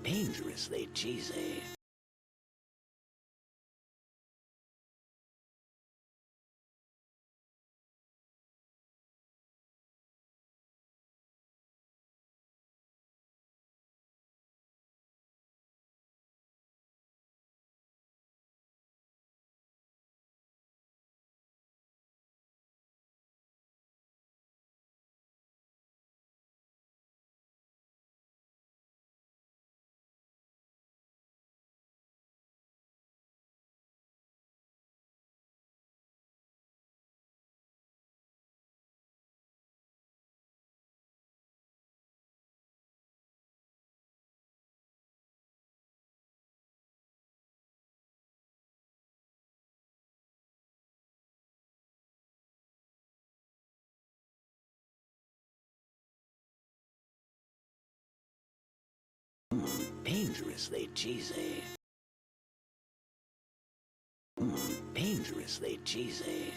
Dangerously cheesy. Dangerously cheesy. Dangerously cheesy.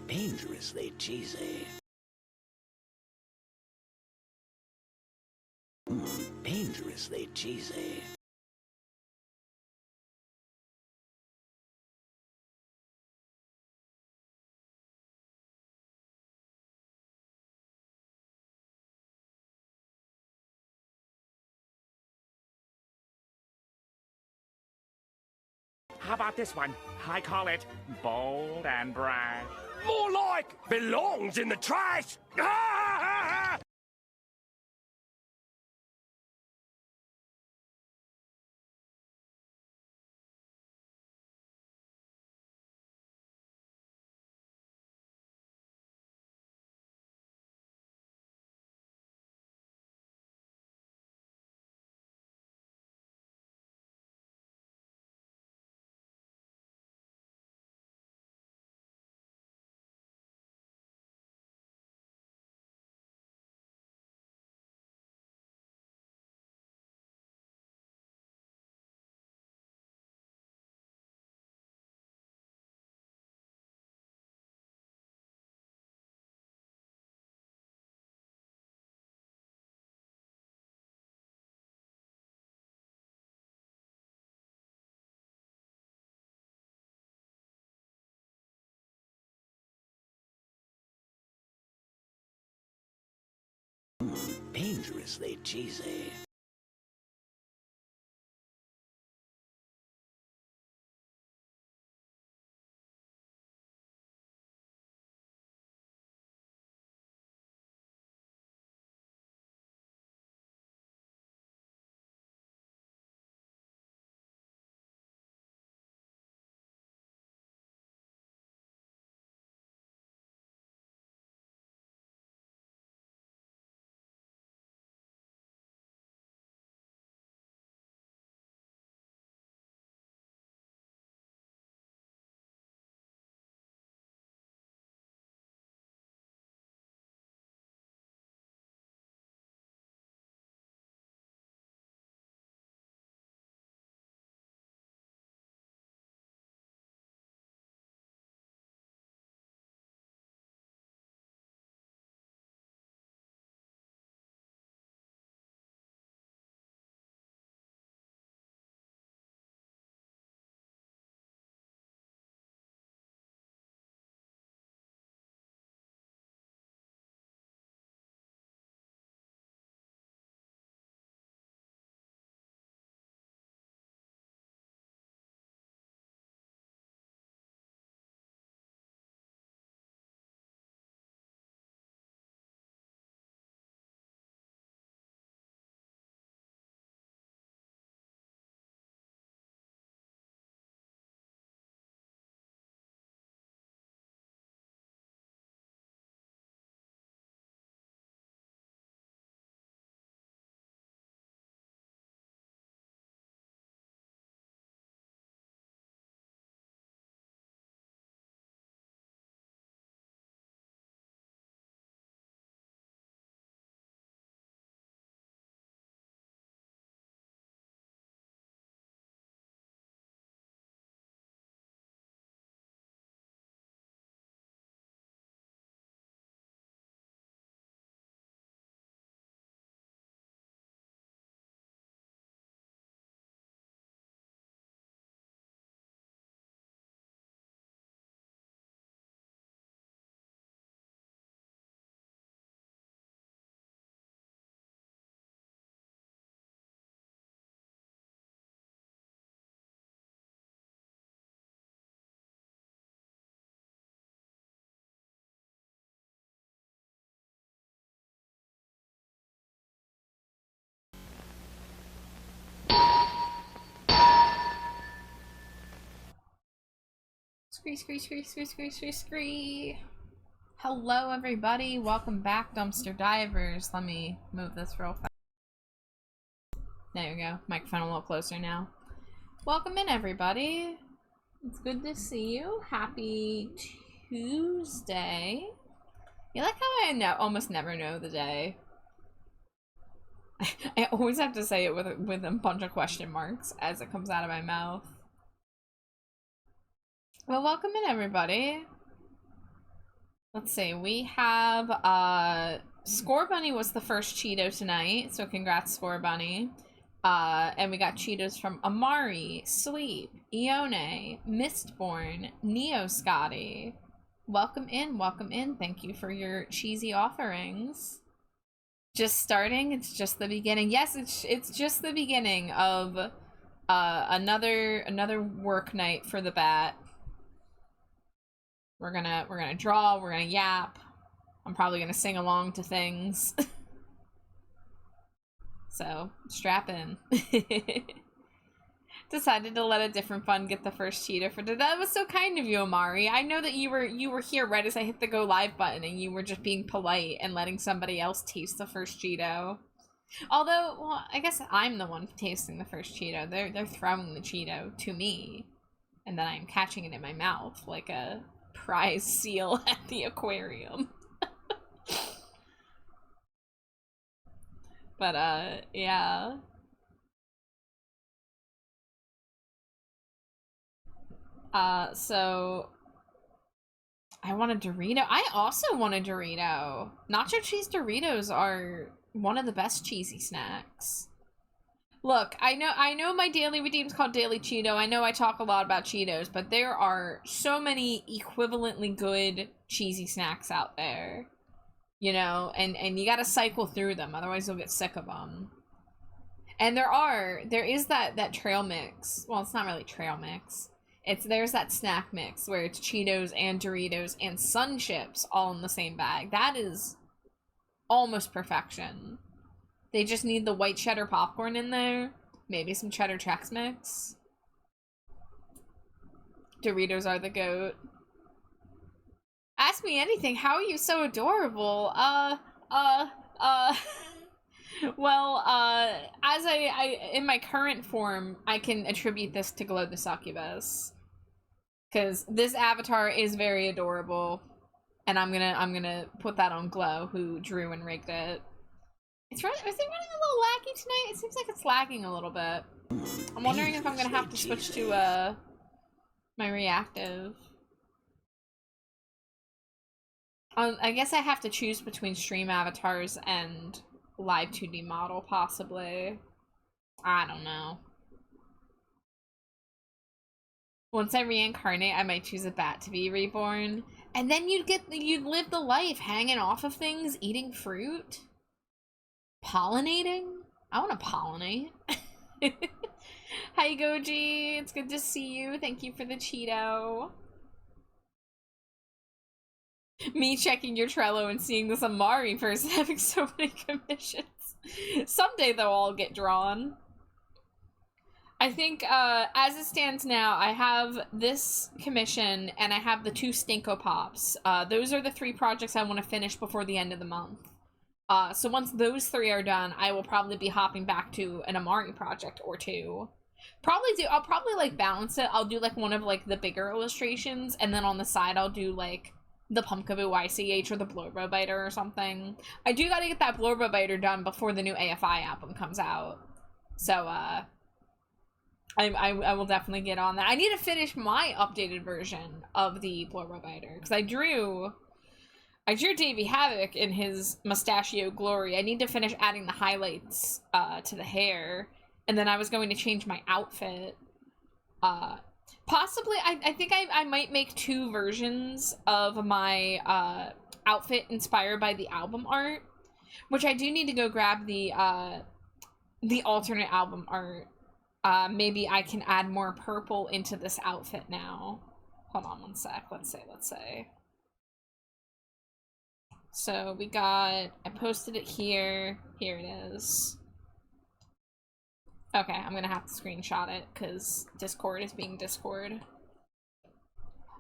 Dangerously cheesy. Dangerously cheesy. How about this one? I call it bold and brash. More like belongs in the trash. Dangerously cheesy. Scree. Hello, everybody. Welcome back, Dumpster Divers. Let me move this real fast. There you go. Microphone a little closer now. Welcome in, everybody. It's good to see you. Happy Tuesday. You like how I almost never know the day? I always have to say it with a bunch of question marks as it comes out of my mouth. Well, welcome in, everybody. Let's see, we have, Score Bunny was the first Cheeto tonight, so congrats, Score Bunny. And we got Cheetos from Amari, Sleep, Ione, Mistborn, Neo Scotty. Welcome in, thank you for your cheesy offerings. Just starting, it's just the beginning. Yes, it's just the beginning of, another work night for the Bat. We're gonna draw, we're gonna yap. I'm probably gonna sing along to things. So, strap in. Decided to let a different fun get the first Cheeto for today. That was so kind of you, Amari. I know that you were here right as I hit the go live button and you were just being polite and letting somebody else taste the first Cheeto. Although, well, I guess I'm the one tasting the first Cheeto. They're throwing the Cheeto to me. And then I'm catching it in my mouth like a prize seal at the aquarium. But, yeah. So I want a Dorito. I also want a Dorito. Nacho cheese Doritos are one of the best cheesy snacks. Look, I know my daily redeem's called Daily Cheeto. I know I talk a lot about Cheetos, but there are so many equivalently good cheesy snacks out there. you know, and you gotta cycle through them, otherwise you'll get sick of them. And there is that trail mix. Well, it's not really trail mix. There's that snack mix where it's Cheetos and Doritos and Sun Chips all in the same bag. That is almost perfection. They just need the white cheddar popcorn in there. Maybe some cheddar Chex Mix. Doritos are the GOAT. Ask me anything. How are you so adorable? Well, as I in my current form, I can attribute this to Glow the Succubus. Because this avatar is very adorable. And I'm gonna put that on Glow, who drew and rigged it. Is it running a little laggy tonight? It seems like it's lagging a little bit. I'm wondering if I'm gonna have to switch to my reactive. I guess I have to choose between stream avatars and live 2D model, possibly. I don't know. Once I reincarnate, I might choose a bat to be reborn. And then you'd live the life hanging off of things, eating fruit. Pollinating? I want to pollinate. Hi, Goji. It's good to see you. Thank you for the Cheeto. Me checking your Trello and seeing this Amari person having so many commissions. Someday they'll all get drawn. I think, as it stands now, I have this commission and I have the 2 Stinko Pops. Those are the 3 projects I want to finish before the end of the month. So once those 3 are done, I will probably be hopping back to an Amari project or 2. I'll probably, like, balance it. I'll do, like, one of, like, the bigger illustrations, and then on the side I'll do, like, the Pumpkaboo ICH or the Blorbo Biter or something. I do gotta get that Blorbo Biter done before the new AFI album comes out. So, I will definitely get on that. I need to finish my updated version of the Blorbo Biter, because I drew Davey Havoc in his mustachio glory. I need to finish adding the highlights to the hair, and then I was going to change my outfit. Possibly, I think I might make 2 versions of my outfit inspired by the album art, which I do need to go grab the alternate album art. Maybe I can add more purple into this outfit now. Hold on one sec. Let's say. So we got, I posted it here. Here it is. Okay, I'm gonna have to screenshot it because Discord is being Discord.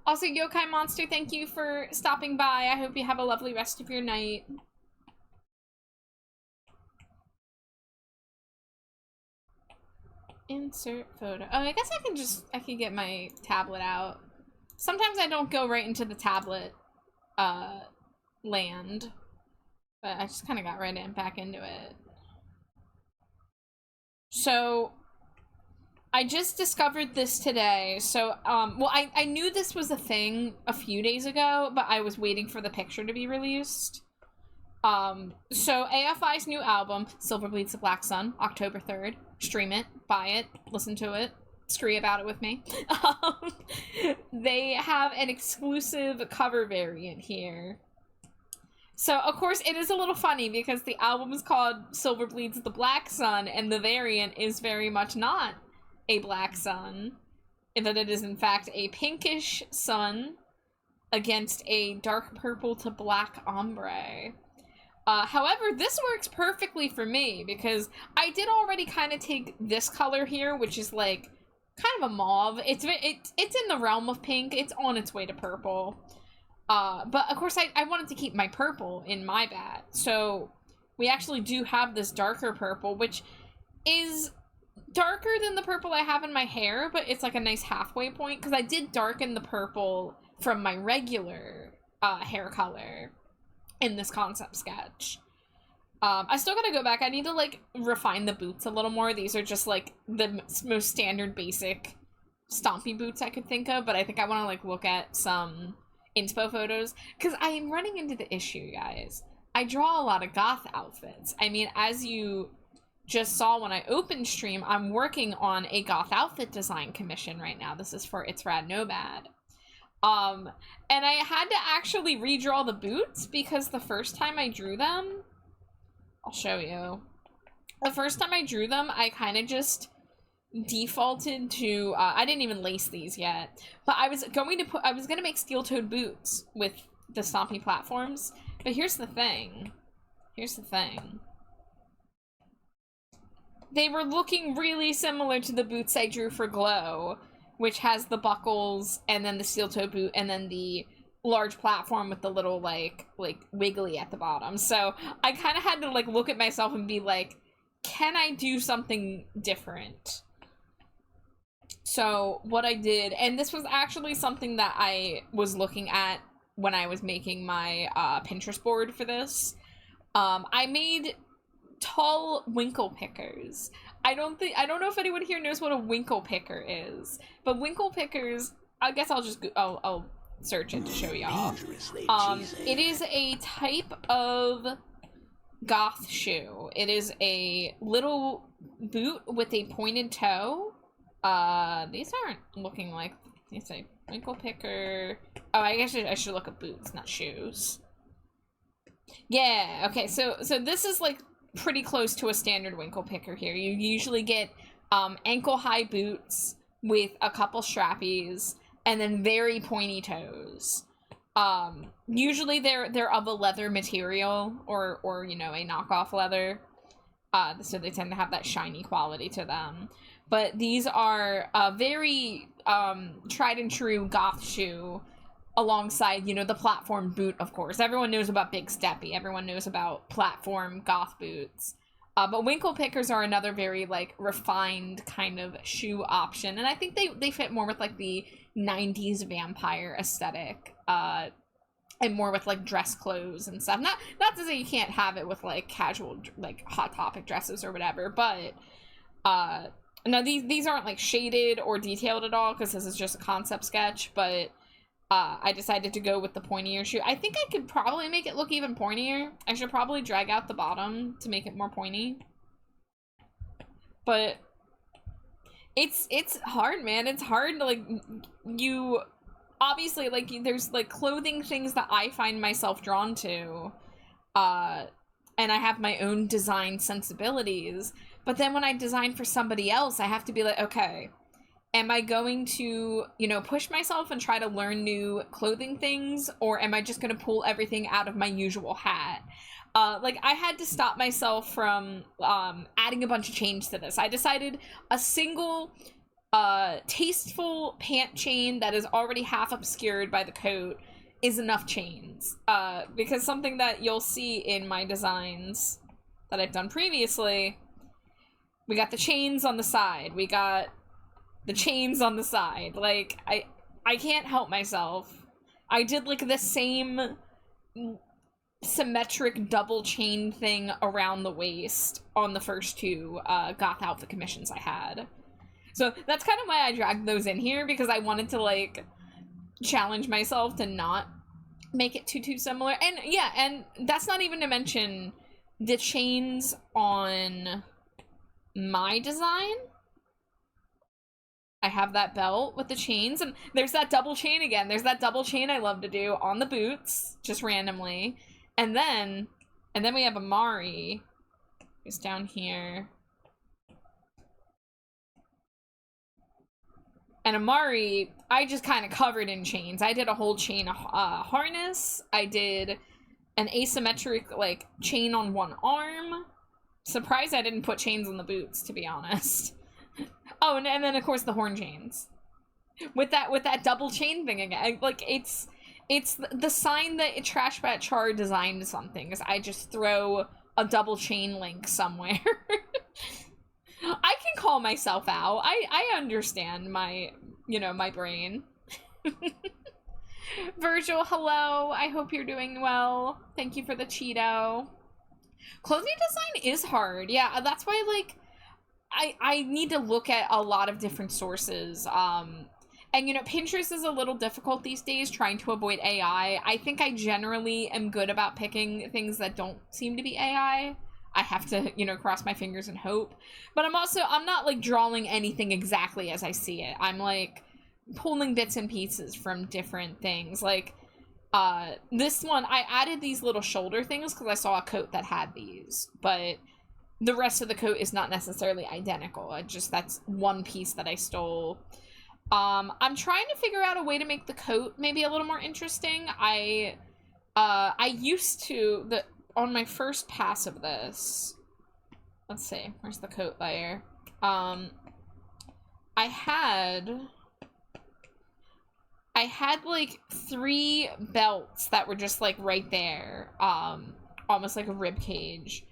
Also, Yokai Monster, thank you for stopping by. I hope you have a lovely rest of your night. Insert photo. Oh, I guess I can get my tablet out. Sometimes I don't go right into the tablet land, but I just kind of got back into it. So I just discovered this today. So well, I knew this was a thing a few days ago, but I was waiting for the picture to be released. So AFI's new album, Silver Bleeds the Black Sun, October 3rd. Stream it, buy it, listen to it, scree about it with me. They have an exclusive cover variant here. So, of course, it is a little funny because the album is called Silver Bleeds the Black Sun, and the variant is very much not a black sun. In that it is, in fact, a pinkish sun against a dark purple to black ombre. However, this works perfectly for me because I did already kind of take this color here, which is like kind of a mauve. It's in the realm of pink. It's on its way to purple. But of course I wanted to keep my purple in my bat. So we actually do have this darker purple, which is darker than the purple I have in my hair, but it's like a nice halfway point because I did darken the purple from my regular hair color in this concept sketch. I still gotta go back. I need to like refine the boots a little more. These are just like the most standard basic stompy boots I could think of, but I think I want to like look at some inspo photos because I am running into the issue, guys. I draw a lot of goth outfits. I mean, as you just saw when I opened stream, I'm working on a goth outfit design commission right now. This is for It's Rad Nomad. And I had to actually redraw the boots because the first time I drew them, I'll show you. The first time I drew them, I kind of just defaulted to, I didn't even lace these yet, but I was going to make steel-toed boots with the Stompy platforms, but here's the thing. They were looking really similar to the boots I drew for Glow, which has the buckles, and then the steel-toe boot, and then the large platform with the little, like wiggly at the bottom. So I kind of had to, like, look at myself and be like, can I do something different? So what I did, and this was actually something that I was looking at when I was making my Pinterest board for this. I made tall winkle pickers. I don't know if anyone here knows what a winkle picker is, but winkle pickers, I guess I'll search it to show y'all. It is a type of goth shoe. It is a little boot with a pointed toe. These aren't looking like, let's say, winkle picker. Oh, I guess I should look at boots, not shoes. Yeah, okay, so this is like pretty close to a standard winkle picker here. You usually get ankle high boots with a couple strappies and then very pointy toes. Usually they're of a leather material or you know, a knockoff leather. So they tend to have that shiny quality to them. But these are a very tried and true goth shoe alongside, you know, the platform boot, of course. Everyone knows about Big Steppy. Everyone knows about platform goth boots. But winkle pickers are another very, like, refined kind of shoe option. And I think they fit more with, like, the 90s vampire aesthetic. And more with, like, dress clothes and stuff. Not to say you can't have it with, like, casual, like, Hot Topic dresses or whatever. But, now these aren't, like, shaded or detailed at all, because this is just a concept sketch. But I decided to go with the pointier shoe. I think I could probably make it look even pointier. I should probably drag out the bottom to make it more pointy. But it's hard, man. It's hard to, like, you obviously, like, there's, like, clothing things that I find myself drawn to. And I have my own design sensibilities. But then when I design for somebody else, I have to be like, okay, am I going to, you know, push myself and try to learn new clothing things? Or am I just going to pull everything out of my usual hat? Like, I had to stop myself from adding a bunch of chains to this. I decided a single tasteful pant chain that is already half obscured by the coat is enough chains. Because something that you'll see in my designs that I've done previously, we got the chains on the side. We got the chains on the side. Like, I can't help myself. I did, like, the same symmetric double chain thing around the waist on the first two goth outfit commissions I had. So that's kind of why I dragged those in here, because I wanted to, like, challenge myself to not make it too similar. And yeah, and that's not even to mention the chains on my design. I have that belt with the chains, and there's that double chain again. There's that double chain I love to do on the boots, just randomly. And then we have Amari, who's down here. And Amari, I just kind of covered in chains. I did a whole chain harness. I did an asymmetric, like, chain on one arm. Surprised I didn't put chains on the boots, to be honest. Oh, and then of course the horn chains. With that double chain thing again. Like, it's the sign that Trashbat Char designed something, is I just throw a double chain link somewhere. I can call myself out. I understand my, you know, my brain. Virgil, hello. I hope you're doing well. Thank you for the Cheeto. Clothing design is hard. Yeah, that's why, like, I need to look at a lot of different sources. And, you know, Pinterest is a little difficult these days, trying to avoid AI. I think I generally am good about picking things that don't seem to be AI. I have to, you know, cross my fingers and hope. But I'm not, like, drawing anything exactly as I see it. I'm, like, pulling bits and pieces from different things. Like, this one, I added these little shoulder things because I saw a coat that had these, but the rest of the coat is not necessarily identical. That's one piece that I stole. I'm trying to figure out a way to make the coat maybe a little more interesting. I used to, on my first pass of this, let's see, where's the coat layer? I had like 3 belts that were just like right there, almost like a rib cage.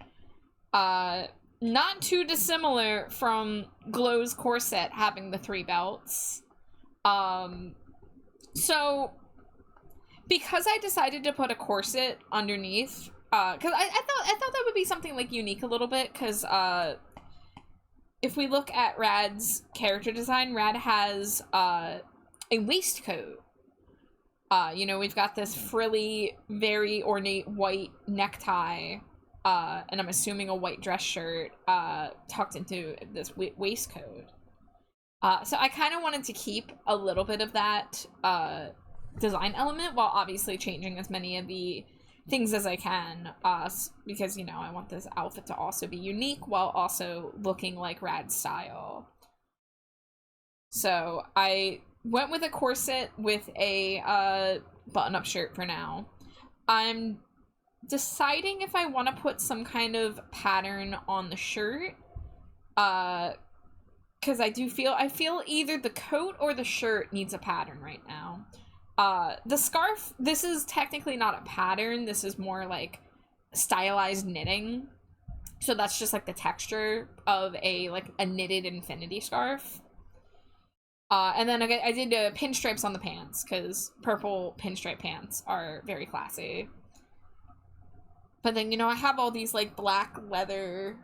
Not too dissimilar from Glow's corset having the 3 belts. So because I decided to put a corset underneath, because I thought that would be something like unique a little bit, because if we look at Rad's character design, Rad has a waistcoat. You know, we've got this frilly, very ornate white necktie, and I'm assuming a white dress shirt, tucked into this waistcoat. So I kind of wanted to keep a little bit of that design element while obviously changing as many of the things as I can, because, you know, I want this outfit to also be unique while also looking like Rad's style. So I went with a corset with a button-up shirt for now. I'm deciding if I want to put some kind of pattern on the shirt, because I feel either the coat or the shirt needs a pattern right now. The scarf, this is technically not a pattern, this is more like stylized knitting. So that's just like the texture of a knitted infinity scarf. And then I did pinstripes on the pants, because purple pinstripe pants are very classy. But then, you know, I have all these like black leather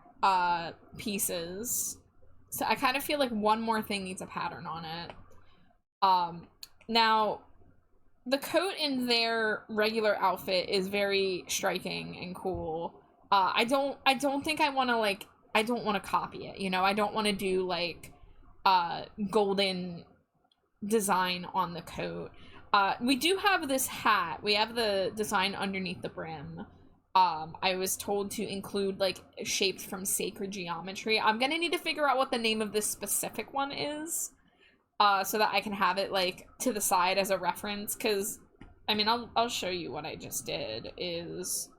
pieces. So I kind of feel like one more thing needs a pattern on it. Now, the coat in their regular outfit is very striking and cool. I don't think I want to I don't want to copy it, you know? I don't want to do like golden design on the coat. We do have this hat. We have the design underneath the brim. I was told to include like shapes from sacred geometry. I'm gonna need to figure out what the name of this specific one is, so that I can have it like to the side as a reference, because I mean, I'll show you what I just did. Is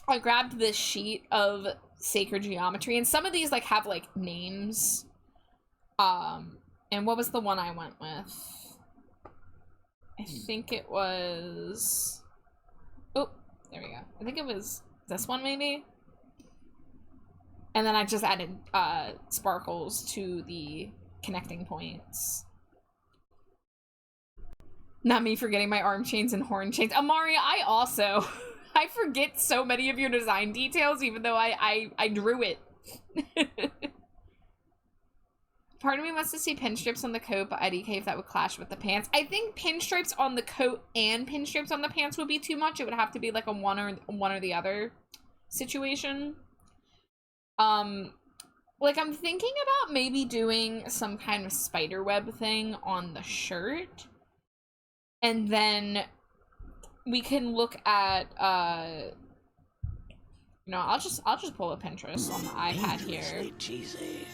I grabbed this sheet of sacred geometry, and some of these like have like names. And what was the one I went with? I think it was, oh, there we go. I think it was this one maybe. And then I just added sparkles to the connecting points. Not me forgetting my arm chains and horn chains. Amaria, I also I forget so many of your design details, even though I drew it. Part of me wants to see pinstripes on the coat, but IDK if that would clash with the pants. I think pinstripes on the coat and pinstripes on the pants would be too much. It would have to be like a one or the other situation. Like I'm thinking about maybe doing some kind of spider web thing on the shirt. And then we can look at you know, I'll just pull a Pinterest on the iPad here. Cheesy.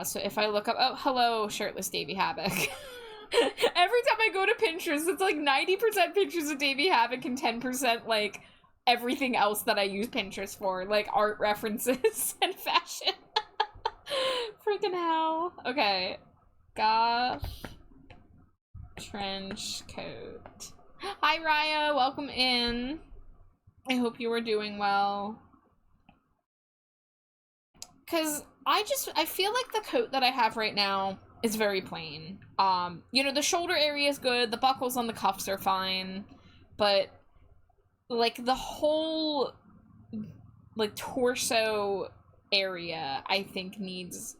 So if I look up, oh, hello, shirtless Davy Havoc. Every time I go to Pinterest, it's like 90% pictures of Davy Havoc and 10% like everything else that I use Pinterest for, like art references and fashion. Freaking hell. Okay. Goth trench coat. Hi, Raya. Welcome in. I hope you are doing well. Because I feel like the coat that I have right now is very plain. You know, the shoulder area is good, the buckles on the cuffs are fine, but like the whole like torso area I think needs,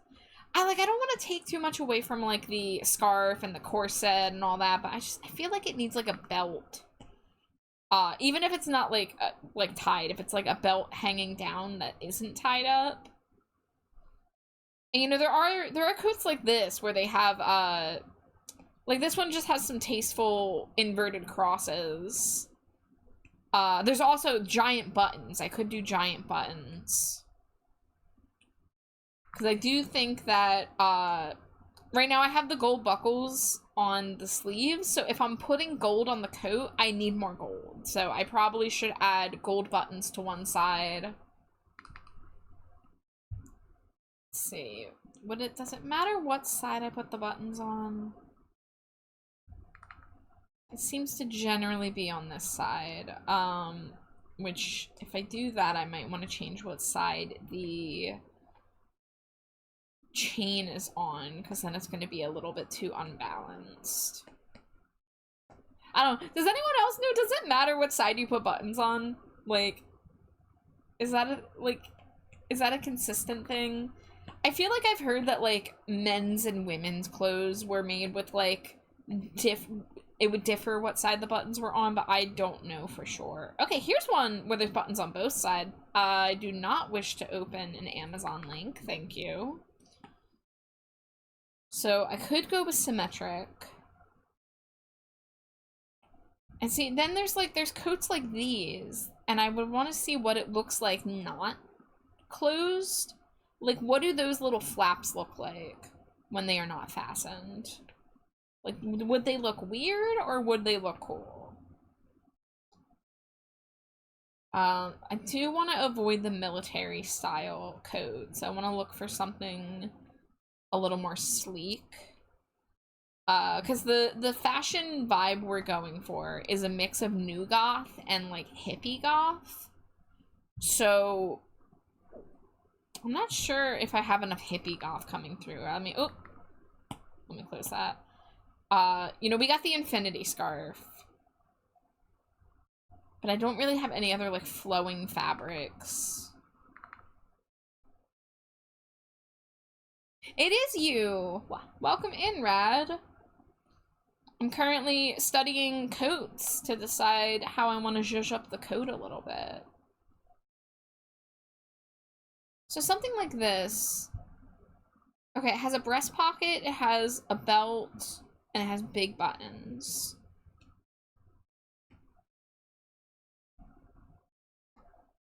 I don't want to take too much away from like the scarf and the corset and all that, but I feel like it needs like a belt. Even if it's not like tied, if it's like a belt hanging down that isn't tied up. And, you know, there are coats like this where they have Like, this one just has some tasteful inverted crosses. There's also giant buttons. I could do giant buttons. Because I do think that, right now I have the gold buckles on the sleeves, so if I'm putting gold on the coat, I need more gold. So I probably should add gold buttons to one side. Let's see. Does it matter what side I put the buttons on? It seems to generally be on this side, which, if I do that, I might want to change what side the chain is on, because then it's going to be a little bit too unbalanced. I don't know. Does anyone else know? Does it matter what side you put buttons on? Like, is that a consistent thing? I feel like I've heard that, like, men's and women's clothes were made with, like, it would differ what side the buttons were on, but I don't know for sure. Okay, here's one where there's buttons on both sides. I do not wish to open an Amazon link, thank you. So I could go with symmetric. And see, then there's coats like these, and I would want to see what it looks like not closed. Like, what do those little flaps look like when they are not fastened? Like, would they look weird, or would they look cool? I do want to avoid the military style coats. I want to look for something a little more sleek. Because the fashion vibe we're going for is a mix of new goth and, like, hippie goth. So I'm not sure if I have enough hippie goth coming through. I mean, oh, let me close that. You know, we got the infinity scarf, but I don't really have any other, like, flowing fabrics. It is you! Welcome in, Rad. I'm currently studying coats to decide how I want to zhuzh up the coat a little bit. So something like this. Okay, it has a breast pocket, it has a belt, and it has big buttons.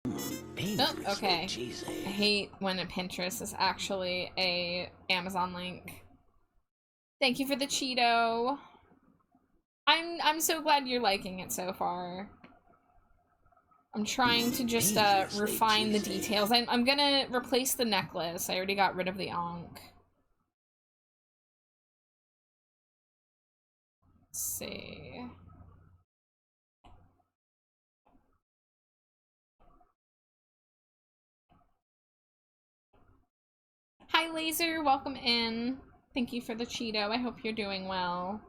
Oh, okay. I hate when a Pinterest is actually a Amazon link. Thank you for the Cheeto. I'm so glad you're liking it so far. I'm trying to just refine the details. I'm gonna replace the necklace. I already got rid of the ankh. Let's see. Hi, Laser. Welcome in. Thank you for the Cheeto. I hope you're doing well.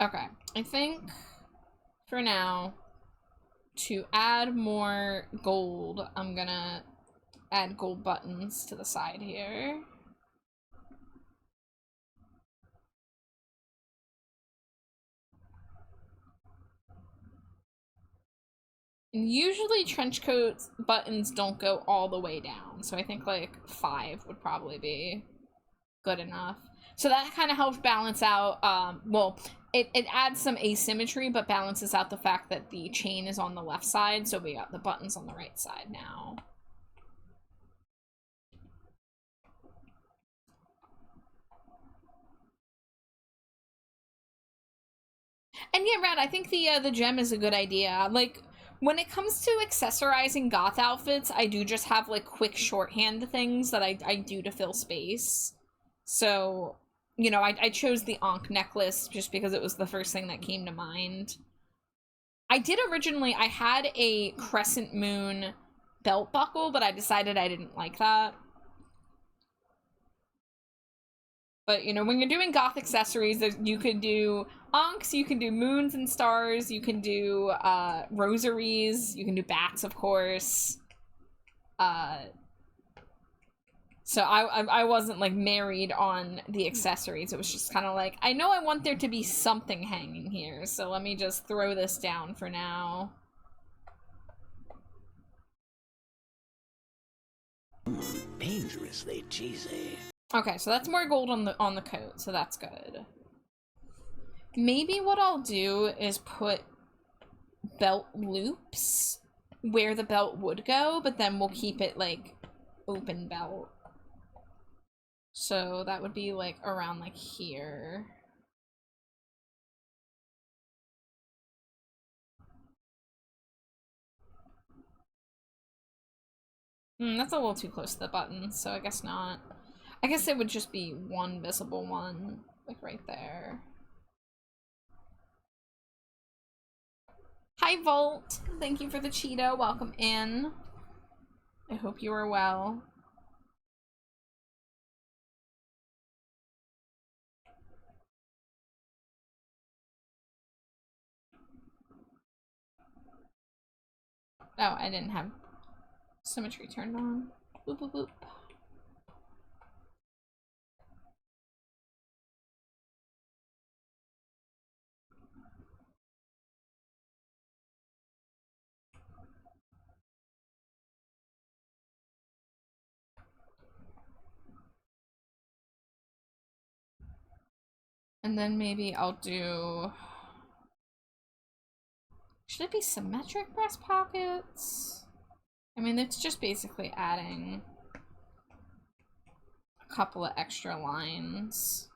Okay. I think, for now, to add more gold, I'm gonna add gold buttons to the side here. And usually trench coat buttons don't go all the way down, so I think like 5 would probably be good enough. So that kind of helps balance out, well, it adds some asymmetry, but balances out the fact that the chain is on the left side, so we got the buttons on the right side now. And yeah, Rad, I think the gem is a good idea. Like, when it comes to accessorizing goth outfits, I do just have, like, quick shorthand things that I do to fill space. So, you know, I chose the ankh necklace just because it was the first thing that came to mind. I had a crescent moon belt buckle, but I decided I didn't like that. But, you know, when you're doing goth accessories, you could do ankhs, you can do moons and stars, you can do rosaries, you can do bats, of course. So I wasn't, like, married on the accessories. It was just kind of like, I know I want there to be something hanging here, so let me just throw this down for now. Dangerously cheesy. Okay, so that's more gold on the coat, so that's good. Maybe what I'll do is put belt loops where the belt would go, but then we'll keep it like open belt. So that would be like around like here. That's a little too close to the button, so I guess not. I guess it would just be one visible one, like right there. Hi, Volt. Thank you for the Cheeto. Welcome in. I hope you are well. Oh, I didn't have symmetry turned on. Boop, boop, boop. And then maybe I'll do... Should it be symmetric breast pockets? I mean, it's just basically adding a couple of extra lines.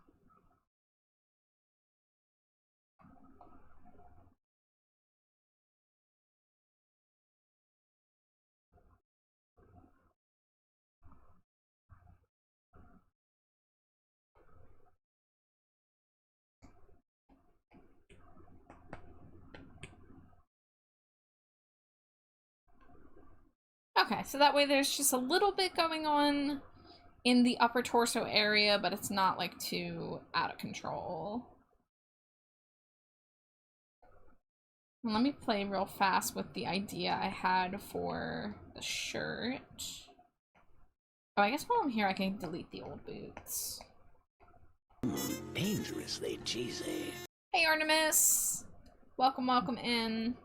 Okay, so that way there's just a little bit going on in the upper torso area, but it's not like too out of control. And let me play real fast with the idea I had for the shirt. Oh, I guess while I'm here I can delete the old boots. Dangerously cheesy. Hey Artemis! Welcome, welcome in.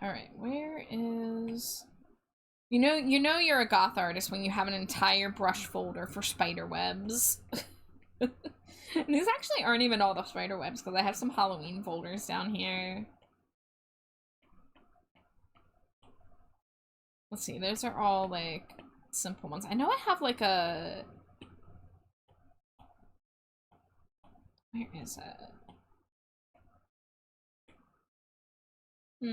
Alright, where is... You know you're a goth artist when you have an entire brush folder for spider webs. These actually aren't even all the spider webs, because I have some Halloween folders down here. Let's see, those are all, like, simple ones. I know I have, like, a... Where is it? I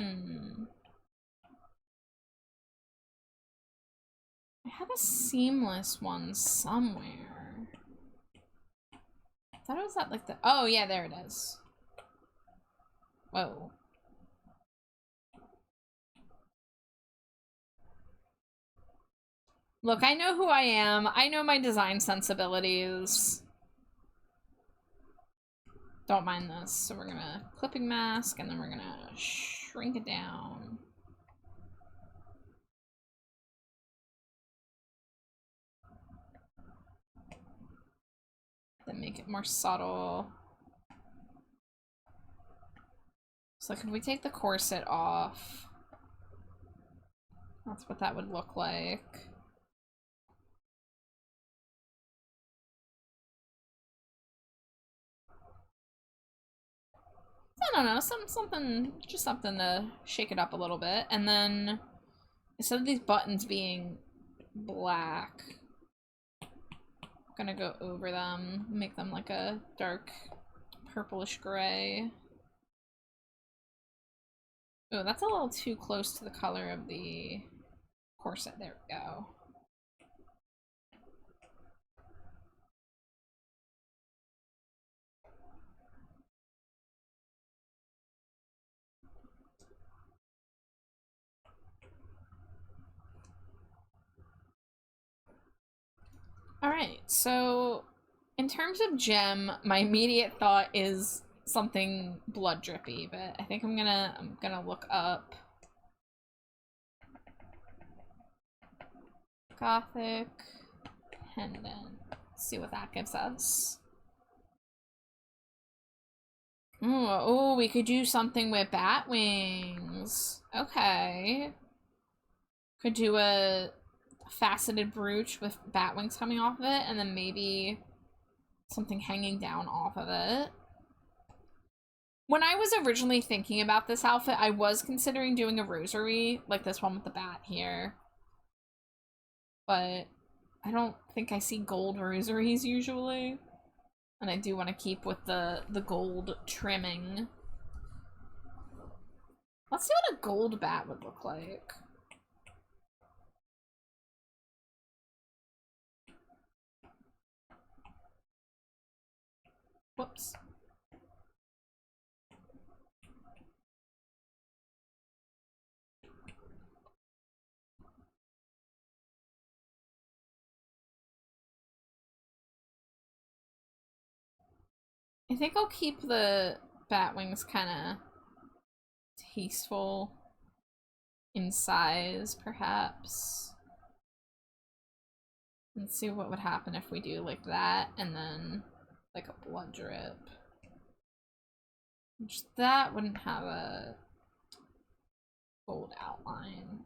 have a seamless one somewhere. I thought it was at, like, the... Oh, yeah, there it is. Whoa. Look, I know who I am. I know my design sensibilities. Don't mind this. So we're gonna clipping mask and then we're gonna shrink it down. Then make it more subtle. So like if we take the corset off, that's what that would look like. I don't know, just something to shake it up a little bit. And then instead of these buttons being black, I'm gonna go over them, make them like a dark purplish gray. Oh, that's a little too close to the color of the corset. There we go. Alright, so in terms of gem, my immediate thought is something blood drippy, but I think I'm gonna look up Gothic pendant. See what that gives us. Ooh, oh, we could do something with bat wings. Okay. Could do a faceted brooch with bat wings coming off of it, and then maybe something hanging down off of it. When I was originally thinking about this outfit, I was considering doing a rosary, like this one with the bat here. But I don't think I see gold rosaries usually. And I do want to keep with the gold trimming. Let's see what a gold bat would look like. Whoops. I think I'll keep the bat wings kind of tasteful in size, perhaps. Let's see what would happen if we do like that and then like a blood drip. Which that wouldn't have a gold outline.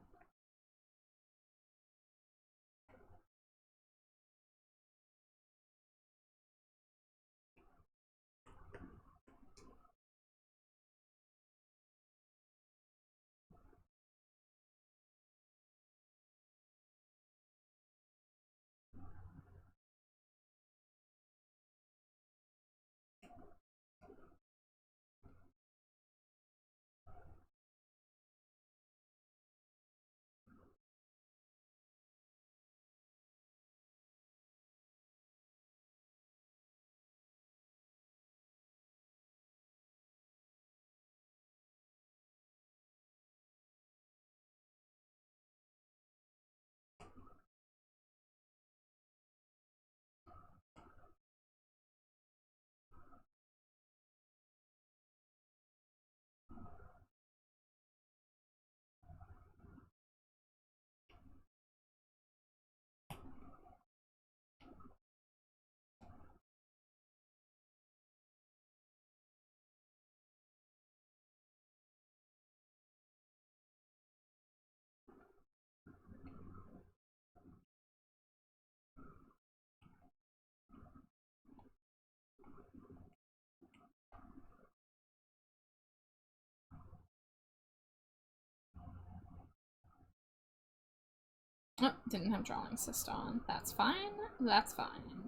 Oh, didn't have drawing assist on. That's fine. That's fine.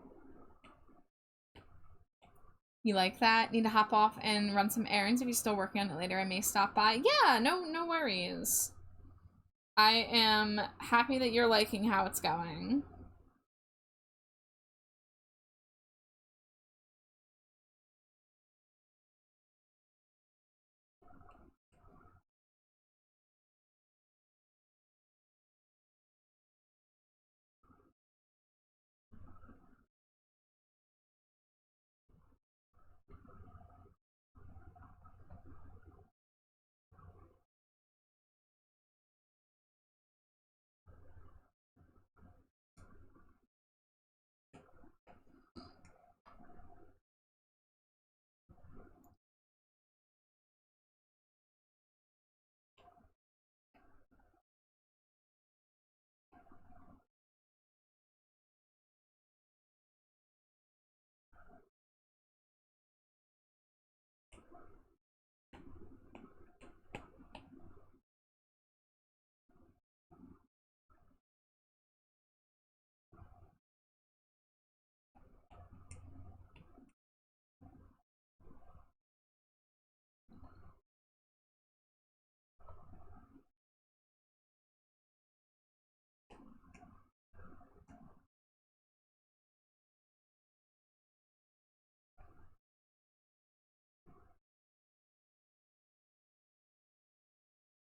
You like that? Need to hop off and run some errands. If you're still working on it later, I may stop by. Yeah, no worries. I am happy that you're liking how it's going.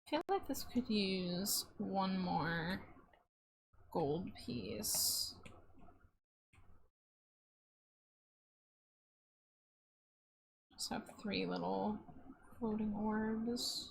I feel like this could use one more gold piece. Just have 3 little floating orbs.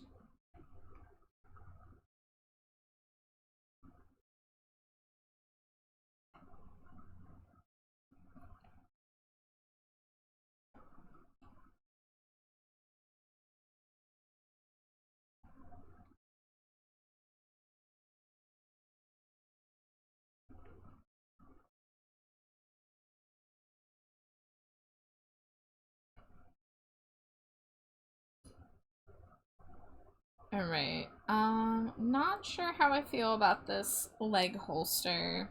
Alright. Not sure how I feel about this leg holster.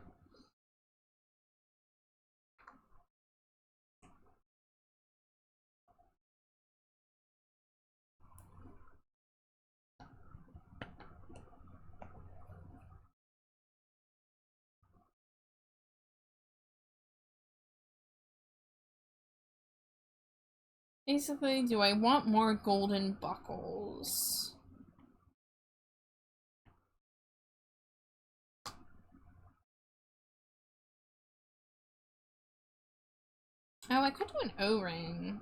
Basically, do I want more golden buckles? Oh, I could do an O-ring.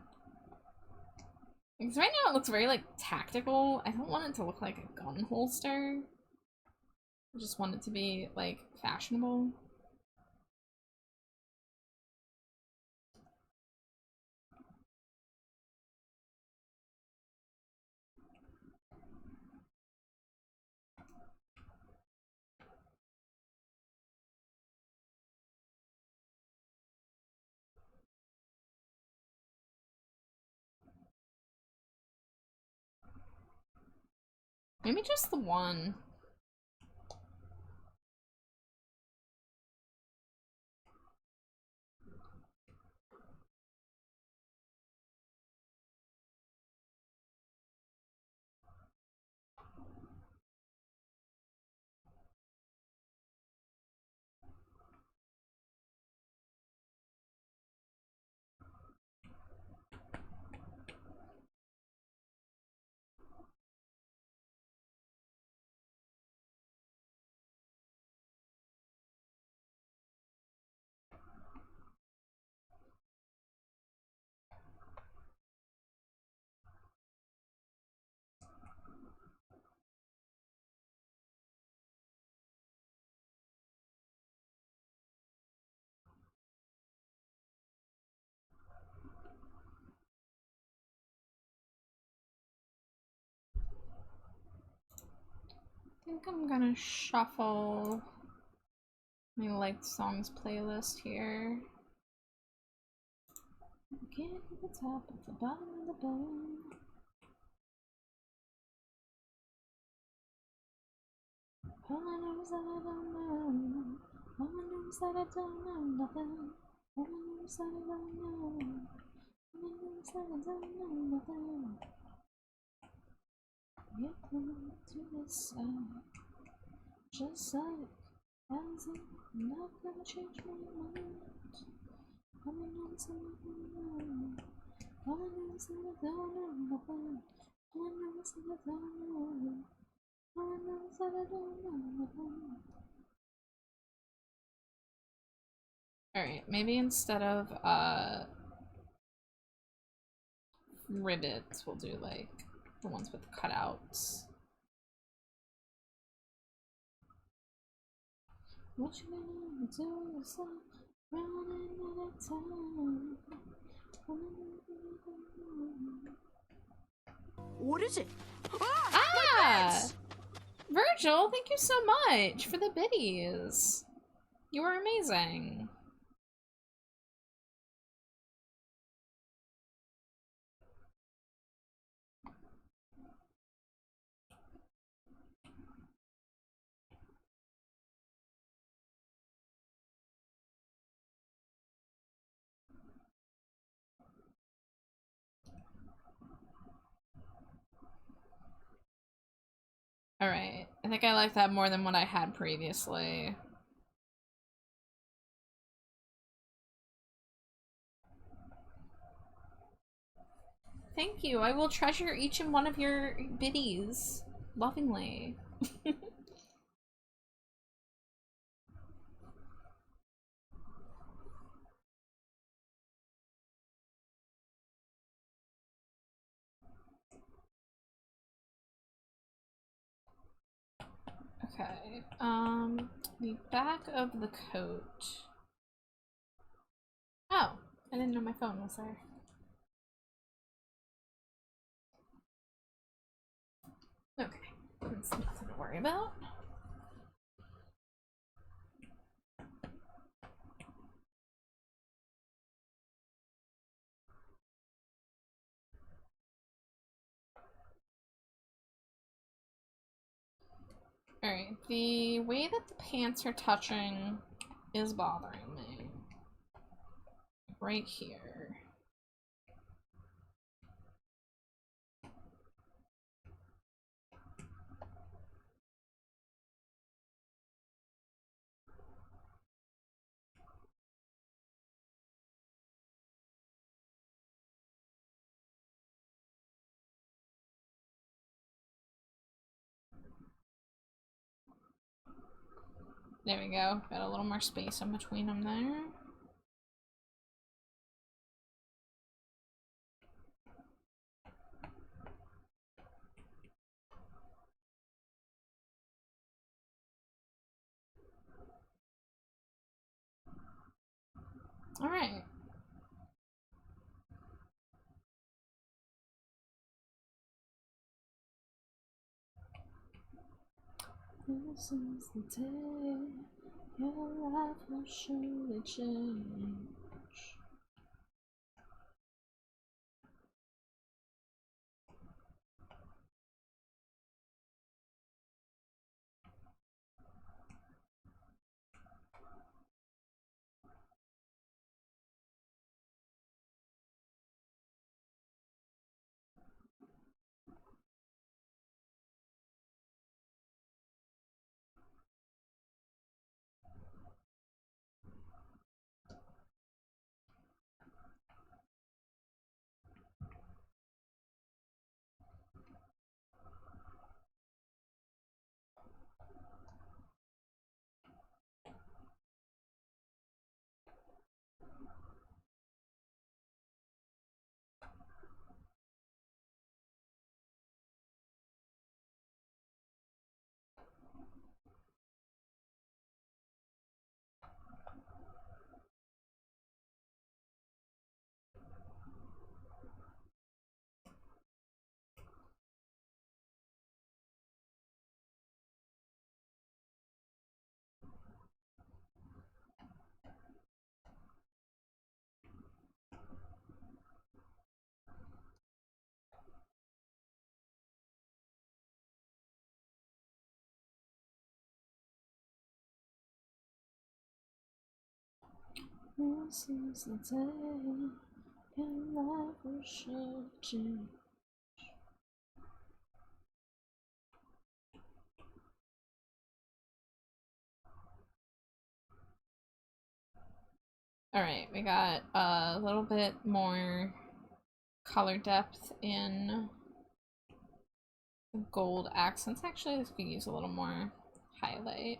Because right now it looks very, like, tactical. I don't want it to look like a gun holster. I just want it to be, like, fashionable. Maybe just the one. I think I'm gonna shuffle my liked songs playlist here. Begin at the top at the bottom of the bow. All I know is that I don't know. All I know is that I don't know nothing. All I know is that I don't know. All I know is that I don't know nothing. You're coming to this side. Just like as if I'm not gonna change my mind. All I know is that I don't know. All I know is that I don't know nothing. All I know is that I don't know. All I know is that I don't know nothing. Alright, maybe instead of ribbits, we'll do like the ones with cutouts. What you gonna do is running out of time. What is it? Ah! Virgil, thank you so much for the biddies. You were amazing. Alright, I think I like that more than what I had previously. Thank you, I will treasure each and one of your biddies lovingly. Okay, the back of the coat. Oh, I didn't know my phone was there. Okay, that's nothing to worry about. Okay, the way that the pants are touching is bothering me. Right here. There we go. Got a little more space in between them there. All right. This is the day your life will surely change. This is the day your life will surely change. Alright, we got a little bit more color depth in the gold accents. Actually, this could use a little more highlight.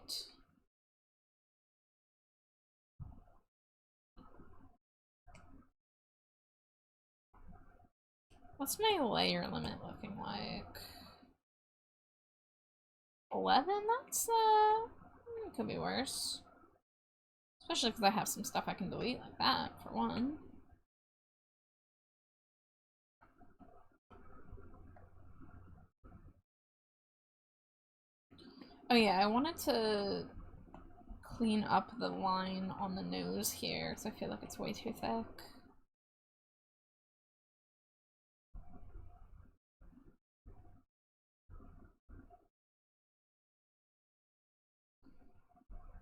What's my layer limit looking like? 11? That's, it could be worse. Especially because I have some stuff I can delete like that, for one. Oh yeah, I wanted to clean up the line on the nose here, because I feel like it's way too thick.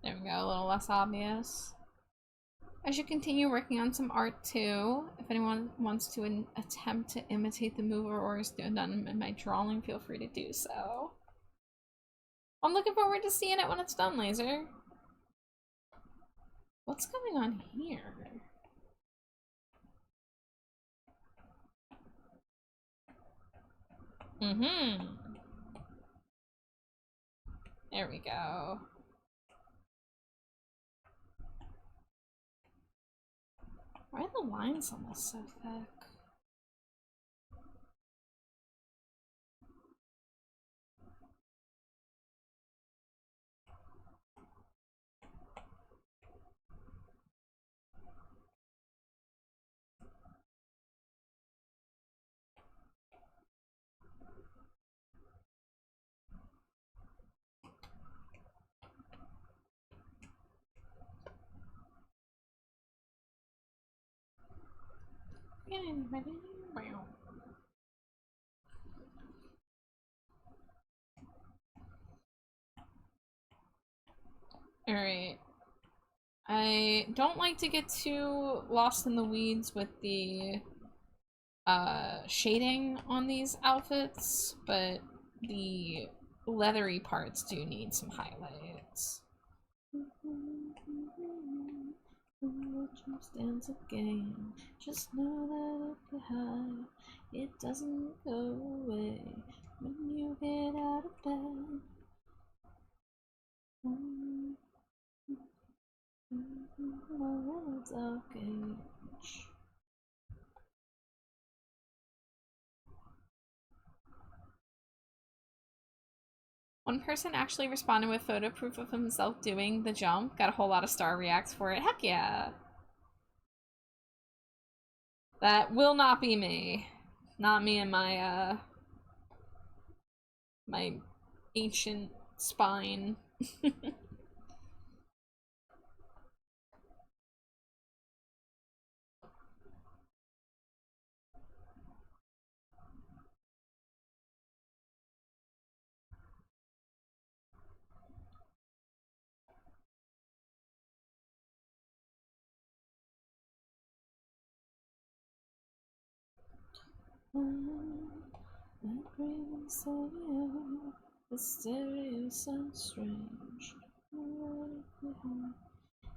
There we go, a little less obvious. I should continue working on some art too. If anyone wants to attempt to imitate the mover or is done in my drawing, feel free to do so. I'm looking forward to seeing it when it's done, Laser. What's going on here? Mm-hmm. There we go. Why are the lines on this so thick? Wow. Alright. I don't like to get too lost in the weeds with the shading on these outfits, but the leathery parts do need some highlights. Stands a game. Just know that up behind it doesn't go away when you get out of bed. My little dark age. One person actually responded with photo proof of himself doing the jump. Got a whole lot of star reacts for it. Heck yeah. That will not be me. Not me and my, my ancient spine. My brain stereo, the stereo sounds strange.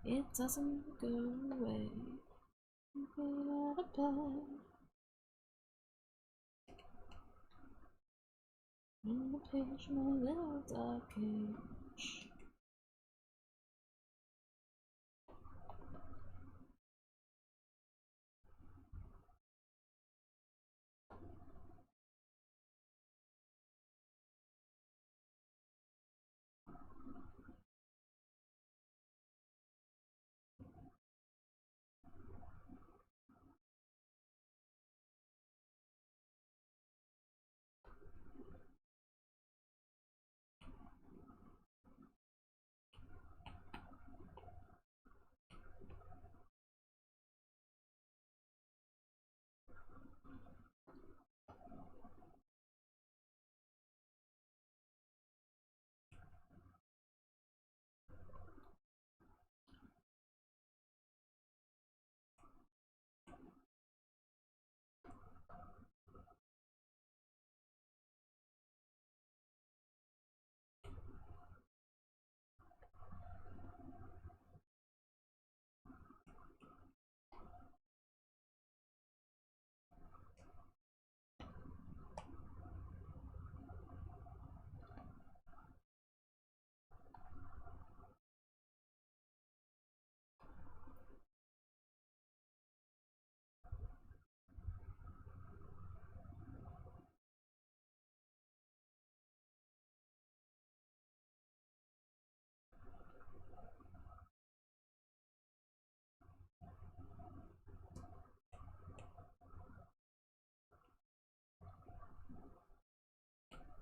It doesn't go away. Get out of bed. On the page, my little dark age.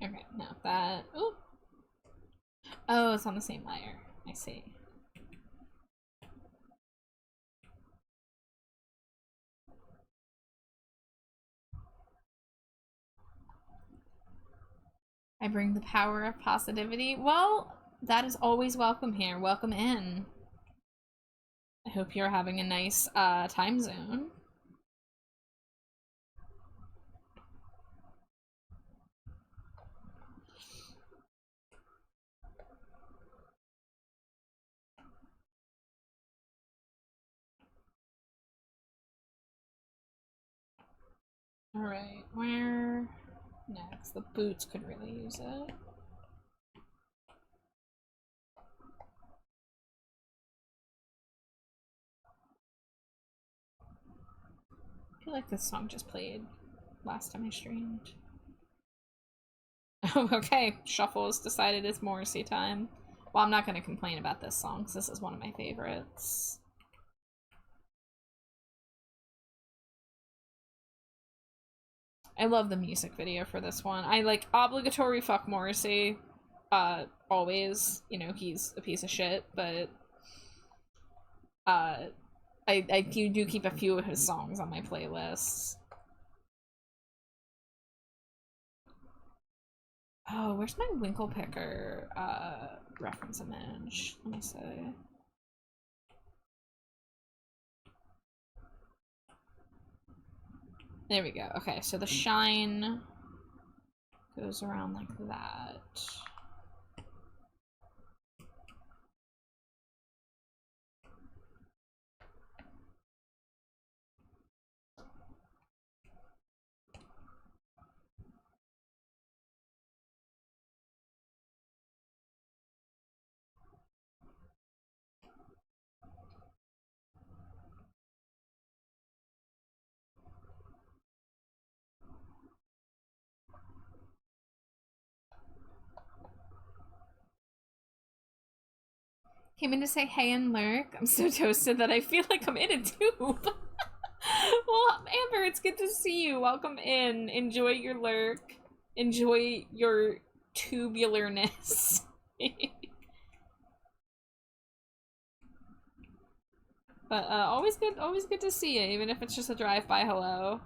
Okay, no, that. Ooh. Oh, it's on the same layer. I see. I bring the power of positivity. Well, that is always welcome here. Welcome in. I hope you're having a nice time zone. Alright, where next? The boots could really use it. I feel like this song just played last time I streamed. Oh, okay. Shuffle's decided it's Morrissey time. Well, I'm not going to complain about this song because this is one of my favorites. I love the music video for this one. I like obligatory fuck Morrissey. Always. You know, he's a piece of shit, but I do keep a few of his songs on my playlists. Oh, where's my Winkle Picker reference image? Let me see. There we go. Okay, so the shine goes around like that. Came in to say hey and lurk. I'm so toasted that I feel like I'm in a tube. Well, Amber, it's good to see you. Welcome in. Enjoy your lurk. Enjoy your tubularness. But always good to see you, even if it's just a drive-by hello.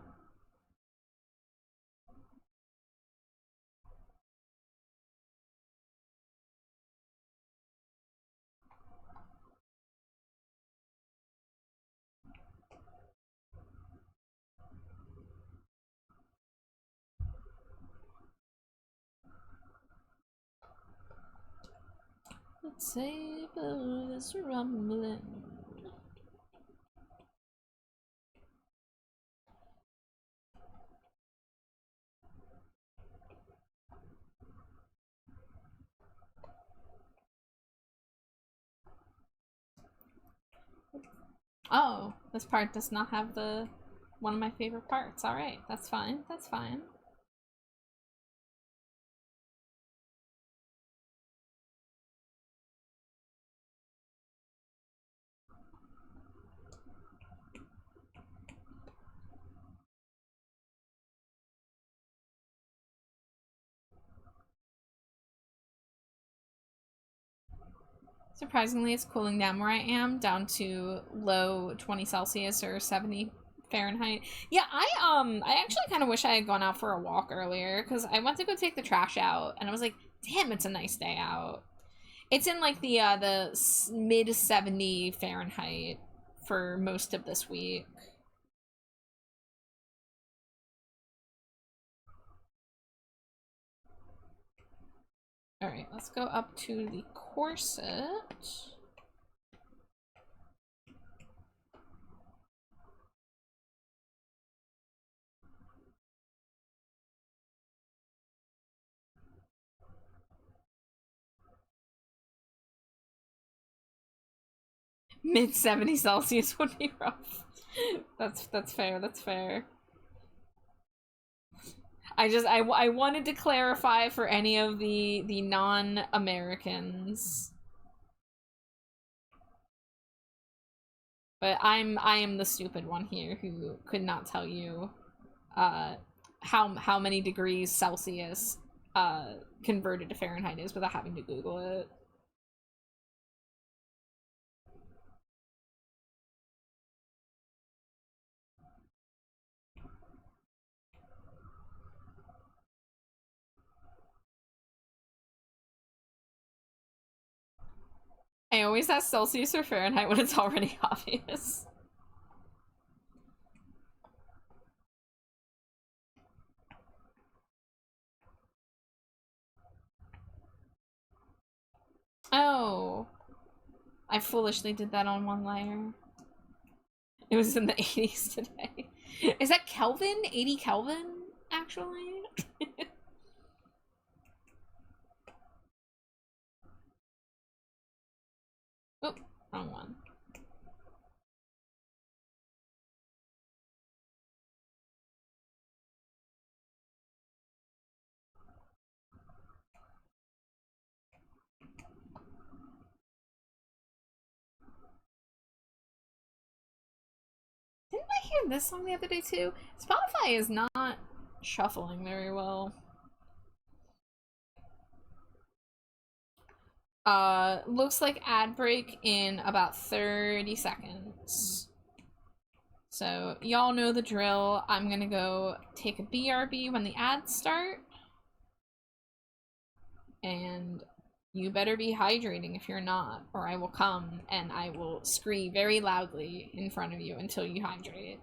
Let's say is rumbling. Oh, this part does not have the one of my favorite parts. Alright, that's fine. That's fine. Surprisingly, it's cooling down where I am, down to low 20 Celsius or 70 Fahrenheit. Yeah, I actually kind of wish I had gone out for a walk earlier, because I went to go take the trash out, and I was like, damn, it's a nice day out. It's in like the mid 70 Fahrenheit for most of this week. Alright, let's go up to the corset. Mid 70 Celsius would be rough. That's fair, that's fair. I wanted to clarify for any of the non-Americans. But I am the stupid one here who could not tell you how many degrees Celsius converted to Fahrenheit is without having to Google it. I always ask Celsius or Fahrenheit when it's already obvious. Oh. I foolishly did that on one layer. It was in the 80s today. Is that Kelvin? 80 Kelvin, actually? Oh, wrong one. Didn't I hear this song the other day too? Spotify is not shuffling very well. Looks like ad break in about 30 seconds. So, y'all know the drill. I'm gonna go take a BRB when the ads start. and you better be hydrating if you're not, or I will come and I will scree very loudly in front of you until you hydrate.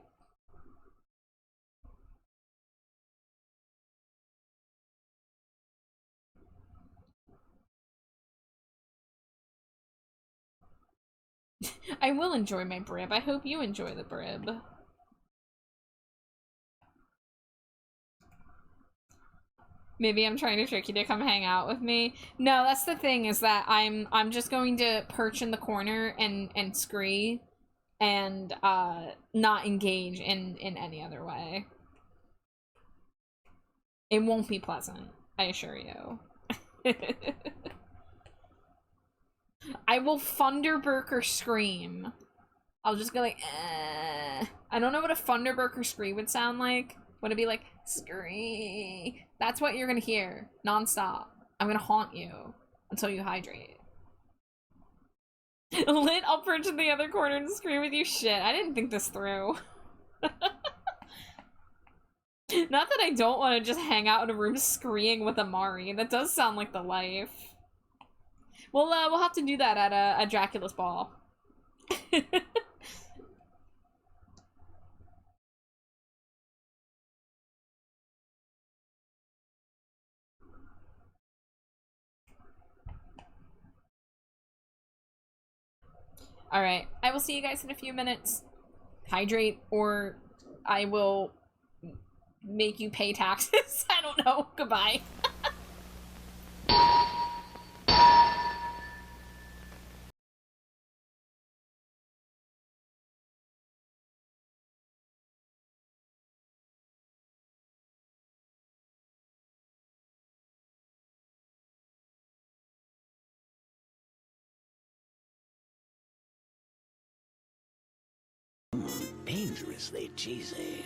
I will enjoy my brib. I hope you enjoy the brib. Maybe I'm trying to trick you to come hang out with me. No, that's the thing, is that I'm just going to perch in the corner and scree and not engage in any other way. It won't be pleasant, I assure you. I will Thunderburker scream. I'll just go like, eh. I don't know what a Thunderburker scream would sound like. Would it be like, scree? That's what you're gonna hear, nonstop. I'm gonna haunt you until you hydrate. Lit, I'll perch in the other corner and scream with you. Shit, I didn't think this through. Not that I don't want to just hang out in a room screeing with Amari. That does sound like the life. We'll have to do that at a Dracula's ball. Alright, I will see you guys in a few minutes. Hydrate, or I will make you pay taxes. I don't know. Goodbye. Dangerously cheesy.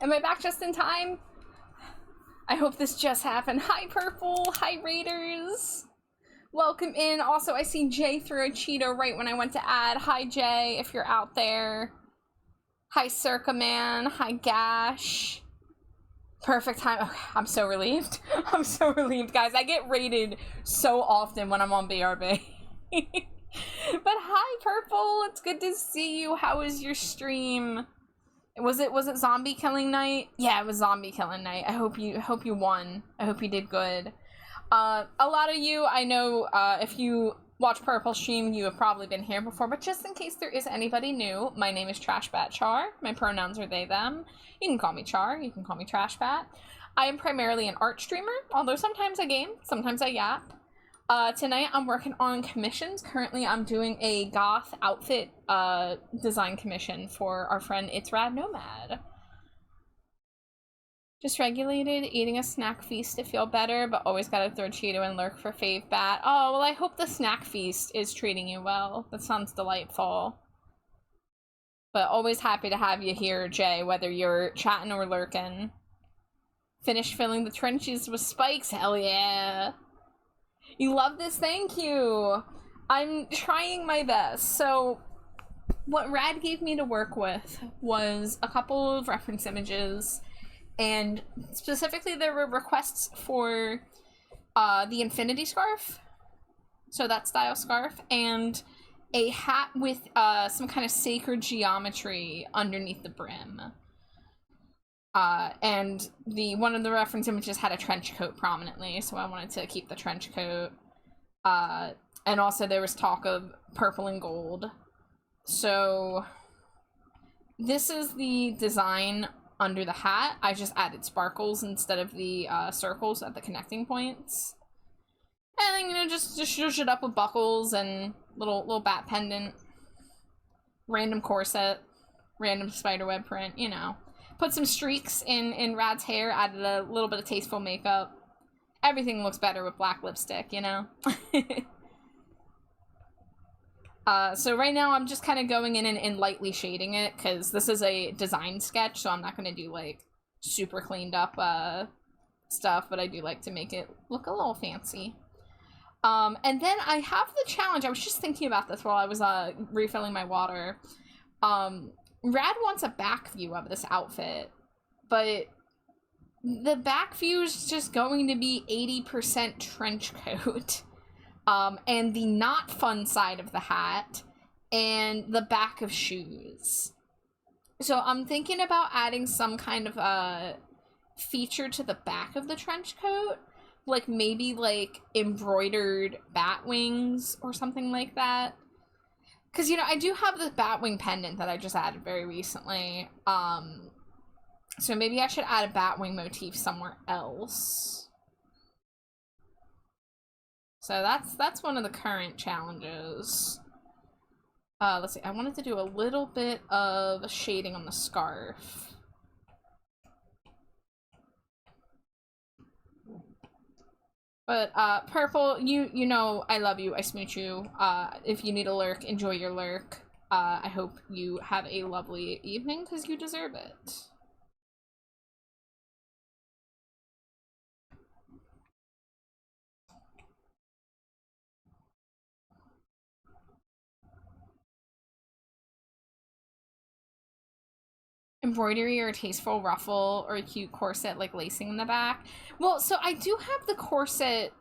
Am I back just in time? I hope this just happened. Hi, Purple. Hi, Raiders. Welcome in. Also, I see Jay threw a Cheeto right when I went to add. Hi, Jay, if you're out there. Hi, Circa Man. Hi, Gash. Perfect time. Okay, I'm so relieved. I'm so relieved, guys. I get raided so often when I'm on BRB. But hi, Purple. It's good to see you. How was your stream? Was it zombie killing night? Yeah, it was zombie killing night. I hope you won. I hope you did good. A lot of you, I know, if you watch Purple stream, you have probably been here before, but just in case there is anybody new, my name is Trashbat Char. My pronouns are they, them. You can call me Char, you can call me Trashbat. I am primarily an art streamer, although sometimes I game, sometimes I yap. Tonight I'm working on commissions. Currently I'm doing a goth outfit design commission for our friend It's Rad Nomad. Just regulated, eating a snack feast to feel better, but always gotta throw Cheeto and lurk for fave bat. Oh, well, I hope the snack feast is treating you well. That sounds delightful. But always happy to have you here, Jay, whether you're chatting or lurking. Finished filling the trenches with spikes? Hell yeah. You love this? Thank you. I'm trying my best. So, what Rad gave me to work with was a couple of reference images. And specifically, there were requests for the infinity scarf, so that style scarf, and a hat with some kind of sacred geometry underneath the brim. And one of the reference images had a trench coat prominently, so I wanted to keep the trench coat. And also there was talk of purple and gold. So this is the design under the hat. I just added sparkles instead of the circles at the connecting points. And then, you know, just zhuzh it up with buckles and little bat pendant. Random corset. Random spiderweb print, you know. Put some streaks in Rad's hair, added a little bit of tasteful makeup. Everything looks better with black lipstick, you know? So right now I'm just kind of going in and lightly shading it, because this is a design sketch, so I'm not going to do, like, super cleaned up stuff, but I do like to make it look a little fancy. And then I have the challenge, I was just thinking about this while I was refilling my water. Rad wants a back view of this outfit, but the back view is just going to be 80% trench coat. And the not fun side of the hat, and the back of shoes. So I'm thinking about adding some kind of feature to the back of the trench coat, like maybe like embroidered bat wings or something like that. Because, you know, I do have the bat wing pendant that I just added very recently. So maybe I should add a bat wing motif somewhere else. So that's one of the current challenges. Let's see, I wanted to do a little bit of shading on the scarf. But, Purple, you know I love you, I smooch you. If you need a lurk, enjoy your lurk. I hope you have a lovely evening, because you deserve it. Embroidery or a tasteful ruffle or a cute corset like lacing in the back. Well, so I do have the corset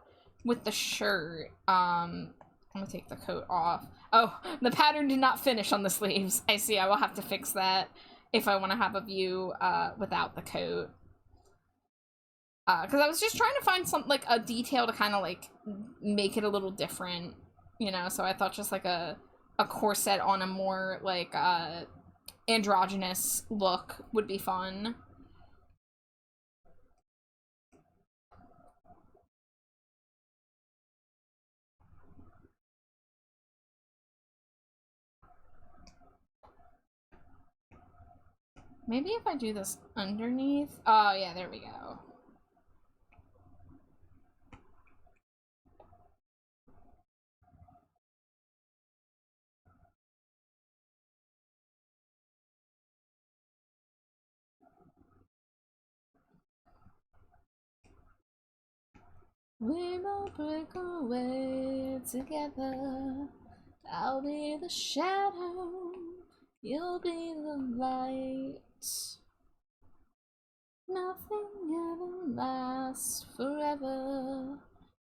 with the shirt. I'm gonna take the coat off. Oh, the pattern did not finish on the sleeves. I see, I will have to fix that if I want to have a view without the coat. Because I was just trying to find some, like, a detail to kind of, like, make it a little different, you know? So I thought just, like, a corset on a more, like, androgynous look would be fun. Maybe if I do this underneath. Oh yeah, there we go. We will break away together. I'll be the shadow, you'll be the light. Nothing ever lasts forever.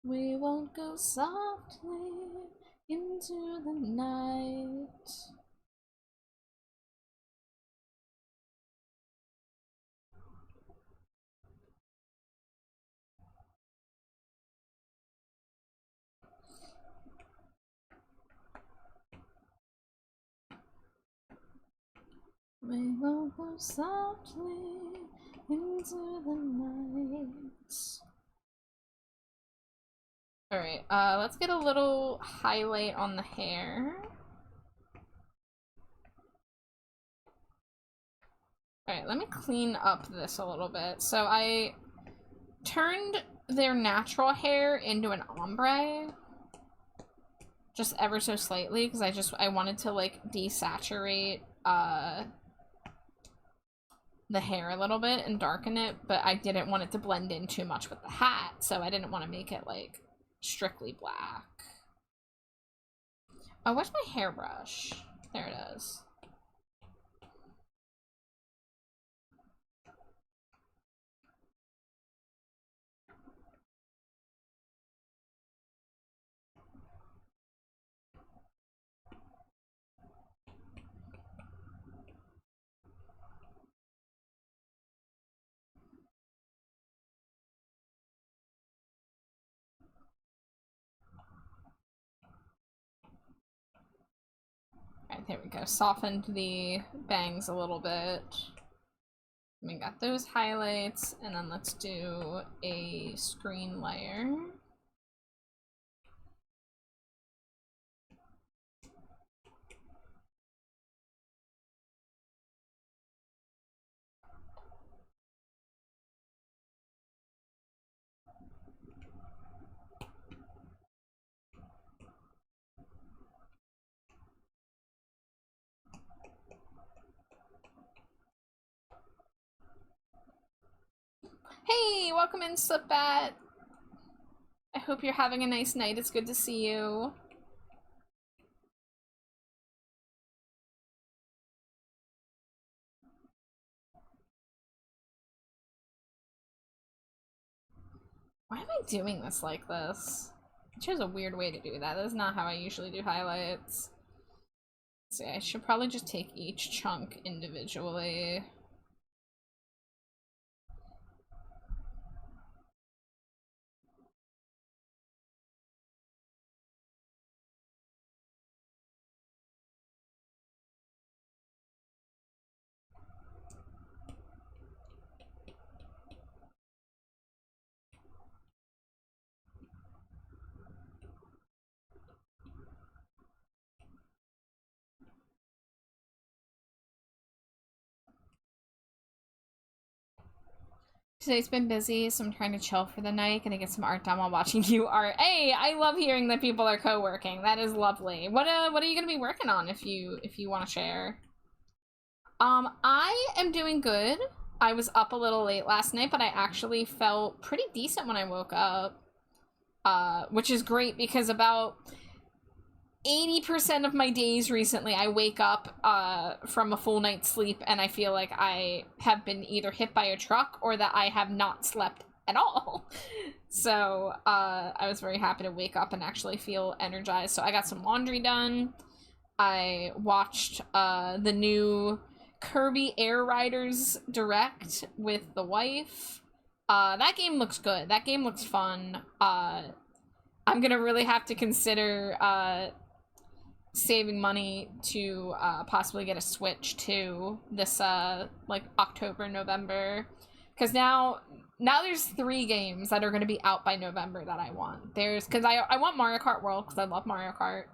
We won't go softly into the night. We won't go softly into the night. Alright, let's get a little highlight on the hair. Alright, let me clean up this a little bit. So I turned their natural hair into an ombre. Just ever so slightly, because I wanted to, like, desaturate, the hair a little bit and darken it, but I didn't want it to blend in too much with the hat, so I didn't want to make it, like, strictly black. Oh, where's my hairbrush? There it is. Alright, there we go. Softened the bangs a little bit. We got those highlights, and then let's do a screen layer. Hey, welcome in, Slipbat. I hope you're having a nice night. It's good to see you. Why am I doing this like this? I chose a weird way to do that. That's not how I usually do highlights. Let's see, I should probably just take each chunk individually. Today's been busy, so I'm trying to chill for the night. Gonna get some art done while watching you art. Hey, I love hearing that people are co-working. That is lovely. What are you gonna be working on if you want to share? I am doing good. I was up a little late last night, but I actually felt pretty decent when I woke up. Which is great because about 80% of my days recently, I wake up from a full night's sleep and I feel like I have been either hit by a truck or that I have not slept at all. So I was very happy to wake up and actually feel energized. So I got some laundry done. I watched the new Kirby Air Riders Direct with the wife. That game looks good. That game looks fun. I'm gonna really have to consider saving money to possibly get a Switch too this like October, November, because now there's 3 games that are going to be out by November that I want. There's because I want Mario Kart World because I love Mario Kart,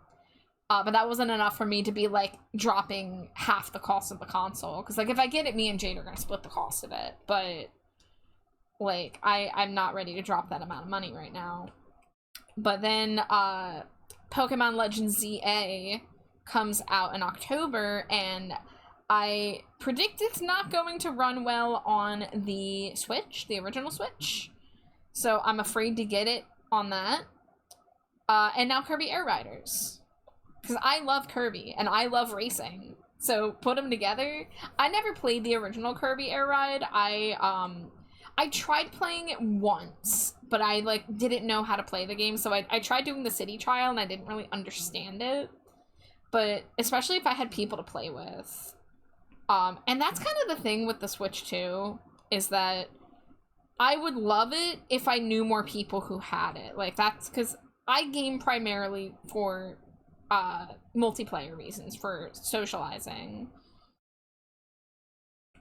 but that wasn't enough for me to be like dropping half the cost of the console, because like if I get it, me and Jade are going to split the cost of it, but like I'm not ready to drop that amount of money right now. But then Pokemon Legends ZA comes out in October, and I predict it's not going to run well on the Switch, the original Switch. So I'm afraid to get it on that. And now Kirby Air Riders. Because I love Kirby, and I love racing. So, put them together. I never played the original Kirby Air Ride. I tried playing it once, but I, like, didn't know how to play the game, so I tried doing the city trial, and I didn't really understand it. But, especially if I had people to play with. And that's kind of the thing with the Switch, too, is that I would love it if I knew more people who had it. Like, that's because I game primarily for multiplayer reasons, for socializing.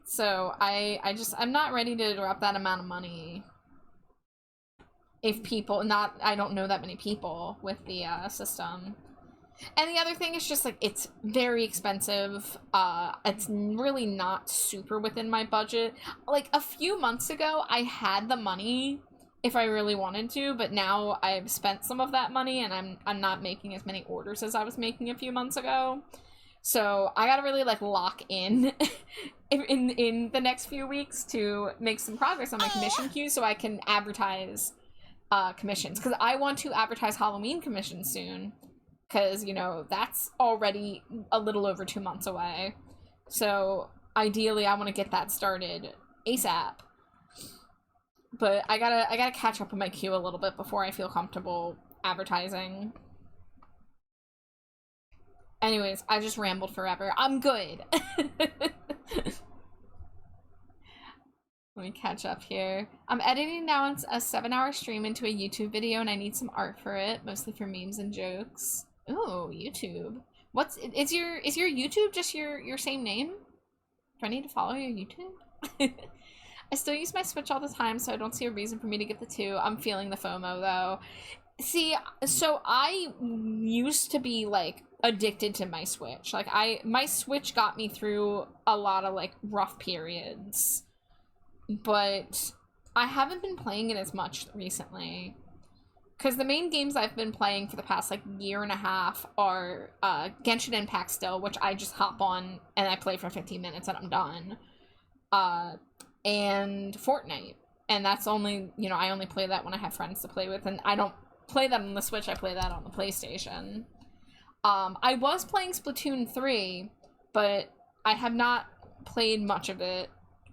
So I'm not ready to drop that amount of money if I don't know that many people with the system. And the other thing is just, like, it's very expensive. It's really not super within my budget. Like, a few months ago, I had the money if I really wanted to, but now I've spent some of that money, and I'm not making as many orders as I was making a few months ago. So I gotta really, like, lock in in the next few weeks to make some progress on my commission queue so I can advertise commissions. Because I want to advertise Halloween commissions soon. Because, you know, that's already a little over 2 months away. So, ideally, I want to get that started ASAP. But I gotta catch up with my queue a little bit before I feel comfortable advertising. Anyways, I just rambled forever. I'm good. Let me catch up here. I'm editing now a 7-hour stream into a YouTube video, and I need some art for it, mostly for memes and jokes. Oh, YouTube. Is your YouTube just your same name? Do I need to follow your YouTube? I still use my Switch all the time, so I don't see a reason for me to get the 2. I'm feeling the FOMO, though. See, so I used to be, like, addicted to my Switch. Like, my Switch got me through a lot of, like, rough periods. But I haven't been playing it as much recently. Because the main games I've been playing for the past, like, year and a half are Genshin Impact still, which I just hop on and I play for 15 minutes and I'm done. And Fortnite. And that's only, you know, I only play that when I have friends to play with, and I don't play that on the Switch, I play that on the PlayStation. I was playing Splatoon 3, but I have not played much of it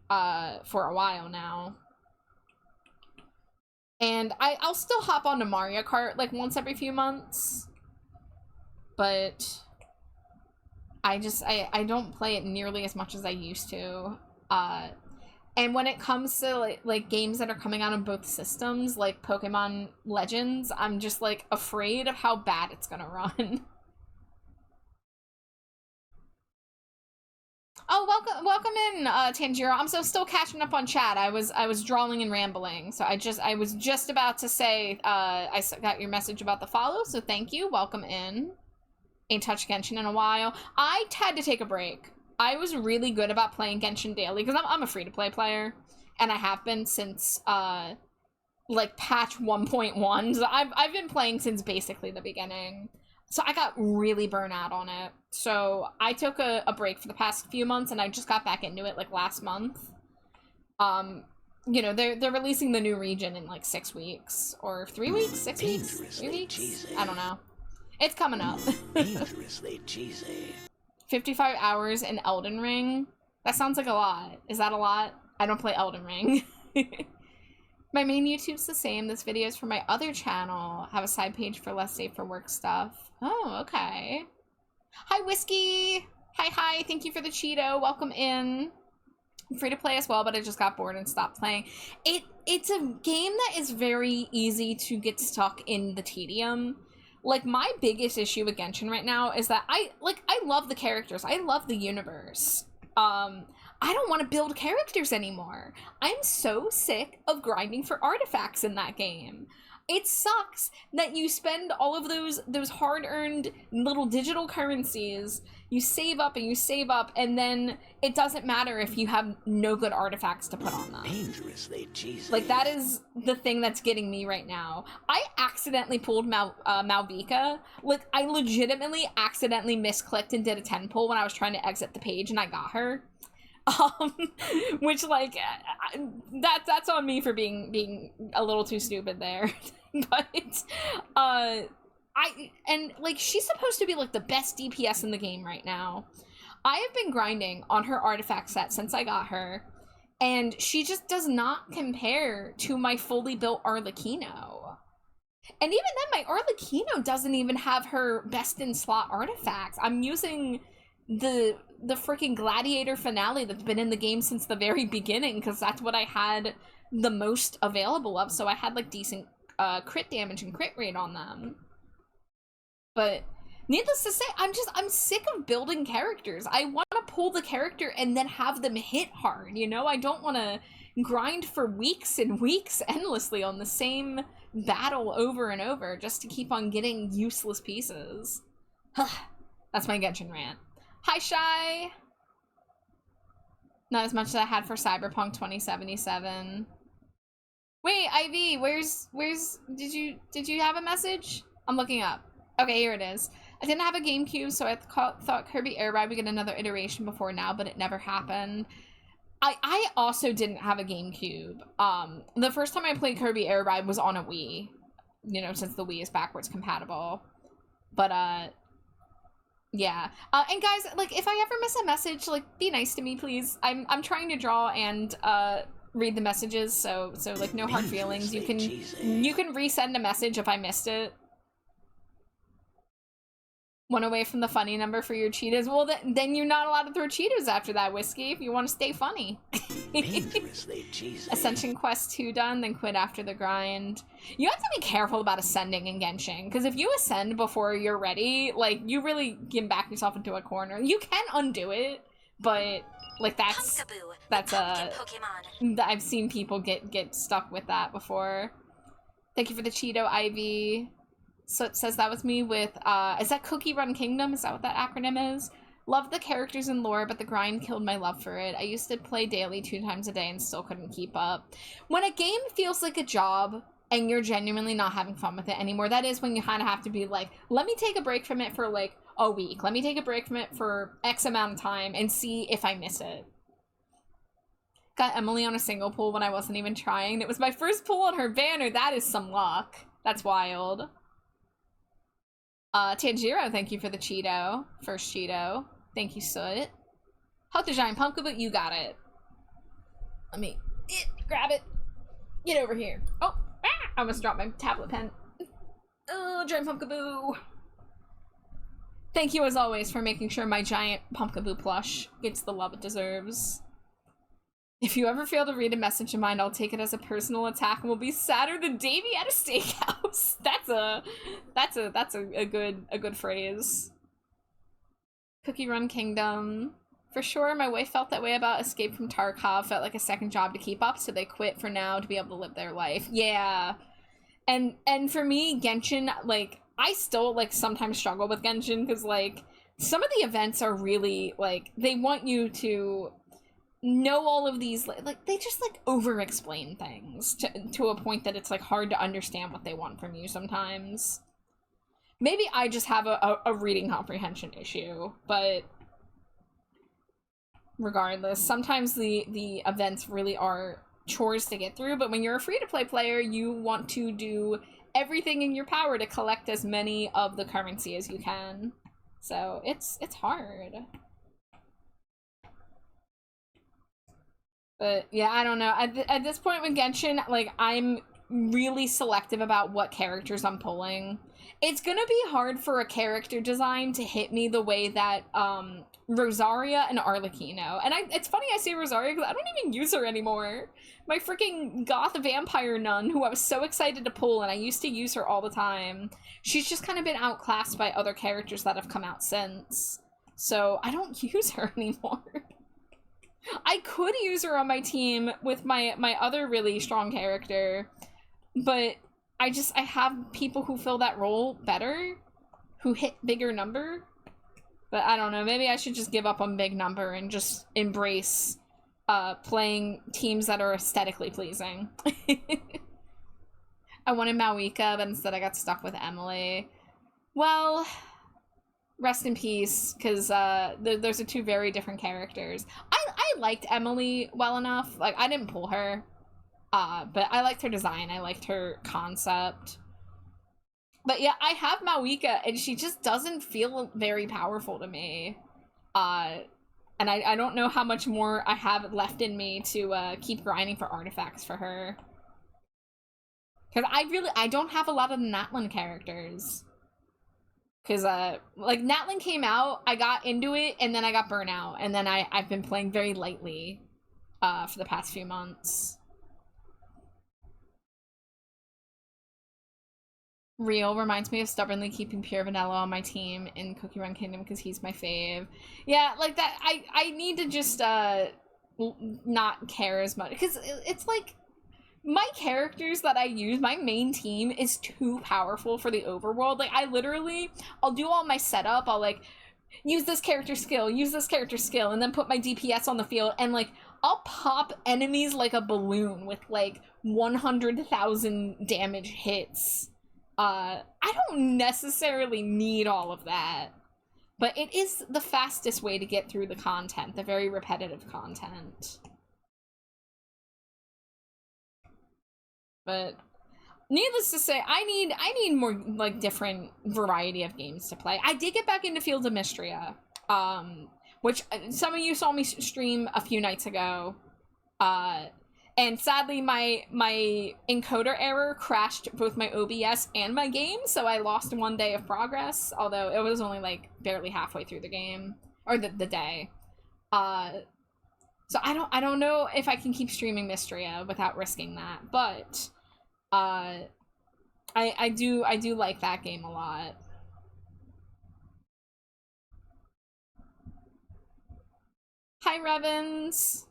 for a while now. And I'll still hop onto Mario Kart, like, once every few months. But I don't play it nearly as much as I used to. And when it comes to, like games that are coming out on both systems, like Pokemon Legends, I'm just, like, afraid of how bad it's gonna run. Oh, welcome in, Tanjiro. I'm still catching up on chat. I was drawing and rambling, so I was just about to say, I got your message about the follow, so thank you. Welcome in. Ain't touched Genshin in a while. I had to take a break. I was really good about playing Genshin daily, because I'm a free-to-play player, and I have been since, like, patch 1.1, so I've been playing since basically the beginning. So I got really burnt out on it. So I took a break for the past few months, and I just got back into it, like, last month. You know, they're releasing the new region in, like, 6 weeks, or 3 weeks, 6 weeks, 3 weeks. Cheesy. I don't know. It's coming up. Dangerously cheesy. 55 hours in Elden Ring. That sounds like a lot. Is that a lot? I don't play Elden Ring. My main YouTube's the same. This video is for my other channel. Have a side page for less safe for work stuff. Oh, okay. Hi, Whiskey. Hi. Thank you for the Cheeto. Welcome in. I'm free to play as well, but I just got bored and stopped playing. It's a game that is very easy to get stuck in the tedium. Like, my biggest issue with Genshin right now is that I love the characters. I love the universe. I don't want to build characters anymore. I'm so sick of grinding for artifacts in that game. It sucks that you spend all of those hard-earned little digital currencies, you save up, and then it doesn't matter if you have no good artifacts to put on them. Dangerously cheesy. Like, that is the thing that's getting me right now. I accidentally pulled Malvika. Like, I legitimately accidentally misclicked and did a 10 pull when I was trying to exit the page, and I got her. Which, like, that's on me for being a little too stupid there. But, like, she's supposed to be, like, the best DPS in the game right now. I have been grinding on her artifact set since I got her, and she just does not compare to my fully built Arlecchino. And even then, my Arlecchino doesn't even have her best in slot artifacts. I'm using the freaking Gladiator finale that's been in the game since the very beginning, because that's what I had the most available of, so I had, like, decent crit damage and crit rate on them. But needless to say, I'm sick of building characters. I want to pull the character and then have them hit hard, you know? I don't want to grind for weeks and weeks endlessly on the same battle over and over just to keep on getting useless pieces. That's my Genshin rant. Hi, Shy! Not as much as I had for Cyberpunk 2077. Wait, Ivy, did you have a message? I'm looking up. Okay, here it is. I didn't have a GameCube, so I thought Kirby Air Ride would get another iteration before now, but it never happened. I also didn't have a GameCube. The first time I played Kirby Air Ride was on a Wii, you know, since the Wii is backwards compatible. But, yeah. And guys, like, if I ever miss a message, like, be nice to me, please. I'm trying to draw and, read the messages, so like, no hard feelings. You can resend a message if I missed it. One away from the funny number for your Cheetos. Well, then you're not allowed to throw Cheetos after that, Whiskey, if you want to stay funny. Dangerously cheesy. Ascension Quest 2 done, then quit after the grind. You have to be careful about ascending in Genshin, because if you ascend before you're ready, like, you really can back yourself into a corner. You can undo it, but, like, that's I've seen people get stuck with that before. Thank you for the Cheeto, Ivy. So it says that was me with, is that Cookie Run Kingdom? Is that what that acronym is? Love the characters and lore, but the grind killed my love for it. I used to play daily 2 times a day and still couldn't keep up. When a game feels like a job and you're genuinely not having fun with it anymore, that is when you kind of have to be like, let me take a break from it for, like, a week. Let me take a break from it for X amount of time and see if I miss it. Got Emily on a single pull when I wasn't even trying. It was my first pull on her banner. That is some luck. That's wild. Tanjiro, thank you for the Cheeto. First Cheeto. Thank you, Soot. Hug the giant pumpkin, but you got it. Let me grab it. Get over here. Oh, I almost dropped my tablet pen. Oh, giant pumpkaboo. Thank you, as always, for making sure my giant pumpkaboo plush gets the love it deserves. If you ever fail to read a message of mine, I'll take it as a personal attack and will be sadder than Davy at a steakhouse. That's a good phrase. Cookie Run Kingdom. For sure, my wife felt that way about Escape from Tarkov. Felt like a second job to keep up, so they quit for now to be able to live their life. Yeah. And for me, Genshin, like, I still, like, sometimes struggle with Genshin because, like, some of the events are really, like, they want you to know all of these, like, they just, like, over-explain things to a point that it's, like, hard to understand what they want from you sometimes. Maybe I just have a reading comprehension issue, but regardless, sometimes the events really are chores to get through, but when you're a free-to-play player, you want to do everything in your power to collect as many of the currency as you can. So it's hard. But yeah, I don't know. At this point with Genshin, like, I'm really selective about what characters I'm pulling. It's gonna be hard for a character design to hit me the way that Rosaria and Arlecchino. And it's funny I say Rosaria because I don't even use her anymore. My freaking goth vampire nun, who I was so excited to pull, and I used to use her all the time. She's just kind of been outclassed by other characters that have come out since. So I don't use her anymore. I could use her on my team with my other really strong character, but I have people who fill that role better, who hit bigger number. But I don't know, maybe I should just give up on big number and just embrace playing teams that are aesthetically pleasing. I wanted Mawika, but instead I got stuck with Emily. Well, Rest in peace, because those are two very different characters. I liked Emily well enough. Like, I didn't pull her, but I liked her design. I liked her concept. But yeah, I have Mawika, and she just doesn't feel very powerful to me. And I don't know how much more I have left in me to keep grinding for artifacts for her. Because I don't have a lot of the Natlin characters. Because, like, Natlin came out, I got into it, and then I got burnt out. And then I've been playing very lightly for the past few months. Real reminds me of stubbornly keeping Pure Vanilla on my team in Cookie Run Kingdom because he's my fave. Yeah, like that, I need to just, not care as much. Because it's like, my characters that I use, my main team is too powerful for the overworld. Like, I'll do all my setup, I'll, like, use this character skill, and then put my DPS on the field, and, like, I'll pop enemies like a balloon with, like, 100,000 damage hits. I don't necessarily need all of that, but it is the fastest way to get through the content, the very repetitive content. But needless to say, I need more, like, different variety of games to play. I did get back into Fields of Mystria, which some of you saw me stream a few nights ago, and sadly my encoder error crashed both my OBS and my game, so I lost 1 day of progress, although it was only, like, barely halfway through the game, or the day. So I don't know if I can keep streaming Mystria without risking that, but I do like that game a lot. Hi, Revens.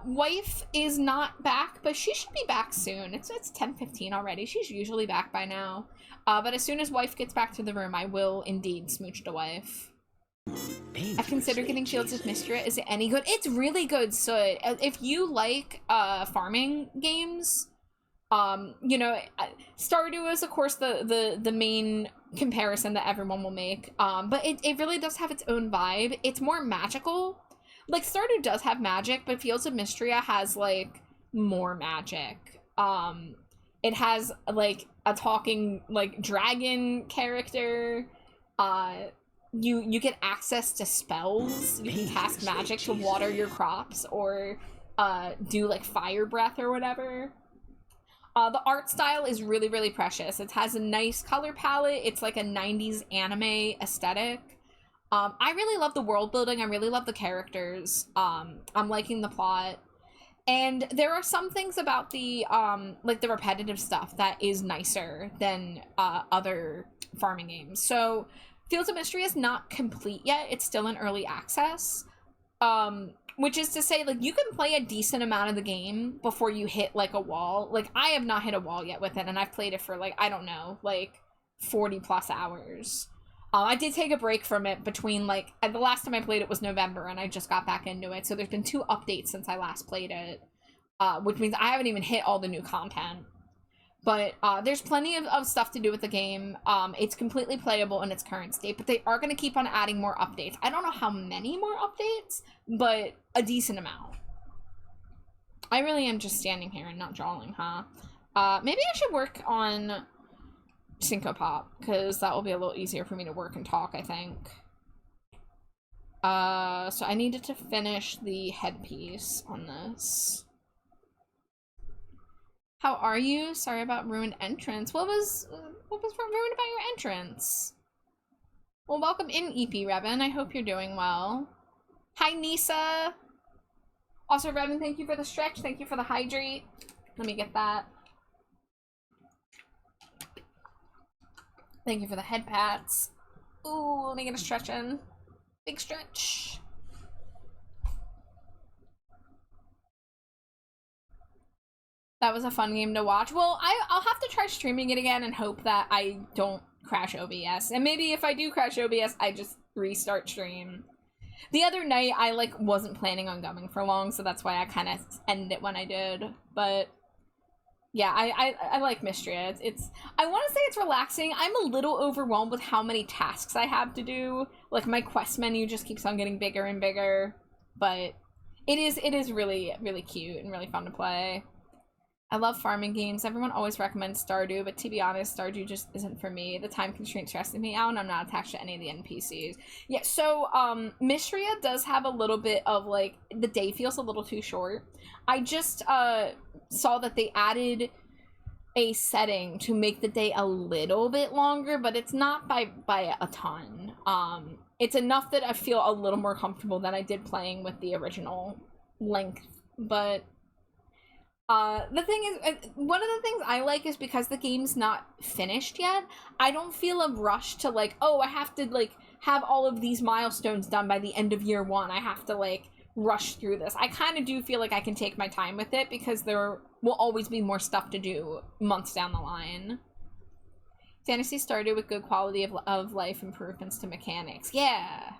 Wife is not back, but she should be back soon. It's 10:15 already. She's usually back by now. But as soon as wife gets back to the room, I will indeed smooch the wife. I've considered getting Fields of Mystria. Is it any good? It's really good. So if you like farming games, you know, Stardew is of course the main comparison that everyone will make. But it really does have its own vibe. It's more magical. Like, Stardew does have magic, but Fields of Mystria has, like, more magic. It has, like, a talking, like, dragon character. You get access to spells. You can cast magic to water your crops, or do, like, fire breath or whatever. The art style is really, really precious. It has a nice color palette. It's like a 90s anime aesthetic. I really love the world building. I really love the characters. I'm liking the plot. And there are some things about the, like, the repetitive stuff that is nicer than other farming games. So Fields of Mystria is not complete yet. It's still in early access. Which is to say, like, you can play a decent amount of the game before you hit, like, a wall. Like, I have not hit a wall yet with it, and I've played it for, like, I don't know, like, 40 plus hours. I did take a break from it between, like, the last time I played it was November, and I just got back into it. So there's been 2 updates since I last played it, which means I haven't even hit all the new content. But there's plenty of stuff to do with the game. It's completely playable in its current state, but they are going to keep on adding more updates. I don't know how many more updates, but a decent amount. I really am just standing here and not drawing, huh? Maybe I should work on Syncopop, because that will be a little easier for me to work and talk, I think. So I needed to finish the headpiece on this. How are you? Sorry about ruined entrance. What was ruined about your entrance? Well, welcome in, EP Revan. I hope you're doing well. Hi, Nisa. Also, Revan, thank you for the stretch. Thank you for the hydrate. Let me get that. Thank you for the head pats. Ooh, let me get a stretch in. Big stretch. That was a fun game to watch. Well, I'll have to try streaming it again and hope that I don't crash OBS. And maybe if I do crash OBS, I just restart stream. The other night, I, like, wasn't planning on going for long, so that's why I kind of ended it when I did. But Yeah, I like Mystria. It's I want to say it's relaxing. I'm a little overwhelmed with how many tasks I have to do. Like, my quest menu just keeps on getting bigger and bigger, but it is really, really cute and really fun to play. I love farming games. Everyone always recommends Stardew, but to be honest, Stardew just isn't for me. The time constraint stresses me out, and I'm not attached to any of the NPCs. Yeah, so, Mystria does have a little bit of, like, the day feels a little too short. I just, saw that they added a setting to make the day a little bit longer, but it's not by a ton. It's enough that I feel a little more comfortable than I did playing with the original length, but... the thing is, one of the things I like is because the game's not finished yet, I don't feel a rush to, like, oh, I have to, like, have all of these milestones done by the end of year one. I have to, like, rush through this. I kind of do feel like I can take my time with it because there will always be more stuff to do months down the line. Fantasy started with good quality of life improvements to mechanics. Yeah.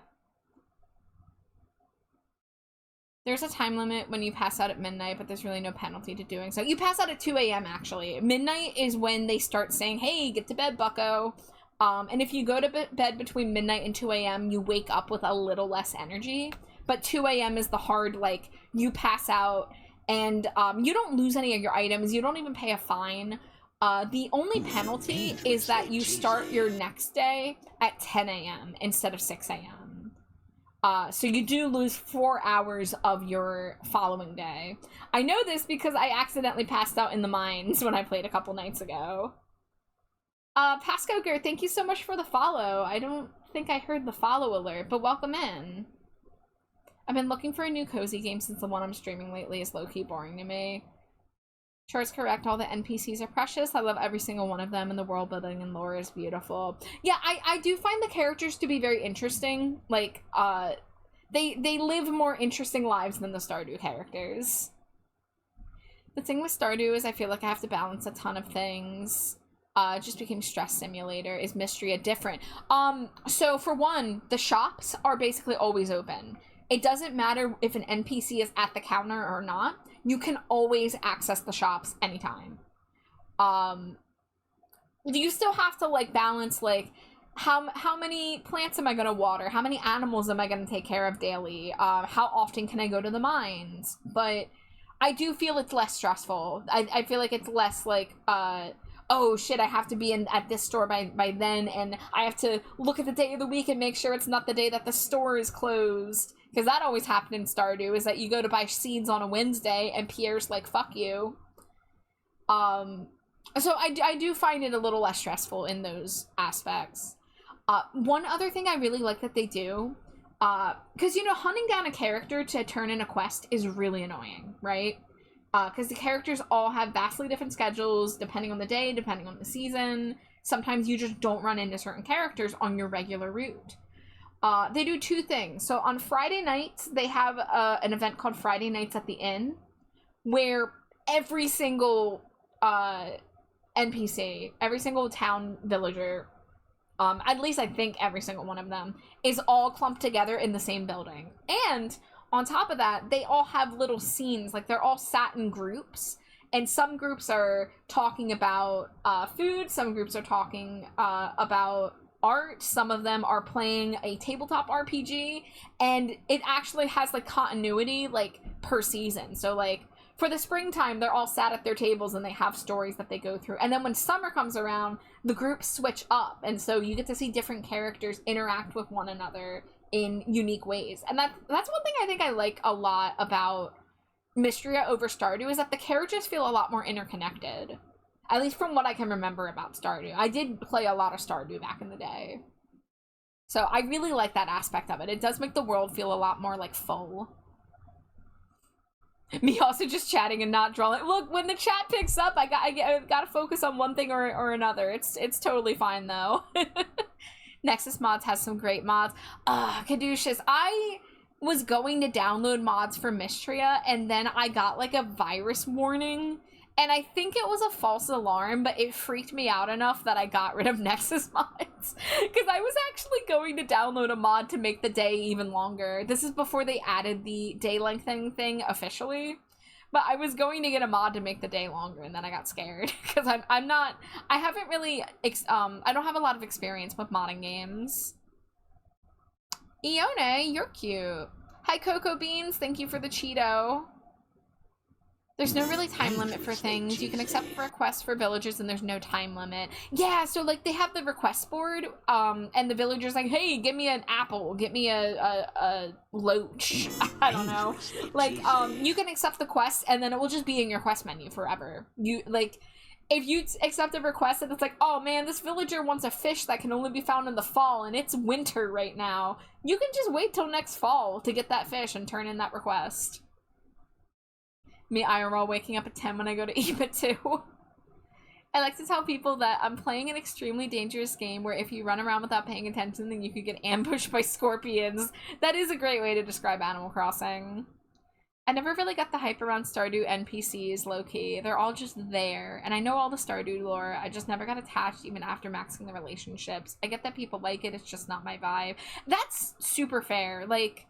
There's a time limit when you pass out at midnight, but there's really no penalty to doing so. You pass out at 2 a.m. actually. Midnight is when they start saying, hey, get to bed, bucko. And if you go to bed between midnight and 2 a.m., you wake up with a little less energy. But 2 a.m. is the hard, like, you pass out, and you don't lose any of your items. You don't even pay a fine. The only penalty is that you start your next day at 10 a.m. instead of 6 a.m. So you do lose 4 hours of your following day. I know this because I accidentally passed out in the mines when I played a couple nights ago. Pascoger, thank you so much for the follow. I don't think I heard the follow alert, but welcome in. I've been looking for a new cozy game since the one I'm streaming lately is low-key boring to me. Sure, it's correct. All the NPCs are precious. I love every single one of them, and the world building and lore is beautiful. Yeah, I do find the characters to be very interesting. Like, they live more interesting lives than the Stardew characters. The thing with Stardew is I feel like I have to balance a ton of things. It just became stress simulator. Is Mystria different? So for one, the shops are basically always open. It doesn't matter if an NPC is at the counter or not. You can always access the shops anytime. You still have to, like, balance, like, how many plants am I gonna water? How many animals am I gonna take care of daily? How often can I go to the mines? But I do feel it's less stressful. I feel like it's less, like, oh shit, I have to be at this store by then, and I have to look at the day of the week and make sure it's not the day that the store is closed. Because that always happened in Stardew, is that you go to buy seeds on a Wednesday, and Pierre's like, fuck you. So I do find it a little less stressful in those aspects. One other thing I really like that they do, because, you know, hunting down a character to turn in a quest is really annoying, right? Because the characters all have vastly different schedules, depending on the day, depending on the season. Sometimes you just don't run into certain characters on your regular route. They do two things. So on Friday nights, they have an event called Friday Nights at the Inn, where every single NPC, every single town villager, at least I think every single one of them, is all clumped together in the same building. And on top of that, they all have little scenes, like they're all sat in groups, and some groups are talking about food, some groups are talking about art, some of them are playing a tabletop RPG, and it actually has, like, continuity, like, per season. So, like, for the springtime, they're all sat at their tables and they have stories that they go through. And then when summer comes around, the groups switch up, and so you get to see different characters interact with one another in unique ways. And that's one thing I think I like a lot about Mystria over Stardew, is that the characters feel a lot more interconnected. At least from what I can remember about Stardew. I did play a lot of Stardew back in the day. So I really like that aspect of it. It does make the world feel a lot more, like, full. Me also just chatting and not drawing. Look, when the chat picks up, I gotta focus on one thing or another. It's totally fine, though. Nexus Mods has some great mods. Caduceus, I was going to download mods for Mystria, and then I got, like, a virus warning. And I think it was a false alarm, but it freaked me out enough that I got rid of Nexus mods. Because I was actually going to download a mod to make the day even longer. This is before they added the day lengthening thing officially. But I was going to get a mod to make the day longer, and then I got scared because I haven't really I don't have a lot of experience with modding games. Ione, you're cute. Hi, Cocoa Beans. Thank you for the Cheeto. There's no really time limit for things. You can accept requests for villagers and there's no time limit. Yeah, so like they have the request board, and the villagers like, hey, give me an apple, get me a loach. I don't know. Like, you can accept the quest and then it will just be in your quest menu forever. You like, if you accept a request and it's like, oh man, this villager wants a fish that can only be found in the fall and it's winter right now, you can just wait till next fall to get that fish and turn in that request. Me IRL waking up at 10 when I go to EBIT too. I like to tell people that I'm playing an extremely dangerous game where if you run around without paying attention, then you could get ambushed by scorpions. That is a great way to describe Animal Crossing. I never really got the hype around Stardew NPCs, low-key. They're all just there, and I know all the Stardew lore. I just never got attached even after maxing the relationships. I get that people like it, it's just not my vibe. That's super fair. Like,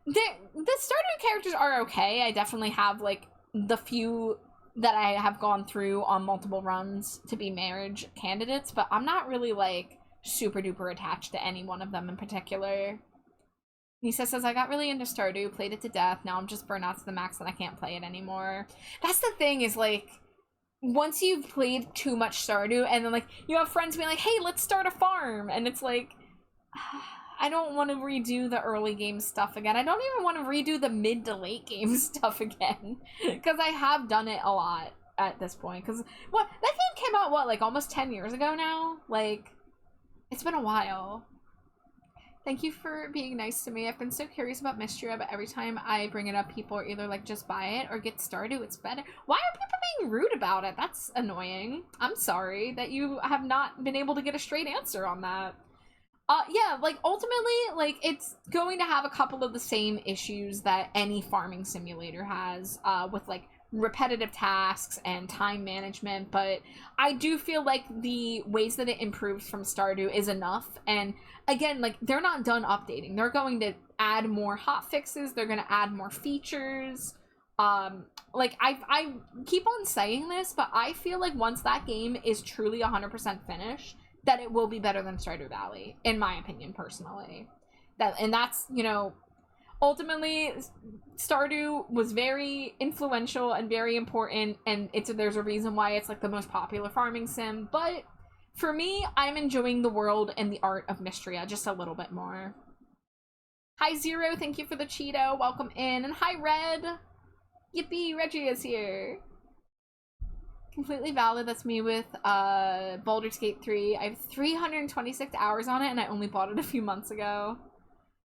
the Stardew characters are okay. I definitely have, like, the few that I have gone through on multiple runs to be marriage candidates, but I'm not really, like, super duper attached to any one of them in particular. Nisa says, I got really into Stardew, played it to death, now I'm just burnt out to the max and I can't play it anymore. That's the thing, is, like, once you've played too much Stardew, and then, like, you have friends being like, hey, let's start a farm, and it's like, I don't want to redo the early game stuff again. I don't even want to redo the mid to late game stuff again. Because I have done it a lot at this point. Because, what, that game came out, what, like almost 10 years ago now? Like, it's been a while. Thank you for being nice to me. I've been so curious about Mystria, but every time I bring it up, people are either like, just buy it or get Stardew, it's better. Why are people being rude about it? That's annoying. I'm sorry that you have not been able to get a straight answer on that. Yeah, like, ultimately, like, it's going to have a couple of the same issues that any farming simulator has, with, like, repetitive tasks and time management, but I do feel like the ways that it improves from Stardew is enough, and, again, like, they're not done updating. They're going to add more hotfixes, they're going to add more features, like, I keep on saying this, but I feel like once that game is truly 100% finished, that it will be better than Stardew Valley, in my opinion, personally. And that's, you know, ultimately, Stardew was very influential and very important, and there's a reason why it's, like, the most popular farming sim, but for me, I'm enjoying the world and the art of Mystria just a little bit more. Hi, Zero, thank you for the Cheeto, welcome in, and hi, Red! Yippee, Reggie is here! Completely valid. That's me with Baldur's Gate 3. I have 326 hours on it, and I only bought it a few months ago.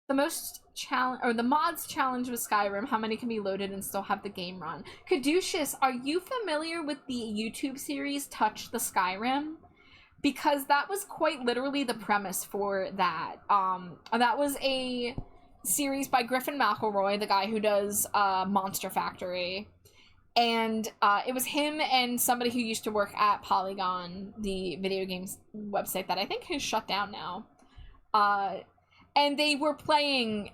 The mods challenge with Skyrim. How many can be loaded and still have the game run? Caduceus, are you familiar with the YouTube series Touch the Skyrim? Because that was quite literally the premise for that. That was a series by Griffin McElroy, the guy who does Monster Factory. And it was him and somebody who used to work at Polygon, the video games website that I think has shut down now. And they were playing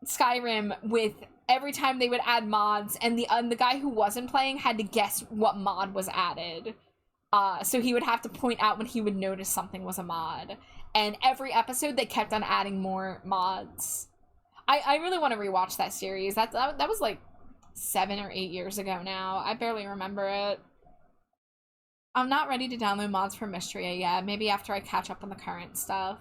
Skyrim with every time they would add mods, and the guy who wasn't playing had to guess what mod was added. So he would have to point out when he would notice something was a mod. And every episode they kept on adding more mods. I really want to rewatch that series. That was like 7 or 8 years ago now. I barely remember it. I'm not ready to download mods for Mystria yet. Maybe after I catch up on the current stuff.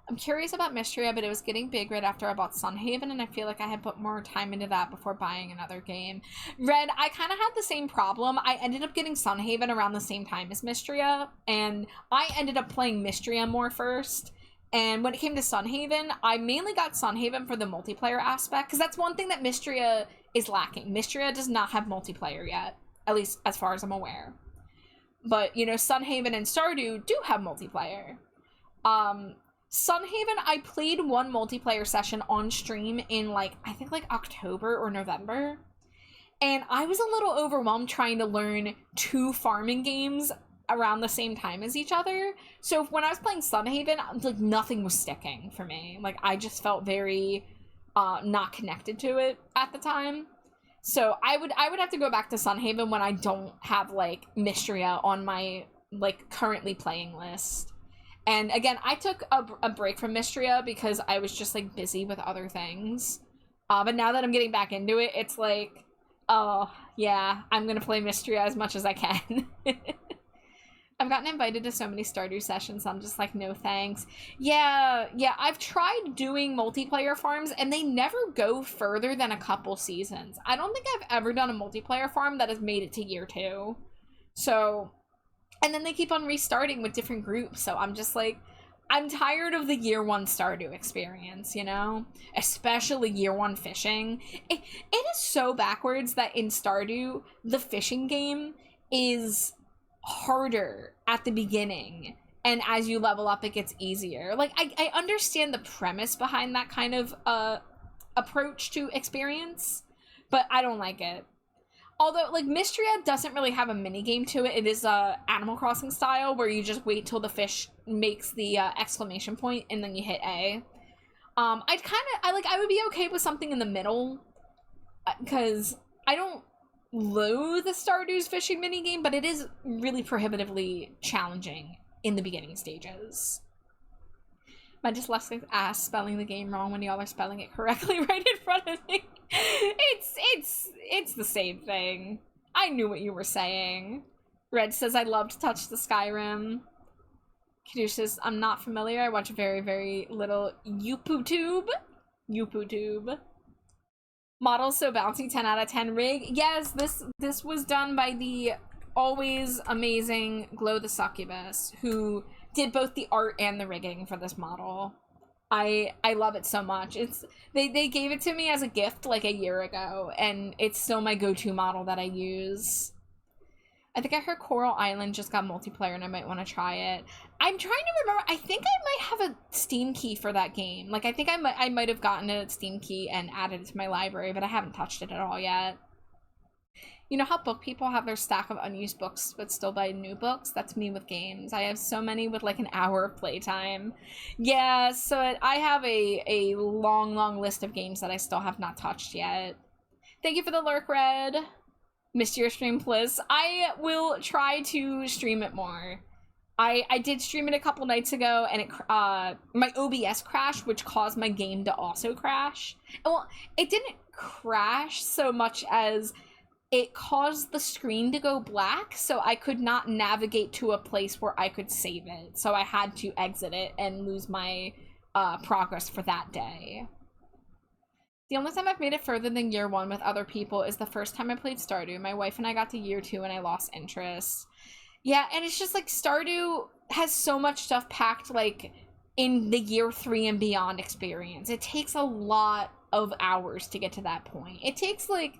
I'm curious about Mystria, but it was getting big right after I bought Sunhaven, and I feel like I had put more time into that before buying another game. Red, I kind of had the same problem. I ended up getting Sunhaven around the same time as Mystria, and I ended up playing Mystria more first. And when it came to Sunhaven, I mainly got Sunhaven for the multiplayer aspect, because that's one thing that Mystria is lacking. Mystria does not have multiplayer yet, at least as far as I'm aware. But, you know, Sunhaven and Stardew do have multiplayer. Sunhaven, I played one multiplayer session on stream in, like, I think, like, October or November. And I was a little overwhelmed trying to learn 2 farming games around the same time as each other. So when I was playing Sunhaven, like, nothing was sticking for me. Like, I just felt very not connected to it at the time. So I would have to go back to Sunhaven when I don't have like Mystria on my like currently playing list. And again, I took a break from Mystria because I was just like busy with other things. But now that I'm getting back into it, it's like, oh yeah, I'm gonna play Mystria as much as I can. I've gotten invited to so many Stardew sessions, so I'm just like, no thanks. Yeah, I've tried doing multiplayer farms, and they never go further than a couple seasons. I don't think I've ever done a multiplayer farm that has made it to year 2. So, and then they keep on restarting with different groups, so I'm just like, I'm tired of the year 1 Stardew experience, you know? Especially year 1 fishing. It is so backwards that in Stardew, the fishing game is harder at the beginning, and as you level up it gets easier. Like I understand the premise behind that kind of approach to experience, but I don't like it. Although like Mystria doesn't really have a mini game to it. It is Animal Crossing style where you just wait till the fish makes the exclamation point and then you hit A. I would be okay with something in the middle, because I don't loathe the Stardew's fishing minigame, but it is really prohibitively challenging in the beginning stages. My dyslexic ass spelling the game wrong when y'all are spelling it correctly right in front of me. It's the same thing. I knew what you were saying. Red says, I love to touch the Skyrim. Kadoosh says, I'm not familiar. I watch very, very little YouPooTube. Models so bouncy, 10 out of 10 rig. Yes, this was done by the always amazing Glow the Succubus, who did both the art and the rigging for this model. I love it so much. They gave it to me as a gift like a year ago, and it's still my go-to model that I use. I think I heard Coral Island just got multiplayer and I might want to try it. I'm trying to remember. I think I might have a Steam key for that game. Like, I think I might have gotten a Steam key and added it to my library, but I haven't touched it at all yet. You know how book people have their stack of unused books but still buy new books? That's me with games. I have so many with like an hour of playtime. Yeah, so I have a long list of games that I still have not touched yet. Thank you for the lurk, Red. Missed your stream, please. I will try to stream it more. I did stream it a couple nights ago, and it my OBS crashed, which caused my game to also crash. Well, it didn't crash so much as it caused the screen to go black, so I could not navigate to a place where I could save it. So I had to exit it and lose my progress for that day. The only time I've made it further than year 1 with other people is the first time I played Stardew. My wife and I got to year 2 and I lost interest. Yeah, and it's just like Stardew has so much stuff packed like in the year 3 and beyond experience. It takes a lot of hours to get to that point. It takes like,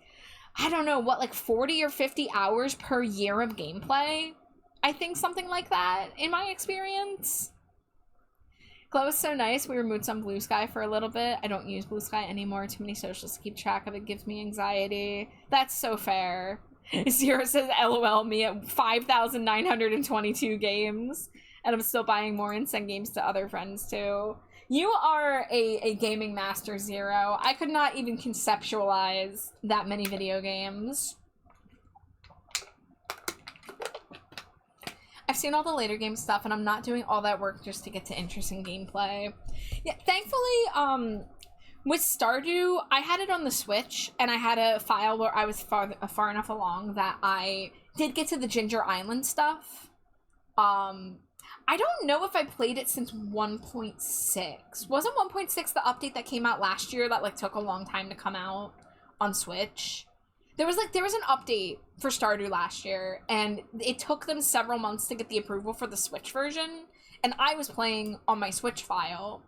I don't know, what, like 40 or 50 hours per year of gameplay? I think something like that in my experience. Glow is so nice. We removed some Blue Sky for a little bit. I don't use Blue Sky anymore. Too many socials to keep track of. It gives me anxiety. That's so fair. Zero says, LOL, me at 5,922 games. And I'm still buying more and send games to other friends too. You are a gaming master, Zero. I could not even conceptualize that many video games. I've seen all the later game stuff, and I'm not doing all that work just to get to interesting gameplay. Yeah, thankfully, with Stardew, I had it on the Switch, and I had a file where I was far enough along that I did get to the Ginger Island stuff. I don't know if I played it since 1.6. Wasn't 1.6 the update that came out last year that like took a long time to come out on Switch? There was an update for Stardew last year, and it took them several months to get the approval for the Switch version, and I was playing on my Switch file,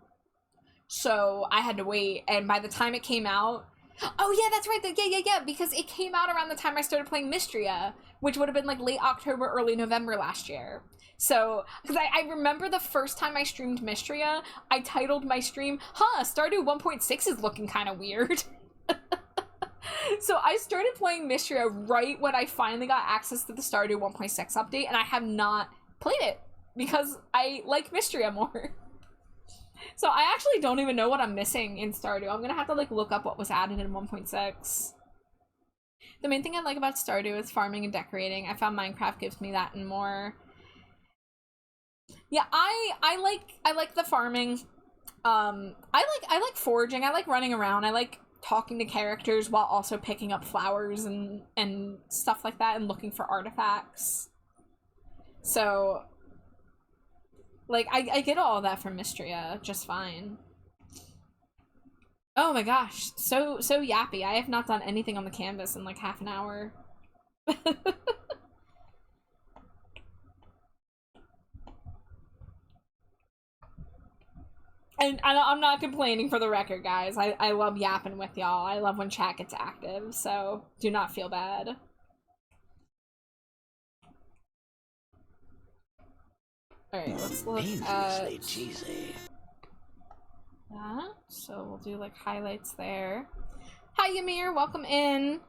so I had to wait, and by the time it came out, oh yeah, that's right, yeah, because it came out around the time I started playing Mystria, which would have been like late October, early November last year. So, because I remember the first time I streamed Mystria, I titled my stream, Stardew 1.6 is looking kind of weird. So I started playing Mystria right when I finally got access to the Stardew 1.6 update, and I have not played it because I like Mystria more. So I actually don't even know what I'm missing in Stardew. I'm gonna have to like look up what was added in 1.6. The main thing I like about Stardew is farming and decorating. I found Minecraft gives me that and more. Yeah, I like the farming. I like foraging. I like running around. I like talking to characters while also picking up flowers and stuff like that and looking for artifacts. So, like, I get all that from Mystria just fine. Oh my gosh, so yappy. I have not done anything on the canvas in like half an hour. And I'm not complaining, for the record, guys. I love yapping with y'all. I love when chat gets active, so do not feel bad. Alright, let's look at cheesy. that. So we'll do like highlights there. Hi Ymir, welcome in.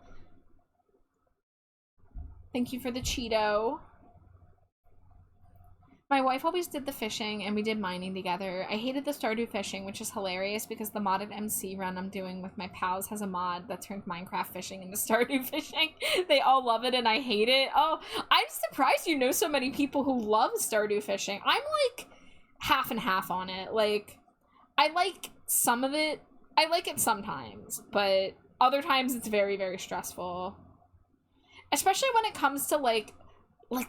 Thank you for the Cheeto. My wife always did the fishing and we did mining together. I hated the Stardew fishing, which is hilarious because the modded MC run I'm doing with my pals has a mod that turned Minecraft fishing into Stardew fishing. They all love it and I hate it. Oh, I'm surprised you know so many people who love Stardew fishing. I'm like half and half on it. Like, I like some of it. I like it sometimes, but other times it's very, very stressful. Especially when it comes to like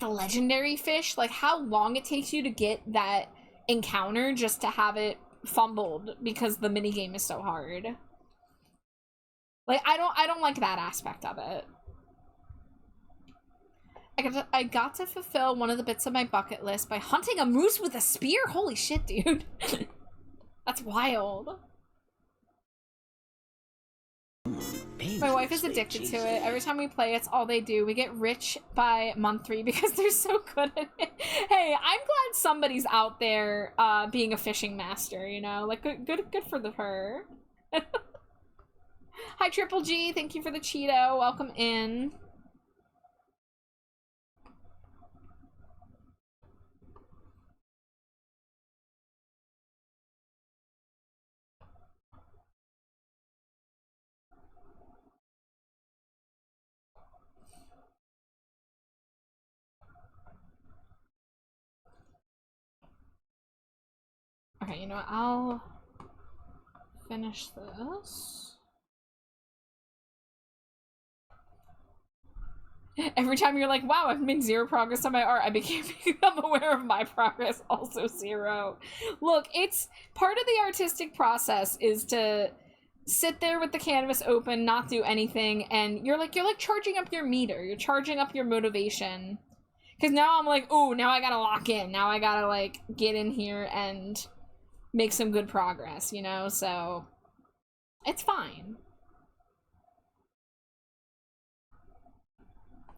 the legendary fish, like how long it takes you to get that encounter just to have it fumbled because the minigame is so hard. Like, I don't like that aspect of it. I got to fulfill one of the bits of my bucket list by hunting a moose with a spear? Holy shit, dude. That's wild. My wife is addicted to it. Every time we play, it's all they do. We get rich by month 3 because they're so good at it. Hey, I'm glad somebody's out there being a fishing master, you know? Like, good for her. Hi, Triple G. Thank you for the Cheeto. Welcome in. Okay, you know what? I'll finish this. Every time you're like, wow, I've made 0 progress on my art, I become aware of my progress, also 0. Look, it's part of the artistic process is to sit there with the canvas open, not do anything, and you're like charging up your meter, you're charging up your motivation. Because now I'm like, ooh, now I gotta lock in. Now I gotta, like, get in here and make some good progress, you know? So, it's fine.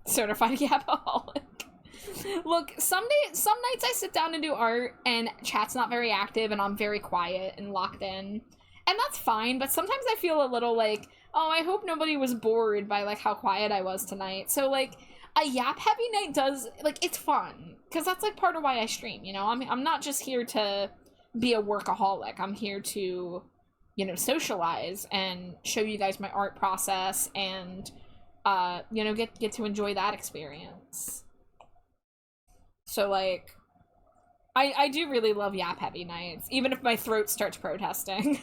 Certified yapaholic. Look, some nights I sit down and do art and chat's not very active and I'm very quiet and locked in. And that's fine, but sometimes I feel a little like, oh, I hope nobody was bored by, like, how quiet I was tonight. So, like, a yap-heavy night does, like, it's fun. Because that's, like, part of why I stream, you know? I'm not just here to be a workaholic. I'm here to, you know, socialize and show you guys my art process and, you know, get to enjoy that experience. So, like, I do really love yap-heavy nights, even if my throat starts protesting.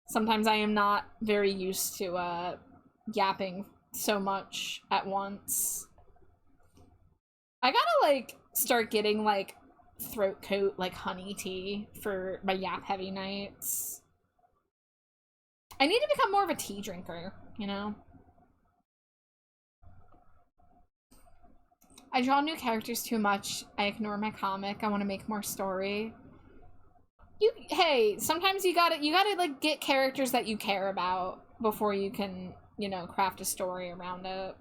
Sometimes I am not very used to, yapping so much at once. I gotta, like, start getting, like, throat coat, like, honey tea for my yap-heavy nights. I need to become more of a tea drinker, you know? I draw new characters too much. I ignore my comic. I want to make more story. Hey, sometimes you gotta like get characters that you care about before you can, you know, craft a story around it.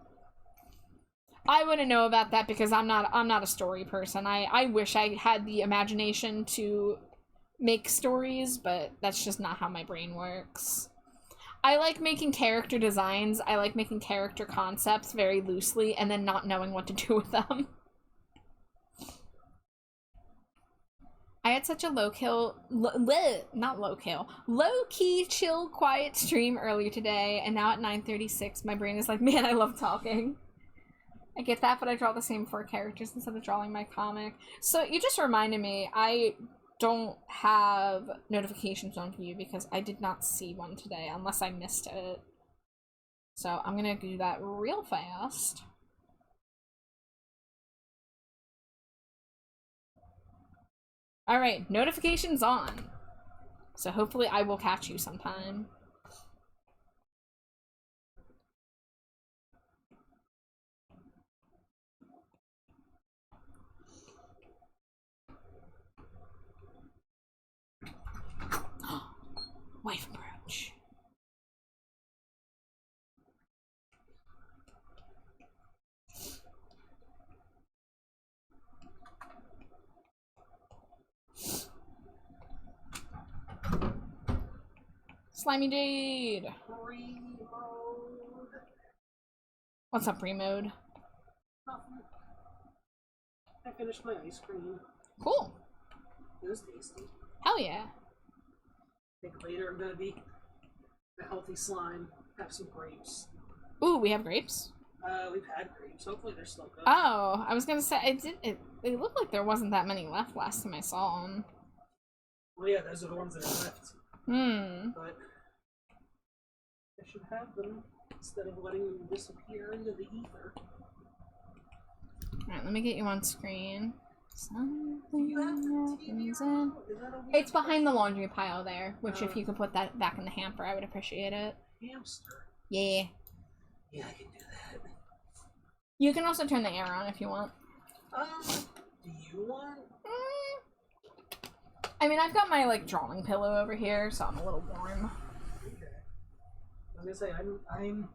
I wouldn't know about that because I'm not a story person. I wish I had the imagination to make stories, but that's just not how my brain works. I like making character designs. I like making character concepts very loosely and then not knowing what to do with them. I had such a low-key, chill, quiet stream earlier today, and now at 9:36, my brain is like, man, I love talking. I get that, but I draw the same 4 characters instead of drawing my comic. So you just reminded me, I don't have notifications on for you because I did not see one today, unless I missed it. So I'm gonna do that real fast. Alright, notifications on. So hopefully I will catch you sometime. Wife approach. Slimy Jade! Pre-mode. What's up, pre-mode? Nothing. I finished my ice cream. Cool. It was tasty. Hell yeah. I think later I'm gonna be a healthy slime. Have some grapes. Ooh, we have grapes? We've had grapes. Hopefully they're still good. Oh, I was gonna say, it looked like there wasn't that many left last time I saw them. Well, yeah, those are the ones that are left. Hmm. But I should have them instead of letting them disappear into the ether. Alright, let me get you on screen. Something You have the TV happens remote? Is that a weird It's behind the laundry pile there, which if Oh. you could put that back in the hamper, I would appreciate it. hamster? Yeah. Yeah, I can do that. You can also turn the air on if you want. Do you want? I mean, I've got my, like, drawing pillow over here, so I'm a little warm. Okay. I was gonna say I'm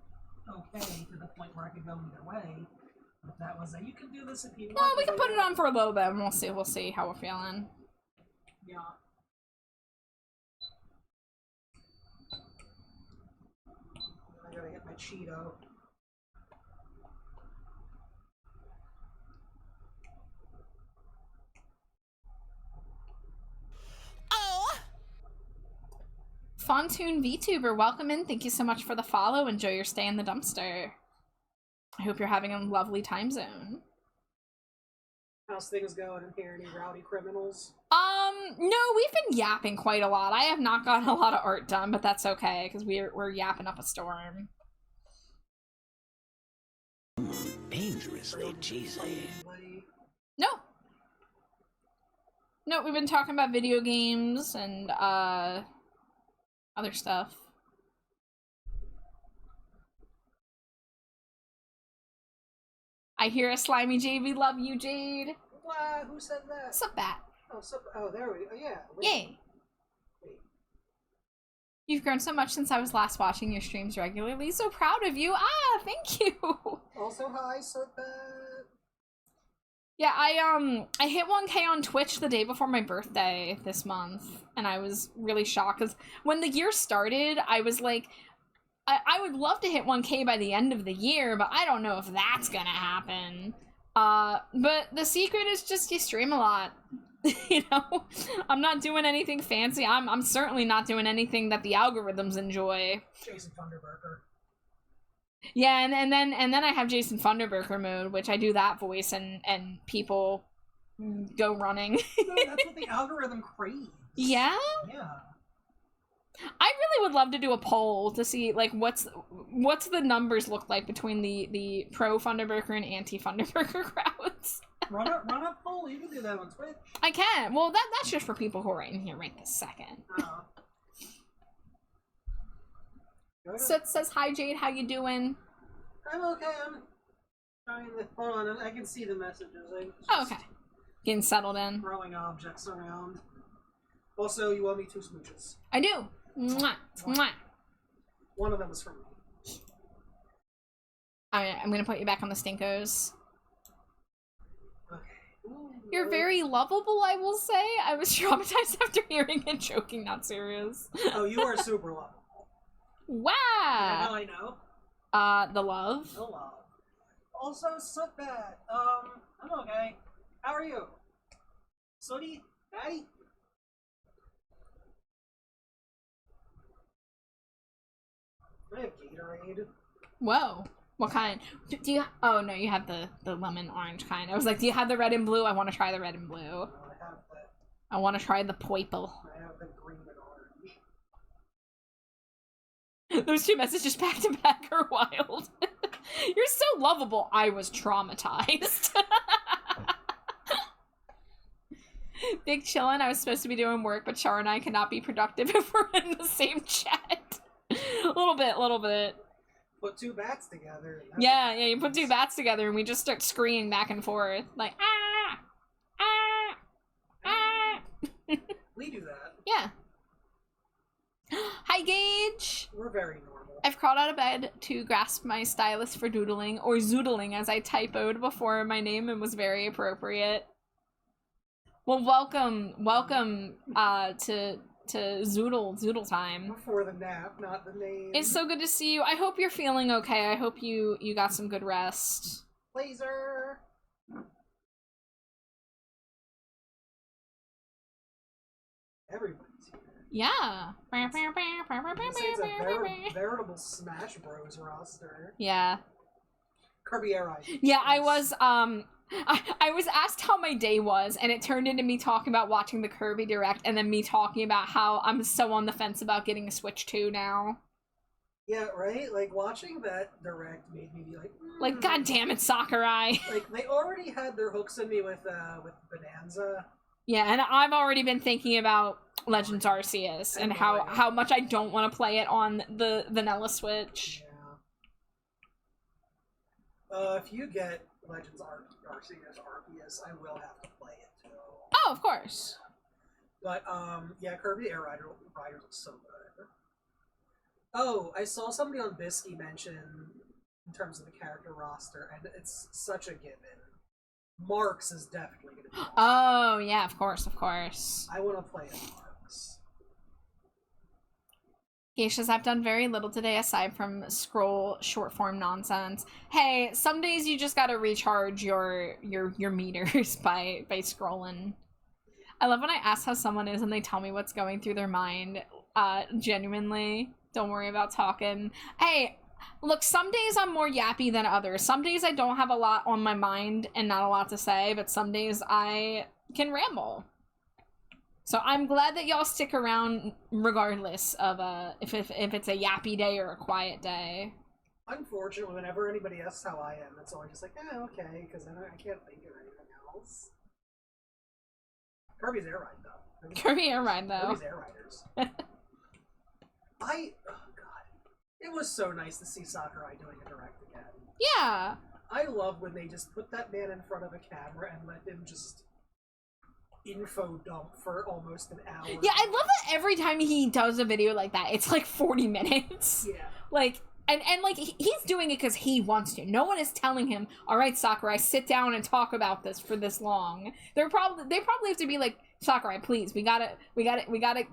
okay to the point where I could go either way. But that was you can do this if you want. Well, we can put it on for a little bit, and we'll see how we're feeling. Yeah. I gotta get my Cheeto. Fontoon VTuber, welcome in. Thank you so much for the follow. Enjoy your stay in the dumpster. I hope you're having a lovely time zone. How's things going in here? Any rowdy criminals? No, we've been yapping quite a lot. I have not gotten a lot of art done, but that's okay, because we're yapping up a storm. Dangerously cheesy. No. No, we've been talking about video games and, other stuff. I hear a slimy Jade. We love you, Jade. What? Who said that? What's up, Bat? Oh, there we go. Yeah. Yay. You've grown so much since I was last watching your streams regularly. So proud of you. Ah, thank you. Also, hi, Sobat. Yeah, I hit 1K on Twitch the day before my birthday this month, and I was really shocked because when the year started, I was like, I would love to hit 1K by the end of the year, but I don't know if that's gonna happen. But the secret is just you stream a lot. You know, I'm not doing anything fancy. I'm certainly not doing anything that the algorithms enjoy. Jason Thunderburger. Yeah, and then I have Jason Thunderburger mode, which I do that voice, and people go running. No, that's what the algorithm craves. Yeah? Yeah. I really would love to do a poll to see like what's the numbers look like between the pro Thunderburger and anti Thunderburger crowds. Run a poll. You can do that on Twitch. I can. Well, that's just for people who are in here right this second. So it says, hi Jade, how you doing? I'm okay. I'm trying to hold on. I can see the messages. Oh, okay. Getting settled in. Throwing objects around. Also, you owe me 2 smooches. I do. Mwah. Mwah. One of them is from me. Alright, I'm gonna put you back on the stinkos. Okay. Ooh, You're very lovable, I will say. I was traumatized after hearing it joking, not serious. Oh, you are super lovable. Wow. How I know? The love. The love. Also, Sootbat. I'm okay. How are you? Sooty? Daddy? I have Gatorade. Whoa. What kind? Do you... Oh, no, you have the lemon orange kind. I was like, do you have the red and blue? I want to try the red and blue. I have that. I want to try the purple. I have the green and orange. Those two messages back to back are wild. You're so lovable. I was traumatized. Big chillin'. I was supposed to be doing work, but Char and I cannot be productive if we're in the same chat. A little bit. Put two bats together. Yeah, you put two bats together and we just start screaming back and forth. Like, We do that. Yeah. Hi, Gage! We're very normal. I've crawled out of bed to grasp my stylus for doodling, or zoodling as I typoed before my name and was very appropriate. Well, welcome to Zoodle time. Before the nap, not the name. It's so good to see you. I hope you're feeling okay. I hope you got some good rest. Laser! Everybody's here. Yeah. It's a veritable Smash Bros roster. Yeah. Kirby Air Ride. Yeah, I was asked how my day was, and it turned into me talking about watching the Kirby Direct, and then me talking about how I'm so on the fence about getting a Switch 2 now. Yeah, right? Like, watching that Direct made me be like... Like, god damn it, Sakurai! Like, they already had their hooks in me with Bonanza. Yeah, and I've already been thinking about Legends Arceus, and how much I don't want to play it on the vanilla Switch. Yeah. If you get Legends Arceus, I will have to play it too. Oh, of course. But yeah, Kirby Air Riders was so good. Oh, I saw somebody on Bisky mention in terms of the character roster, and it's such a given. Marks is definitely gonna be on. Oh yeah, of course. I want to play as Marks. Geishas, I've done very little today aside from scroll short form nonsense. Hey, some days you just gotta recharge your meters by scrolling. I love when I ask how someone is and they tell me what's going through their mind. Genuinely, don't worry about talking. Hey, look, some days I'm more yappy than others. Some days I don't have a lot on my mind and not a lot to say, but some days I can ramble. So I'm glad that y'all stick around regardless of if it's a yappy day or a quiet day. Unfortunately, whenever anybody asks how I am, it's always just like, okay, because I can't think of anything else. Kirby's Air Ride, though. Kirby Air Ride, though. Kirby's Air Riders. Oh god. It was so nice to see Sakurai doing a direct again. Yeah. I love when they just put that man in front of a camera and let him just info dump for almost an hour. Yeah, I love that every time he does a video like that, it's like 40 minutes. Yeah. Like, and like, he's doing it because he wants to. No one is telling him, all right, Sakurai, sit down and talk about this for this long. They probably have to be like, Sakurai, please, we gotta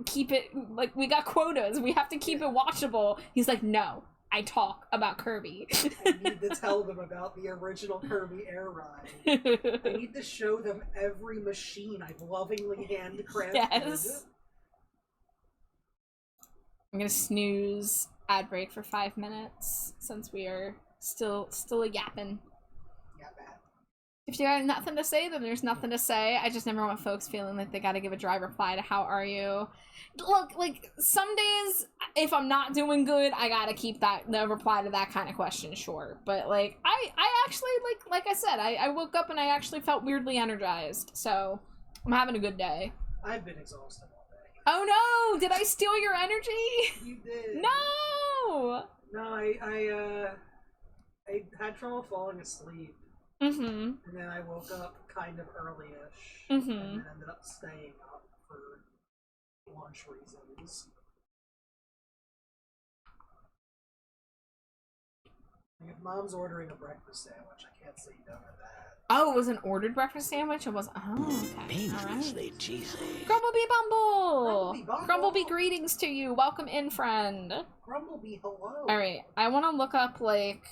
keep it, like, we got quotas, we have to keep it watchable. He's like, no, I talk about Kirby. I need to tell them about the original Kirby Air Ride. I need to show them every machine I've lovingly handcrafted. Yes. I'm gonna snooze ad break for 5 minutes since we are still a yapping. Yeah, bad. If you have nothing to say, then there's nothing to say. I just never want folks feeling like they gotta give a dry reply to how are you. Look, like, some days, if I'm not doing good, I gotta keep the reply to that kind of question short. But, like, I actually, like I said, I woke up and I actually felt weirdly energized. So, I'm having a good day. I've been exhausted all day. Oh no! Did I steal your energy? You did. No! No, I had trouble falling asleep. Mm-hmm. And then I woke up kind of early-ish. Mm-hmm. And then ended up staying up for lunch reasons. Like, if Mom's ordering a breakfast sandwich, I can't say no to that. Oh, it was an ordered breakfast sandwich? It was... Oh, okay. Dangerously cheesy. Grumblebee Bumble! Grumblebee Bumble! Grumblebee, greetings to you. Welcome in, friend. Grumblebee, hello! Alright, I want to look up, like...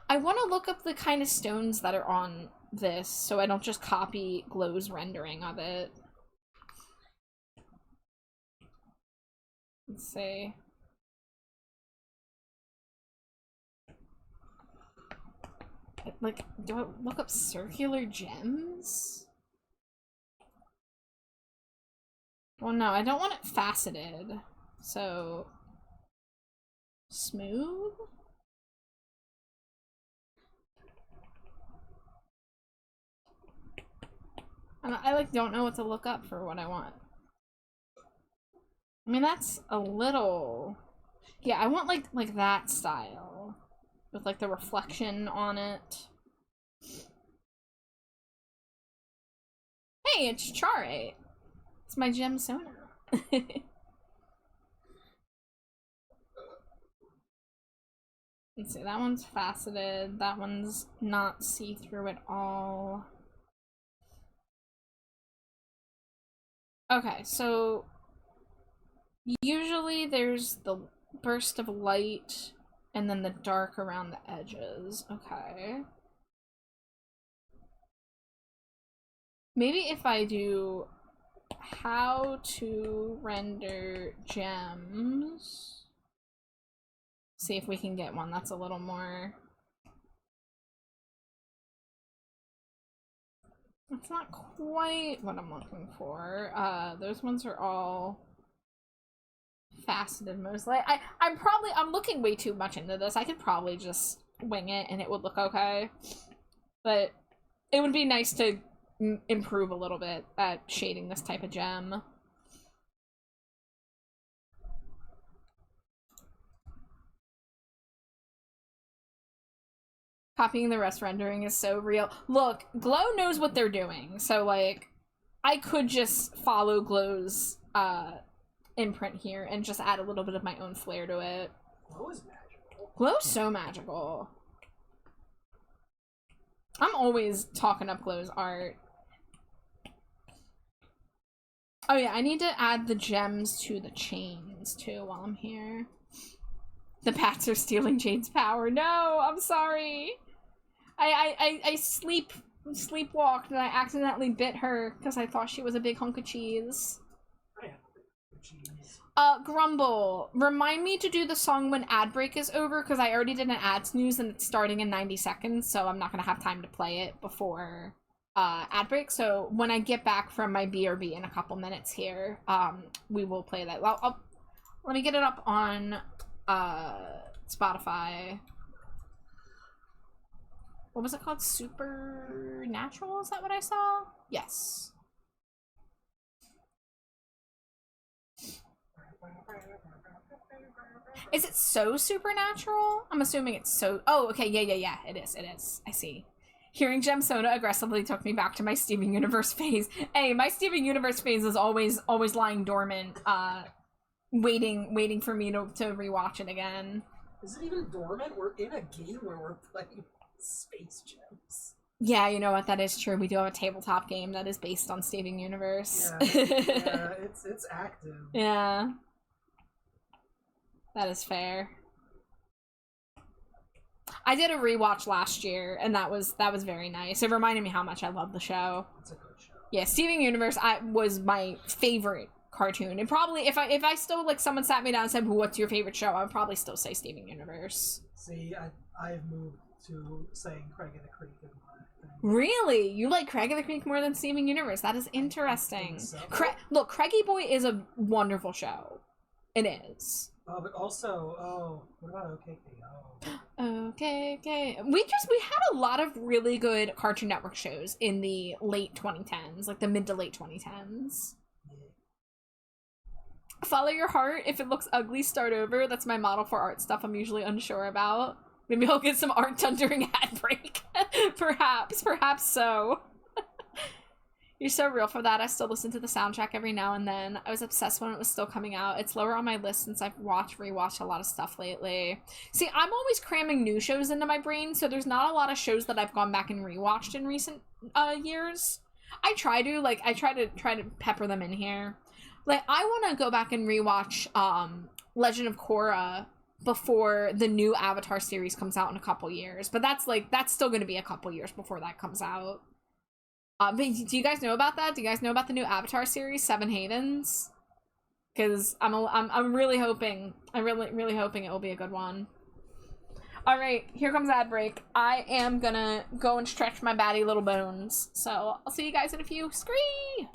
I want to look up the kind of stones that are on this, so I don't just copy Glow's rendering of it. Let's see. Like, do I look up circular gems? Well, no, I don't want it faceted. So... smooth? I like don't know what to look up for what I want. I mean, that's a little... yeah, I want like that style. With like the reflection on it. Hey, it's Charate. It's my gem Sona. Let's see, that one's faceted. That one's not see-through at all. Okay, so usually there's the burst of light and then the dark around the edges. Okay. Maybe if I do how to render gems, see if we can get one that's a little more... that's not quite what I'm looking for. Those ones are all faceted mostly. I'm looking way too much into this. I could probably just wing it and it would look okay. But it would be nice to improve a little bit at shading this type of gem. Copying the rest rendering is so real. Look, Glow knows what they're doing, so like I could just follow Glow's imprint here and just add a little bit of my own flair to it. Glow is magical. Glow's so magical. I'm always talking up Glow's art. Oh yeah, I need to add the gems to the chains too while I'm here. The bats are stealing Jade's power. No, I'm sorry. I sleepwalked and I accidentally bit her because I thought she was a big hunk of cheese. I have a big cheese. Grumble, remind me to do the song when ad break is over because I already did an ad snooze and it's starting in 90 seconds, so I'm not gonna have time to play it before ad break. So when I get back from my BRB in a couple minutes here, we will play that. Well, let me get it up on Spotify. What was it called? Supernatural? Is that what I saw? Yes. Is it so supernatural? I'm assuming it's so... oh, okay, yeah. It is. I see. Hearing Gem Sona aggressively took me back to my Steven Universe phase. Hey, my Steven Universe phase is always lying dormant, waiting for me to rewatch it again. Is it even dormant? We're in a game where we're playing space gems. Yeah, you know what? That is true. We do have a tabletop game that is based on Steven Universe. Yeah, it's active. Yeah. That is fair. I did a rewatch last year, and that was very nice. It reminded me how much I love the show. It's a good show. Yeah, Steven Universe was my favorite cartoon, and probably if I still like someone sat me down and said, "What's your favorite show?" I would probably still say Steven Universe. See, I've moved to saying Craig of the Creek in my thing. Really, you like Craig of the Creek more than Steven Universe? That is interesting. So. Look, Craigie Boy is a wonderful show. It is. Oh, but also, what about OKK? Okay. We had a lot of really good Cartoon Network shows in the late 2010s, like the mid to late 2010s. Yeah. Follow your heart. If it looks ugly, start over. That's my model for art stuff I'm usually unsure about. Maybe I'll get some art done during ad break. Perhaps so. You're so real for that. I still listen to the soundtrack every now and then. I was obsessed when it was still coming out. It's lower on my list since I've rewatched a lot of stuff lately. See, I'm always cramming new shows into my brain, so there's not a lot of shows that I've gone back and rewatched in recent years. I try to pepper them in here. Like, I want to go back and rewatch Legend of Korra before the new Avatar series comes out in a couple years. But that's still going to be a couple years before that comes out. But do you guys know about that? Do you guys know about the new Avatar series, Seven Havens? because I'm really hoping, I'm really hoping it will be a good one. All right, here comes ad break. I am gonna go and stretch my batty little bones. So I'll see you guys in a few. Scree!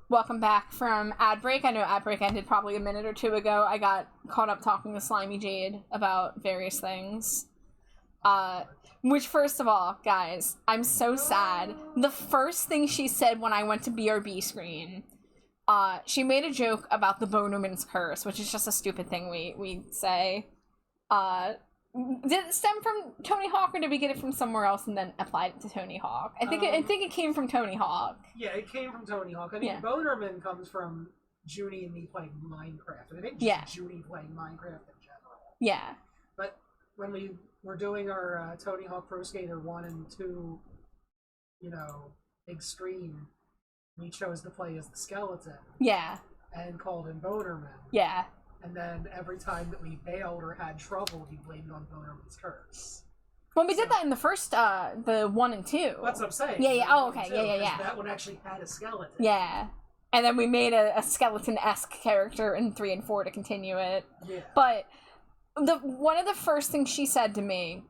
Welcome back from ad break. I know ad break ended probably a minute or two ago. I got caught up talking to Slimy Jade about various things. Which, first of all, guys, I'm so sad. The first thing she said when I went to BRB screen, she made a joke about the Bonerman's curse, which is just a stupid thing we say. Did it stem from Tony Hawk, or did we get it from somewhere else and then applied it to Tony Hawk? I think it came from Tony Hawk. Yeah, it came from Tony Hawk. I mean, Bonerman comes from Junie and me playing Minecraft. And I think just Junie playing Minecraft in general. Yeah. But when we were doing our Tony Hawk Pro Skater 1 and 2, Extreme, we chose to play as the skeleton. Yeah. And called him Bonerman. Yeah. And then every time that we bailed or had trouble, he blamed on Bonerman's curse. Well, we did that in the first, the 1 and 2. That's what I'm saying. Yeah. Oh, okay. Yeah. That one actually had a skeleton. Yeah. And then we made a skeleton-esque character in 3 and 4 to continue it. Yeah. But one of the first things she said to me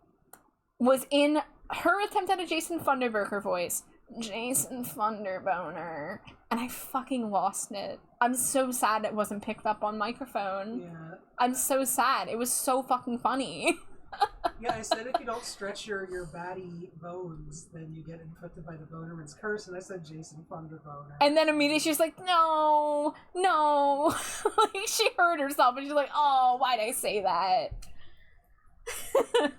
was in her attempt at a Jason Funderburker voice, Jason Funderboner, and I fucking lost it. I'm so sad it wasn't picked up on microphone. Yeah. I'm so sad. It was so fucking funny. Yeah, I said if you don't stretch your baddie bones, then you get inflicted by the Bonerman's curse, and I said Jason Funderboner. And then immediately she's like, no. Like, she hurt herself, and she's like, oh, why'd I say that?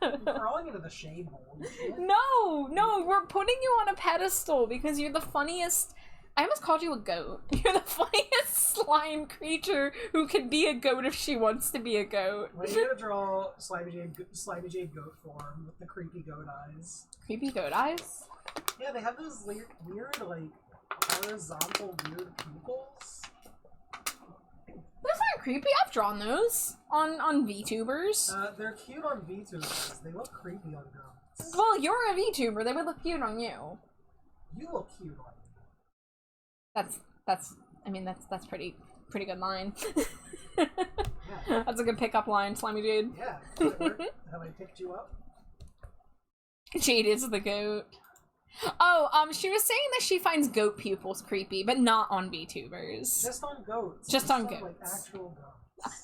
You're crawling into the shame hole. No, we're putting you on a pedestal because you're the funniest. I almost called you a goat. You're the funniest slime creature who can be a goat if she wants to be a goat. Well, you gotta draw Slimy J goat form with the creepy goat eyes. Creepy goat eyes? Yeah, they have those weird like, horizontal weird pupils. Those aren't creepy. I've drawn those on VTubers. They're cute on VTubers. They look creepy on goats. Well, you're a VTuber. They would look cute on you. You look cute on me. That's pretty good line. Yeah. That's a good pickup line, Slimy Jade. Yeah. Did it work? Have I picked you up? Jade is the goat. Oh, she was saying that she finds goat pupils creepy, but not on VTubers. Just on goats. Just on goats. Like actual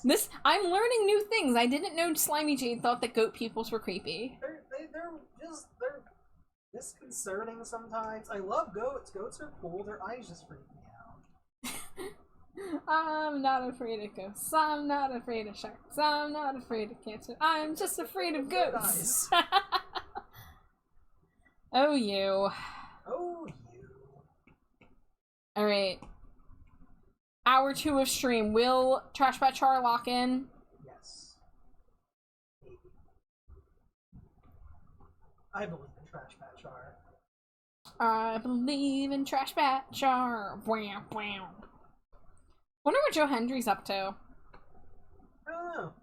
goats. I'm learning new things. I didn't know Slimy Jade thought that goat pupils were creepy. They're disconcerting sometimes. I love goats. Goats are cool. Their eyes just freak me out. I'm not afraid of ghosts. I'm not afraid of sharks. I'm not afraid of cancer. I'm just afraid of goats. Oh, you. Oh, you. Alright. Hour 2 of stream. Will Trash Bat Char lock in? Yes. Maybe. I believe in Trash Bat Char. I believe in Trash Bat Char. Wham, wham. Wonder what Joe Hendry's up to. I don't know.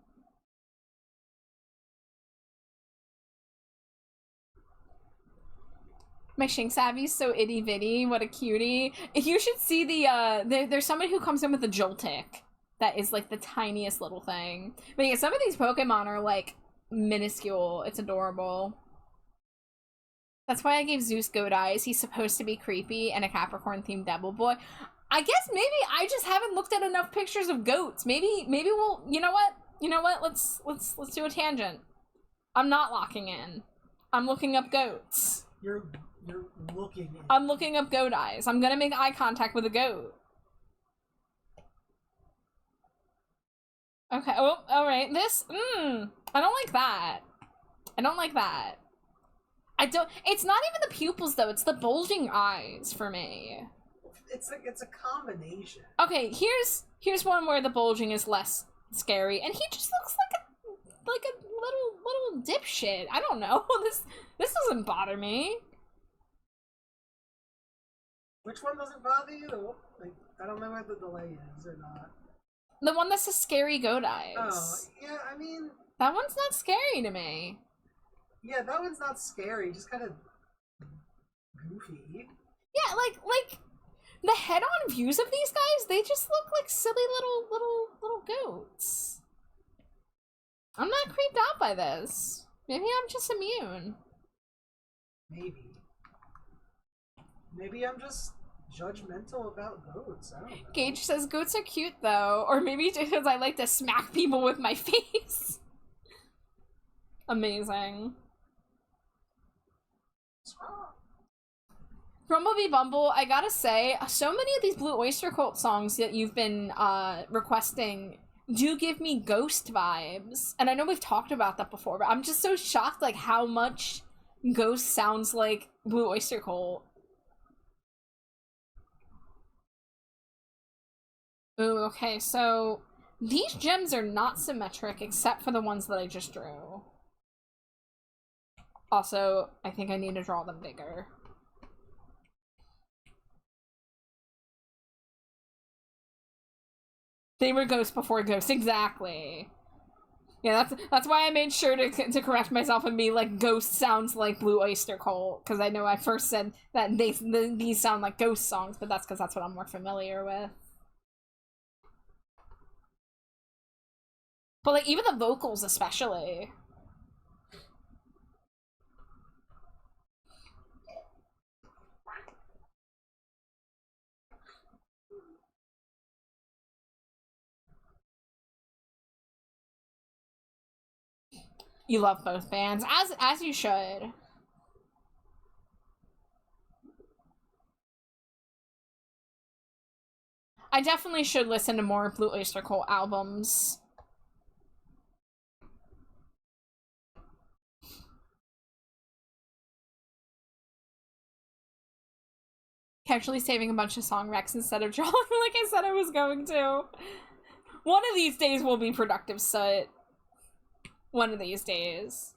My Shink Savvy's so itty bitty. What a cutie. You should see there's somebody who comes in with a Joltik that is like the tiniest little thing. But yeah, some of these Pokemon are like minuscule. It's adorable. That's why I gave Zeus goat eyes. He's supposed to be creepy and a Capricorn themed devil boy. I guess maybe I just haven't looked at enough pictures of goats. Maybe we'll, you know what? Let's do a tangent. I'm not locking in. I'm looking up goats. You're looking at I'm looking up goat eyes. I'm gonna make eye contact with a goat. Okay, oh, alright. This, I don't like that. I don't like that. It's not even the pupils though, it's the bulging eyes for me. It's a combination. Okay, here's one where the bulging is less scary, and he just looks like a little dipshit. I don't know. This doesn't bother me. Which one doesn't bother you? Like, I don't know what the delay is or not. The one that's a scary goat eyes. Oh, yeah, I mean... That one's not scary to me. Yeah, that one's not scary, just kind of goofy. Yeah, like the head-on views of these guys, they just look like silly little goats. I'm not creeped out by this. Maybe I'm just immune. Maybe. Maybe I'm just judgmental about goats. I don't know. Gage says goats are cute though, or maybe because I like to smack people with my face. Amazing. Grumblebee Bumble, I gotta say, so many of these Blue Oyster Cult songs that you've been requesting do give me Ghost vibes. And I know we've talked about that before, but I'm just so shocked like how much Ghost sounds like Blue Oyster Cult. Ooh, okay, so these gems are not symmetric except for the ones that I just drew. Also, I think I need to draw them bigger. They were Ghost before Ghost, exactly. Yeah, that's why I made sure to correct myself and be like, Ghost sounds like Blue Oyster Cult, because I know I first said that these sound like Ghost songs, but that's because that's what I'm more familiar with. But like, even the vocals especially. You love both bands, as you should. I definitely should listen to more Blue Oyster Cult albums. Casually saving a bunch of song recs instead of drawing like I said I was going to. One of these days will be productive, Soot. One of these days.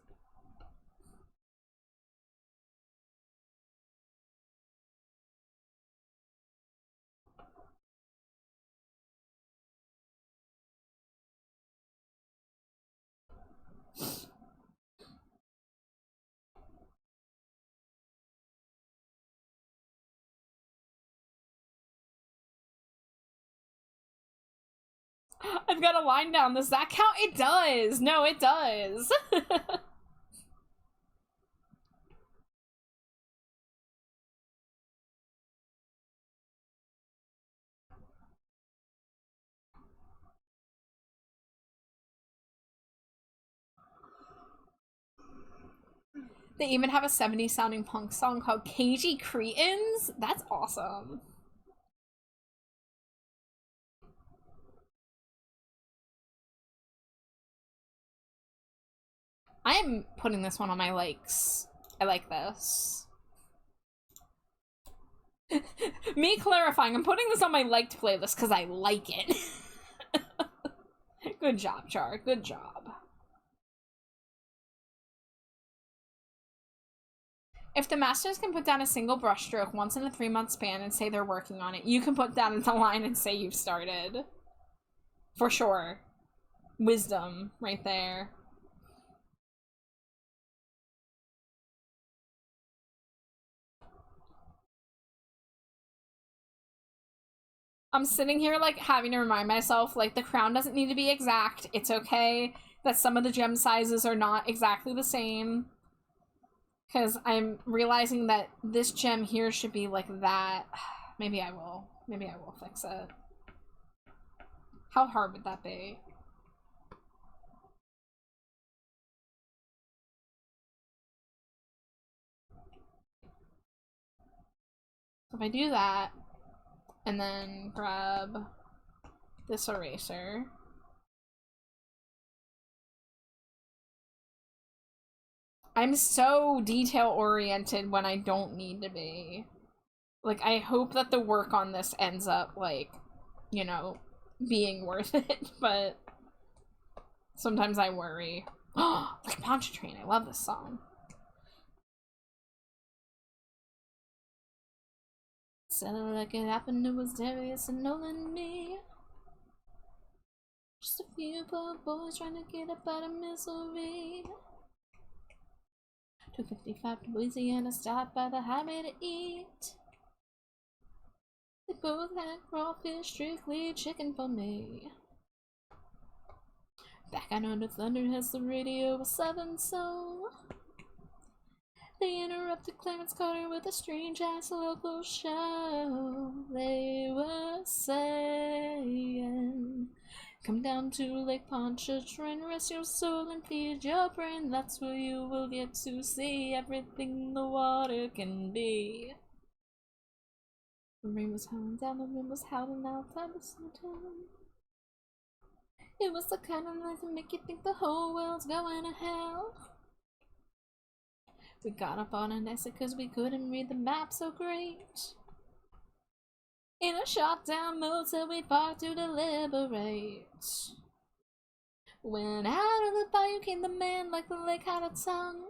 I've got a line down. Does that count? It does. No, it does. They even have a 70s sounding punk song called Cagey Cretins. That's awesome. I am putting this one on my likes. I like this. Me clarifying, I'm putting this on my liked playlist because I like it. Good job, Char. Good job. If the masters can put down a single brushstroke once in a 3-month span and say they're working on it, you can put that in the line and say you've started. For sure. Wisdom right there. I'm sitting here, like, having to remind myself, like, the crown doesn't need to be exact. It's okay that some of the gem sizes are not exactly the same. Because I'm realizing that this gem here should be like that. Maybe I will. Maybe I will fix it. How hard would that be? So if I do that, and then grab this eraser. I'm so detail-oriented when I don't need to be. Like, I hope that the work on this ends up, like, you know, being worth it, but sometimes I worry. Oh, like Pontchartrain, I love this song. Said it like it happened, it was Darius and Nolan me. Just a few poor boys trying to get up out of misery. 255 to Louisiana, stopped by the highway to eat. They both had crawfish, strictly chicken for me. Back out under thunder has the radio was 7, so they interrupted Clarence Carter with a strange-ass local show. They were saying Come down to Lake Pontchartrain, rest your soul and feed your brain. That's where you will get to see everything the water can be. The rain was howling down, the wind was howling outside the suntown. It was the kind of night to make you think the whole world's going to hell. We got up on an exit cause we couldn't read the map so great. In a shut-down motel we parked to deliberate. When out of the bayou came the man like the lake had a tongue.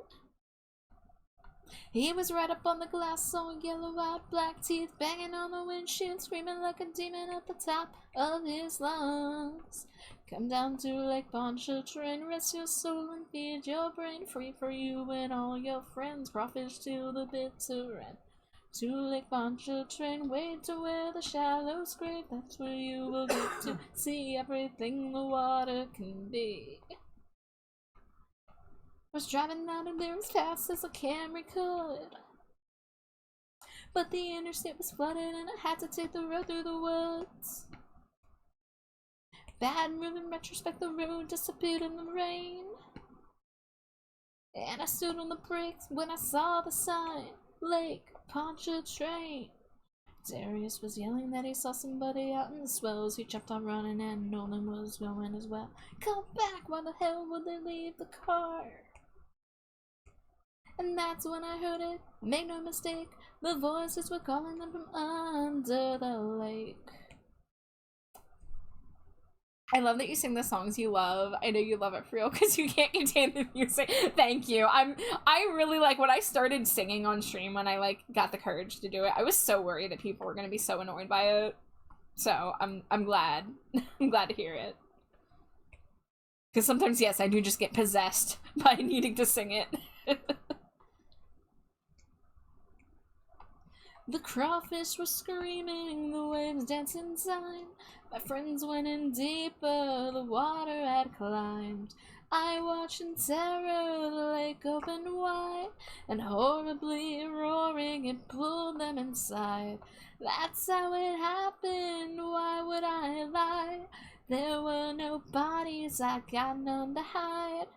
He was right up on the glass, all yellow-eyed, black teeth banging on the windshield, screaming like a demon at the top of his lungs. Come down to Lake Pontchartrain, rest your soul and feed your brain. Free for you and all your friends, crawfish till the bitter end. To Lake Pontchartrain, wade to where the shallows scrape. That's where you will get to see everything the water can be. Was driving out of there as fast as a Camry could, but the interstate was flooded and I had to take the road through the woods. Bad move in retrospect, the road disappeared in the rain, and I stood on the brakes when I saw the sign, Lake Pontchartrain. Darius was yelling that he saw somebody out in the swells. He kept on running and Nolan was going as well. Come back, why the hell would they leave the car? And that's when I heard it, make no mistake, the voices were calling them from under the lake. I love that you sing the songs you love. I know you love it for real because you can't contain the music. Thank you. I really like when I started singing on stream, when I like got the courage to do it. I was so worried that people were gonna be so annoyed by it. So I'm glad. I'm glad to hear it. Because sometimes, yes, I do just get possessed by needing to sing it. The crawfish were screaming, the waves dancing inside. My friends went in deeper, the water had climbed. I watched in terror, the lake opened wide, and horribly roaring it pulled them inside. That's how it happened, why would I lie? There were no bodies, I got none to hide.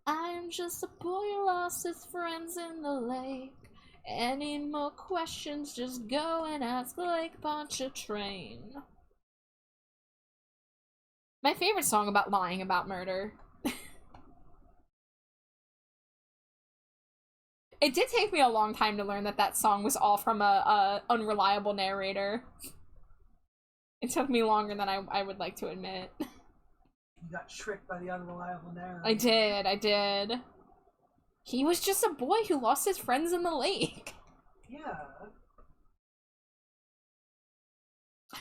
I'm just a boy who lost his friends in the lake. Any more questions, just go and ask Lake Pontchartrain. My favorite song about lying about murder. It did take me a long time to learn that that song was all from a unreliable narrator. It took me longer than I would like to admit. You got tricked by the unreliable narrator. I did. He was just a boy who lost his friends in the lake. Yeah.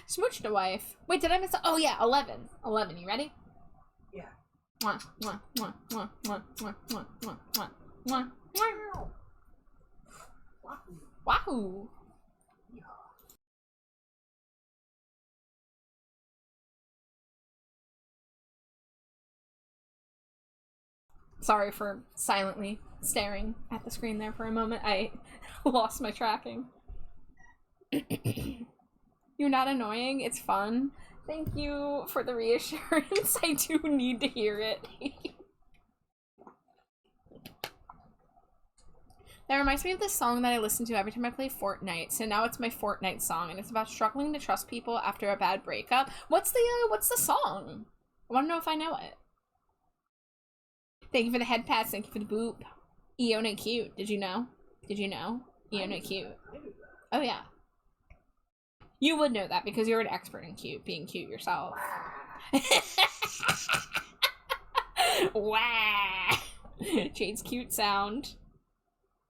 Smooched a wife. Wait, did I miss? Oh yeah, 11. 11. You ready? Yeah. Mwah, mwah, mwah, mwah, mwah, mwah, mwah, mwah, mwah, mwah, mwah. Wahoo. Wahoo. Yeehaw. Sorry for silently staring at the screen there for a moment. I lost my tracking. You're not annoying. It's fun. Thank you for the reassurance. I do need to hear it. That reminds me of this song that I listen to every time I play Fortnite. So now it's my Fortnite song, and it's about struggling to trust people after a bad breakup. What's the song? I want to know if I know it. Thank you for the head pats. Thank you for the boop. Iona cute. Did you know? Did you know? Iona cute. Oh yeah. You would know that because you're an expert in being cute yourself. Wah! Jade's cute sound.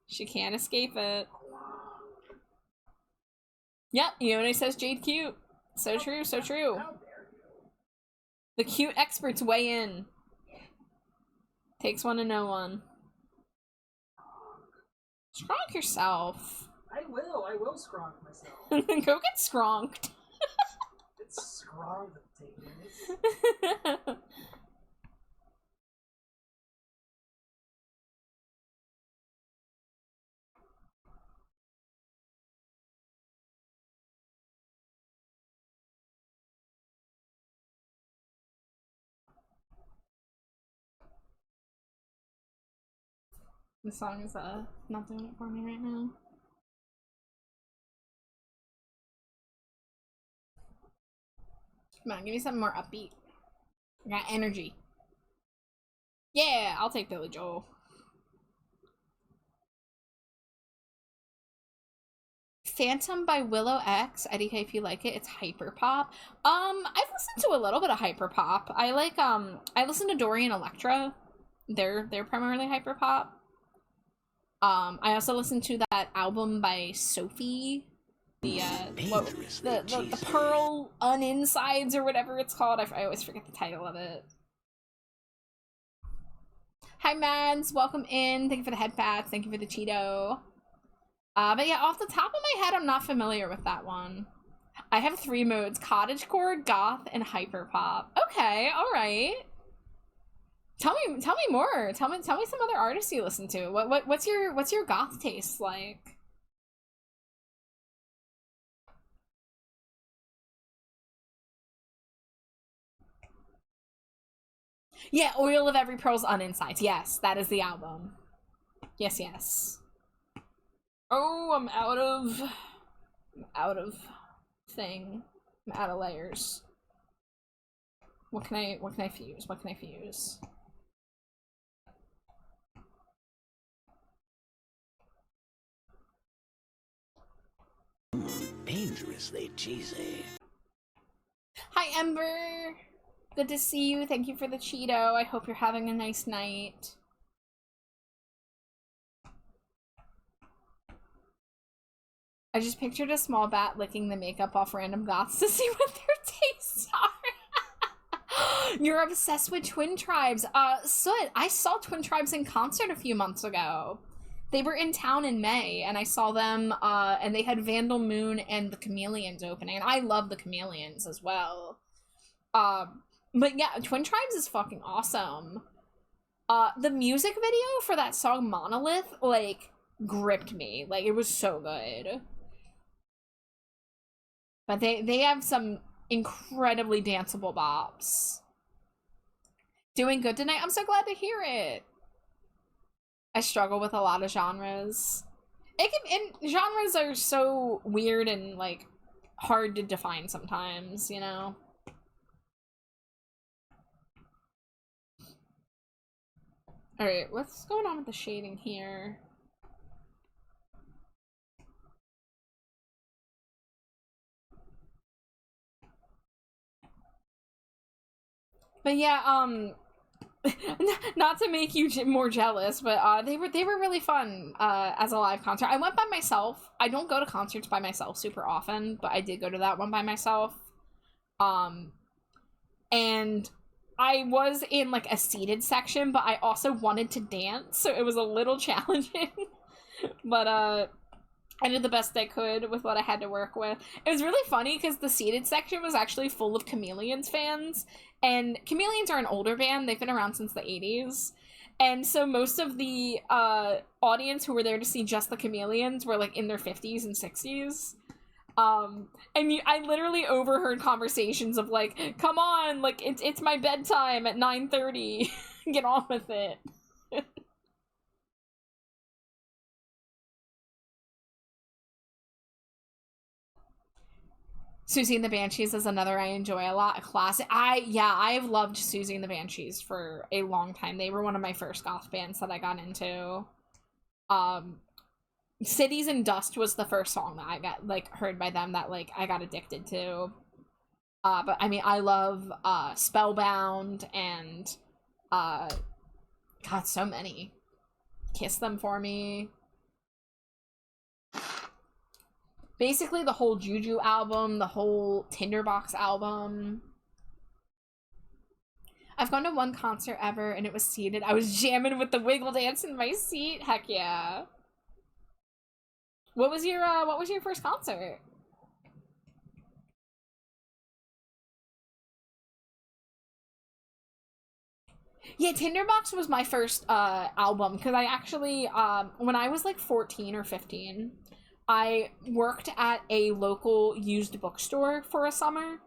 She can't escape it. Yep, Ione says Jade cute. So true, so true. The cute experts weigh in. Takes one to know one. Skronk yourself. I will skronk myself. Go get skronked. It's skronked. This song is not doing it for me right now. Come on, give me something more upbeat. I got energy. Yeah, I'll take Billy Joel. Phantom by Willow X. Eddie, if you like it, it's hyper pop. I've listened to a little bit of hyper pop. I like I listen to Dorian Electra. They're primarily hyper pop. I also listened to that album by Sophie. The Pearl Uninsides or whatever it's called. I always forget the title of it. Hi Mads, welcome in. Thank you for the head pats. Thank you for the Cheeto. But yeah, off the top of my head, I'm not familiar with that one. I have 3 modes: cottagecore, goth, and hyperpop. Okay, all right. Tell me more. Tell me some other artists you listen to. What's your goth taste like? Yeah, Oil of Every Pearl's Uninsides. Yes, that is the album. Yes, yes. Oh, I'm out of thing. I'm out of layers. What can I fuse? What can I fuse? Dangerously cheesy. Hi, Ember. Good to see you. Thank you for the Cheeto. I hope you're having a nice night. I just pictured a small bat licking the makeup off random goths to see what their tastes are. You're obsessed with Twin Tribes. Soot, I saw Twin Tribes in concert a few months ago. They were in town in May, and I saw them, and they had Vandal Moon and the Chameleons opening, and I love the Chameleons as well. But yeah, Twin Tribes is fucking awesome. The music video for that song Monolith, like, gripped me. Like, it was so good. But they have some incredibly danceable bops. Doing good tonight? I'm so glad to hear it. I struggle with a lot of genres. And genres are so weird and, like, hard to define sometimes, you know? Alright, what's going on with the shading here? But yeah, not to make you more jealous, but they were really fun as a live concert. I went by myself. I don't go to concerts by myself super often, but I did go to that one by myself. And I was in like a seated section, but I also wanted to dance, so it was a little challenging. But I did the best I could with what I had to work with. It was really funny because the seated section was actually full of Chameleons fans. And Chameleons are an older band. They've been around since the 80s. And so most of the audience who were there to see just the Chameleons were like in their 50s and 60s. And I literally overheard conversations of like, come on, like it's my bedtime at 9:30. Get on with it. Susie and the Banshees is another I enjoy a lot. A classic. I've loved Susie and the Banshees for a long time. They were one of my first goth bands that I got into. Cities and Dust was the first song that I got like heard by them that like I got addicted to. But I mean I love Spellbound and God, so many. Kiss Them For Me. Basically the whole Juju album, the whole Tinderbox album. I've gone to one concert ever and it was seated. I was jamming with the wiggle dance in my seat. Heck yeah. What was your first concert? Yeah, Tinderbox was my first album because I actually when I was like 14 or 15, I worked at a local used bookstore for a summer,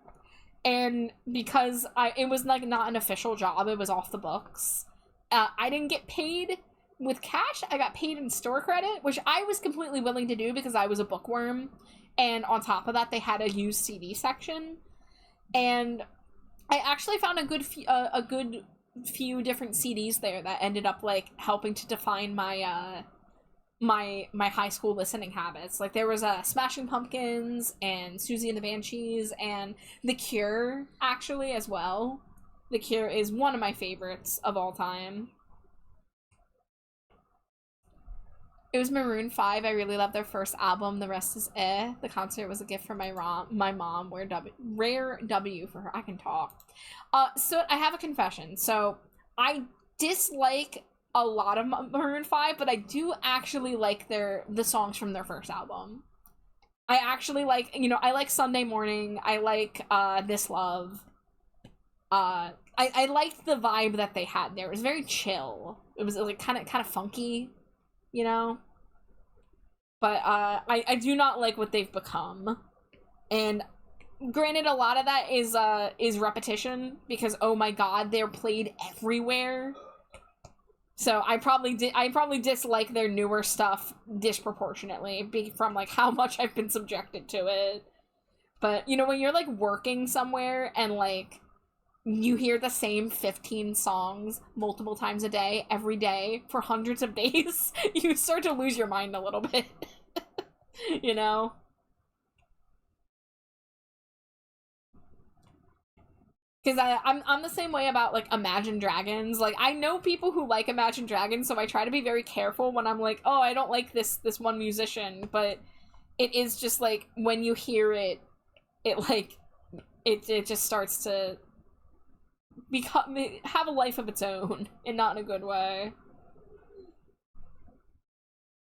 and because it was like not an official job, it was off the books. I didn't get paid, with cash, I got paid in store credit, which I was completely willing to do because I was a bookworm. And on top of that, they had a used CD section. And I actually found a good few different CDs there that ended up, like, helping to define my, my high school listening habits. Like, there was Smashing Pumpkins and Susie and the Banshees and The Cure, actually, as well. The Cure is one of my favorites of all time. It was Maroon 5. I really loved their first album. The rest is eh. The concert was a gift from my mom. Rare W for her. I can talk. So I have a confession. So I dislike a lot of Maroon 5, but I do actually like the songs from their first album. I actually like, you know, I like Sunday Morning. I like This Love. I liked the vibe that they had there. It was very chill. It was like kind of funky, you know? But I do not like what they've become. And granted, a lot of that is repetition, because oh my god, they're played everywhere. So I probably dislike their newer stuff disproportionately from like how much I've been subjected to it. But you know, when you're like working somewhere and like you hear the same 15 songs multiple times a day, every day, for hundreds of days, you start to lose your mind a little bit. You know? Because I'm the same way about, like, Imagine Dragons. Like, I know people who like Imagine Dragons, so I try to be very careful when I'm like, oh, I don't like this one musician, but it is just, like, when you hear it, it just starts to have a life of its own, and not in a good way.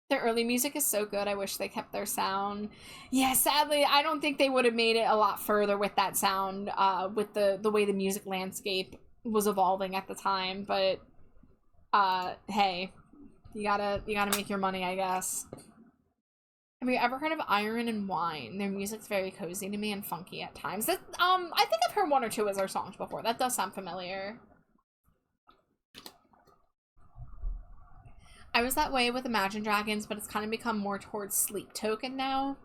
Their early music is so good. I wish they kept their sound. Yeah, sadly, I don't think they would have made it a lot further with that sound, with the way the music landscape was evolving at the time. But hey, you gotta make your money, I guess. Have you ever heard of Iron and Wine? Their music's very cozy to me and funky at times. That, I think I've heard one or two of their songs before. That does sound familiar. I was that way with Imagine Dragons, but it's kind of become more towards Sleep Token now.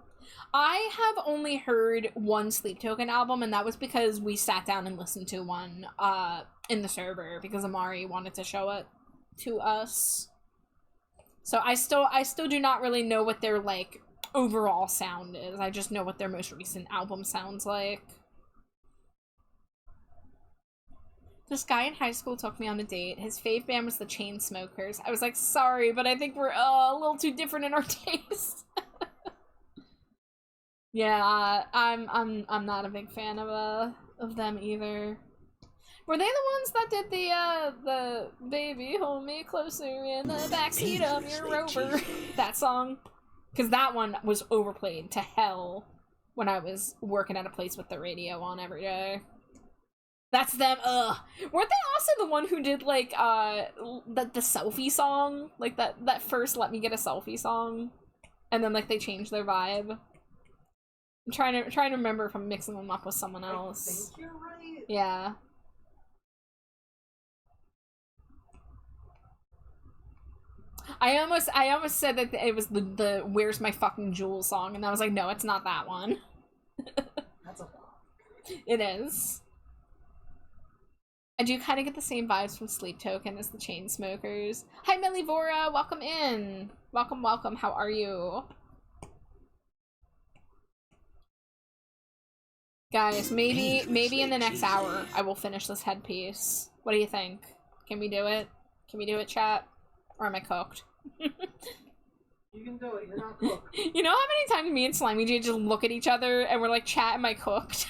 I have only heard one Sleep Token album, and that was because we sat down and listened to one in the server because Amari wanted to show it to us. So I still do not really know what their like overall sound is. I just know what their most recent album sounds like. This guy in high school took me on a date. His fave band was the Chainsmokers. I was like, sorry, but I think we're a little too different in our taste. Yeah, I'm not a big fan of them either. Were they the ones that did the baby hold me closer in the backseat of your Rover? That song? Because that one was overplayed to hell when I was working at a place with the radio on every day. That's them. Ugh. Weren't they also the one who did like the selfie song? Like that first Let Me Get a Selfie song? And then like they changed their vibe. I'm trying to remember if I'm mixing them up with someone else. I think you're right. Yeah. I almost said that it was the Where's My Fucking Jewel song, and I was like, no, it's not that one. That's a lot. It is. I do kind of get the same vibes from Sleep Token as the Chainsmokers. Hi, Millivora! Welcome in! Welcome, welcome. How are you? Guys, maybe in the next hour I will finish this headpiece. What do you think? Can we do it? Can we do it, chat? Or am I cooked? You can do it. You're not cooked. You know how many times me and Slimy J just look at each other and we're like, chat, am I cooked?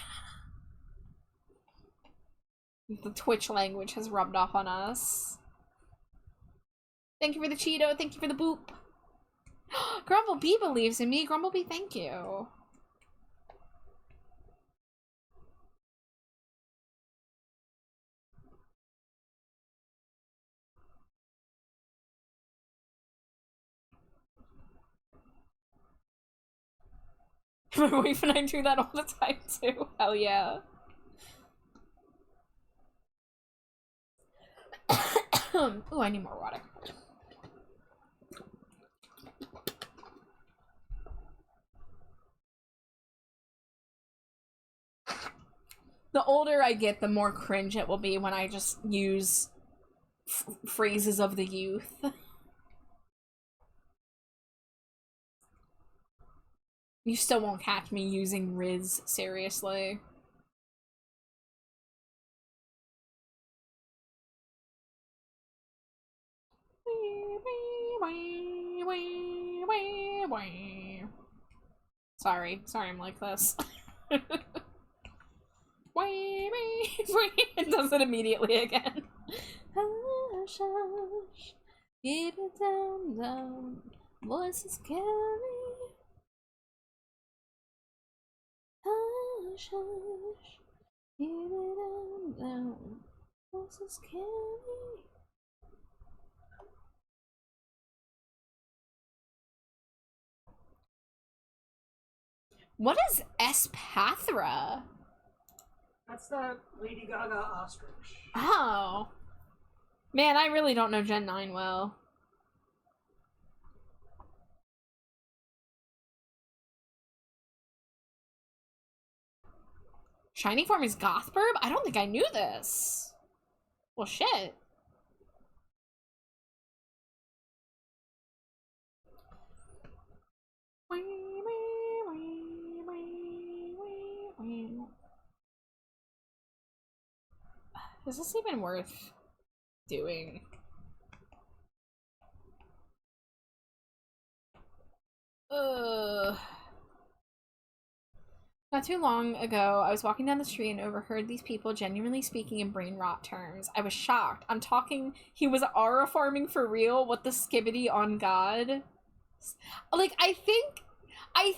The Twitch language has rubbed off on us. Thank you for the Cheeto. Thank you for the boop. Grumblebee believes in me. Grumblebee, thank you. My wife and I do that all the time too. Hell yeah. Ooh, I need more water. The older I get, the more cringe it will be when I just use phrases of the youth. You still won't catch me using Riz seriously. Sorry, I'm like this. It does it immediately again. Hush, hush, keep it down, down. Voices carry. Hush, hush, keep it down, down. Voices carry. What is Espathra? That's that Lady Gaga ostrich. Oh. Man, I really don't know Gen 9 well. Shiny form is Gothburb? I don't think I knew this. Well, shit. Is this even worth doing? Not too long ago, I was walking down the street and overheard these people genuinely speaking in brain rot terms. I was shocked. I'm talking, he was aura farming for real? What the skibbity on God? Like, I think like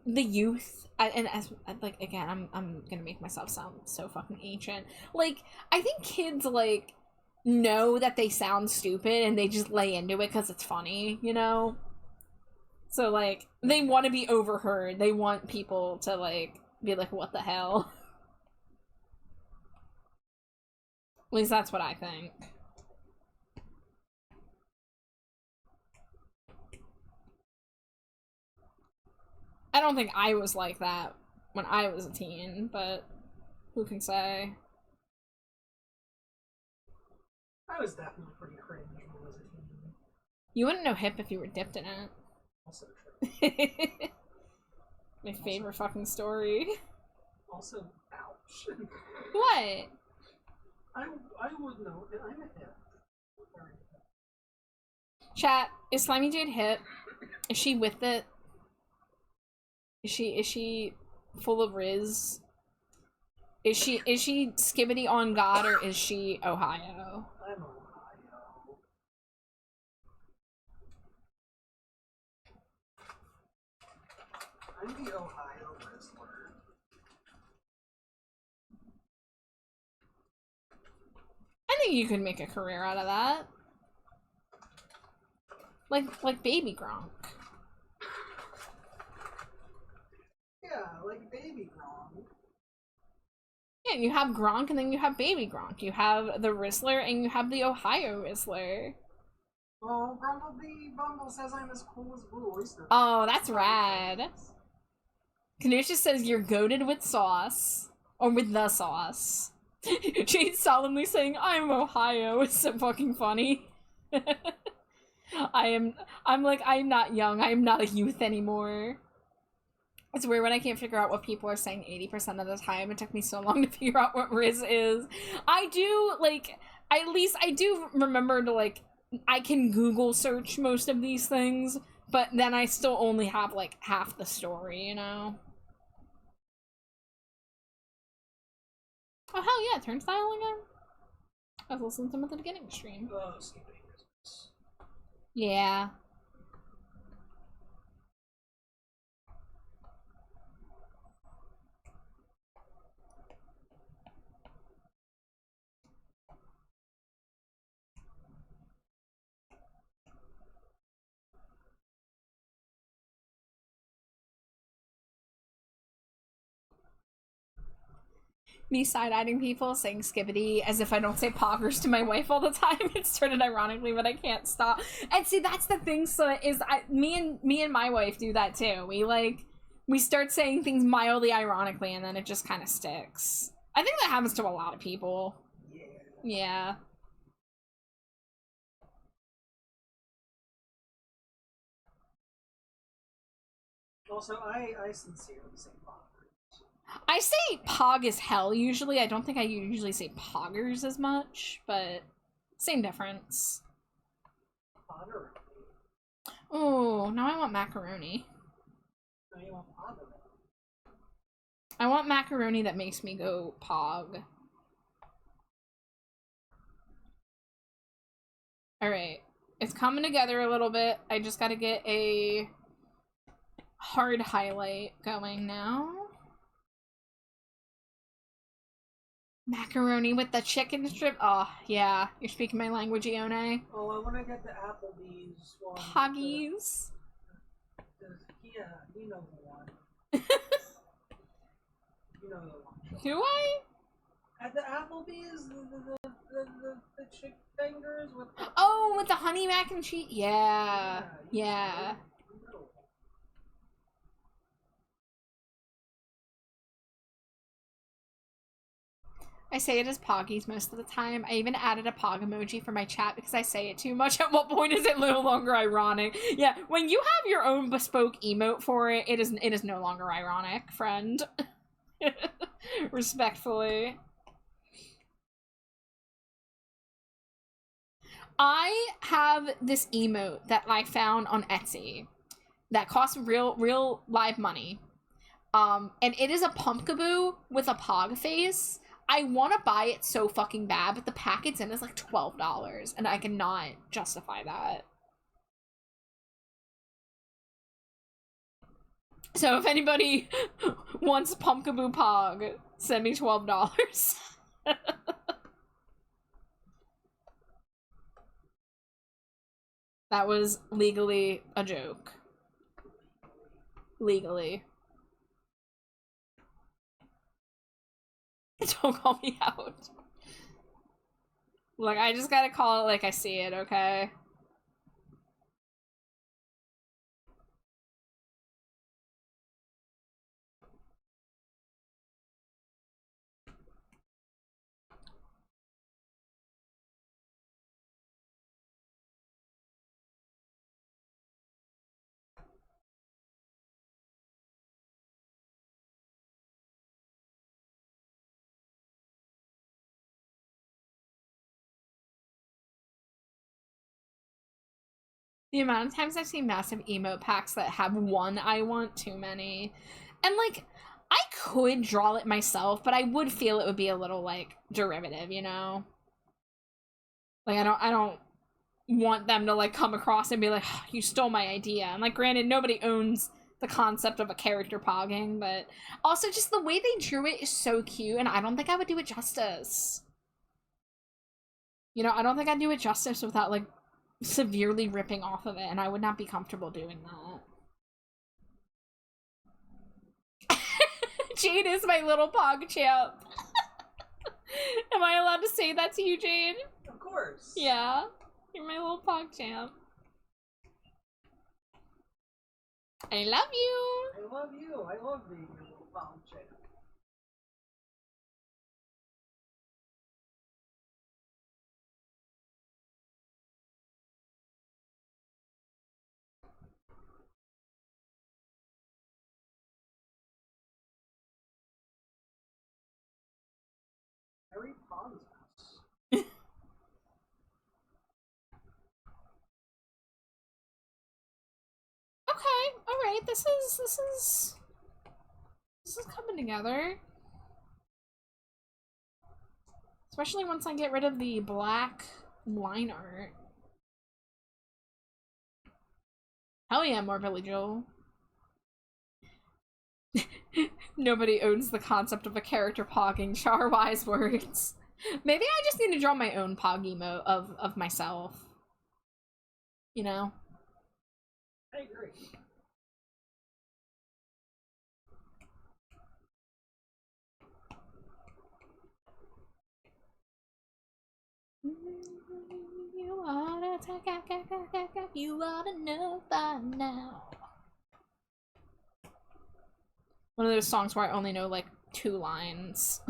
the youth, and as like again, I'm gonna make myself sound so fucking ancient. Like, I think kids like know that they sound stupid and they just lay into it because it's funny, you know? So, like, they want to be overheard. They want people to, like, be like, what the hell? At least that's what I think. I don't think I was like that when I was a teen, but who can say? I was definitely pretty cringe when I was a teen. You wouldn't know hip if you were dipped in it. Also true. My favorite fucking story. Also, ouch. What? I would know. I'm a hip. Chat, is Slimy Jade hip? Is she with it? Is she full of Riz? Is she skibbity on God, or is she Ohio? I'm Ohio. I'm the Ohio wrestler. I think you could make a career out of that. Like Baby Gronk. Yeah, like Baby Gronk. Yeah, you have Gronk and then you have Baby Gronk. You have the Rizzler and you have the Ohio Rizzler. Oh, Grumblebee Bumble says I'm as cool as Blue Oyster. Oh, that's rad. Kanusha says you're goated with sauce. Or with the sauce. Jade's solemnly saying, I'm Ohio. It's so fucking funny. I'm not young. I'm not a youth anymore. It's weird when I can't figure out what people are saying 80% of the time. It took me so long to figure out what Riz is. I do, like, at least I do remember to, like, I can Google search most of these things, but then I still only have, like, half the story, you know? Oh, hell yeah, turnstile again? I was listening to them at the beginning of the stream. Skipping Christmas. Yeah. Me side-eyeing people, saying skibbity as if I don't say poggers to my wife all the time. It started ironically, but I can't stop. And see, that's the thing, so is me and my wife do that too. We start saying things mildly ironically and then it just kind of sticks. I think that happens to a lot of people. Yeah. Yeah. Also, I sincerely say poggers. I say pog as hell usually. I don't think I usually say poggers as much, but same difference. Pogger. Oh, now I want macaroni. No, you want pogger. I want macaroni that makes me go pog. Alright. It's coming together a little bit. I just gotta get a hard highlight going now. Macaroni with the chicken strip. Oh, yeah. You're speaking my language, Ione. Oh, I want to get the Applebee's one. Poggies. Yeah, you know the one. You know the one. Do I? At the Applebee's, the chick fingers with the... Oh, with the honey mac and cheese? Yeah. Yeah. I say it as Poggies most of the time. I even added a Pog emoji for my chat because I say it too much. At what point is it no longer ironic? Yeah, when you have your own bespoke emote for it, it is no longer ironic, friend. Respectfully. I have this emote that I found on Etsy that costs real live money. And it is a pumpkaboo with a pog face. I want to buy it so fucking bad, but the pack it's in is like $12, and I cannot justify that. So if anybody wants pumpkaboo pog, send me $12. That was legally a joke. Legally. Don't call me out. Look, I just gotta call it like I see it, okay? The amount of times I've seen massive emote packs that have one I want too many. And like, I could draw it myself, but I would feel it would be a little like derivative, you know? Like I don't want them to like come across and be like, oh, you stole my idea. And like granted, nobody owns the concept of a character pogging, but also just the way they drew it is so cute, and I don't think I would do it justice. You know, I don't think I'd do it justice without like severely ripping off of it, and I would not be comfortable doing that. Jade is my little pog champ. Am I allowed to say that to you, Jade? Of course. Yeah. You're my little pog champ. I love you. I love you. I love being your little pog champ. Harry Potter's house. Okay, alright, this is coming together. Especially once I get rid of the black line art. Hell yeah, more Billy Joel. Nobody owns the concept of a character pogging. Char wise words. Maybe I just need to draw my own pog emote of myself. You know? I agree. You oughta know by now. One of those songs where I only know like 2 lines.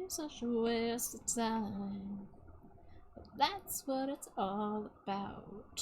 Such a waste of time. But that's what it's all about.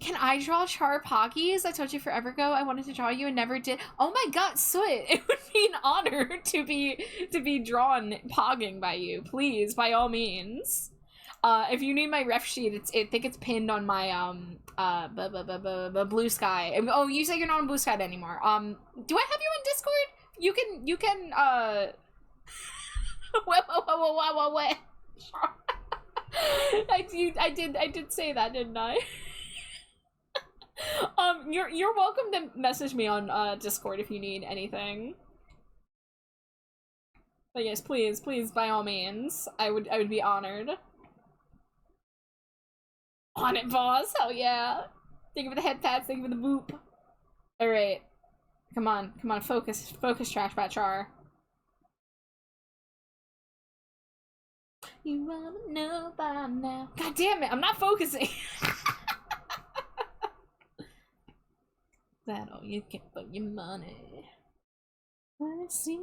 Can I draw Char Poggies? I told you forever ago I wanted to draw you and never did. Oh my god, Soot! It would be an honor to be drawn pogging by you. Please, by all means. If you need my ref sheet, I think it's pinned on my Blue Sky. Oh, you say you're not on Blue Sky anymore. Do I have you on Discord? You can what? I did say that, didn't I? You're welcome to message me on Discord if you need anything. But yes, please, by all means, I would be honored. On it, boss. Hell yeah. Thank you for the head pats. Thank you for the boop. All right, come on, focus, Trash Bat Char. You wanna know by now? God damn it, I'm not focusing. That all you get for your money. I see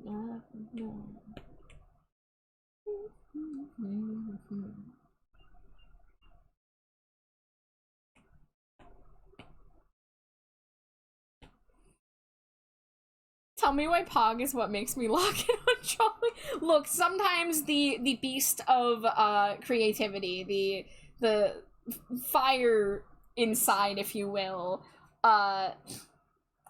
you. Tell me why Pog is what makes me lock in on Jolly. Look, sometimes the beast of creativity, the fire inside, if you will,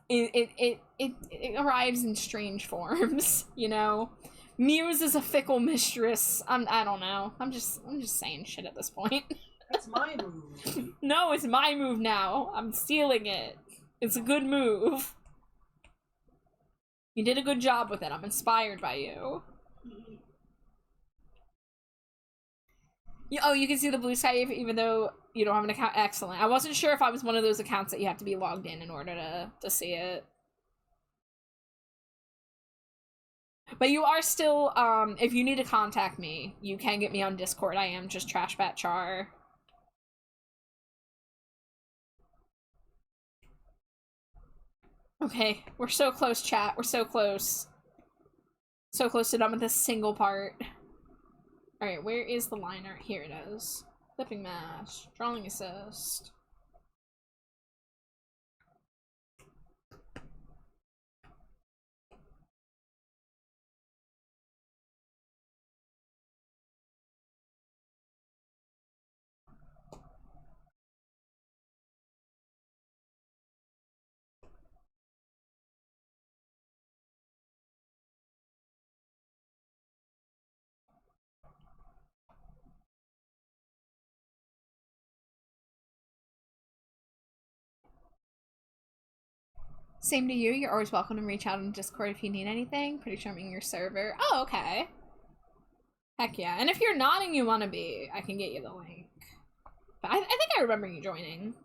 it arrives in strange forms, you know? Muse is a fickle mistress. I don't know. I'm just saying shit at this point. That's my move. No, it's my move now. I'm stealing it. It's a good move. You did a good job with it. I'm inspired by you. Oh, you can see the Blue Sky even though you don't have an account. Excellent. I wasn't sure if I was one of those accounts that you have to be logged in order to see it. But you are still, if you need to contact me, you can get me on Discord. I am just Trashbat Char. Okay, we're so close, chat. We're so close. So close to done with this single part. Alright, where is the liner? Here it is. Clipping mash. Drawing assist. Same to you. You're always welcome to reach out on Discord if you need anything. Pretty sure I'm in your server. Oh, okay. Heck yeah. And if you're not and you want to be, I can get you the link. But I think I remember you joining.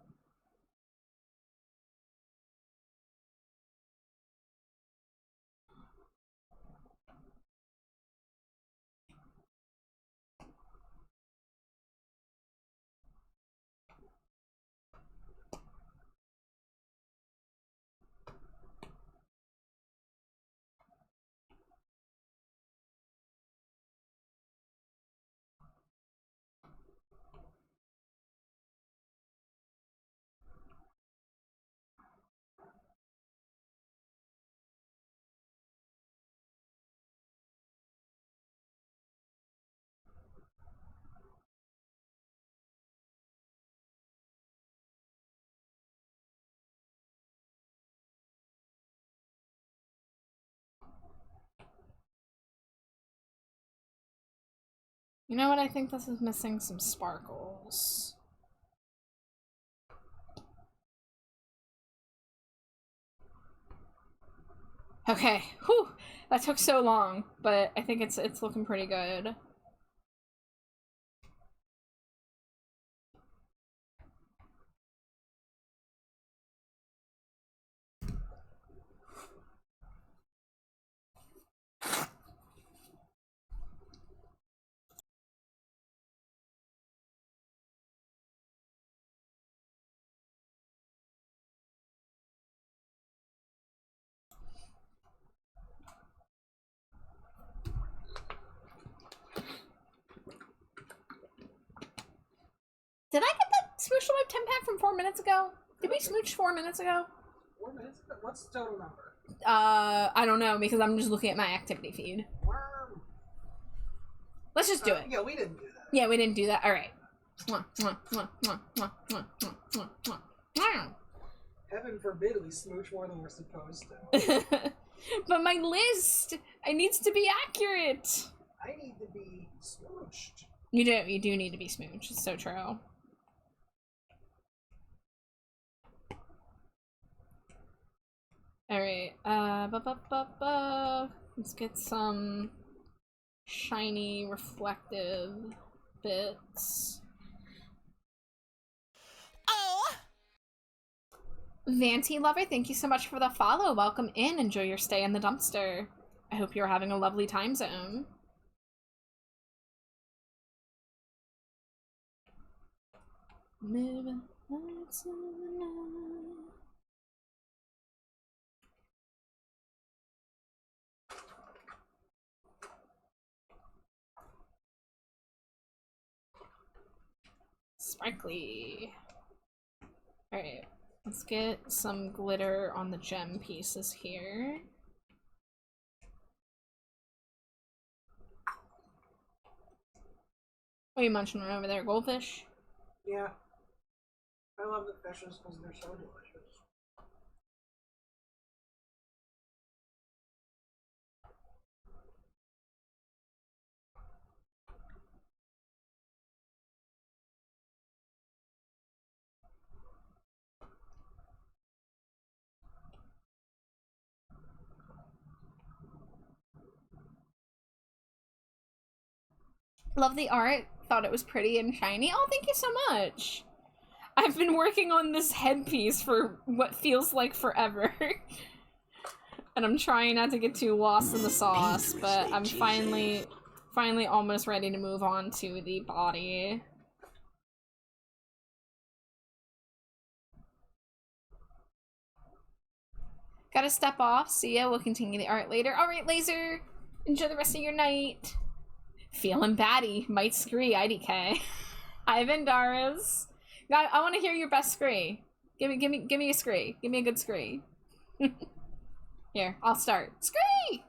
You know what? I think this is missing some sparkles. Okay, whew, that took so long, but I think it's looking pretty good. Did I get that Smooch the Web 10 pack from 4 minutes ago? Did we smooch 4 minutes ago? 4 minutes ago? What's the total number? I don't know, because I'm just looking at my activity feed. Worm. Let's just do it. Yeah, we didn't do that. Yeah, we didn't do that. Alright. Heaven forbid we smooch more than we're supposed to. But my list, it needs to be accurate. I need to be smooched. You do need to be smooched. It's so true. Alright, let's get some shiny, reflective bits. Oh! Vanty Lover, thank you so much for the follow. Welcome in. Enjoy your stay in the dumpster. I hope you're having a lovely time zone. Moving lights in the night. Sparkly. Alright, let's get some glitter on the gem pieces here. What are you munching on over there? Goldfish? Yeah. I love the fishes because they're so delicious. Love the art. Thought it was pretty and shiny. Oh, thank you so much. I've been working on this headpiece for what feels like forever. And I'm trying not to get too lost in the sauce, but I'm finally almost ready to move on to the body. Gotta step off. See ya. We'll continue the art later. Alright, Laser. Enjoy the rest of your night. Feeling batty. Might scree IDK. Hi, Vendaris. I want to hear your best scree. Give me a scree. Give me a good scree. Here, I'll start. Scree!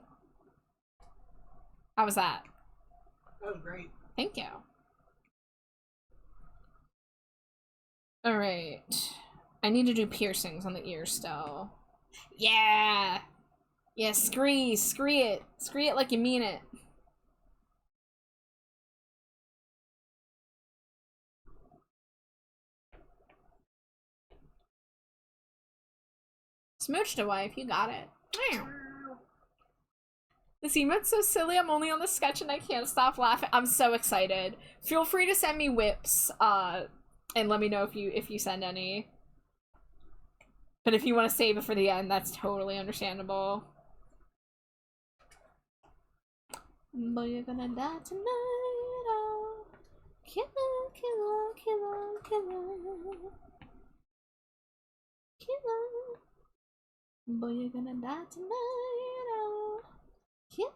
How was that? That was great. Thank you. Alright. I need to do piercings on the ear still. Yeah! Yeah, scree it. Scree it like you mean it. Smooched a wife, you got it. This emote's so silly, I'm only on the sketch and I can't stop laughing. I'm so excited. Feel free to send me whips, and let me know if you send any. But if you want to save it for the end, that's totally understandable. But you're gonna die tonight, oh. Killer, killer, killer, killer. Killer. Boy, you're gonna die tonight, oh. Killer,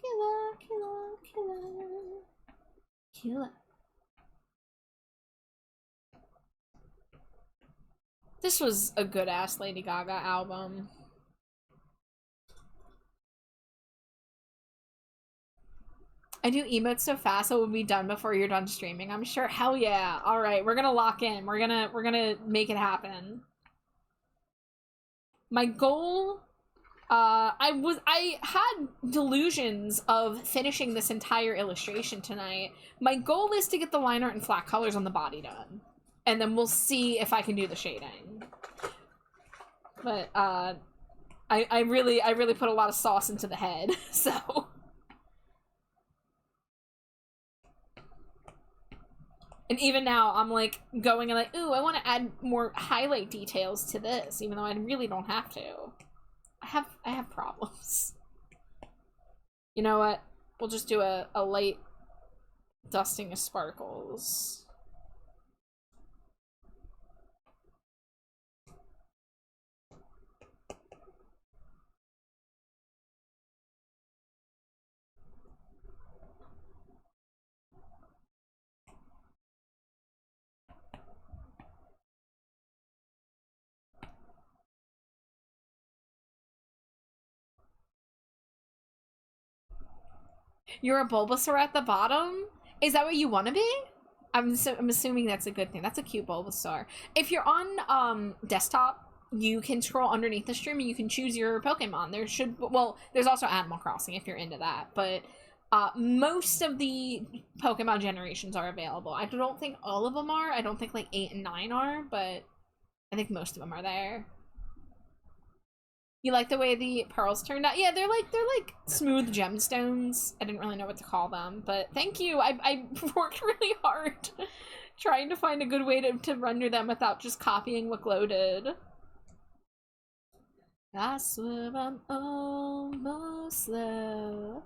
killer, killer, killer. Killer. This was a good-ass Lady Gaga album. I do emotes so fast it will be done before you're done streaming, I'm sure. Hell yeah. Alright, we're gonna lock in. We're gonna make it happen. My goal, I had delusions of finishing this entire illustration tonight. My goal is to get the line art and flat colors on the body done. And then we'll see if I can do the shading. But, I I really put a lot of sauce into the head, so. And even now, I'm like going and like, ooh, I want to add more highlight details to this, even though I really don't have to. I have problems. You know what? We'll just do a light dusting of sparkles. You're a Bulbasaur at the bottom? Is that what you want to be? I'm assuming that's a good thing. That's a cute Bulbasaur. If you're on desktop, you can scroll underneath the stream and you can choose your Pokemon. There's also Animal Crossing if you're into that, but most of the Pokemon generations are available. I don't think all of them are. I don't think like 8 and 9 are, but I think most of them are there. You like the way the pearls turned out? Yeah, they're like smooth gemstones. I didn't really know what to call them, but thank you. I worked really hard trying to find a good way to render them without just copying what Glow did. I swear I'm almost there.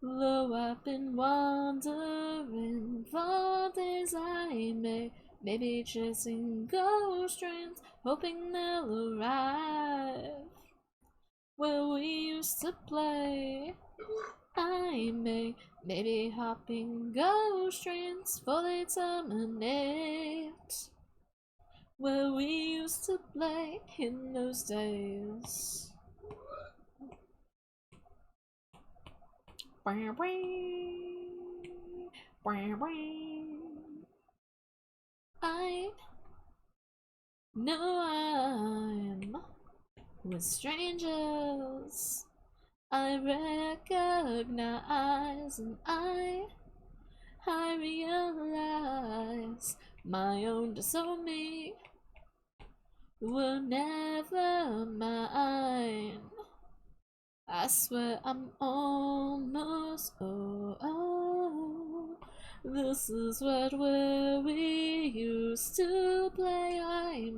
Though I've been wandering for days I may. Maybe chasing ghost trains, hoping they'll arrive. Where we used to play, I may. Maybe hopping ghost trains for they terminate. Where we used to play in those days. I know I'm with strangers. I recognize and I realize my own disown me were never mine. I swear I'm almost, this is where we used to play. I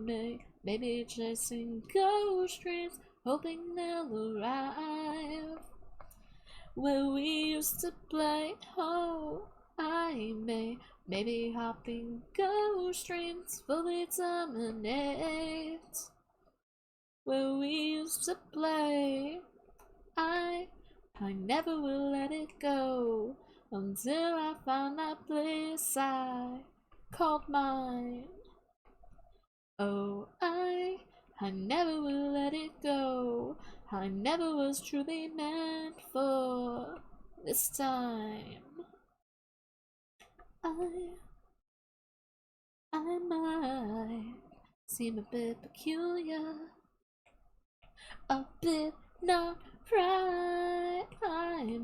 maybe chasing ghost trains, hoping they'll arrive. Where we used to play, I maybe hopping ghost trains fully terminate. Where we used to play, I never will let it go until I found that place I called mine. Oh, I never will let it go. I never was truly meant for this time. I might seem a bit peculiar, a bit not right. I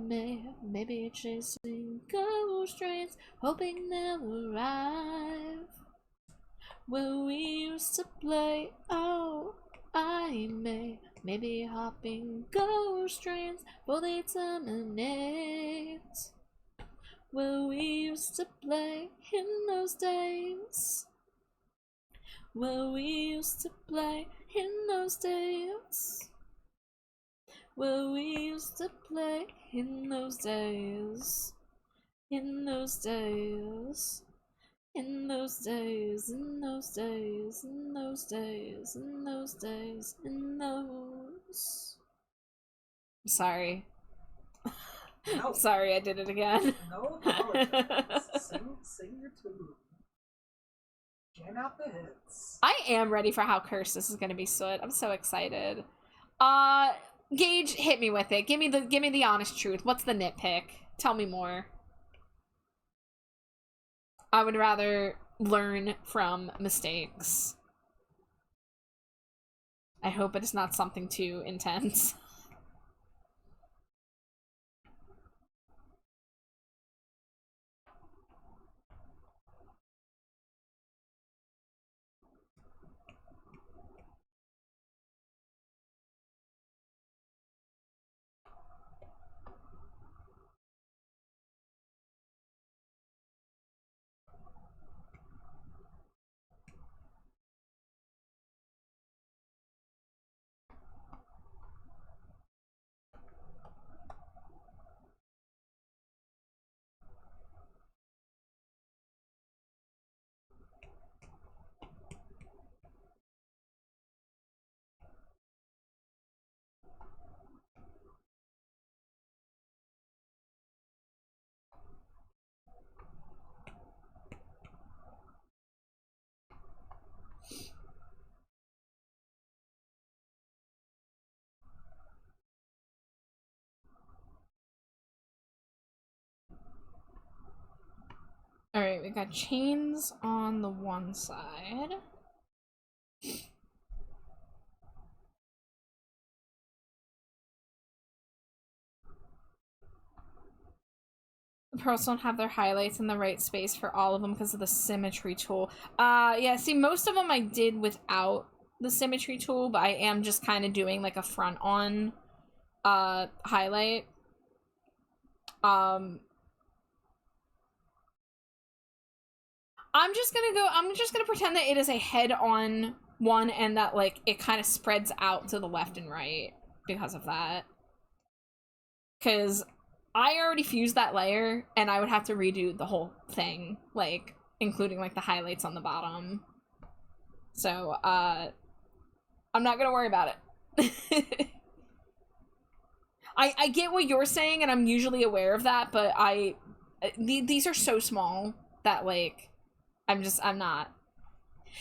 maybe chasing ghost trains, hoping they'll arrive. Where we used to play, I maybe hopping ghost trains for they terminate. Where we used to play in those days. Where we used to play in those days. Where we used to play in those days. In those days. In those days, in those days, in those days, in those days, in those. I'm sorry. No. I'm sorry I did it again. No apologies. Sing your tune. Jam out the hits. I am ready for how cursed this is gonna be, Soot. I'm so excited. Gage, hit me with it. Give me the honest truth. What's the nitpick? Tell me more. I would rather learn from mistakes. I hope it is not something too intense. we got chains on the one side. The pearls don't have their highlights in the right space for all of them because of the symmetry tool. Yeah, see, most of them I did without the symmetry tool, but I am just kind of doing like a front on highlight. I'm just gonna pretend that it is a head-on one and that like it kind of spreads out to the left and right because of that. Because I already fused that layer and I would have to redo the whole thing, like including like the highlights on the bottom. So I'm not gonna worry about it. I get what you're saying and I'm usually aware of that, but these are so small that like I'm not.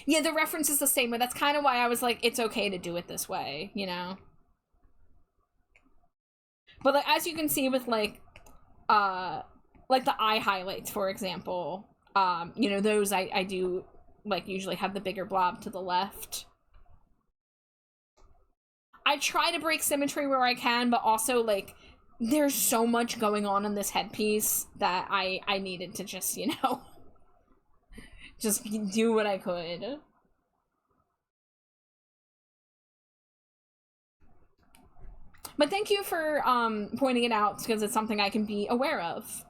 Yeah, the reference is the same way. That's kind of why I was like, it's okay to do it this way, you know? But like, as you can see with like the eye highlights, for example, you know, those I do like usually have the bigger blob to the left. I try to break symmetry where I can, but also like there's so much going on in this headpiece that I needed to just, you know, just do what I could. But thank you for pointing it out because it's something I can be aware of.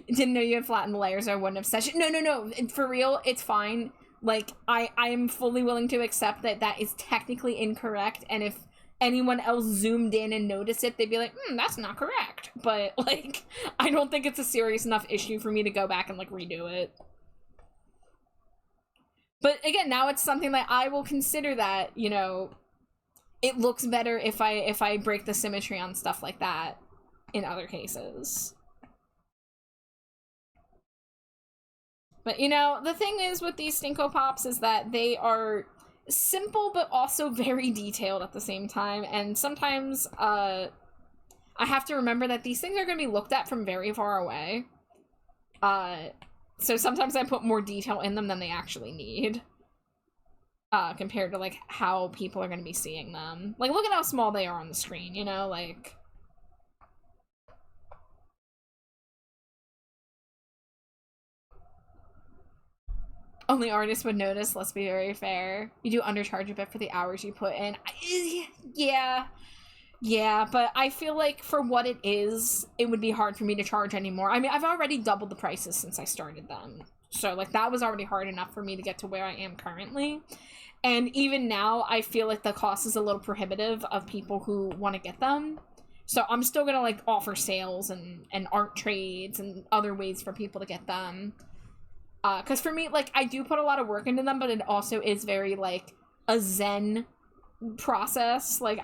Didn't know you had flattened the layers. I wouldn't have said it. No. For real, it's fine. Like I am fully willing to accept that that is technically incorrect, and if anyone else zoomed in and noticed it, they'd be like, that's not correct. But like, I don't think it's a serious enough issue for me to go back and like redo it. But again, now it's something that I will consider that, you know, it looks better if I break the symmetry on stuff like that in other cases. But, you know, the thing is with these Stinko Pops is that they are simple but also very detailed at the same time, and sometimes I have to remember that these things are going to be looked at from very far away. So sometimes I put more detail in them than they actually need. Compared to, like, how people are going to be seeing them. Like, look at how small they are on the screen, you know? Like... Only artists would notice, let's be very fair. You do undercharge a bit for the hours you put in. Yeah, but I feel like for what it is, it would be hard for me to charge anymore. I mean, I've already doubled the prices since I started them. So, like, that was already hard enough for me to get to where I am currently. And even now, I feel like the cost is a little prohibitive of people who want to get them. So I'm still gonna, like, offer sales and art trades and other ways for people to get them. Because for me, like, I do put a lot of work into them, but it also is very, like, a zen process. Like,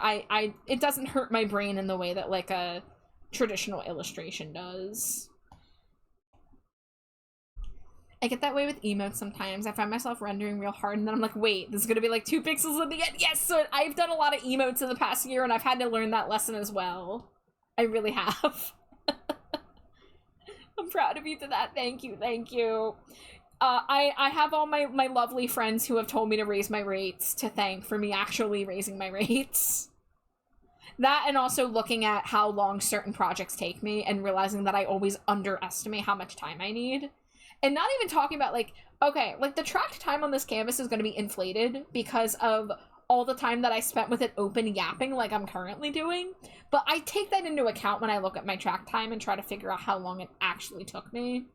it doesn't hurt my brain in the way that, like, a traditional illustration does. I get that way with emotes sometimes. I find myself rendering real hard, and then I'm like, wait, this is gonna be, like, 2 pixels at the end? Yes! So I've done a lot of emotes in the past year, and I've had to learn that lesson as well. I really have. I'm proud of you for that. Thank you, thank you. I have all my lovely friends who have told me to raise my rates to thank for me actually raising my rates. That, and also looking at how long certain projects take me and realizing that I always underestimate how much time I need. And not even talking about, like, okay, like, the tracked time on this canvas is going to be inflated because of all the time that I spent with it open yapping like I'm currently doing. But I take that into account when I look at my track time and try to figure out how long it actually took me.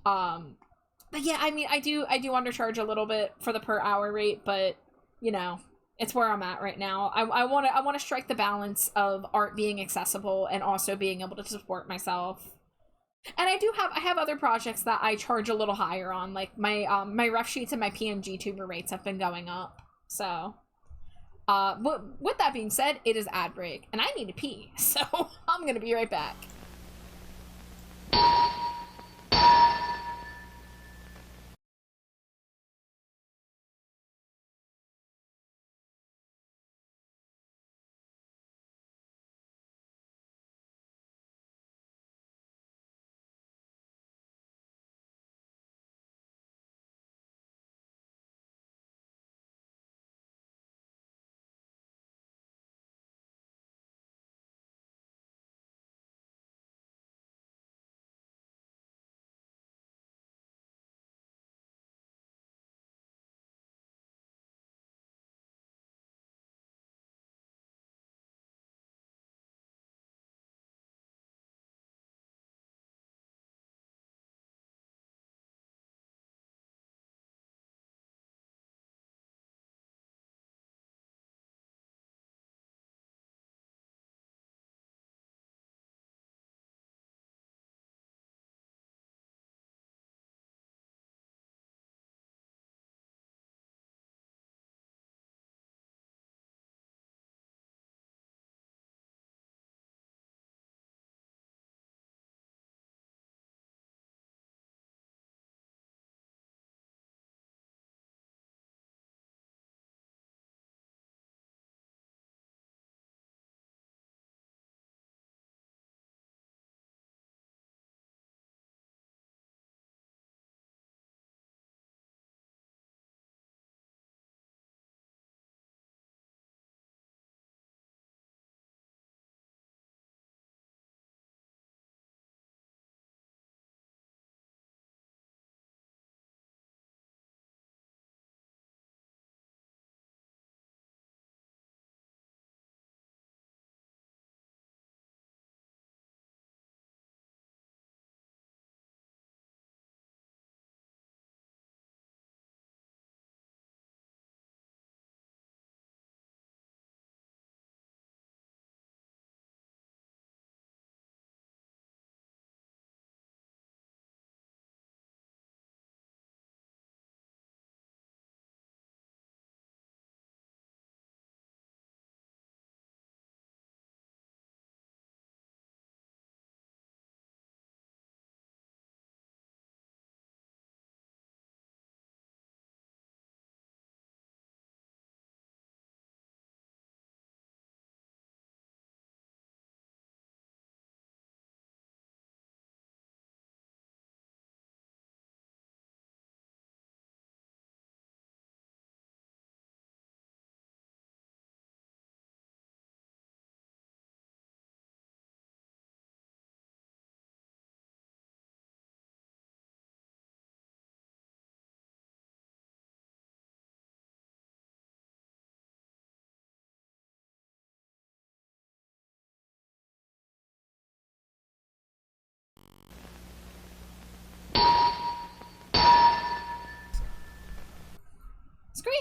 But yeah, I mean, I do undercharge a little bit for the per hour rate, but, you know, it's where I'm at right now. I want to strike the balance of art being accessible and also being able to support myself. And I have other projects that I charge a little higher on, like my my rough sheets and my PNG tuber rates have been going up. So, with that being said, it is ad break, and I need to pee, so I'm gonna be right back.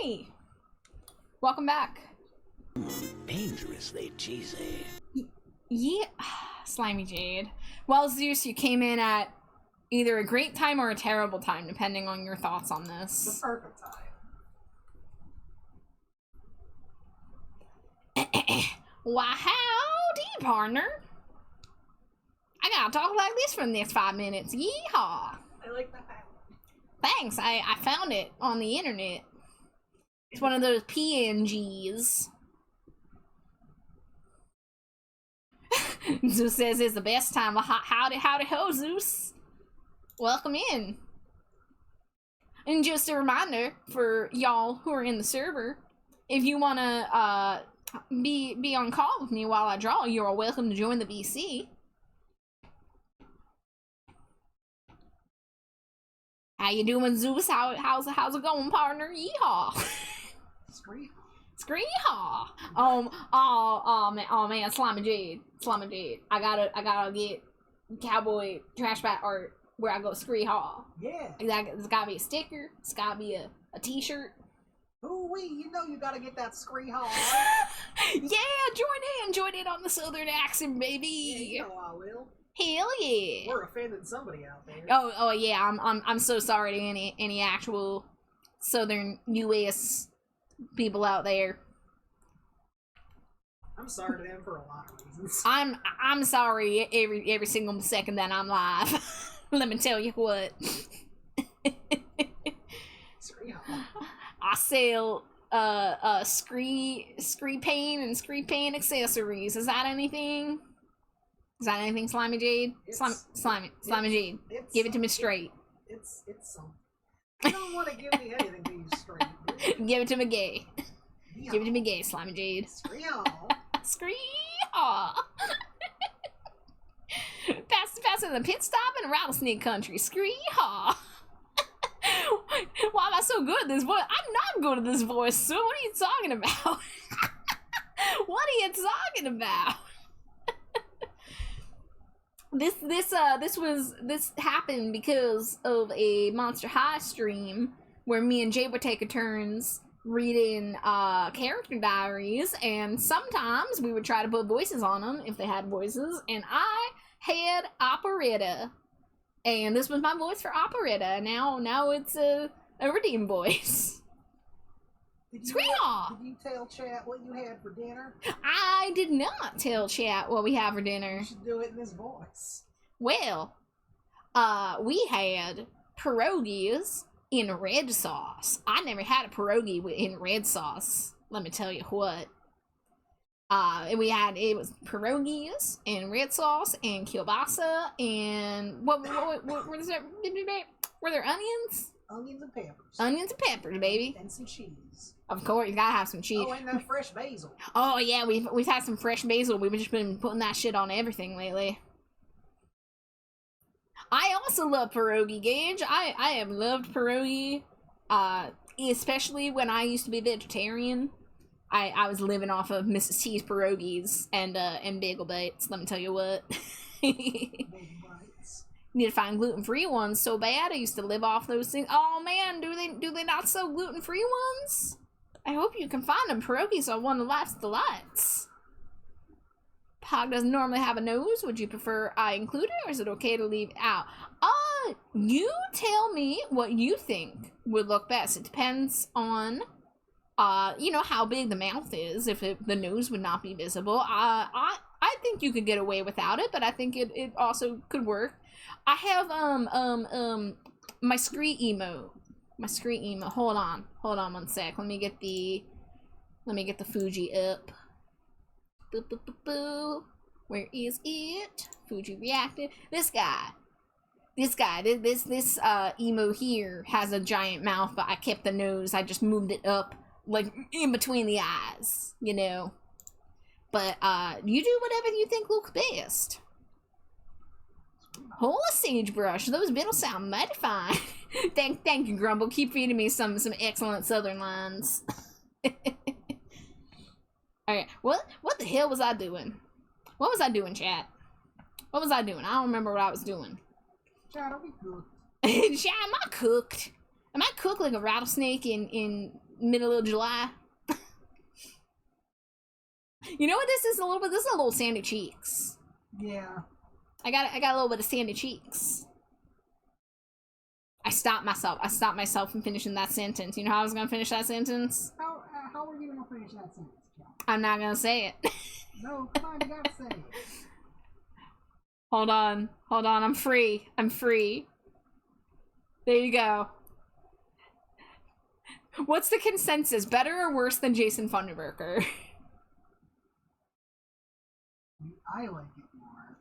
Hey! Welcome back. Dangerously cheesy. Yeah, Slimy Jade. Well, Zeus, you came in at either a great time or a terrible time, depending on your thoughts on The this. perfect time. Why, howdy, partner. I gotta talk like this for the next 5 minutes. Yeehaw! I like that. Thanks, I found it on the internet. It's one of those PNGs. Zeus says it's the best time. Howdy ho, Zeus. Welcome in. And just a reminder for y'all who are in the server, if you wanna be on call with me while I draw, you are welcome to join the BC. How you doing, Zeus? How's it going, partner? Yeehaw! Scree. Screehaw! Oh man, Slimy Jade. I gotta get cowboy trash bag art where I go Screehaw. Yeah. It's gotta be a sticker. It's gotta be a t-shirt. Ooh-wee, you know you gotta get that scree hall. Yeah, join in on the southern accent, baby. Yeah, you know I will. Hell yeah. We're offending somebody out there. Oh yeah, I'm so sorry to any actual southern US people out there. I'm sorry to them for a lot of reasons. I'm sorry every single second that I'm live. Let me tell you what. Scree hall. I sell scree paint and scree paint accessories. Is that anything? Slimy Jade? Slimy Jade. Give it to me straight. It's something. You don't want to give me anything to you straight. Give it to me gay. Give it to me gay, Slimy Jade. Scree hall. Scree-haw. Passing the pit stop in rattlesnake country. Scree-haw. Why am I so good at this voice? I'm not good at this voice, so what are you talking about? What are you talking about? This happened because of a Monster High stream where me and Jay would take turns reading character diaries, and sometimes we would try to put voices on them if they had voices, and I had operetta, and this was my voice for operetta. Now it's a redeem voice. Did Scream-haw! you tell chat what you had for dinner? I did not tell chat what we have for dinner. You should do it in this voice. Well, we had pierogies in red sauce. I never had a pierogi in red sauce. Let me tell you what. It was pierogies and red sauce and kielbasa and what was there? Were there onions? Onions and peppers. Onions and peppers, baby. And some cheese. Of course, you gotta have some cheese. Oh, and that fresh basil. Oh yeah, we've had some fresh basil. We've just been putting that shit on everything lately. I also love pierogi, Gage. I have loved pierogi, especially when I used to be vegetarian. I was living off of Mrs. T's pierogies and bagel bites. Let me tell you what. Need to find gluten-free ones so bad. I used to live off those things. Oh man, do they not sell gluten-free ones? I hope you can find them. Pierogies are one of life's delights. Pog doesn't normally have a nose. Would you prefer I include it, or is it okay to leave it out? You tell me what you think would look best. It depends on, how big the mouth is. If the nose would not be visible, I think you could get away without it, but I think it also could work. I have my scree emote. Hold on 1 sec. Let me get the Fuji up. Boo, boo, boo, boo. Where is it? Fuji reacted. This emo here has a giant mouth, but I kept the nose. I just moved it up, like in between the eyes, But you do whatever you think looks best. Holy sagebrush, those bittles sound mighty fine. Thank you, Grumble. Keep feeding me some excellent southern lines. Alright, what the hell was I doing? What was I doing, chat? What was I doing? I don't remember what I was doing. Chat, are we good? Chat, am I cooked? Am I cooked like a rattlesnake in middle of July. You know what this is a little bit? This is a little sandy cheeks. Yeah. I got a little bit of sandy cheeks. I stopped myself from finishing that sentence. You know how I was gonna finish that sentence? How are you gonna finish that sentence, John? I'm not gonna say it. No, come on, you gotta say it. Hold on, I'm free. There you go. What's the consensus? Better or worse than Jason Funderburker? I like it more.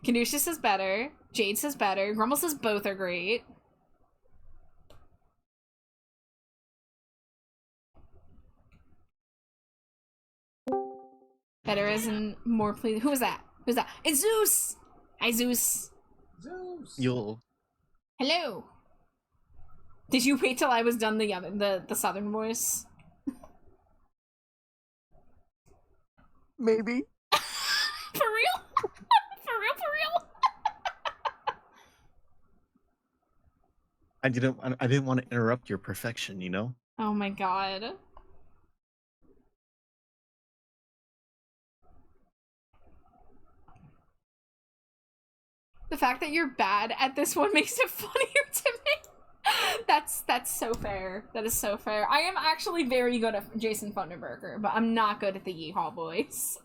Caduceus says better. Jade says better. Grumble says both are great. Better as in more pleasing. Who was that? Who's that? It's Zeus! Hi, Zeus. Zeus! Yo. Hello. Did you wait till I was done the southern voice? Maybe. For real? For real? I didn't want to interrupt your perfection, you know? Oh my god. The fact that you're bad at this one makes it funnier to me. That's so fair. That is so fair. I am actually very good at Jason Funderburker, but I'm not good at the Yeehaw boys.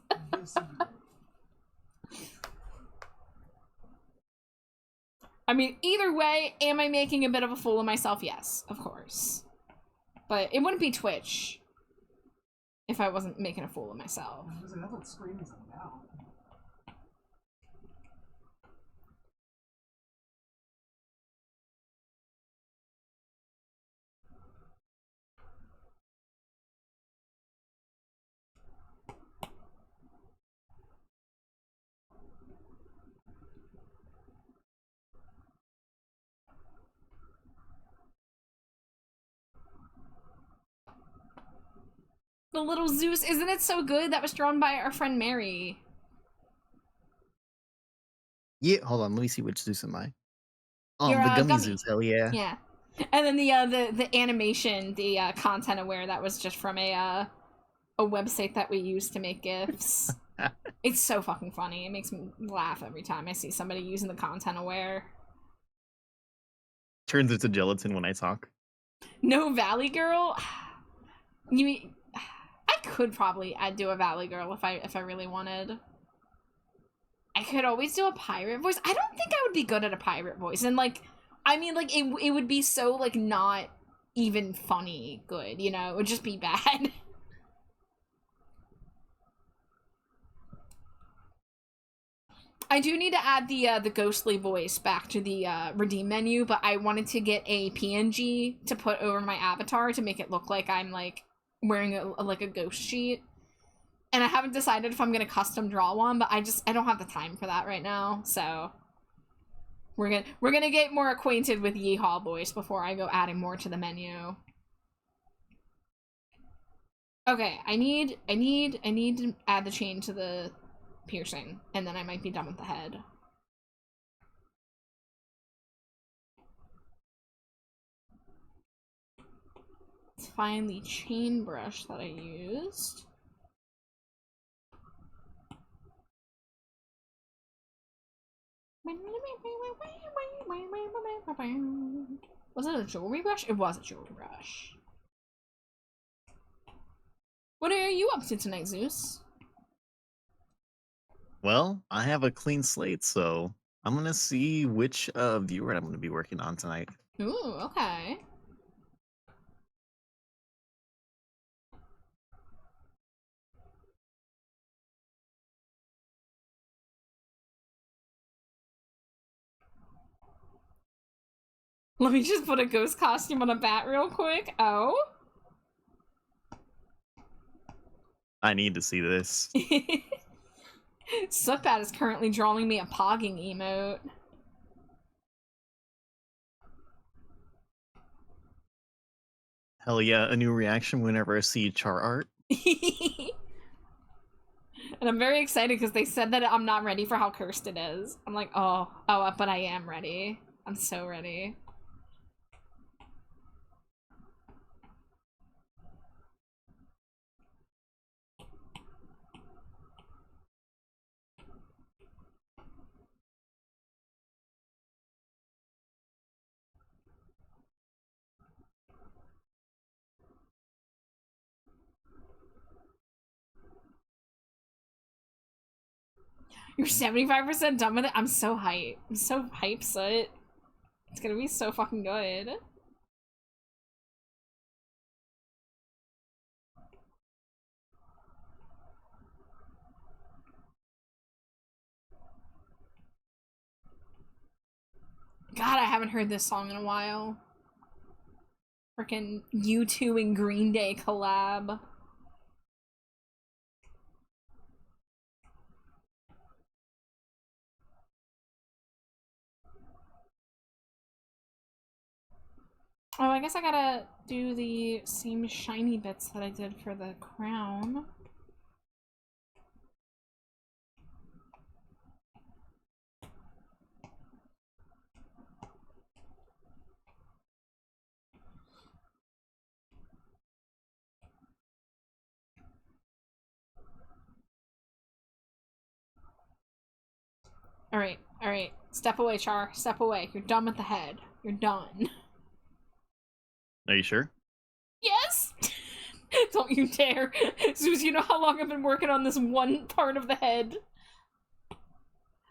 I mean, either way, am I making a bit of a fool of myself? Yes, of course. But it wouldn't be Twitch if I wasn't making a fool of myself. That's what Scream is about. The little Zeus, isn't it so good? That was drawn by our friend Mary. Yeah, hold on, let me see which Zeus am I. You're, The gummy Gummy. Zeus, hell yeah. Yeah. And then the animation, the content aware, that was just from a website that we use to make GIFs. It's so fucking funny. It makes me laugh every time I see somebody using the content aware. Turns into gelatin when I talk. No Valley Girl? You mean I could probably do a Valley Girl if I really wanted. I could always do a pirate voice. I don't think I would be good at a pirate voice. And like, I mean, like it would be so like not even funny good, you know? It would just be bad. I do need to add the ghostly voice back to the redeem menu, but I wanted to get a PNG to put over my avatar to make it look like I'm like wearing like a ghost sheet. And I haven't decided if I'm gonna custom draw one, but I don't have the time for that right now. So we're gonna get more acquainted with Yeehaw voice before I go adding more to the menu. Okay, I need to add the chain to the piercing, and then I might be done with the head. Let's find the chain brush that I used. Was it a jewelry brush? It was a jewelry brush. What are you up to tonight, Zeus? Well, I have a clean slate, so I'm gonna see which viewer I'm gonna be working on tonight. Ooh, okay. Let me just put a ghost costume on a bat real quick. Oh. I need to see this. Slipbat is currently drawing me a pogging emote. Hell yeah, a new reaction whenever I see char art. And I'm very excited because they said that I'm not ready for how cursed it is. I'm like, oh, but I am ready. I'm so ready. You're 75% done with it? I'm so hyped. I'm so hyped, Soot. It's gonna be so fucking good. God, I haven't heard this song in a while. Freaking U2 and Green Day collab. Oh, I guess I gotta do the same shiny bits that I did for the crown. Alright, alright. Step away, Char. Step away. You're done with the head. You're done. Are you sure? Yes! Don't you dare. Zeus, you know how long I've been working on this one part of the head?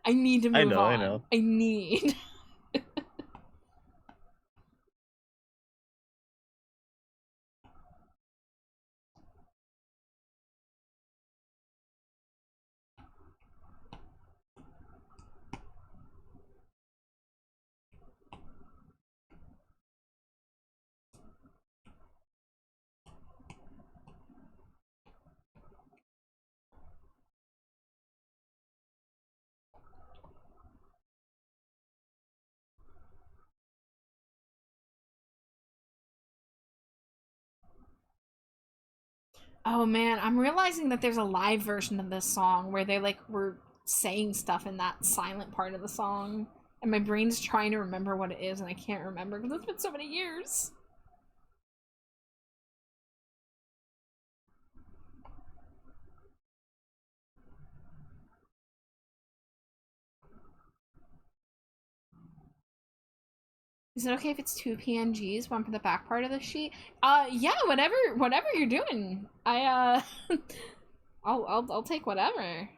I need to move on. I know. I need. Oh man, I'm realizing that there's a live version of this song where they like were saying stuff in that silent part of the song. And my brain's trying to remember what it is and I can't remember because it's been so many years. Is it okay if it's 2 PNGs, one for the back part of the sheet? Yeah, whatever you're doing. I'll take whatever.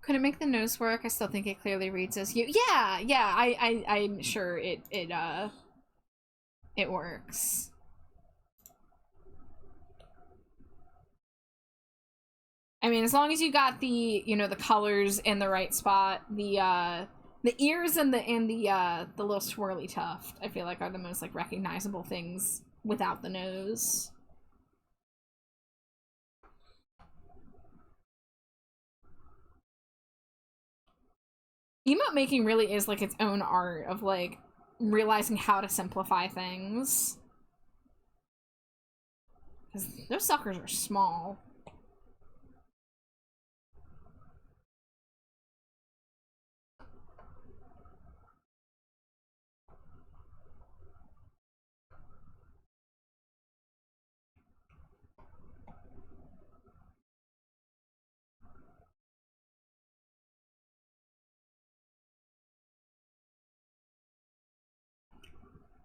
Could it make the nose work? I still think it clearly reads as you. Yeah, I'm sure it works. I mean, as long as you got the, you know, the colors in the right spot, the ears and the little swirly tuft, I feel like are the most like recognizable things without the nose. Emote making really is like its own art of like realizing how to simplify things. Because those suckers are small.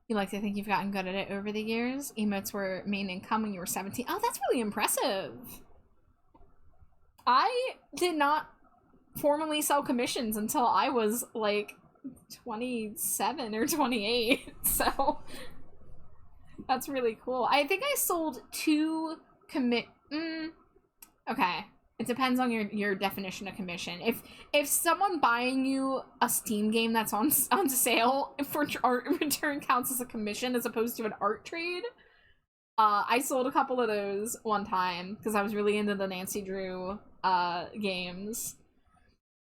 You like to think you've gotten good at it over the years? Emotes were main income when you were 17. Oh, that's really impressive. I did not formally sell commissions until I was like 27 or 28. So that's really cool. I think I sold 2 okay. It depends on your definition of commission. If someone buying you a Steam game that's on sale for art return counts as a commission as opposed to an art trade, I sold a couple of those one time because I was really into the Nancy Drew games.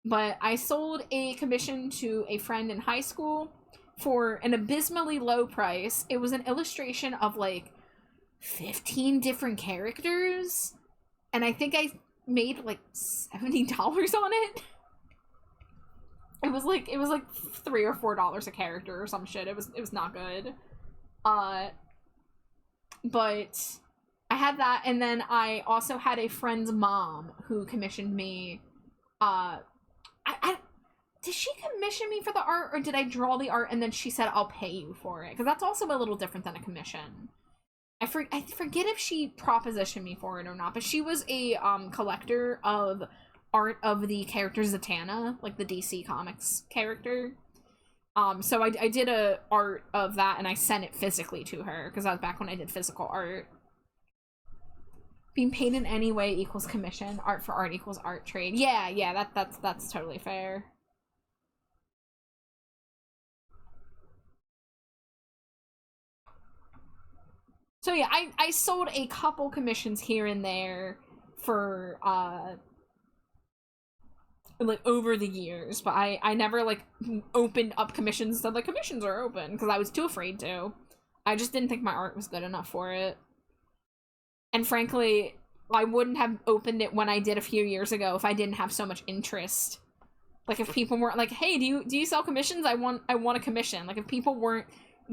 But I sold a commission to a friend in high school for an abysmally low price. It was an illustration of like 15 different characters, and I think I made like $70 on it. It was like $3 or $4 a character or some shit. It was not good. But I had that, and then I also had a friend's mom who commissioned me. Did she commission me for the art, or did I draw the art and then she said I'll pay you for it? Because that's also a little different than a commission. I forget if she propositioned me for it or not, but she was a collector of art of the character Zatanna, like the DC Comics character. So I did a art of that and I sent it physically to her because that was back when I did physical art. Being paid in any way equals commission. Art for art equals art trade. Yeah, that's totally fair. So yeah, I sold a couple commissions here and there for like over the years, but I never like opened up commissions and said like commissions are open because I was too afraid to. I just didn't think my art was good enough for it. And frankly, I wouldn't have opened it when I did a few years ago if I didn't have so much interest. Like if people weren't like, "Hey, do you sell commissions? I want a commission." Like if people weren't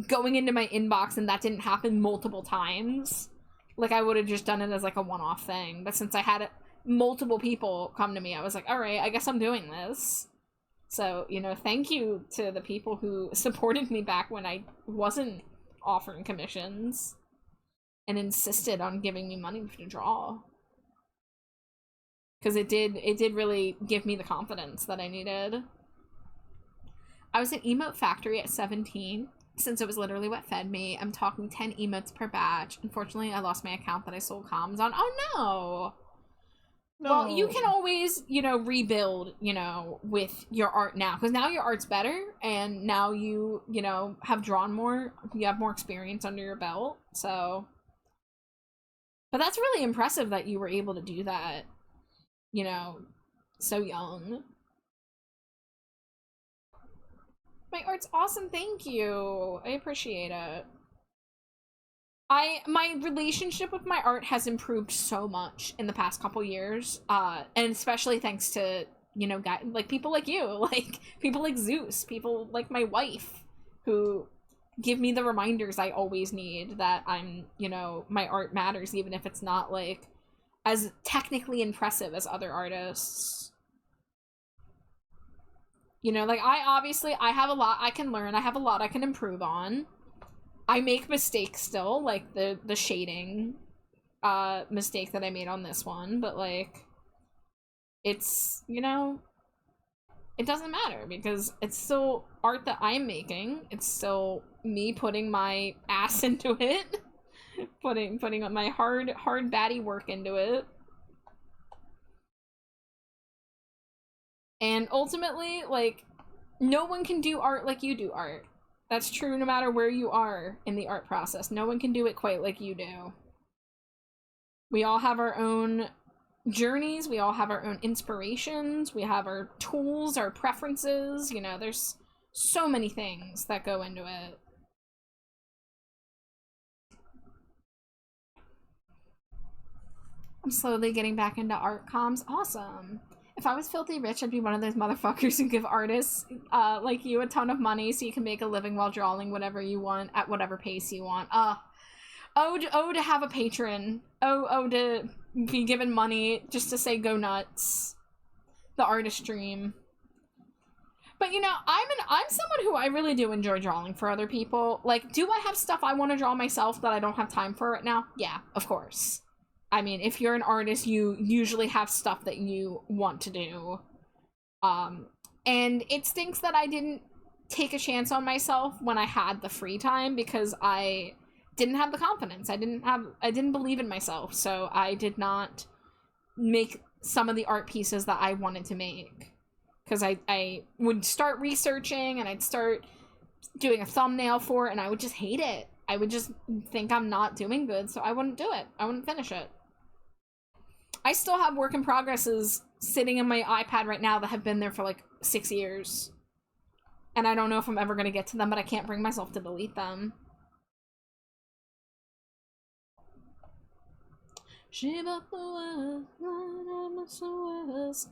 going into my inbox and that didn't happen multiple times, like I would have just done it as like a one-off thing. But since I had multiple people come to me, I was like, all right, I guess I'm doing this. So, you know, thank you to the people who supported me back when I wasn't offering commissions and insisted on giving me money to draw. Because it did really give me the confidence that I needed. I was at Emote Factory at 17. Since it was literally what fed me. I'm talking 10 emotes per batch. Unfortunately, I lost my account that I sold comms on. Oh, no! Well, you can always, you know, rebuild, you know, with your art now. Because now your art's better, and now you know, have drawn more. You have more experience under your belt, so... But that's really impressive that you were able to do that, you know, so young. My art's awesome, thank you. I appreciate it. My relationship with my art has improved so much in the past couple years, and especially thanks to, you know, guys like people like you, like people like Zeus, people like my wife, who give me the reminders I always need that I'm, you know, my art matters, even if it's not like as technically impressive as other artists. You know, like I have a lot I can learn, I have a lot I can improve on. I make mistakes still, like the shading mistake that I made on this one, but like it's, you know, it doesn't matter because it's still art that I'm making. It's still me putting my ass into it, putting my hard baddie work into it. And ultimately, like, no one can do art like you do art. That's true no matter where you are in the art process. No one can do it quite like you do. We all have our own journeys, we all have our own inspirations, we have our tools, our preferences, you know, there's so many things that go into it. I'm slowly getting back into art comms. Awesome. If I was filthy rich, I'd be one of those motherfuckers who give artists like you a ton of money so you can make a living while drawing whatever you want at whatever pace you want. Oh, to have a patron. Oh, to be given money just to say go nuts. The artist dream. But you know, I'm someone who I really do enjoy drawing for other people. Like, do I have stuff I want to draw myself that I don't have time for right now? Yeah, of course. I mean, if you're an artist, you usually have stuff that you want to do. And it stinks that I didn't take a chance on myself when I had the free time because I didn't have the confidence. I didn't believe in myself, so I did not make some of the art pieces that I wanted to make. Because I would start researching and I'd start doing a thumbnail for it and I would just hate it. I would just think I'm not doing good, so I wouldn't do it. I wouldn't finish it. I still have work in progresses sitting in my iPad right now that have been there for like 6 years. And I don't know if I'm ever going to get to them, but I can't bring myself to delete them. She bought the world,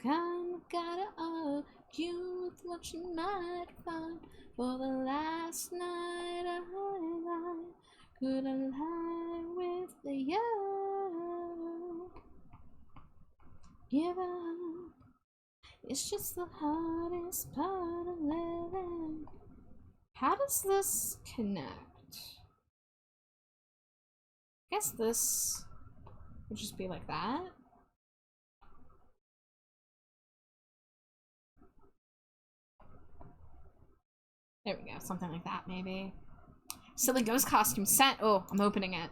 kind of gotta argue with what you might find. For the last night I could lie with you. Give up. It's just the hardest part of living. How does this connect? I guess this would just be like that. There we go, something like that maybe. Silly ghost costume sent. Oh, I'm opening it.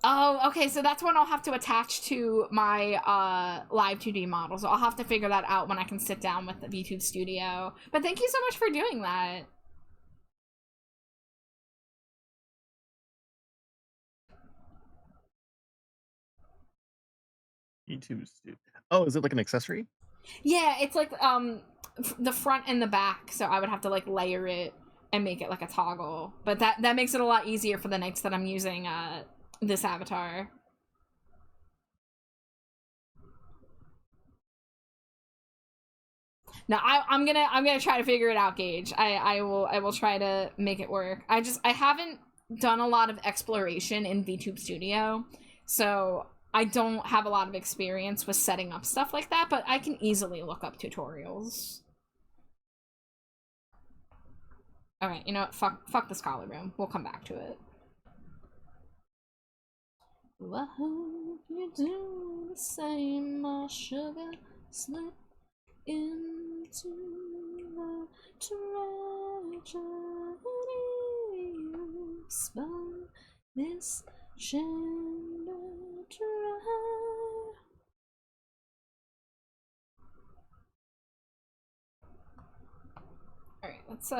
Oh, okay, so that's what I'll have to attach to my live 2D models. I'll have to figure that out when I can sit down with the VTube Studio. But thank you so much for doing that. VTube Studio. Oh, is it like an accessory? Yeah, it's like the front and the back, so I would have to like layer it and make it like a toggle. But that makes it a lot easier for the nights that I'm using this avatar. No, I'm gonna try to figure it out, Gage. I will try to make it work. I haven't done a lot of exploration in VTube Studio, so I don't have a lot of experience with setting up stuff like that, but I can easily look up tutorials. Alright, you know what? Fuck the scholar room. We'll come back to it. Well, I hope you do the same, my sugar. Slip into the tragedy you spun this gender dry. Alright, let's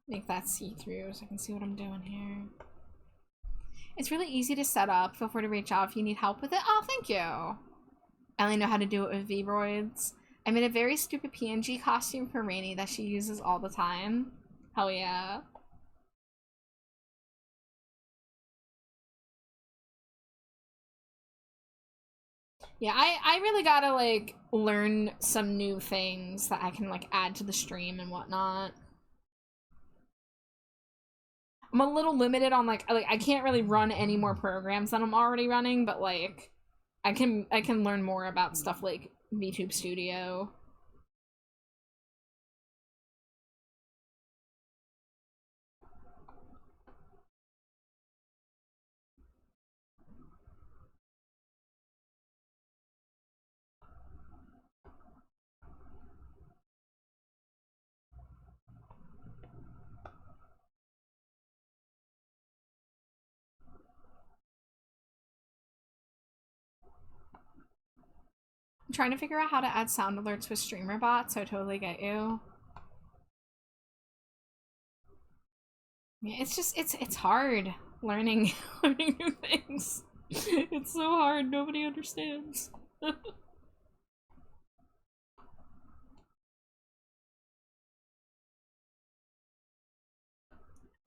make that see-through so I can see what I'm doing here. It's really easy to set up. Feel free to reach out if you need help with it. Oh, thank you. I only know how to do it with V-Roids. I made a very stupid PNG costume for Rainy that she uses all the time. Hell yeah. Yeah, I really gotta, like, learn some new things that I can, like, add to the stream and whatnot. I'm a little limited on, like I can't really run any more programs than I'm already running, but, like, I can learn more about stuff like VTube Studio. I'm trying to figure out how to add sound alerts with streamer bots, so I totally get you. Yeah, it's just, it's hard learning new things. It's so hard, nobody understands.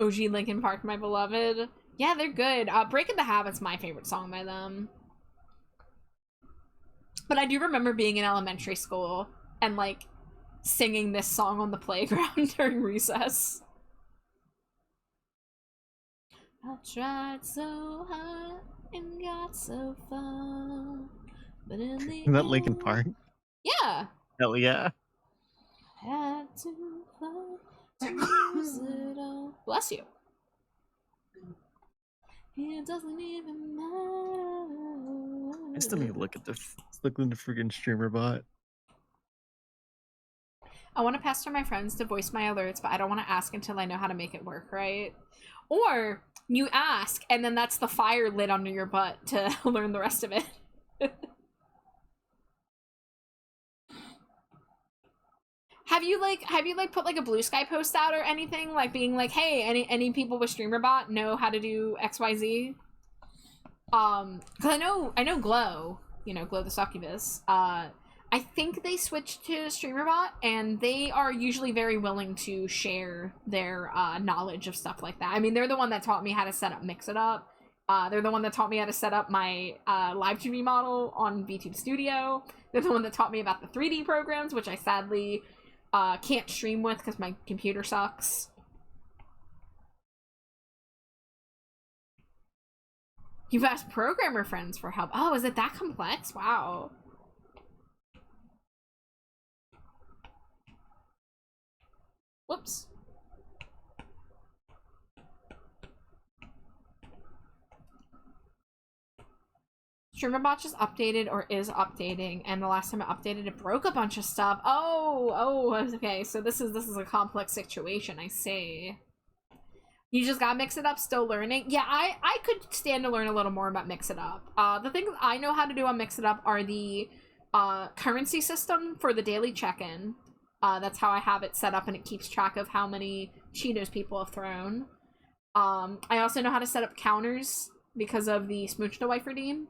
OG Linkin Park, my beloved. Yeah, they're good. Breaking the Habit's my favorite song by them. But I do remember being in elementary school and, like, singing this song on the playground during recess. I tried so hard and got so far, but in the Is that Linkin Park? Yeah. Hell yeah. Had to fall to lose it all. Bless you. It doesn't even matter. I still need to look at the freaking streamer bot. I want to pester my friends to voice my alerts, but I don't want to ask until I know how to make it work right. Or you ask, and then that's the fire lit under your butt to learn the rest of it. Have you put like a Blue Sky post out or anything, like being like, hey, any people with StreamerBot know how to do XYZ? Because I know Glow, Glow the Succubus. I think they switched to StreamerBot, and they are usually very willing to share their knowledge of stuff like that. I mean, they're the one that taught me how to set up Mix It Up. They're the one that taught me how to set up my live TV model on VTube Studio. They're the one that taught me about the 3D programs, which I sadly can't stream with because my computer sucks. You've asked programmer friends for help. Oh, is it that complex? Wow. Whoops. StreamerBot just updated or is updating, and the last time it updated, it broke a bunch of stuff. Oh, okay. So this is a complex situation. I see. You just got Mix It Up, still learning. Yeah, I could stand to learn a little more about Mix It Up. The things I know how to do on Mix It Up are the currency system for the daily check-in. That's how I have it set up, and it keeps track of how many Cheetos people have thrown. I also know how to set up counters because of the Smooch the Wife redeem.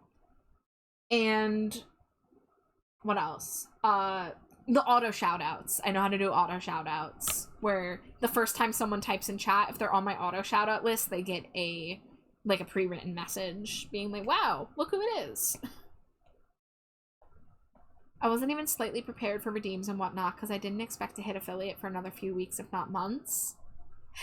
And what else? The auto shoutouts. I know how to do auto shoutouts, where the first time someone types in chat, if they're on my auto shoutout list, they get a pre-written message being like, wow, look who it is. I wasn't even slightly prepared for redeems and whatnot because I didn't expect to hit affiliate for another few weeks, if not months.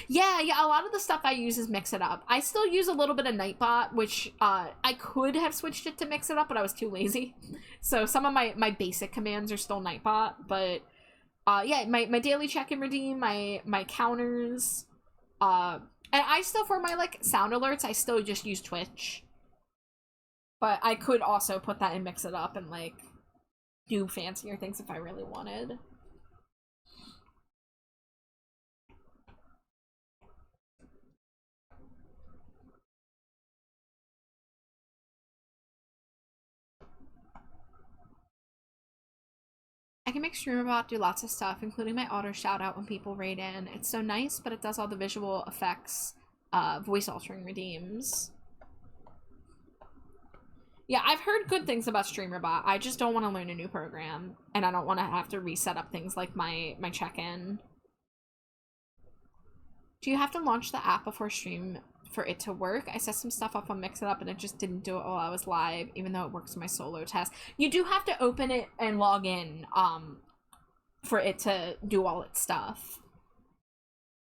Yeah, a lot of the stuff I use is Mix It Up. I still use a little bit of Nightbot, which I could have switched it to Mix It Up, but I was too lazy. So some of my basic commands are still Nightbot, but yeah, my daily check-in redeem, my counters, and I still, for my sound alerts, I still just use Twitch. But I could also put that in Mix It Up and do fancier things if I really wanted. I can make StreamerBot do lots of stuff, including my auto shoutout when people raid in. It's so nice, but it does all the visual effects, voice altering redeems. Yeah, I've heard good things about StreamerBot. I just don't want to learn a new program, and I don't want to have to reset up things like my check-in. Do you have to launch the app before stream for it to work? I set some stuff up on Mix It Up and it just didn't do it while I was live, even though it works in my solo test. You do have to open it and log in for it to do all its stuff.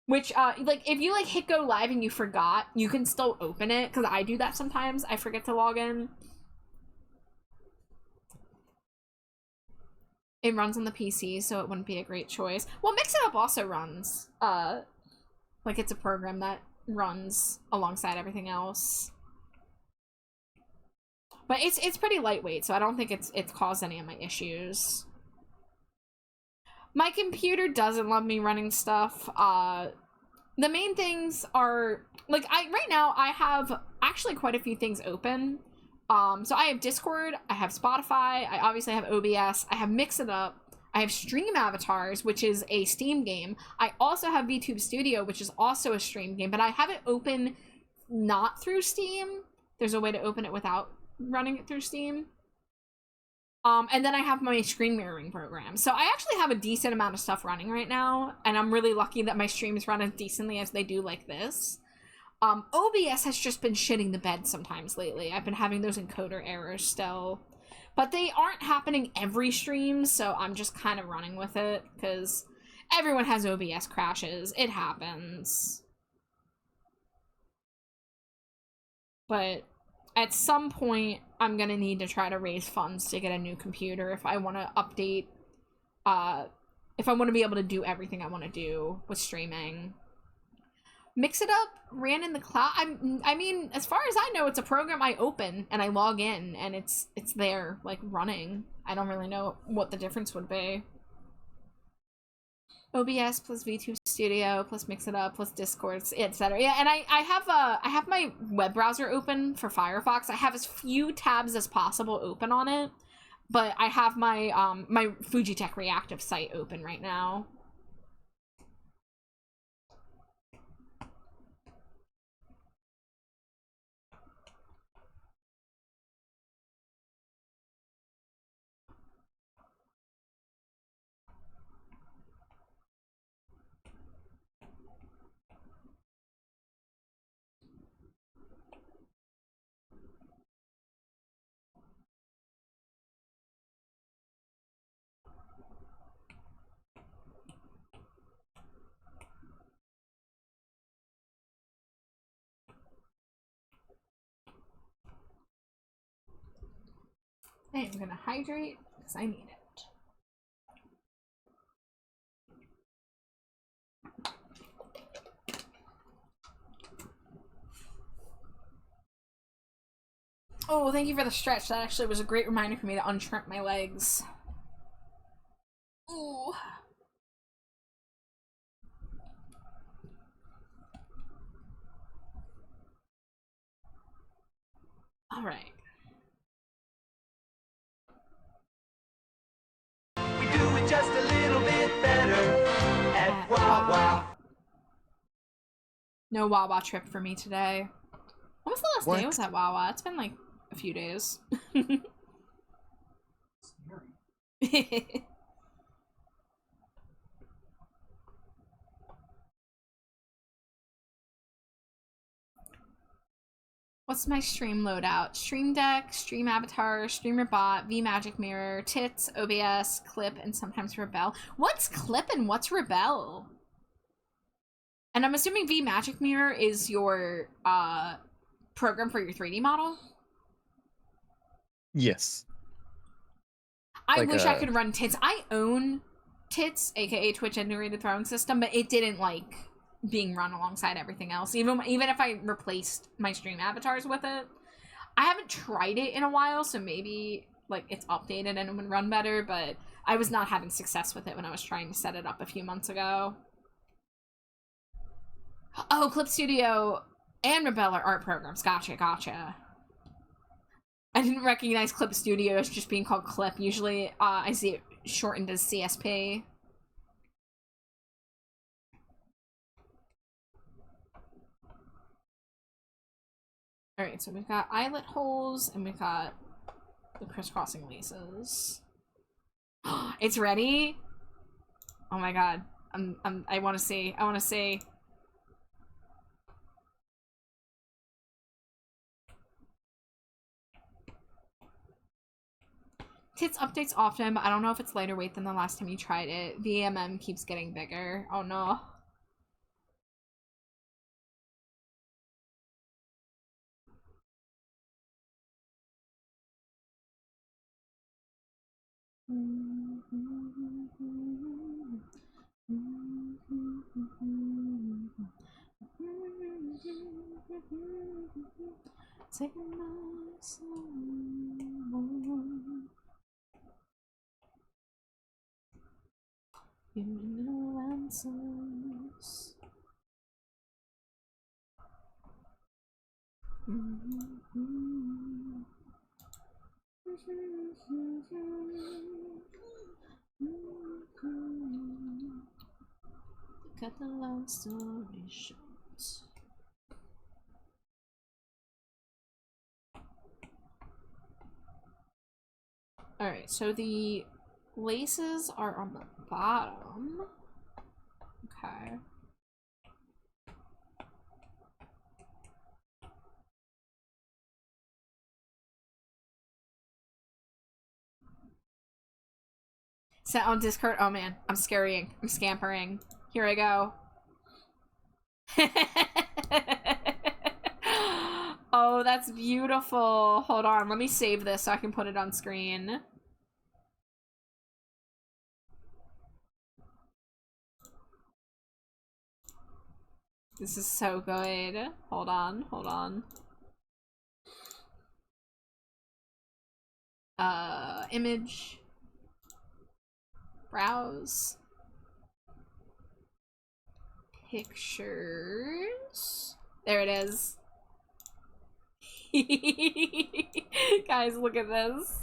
Which, if you, hit go live and you forgot, you can still open it, because I do that sometimes. I forget to log in. It runs on the PC, so it wouldn't be a great choice. Well, Mix It Up also runs. It's a program that runs alongside everything else. But it's pretty lightweight, so I don't think it's caused any of my issues. My computer doesn't love me running stuff. The main things are right now I have actually quite a few things open. So I have Discord, I have Spotify, I obviously have OBS, I have Mix It Up, I have Stream Avatars, which is a Steam game. I also have VTube Studio, which is also a stream game, but I have it open not through Steam. There's a way to open it without running it through Steam. And then I have my screen mirroring program. So I actually have a decent amount of stuff running right now, and I'm really lucky that my streams run as decently as they do like this. OBS has just been shitting the bed sometimes lately. I've been having those encoder errors still. But they aren't happening every stream, so I'm just kind of running with it, because everyone has OBS crashes. It happens. But at some point, I'm gonna need to try to raise funds to get a new computer if I want to update, if I want to be able to do everything I want to do with streaming. Mix It Up ran in the cloud. I mean, as far as I know, it's a program I open and I log in and it's there, like, running. I don't really know what the difference would be. OBS plus VTube Studio plus Mix It Up plus Discord, etc. Yeah, and I have my web browser open for Firefox. I have as few tabs as possible open on it, but I have my my Fujitech Reactive site open right now. I am gonna hydrate because I need it. Oh, thank you for the stretch. That actually was a great reminder for me to untrimp my legs. Ooh. All right. We do it just a little bit better at Wawa. No Wawa trip for me today. When was the last day I was What? at Wawa? It's been like a few days. Scary. What's my stream loadout? Stream Deck, Stream Avatar, Streamer Bot, VMagic Mirror, Tits, OBS, Clip, and sometimes Rebel. What's Clip and what's Rebel? And I'm assuming VMagic Mirror is your program for your 3D model? Yes. I Like, wish I could run Tits. I own Tits, aka Twitch Integrated Throwing System, but it didn't like being run alongside everything else. Even if I replaced my stream avatars with it. I haven't tried it in a while, so maybe like it's updated and it would run better, but I was not having success with it when I was trying to set it up a few months ago. Oh, Clip Studio and Rebel are art programs. Gotcha. I didn't recognize Clip Studio as just being called Clip. Usually I see it shortened as CSP. Alright, so we've got eyelet holes and we've got the crisscrossing laces. It's ready? Oh my god. I wanna see. Tits updates often, but I don't know if it's lighter weight than the last time you tried it. VMM keeps getting bigger. Oh no. Taking my soul. Give me no answers. Cut the long story short. Alright, so the laces are on the bottom. Okay. Set on Discord. Oh man, I'm scaring. I'm scampering. Here I go. Oh, that's beautiful. Hold on, let me save this so I can put it on screen. This is so good. Hold on, hold on. Image. Browse. Pictures. There it is. Guys, look at this.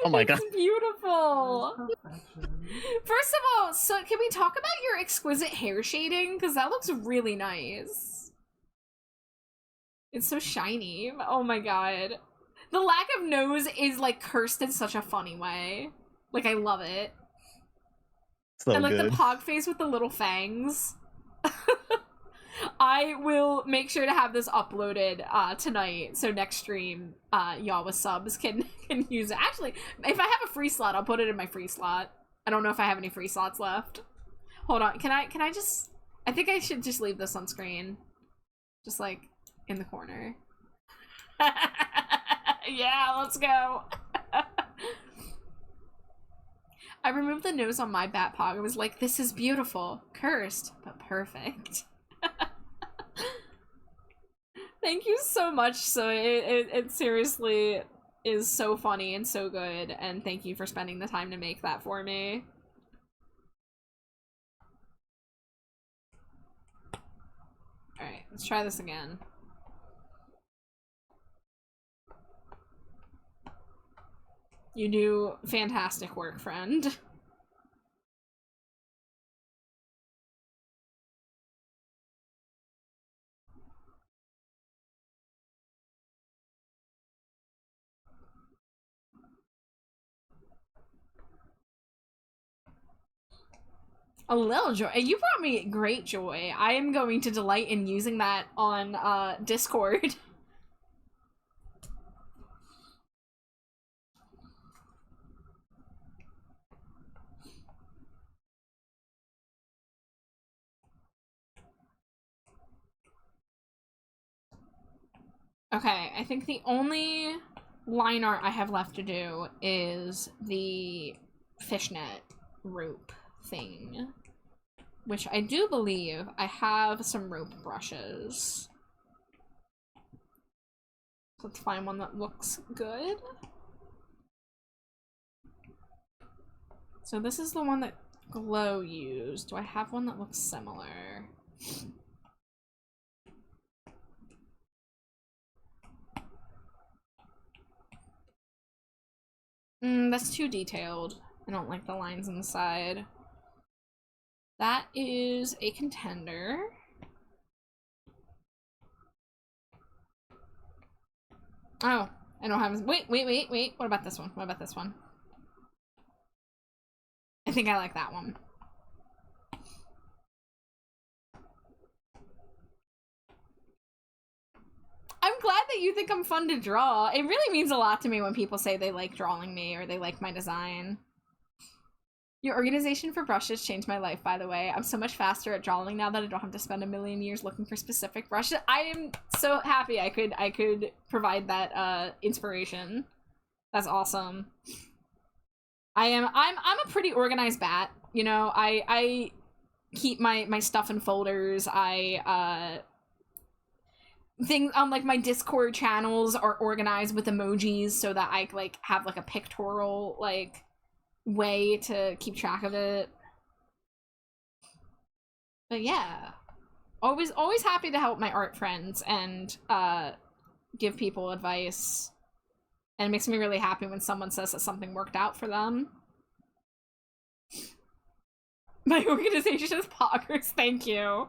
Oh my god. It's beautiful. Perfection. First of all, so can we talk about your exquisite hair shading? Because that looks really nice. It's so shiny. Oh my god. The lack of nose is like cursed in such a funny way. Like, I love it. So and like good. the pog face with the little fangs. I will make sure to have this uploaded tonight, so next stream, y'all with subs can use it. Actually, if I have a free slot, I'll put it in my free slot. I don't know if I have any free slots left. Hold on, can I just... I think I should just leave this on screen. Just like, in the corner. Yeah, let's go. I removed the nose on my bat pog. I was like, this is beautiful. Cursed, but perfect. Thank you so much. So it seriously is so funny and so good, and thank you for spending the time to make that for me. Alright, let's try this again. You do fantastic work, friend. A little joy. You brought me great joy. I am going to delight in using that on Discord. Okay, I think the only line art I have left to do is the fishnet rope thing, which I do believe I have some rope brushes. Let's find one that looks good. So this is the one that Glow used. Do I have one that looks similar? That's too detailed. I don't like the lines on the side. That is a contender. Oh, I don't have... Wait. What about this one? What about this one? I think I like that one. I'm glad that you think I'm fun to draw. It really means a lot to me when people say they like drawing me or they like my design. Your organization for brushes changed my life, by the way. I'm so much faster at drawing now that I don't have to spend a million years looking for specific brushes. I am so happy I could provide that inspiration. That's awesome. I'm a pretty organized bat, you know. I keep my stuff in folders. Things on like my Discord channels are organized with emojis so that I like have like a pictorial like way to keep track of it. But yeah, always happy to help my art friends, and give people advice. And it makes me really happy when someone says that something worked out for them. My organization is Poggers, thank you.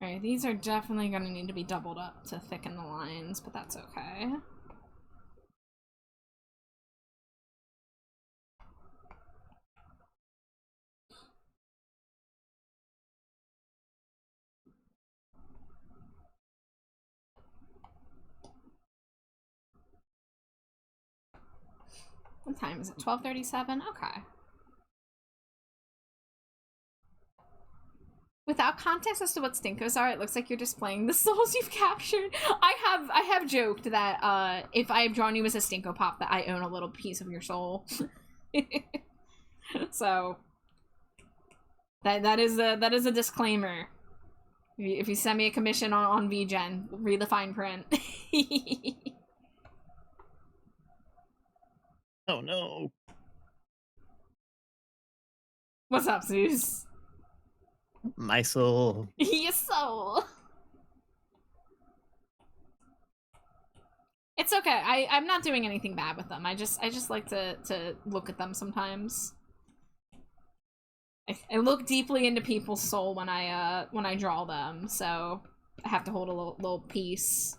Alright, these are definitely gonna need to be doubled up to thicken the lines, but that's okay. What time is it? 12:37? Okay. Without context as to what stinkos are, it looks like you're displaying the souls you've captured. I have joked that if I have drawn you as a stinko pop, that I own a little piece of your soul. So that is a disclaimer. If you send me a commission on VGen, read the fine print. Oh no. What's up, Zeus? My soul. Your soul. It's okay. I'm not doing anything bad with them. I just like to look at them sometimes. I look deeply into people's soul when I draw them, so I have to hold a little piece.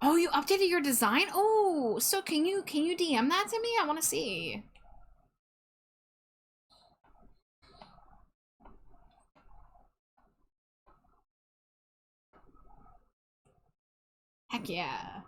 Oh, you updated your design? Oh, so can you DM that to me? I want to see. Heck yeah.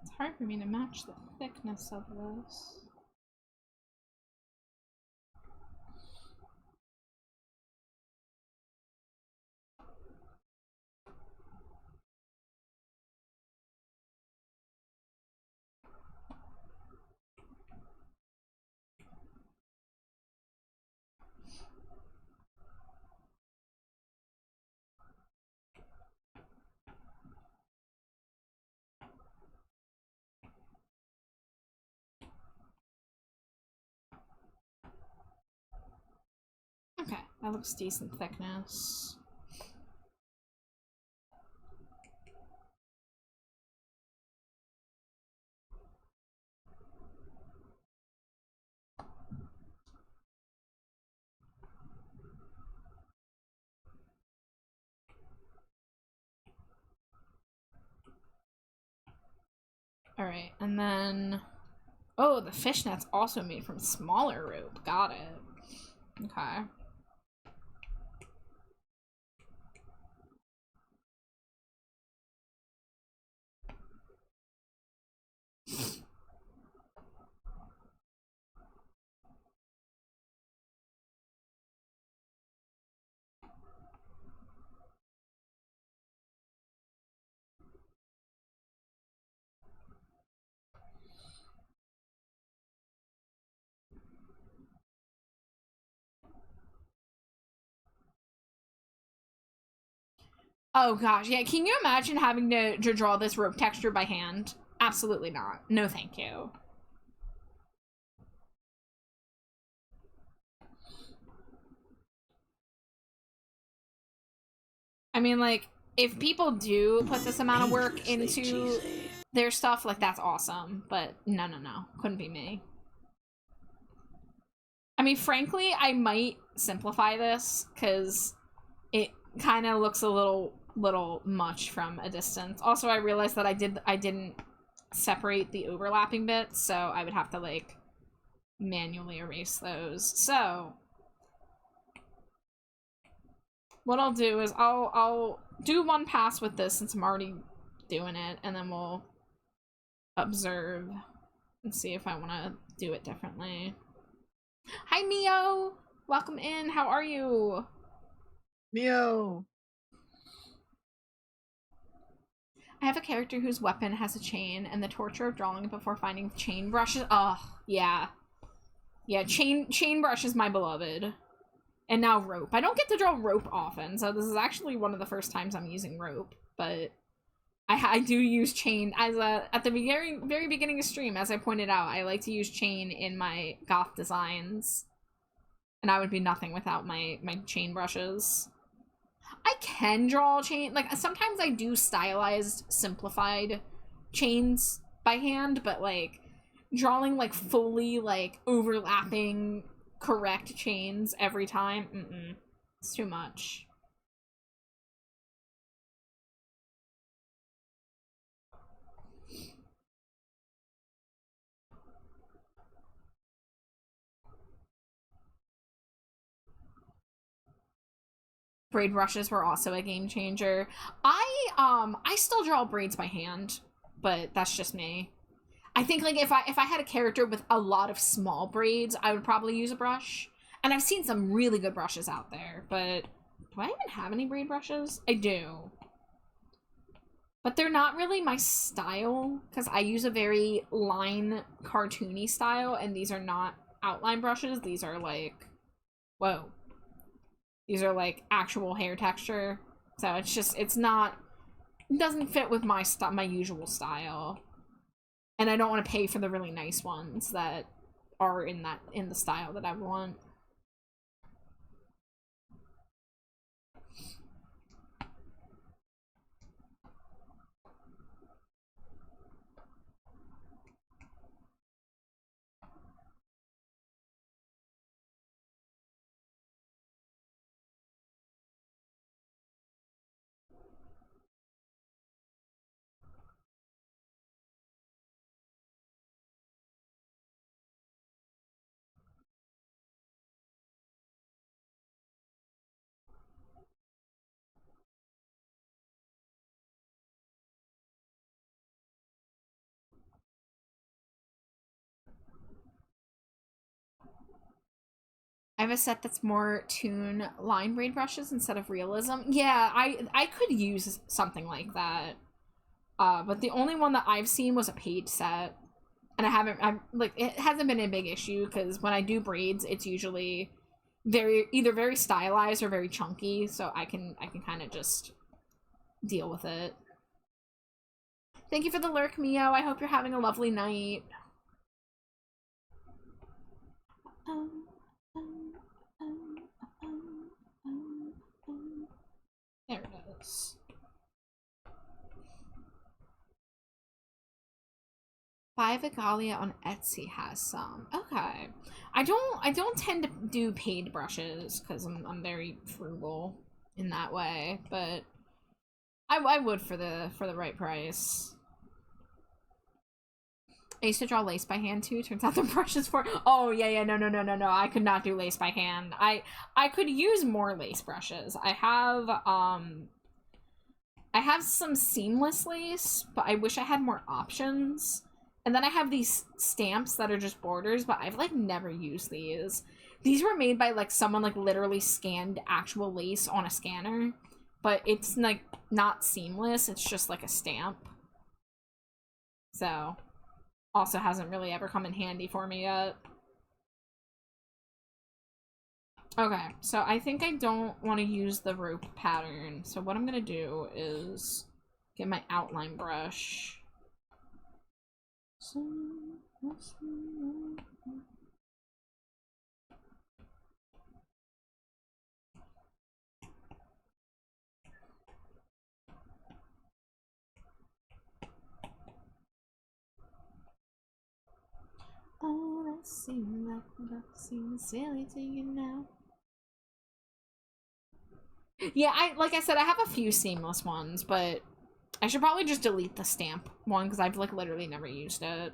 It's hard for me to match the thickness of this. Okay, that looks decent thickness. Alright, and then... Oh, the fishnet's also made from smaller rope. Got it. Okay. Oh gosh, yeah, can you imagine having to draw this rope texture by hand? Absolutely not. No thank you. I mean, like, if people do put this amount of work Dangerously into cheesy. their stuff, like, that's awesome. But no, no, no. Couldn't be me. I mean, frankly, I might simplify this, because it kind of looks a little much from a distance. Also, I realized that I didn't separate the overlapping bits, so I would have to, like, manually erase those. So what I'll do is I'll do one pass with this since I'm already doing it, and then we'll observe and see if I want to do it differently. Hi, Neo! Welcome in. How are you? Neo! I have a character whose weapon has a chain, and the torture of drawing it before finding chain brushes. Oh, yeah. Yeah, chain brush is my beloved. And now rope. I don't get to draw rope often, so this is actually one of the first times I'm using rope, but I do use chain as at the very beginning of stream, as I pointed out. I like to use chain in my goth designs, and I would be nothing without my chain brushes. I can draw chain, like, sometimes I do stylized, simplified chains by hand, but, like, drawing, like, fully, like, overlapping correct chains every time, it's too much. Braid brushes were also a game changer. I still draw braids by hand, but that's just me. I think, like, if I had a character with a lot of small braids, I would probably use a brush. And I've seen some really good brushes out there, but do I even have any braid brushes? I do. But they're not really my style, because I use a very line cartoony style, and these are not outline brushes. These are like, whoa. These are like actual hair texture. So it's just, it doesn't fit with my usual style. And I don't want to pay for the really nice ones that are in the style that I want. I have a set that's more toon line braid brushes instead of realism. Yeah, I could use something like that. But the only one that I've seen was a paid set. And it hasn't been a big issue, because when I do braids, it's usually either very stylized or very chunky, so I can kind of just deal with it. Thank you for the lurk, Mio. I hope you're having a lovely night. There it is. Buy Vigalia on Etsy has some. Okay. I don't tend to do paid brushes, because I'm very frugal in that way, but I would for the right price. I used to draw lace by hand too. Turns out the brushes for, oh yeah, no. I could not do lace by hand. I could use more lace brushes. I have some seamless lace, but I wish I had more options. And then I have these stamps that are just borders, but I've, like, never used these. These were made by, like, someone, like, literally scanned actual lace on a scanner. But it's, like, not seamless. It's just, like, a stamp. So, also hasn't really ever come in handy for me yet. Okay, so I think I don't want to use the rope pattern. So what I'm gonna do is get my outline brush. Oh, that seems silly to you now. Yeah, like I said, I have a few seamless ones, but I should probably just delete the stamp one because I've like literally never used it.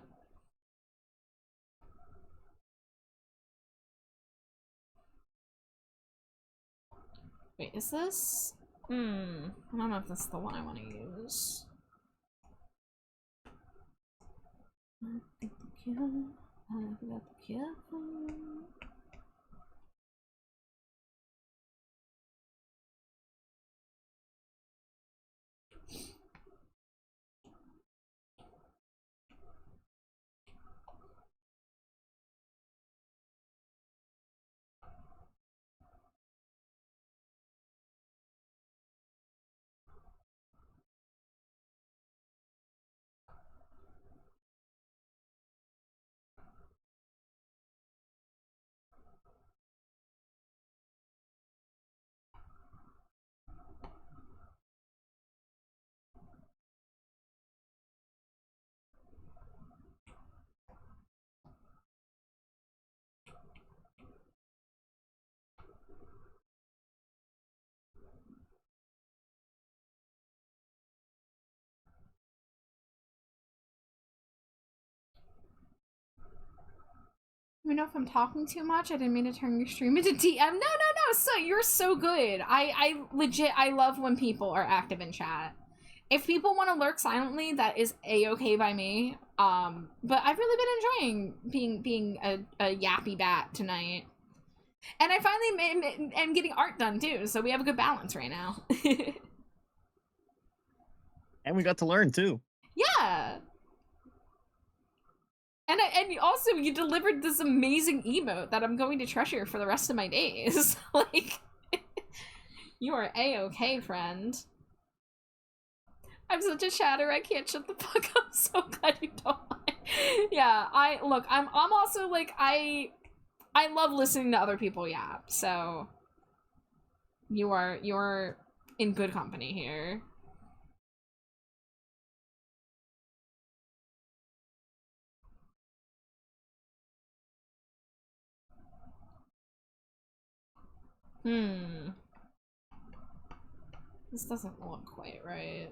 Wait, is this? I don't know if this is the one I want to use. Let me know if I'm talking too much. I didn't mean to turn your stream into DM. No, no, no. So you're so good. I legit, I love when people are active in chat. If people want to lurk silently, that is a-okay by me. But I've really been enjoying being a yappy bat tonight. And I finally am getting art done too, so we have a good balance right now. And we got to learn too. Yeah. And also you delivered this amazing emote that I'm going to treasure for the rest of my days. Like, you are a-okay, friend. I'm such a chatter, I can't shut the fuck up. I'm so glad you don't mind. Yeah, I'm also like, I love listening to other people yap, so you're in good company here. This doesn't look quite right.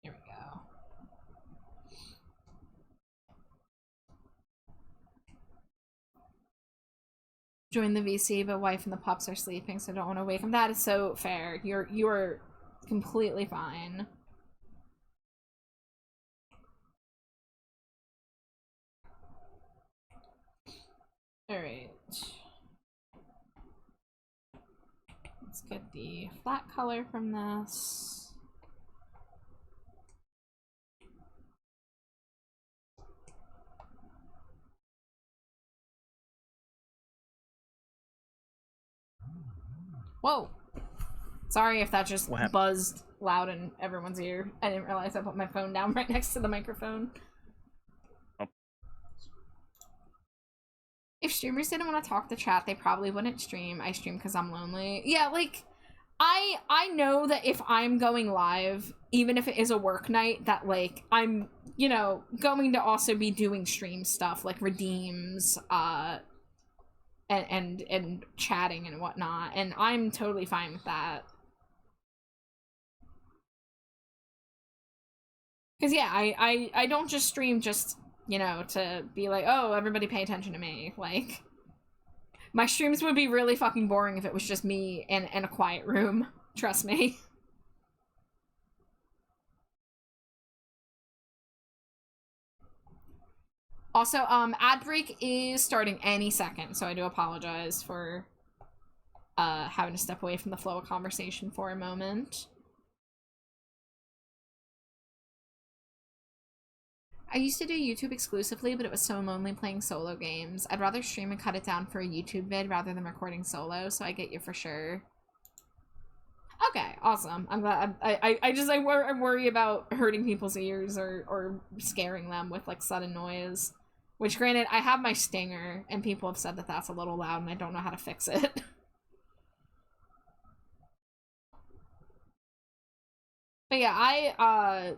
Here we go. Join the VC, but wife and the pups are sleeping, so don't want to wake them. That is so fair. You're completely fine. Alright. Let's get the flat color from this. Whoa! Sorry if that just buzzed loud in everyone's ear. I didn't realize I put my phone down right next to the microphone. Oh. If streamers didn't want to talk to chat, they probably wouldn't stream. I stream because I'm lonely. Yeah, like, I know that if I'm going live, even if it is a work night, that, like, I'm, you know, going to also be doing stream stuff, like redeems, and chatting and whatnot, and I'm totally fine with that. Because, yeah, I don't just stream just, you know, to be like, oh, everybody pay attention to me. Like, my streams would be really fucking boring if it was just me in a quiet room. Trust me. Also, ad break is starting any second, so I do apologize for having to step away from the flow of conversation for a moment. I used to do YouTube exclusively, but it was so lonely playing solo games. I'd rather stream and cut it down for a YouTube vid rather than recording solo, so I get you for sure. Okay, awesome. I'm glad. I worry about hurting people's ears or scaring them with like sudden noise. Which, granted, I have my stinger, and people have said that that's a little loud, and I don't know how to fix it. But yeah,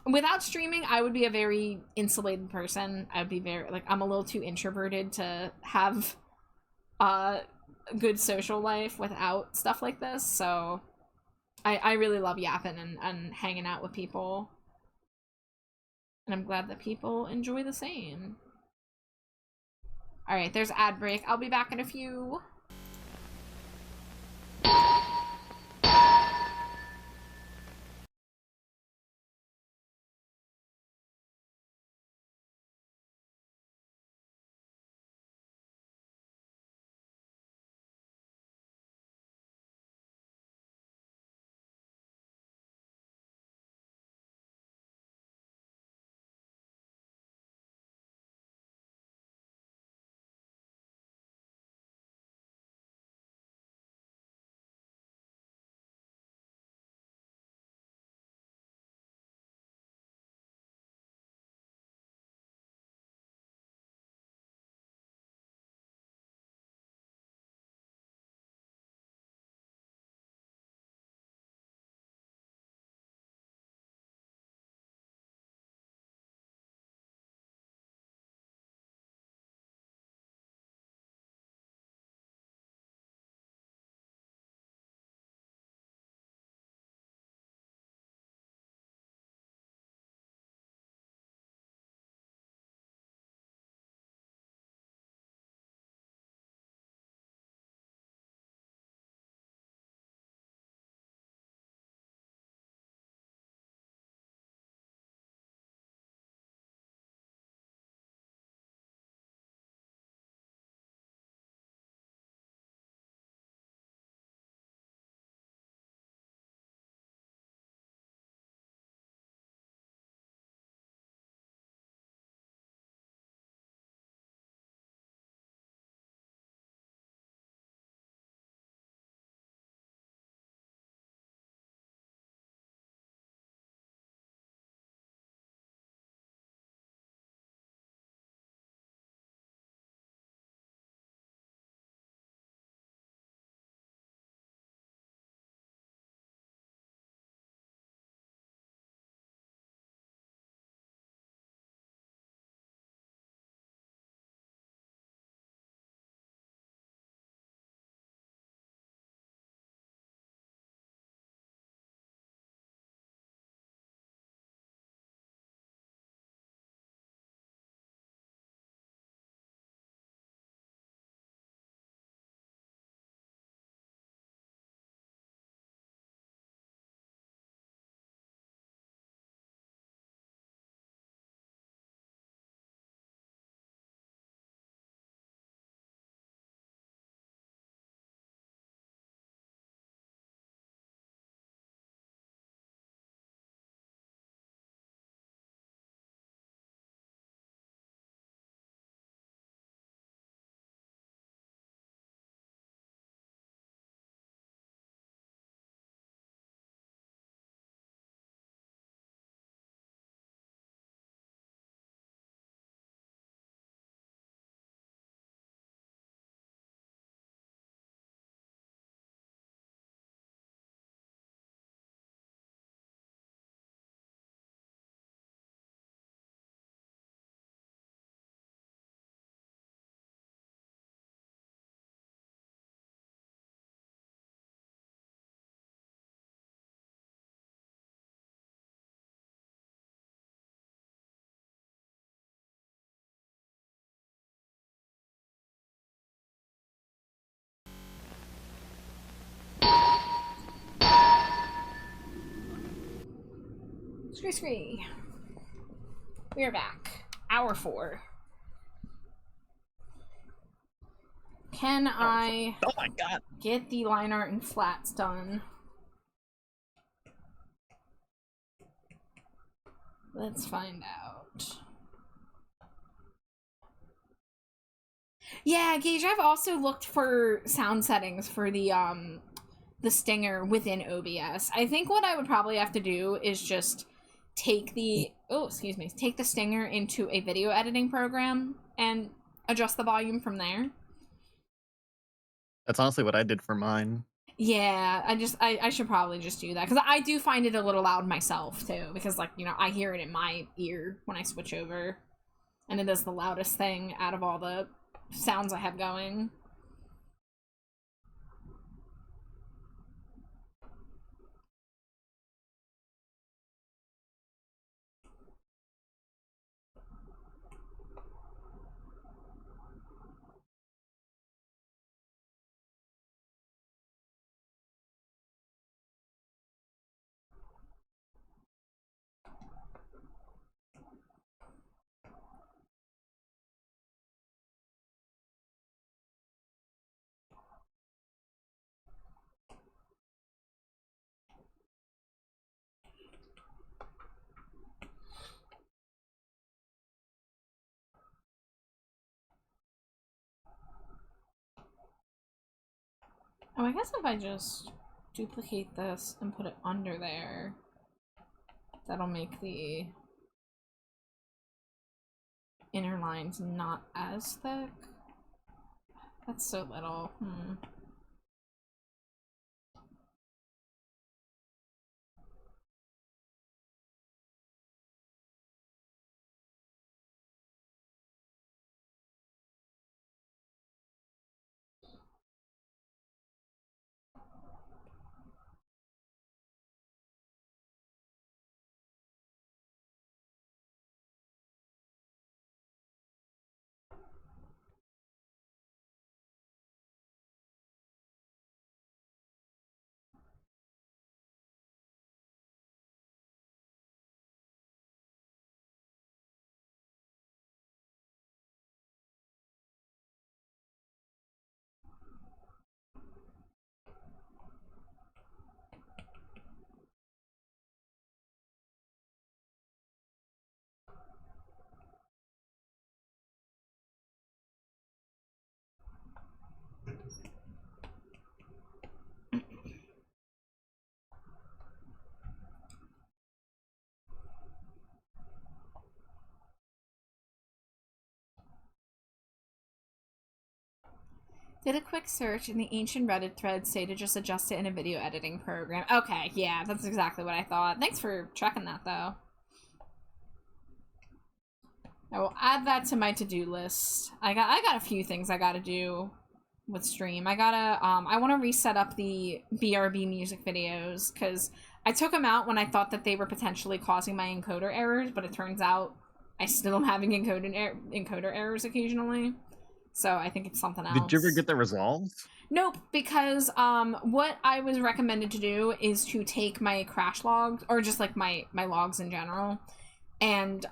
without streaming, I would be a very insulated person. I'd be very, like, I'm a little too introverted to have a good social life without stuff like this, so I really love yapping and hanging out with people. And I'm glad that people enjoy the same. Alright, there's ad break. I'll be back in a few. Scree. We are back. Hour 4. Can I Oh my god. get the line art and flats done? Let's find out. Yeah, Gage, I've also looked for sound settings for the stinger within OBS. I think what I would probably have to do is just take the take the stinger into a video editing program and adjust the volume from there. That's honestly what I did for mine. Yeah, I should probably just do that, because I do find it a little loud myself too, because, like, you know, I hear it in my ear when I switch over, and it is the loudest thing out of all the sounds I have going. Oh, I guess if I just duplicate this and put it under there, that'll make the inner lines not as thick. That's so little. Did a quick search and the ancient Reddit threads say to just adjust it in a video editing program. Okay, yeah, that's exactly what I thought. Thanks for checking that, though. I will add that to my to-do list. I got a few things I gotta do with stream. I want to reset up the BRB music videos, because I took them out when I thought that they were potentially causing my encoder errors, but it turns out I still am having encoder errors occasionally. So I think it's something else. Did you ever get that resolved? Nope, because what I was recommended to do is to take my crash logs, or just like my logs in general, and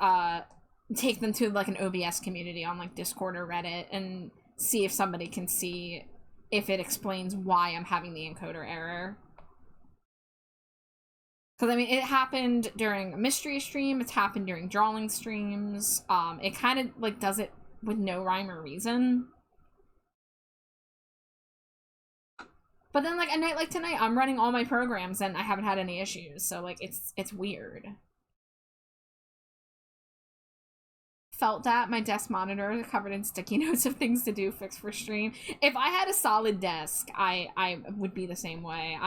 take them to like an OBS community on like Discord or Reddit and see if somebody can see if it explains why I'm having the encoder error. Because, I mean, it happened during a mystery stream, it's happened during drawing streams, it kind of, like, does it with no rhyme or reason. But then, like, a night like tonight, I'm running all my programs and I haven't had any issues, so, like, it's weird. Felt that my desk monitor is covered in sticky notes of things to do, fix for stream. If I had a solid desk, I would be the same way.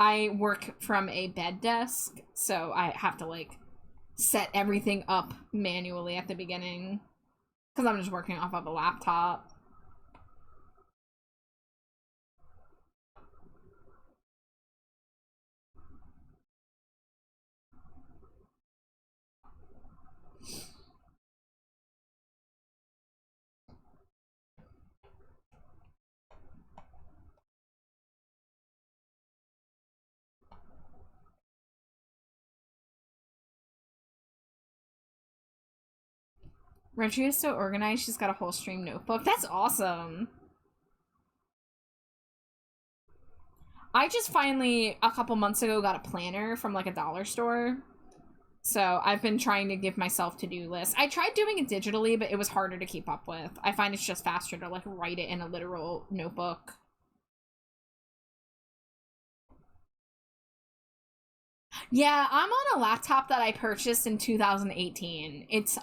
I work from a bed desk, so I have to, like, set everything up manually at the beginning, because I'm just working off of a laptop. Reggie is so organized, she's got a whole stream notebook. That's awesome. I just finally, a couple months ago, got a planner from, like, a dollar store. So I've been trying to give myself to-do lists. I tried doing it digitally, but it was harder to keep up with. I find it's just faster to like write it in a literal notebook. Yeah, I'm on a laptop that I purchased in 2018. It's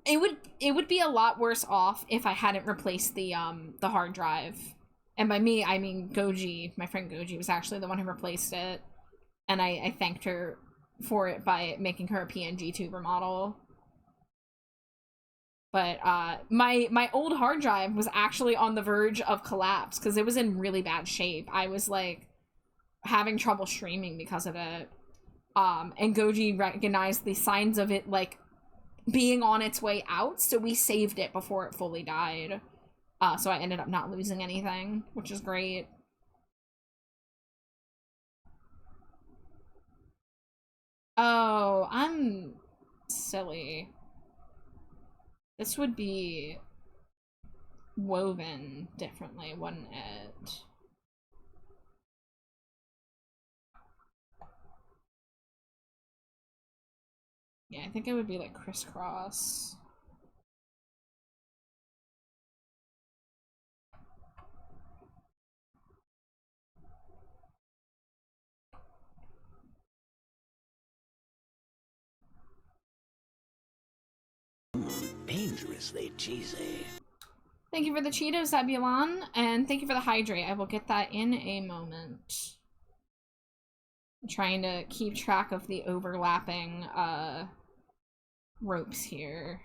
it would be a lot worse off if I hadn't replaced the hard drive. And by me, I mean Goji. My friend Goji was actually the one who replaced it. And I thanked her for it by making her a PNG tuber model. But my old hard drive was actually on the verge of collapse because it was in really bad shape. I was like having trouble streaming because of it. And Goji recognized the signs of it like being on its way out, so we saved it before it fully died. So I ended up not losing anything, which is great. Oh, I'm silly. This would be woven differently, wouldn't it? Yeah, I think it would be like crisscross. Dangerously cheesy. Thank you for the Cheetos, Zebulon, and thank you for the hydrate. I will get that in a moment. I'm trying to keep track of the overlapping ropes here.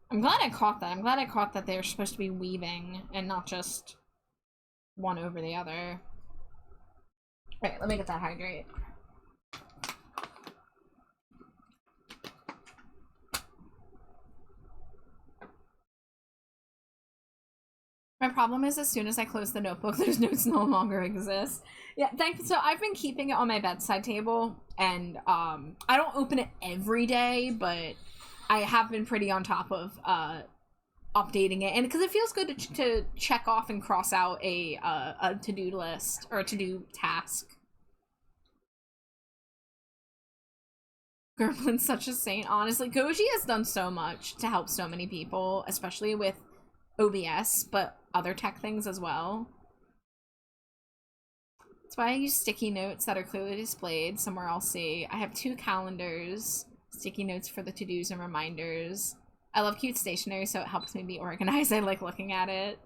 I'm glad I caught that. I'm glad I caught that they're supposed to be weaving and not just one over the other. Alright, let me get that hydrate. My problem is as soon as I close the notebook, those notes no longer exist. Yeah, so I've been keeping it on my bedside table, and I don't open it every day, but I have been pretty on top of updating it, and because it feels good to check off and cross out a to-do list or a to-do task. Gerblin's such a saint, honestly. Goji has done so much to help so many people, especially with OBS, but other tech things as well. That's why I use sticky notes that are clearly displayed somewhere I'll see. I have 2 calendars, sticky notes for the to-dos and reminders. I love cute stationery, so it helps me be organized. I like looking at it.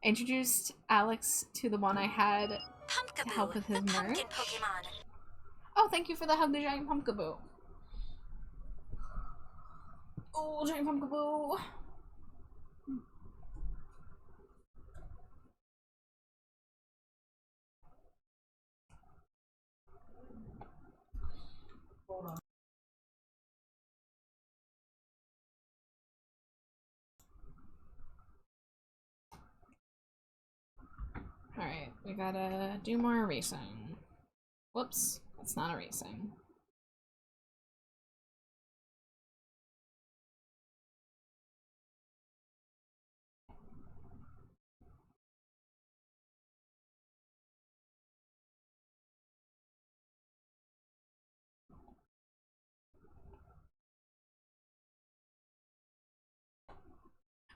I introduced Alex to the one I had to help with his merch. Oh, thank you for the hug, the giant Pumpkaboo. Oh, giant Pumpkaboo. Hold on. Alright, we gotta do more erasing. Whoops, that's not erasing.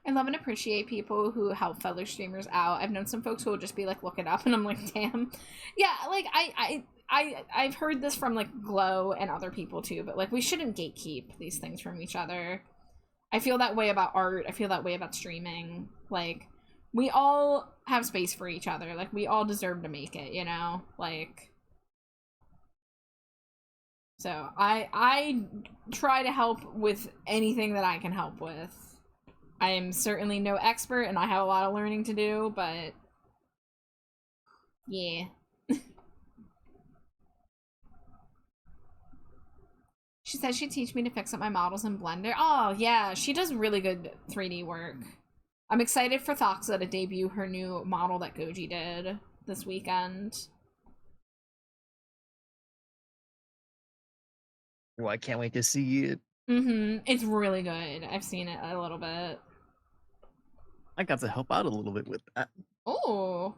I love and appreciate people who help fellow streamers out. I've known some folks who will just be like, look it up, and I'm like, damn. Yeah, like, I've heard this from, like, Glow and other people, too, but, like, we shouldn't gatekeep these things from each other. I feel that way about art. I feel that way about streaming. Like, we all have space for each other. Like, we all deserve to make it, you know? Like... So, I try to help with anything that I can help with. I am certainly no expert, and I have a lot of learning to do, but... yeah. She said she'd teach me to fix up my models in Blender. Oh, yeah, she does really good 3D work. I'm excited for Thoxa to debut her new model that Goji did this weekend. Well, I can't wait to see it It's really good. I've seen it a little bit. I got to help out a little bit with that. Oh.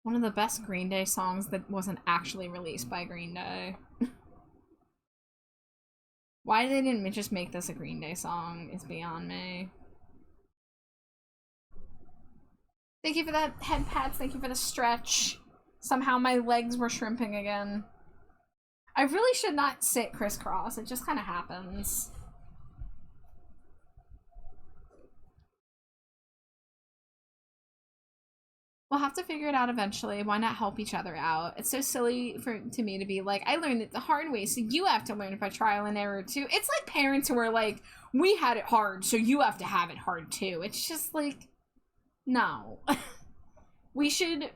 One of the best Green Day songs that wasn't actually released by Green Day. Why they didn't just make this a Green Day song is beyond me. Thank you for that head pats. Thank you for the stretch. Somehow my legs were shrimping again. I really should not sit crisscross. It just kind of happens. We'll have to figure it out eventually. Why not help each other out? It's so silly to me to be like, I learned it the hard way, so you have to learn it by trial and error too. It's like parents who are like, we had it hard, so you have to have it hard too. It's just like, no. We should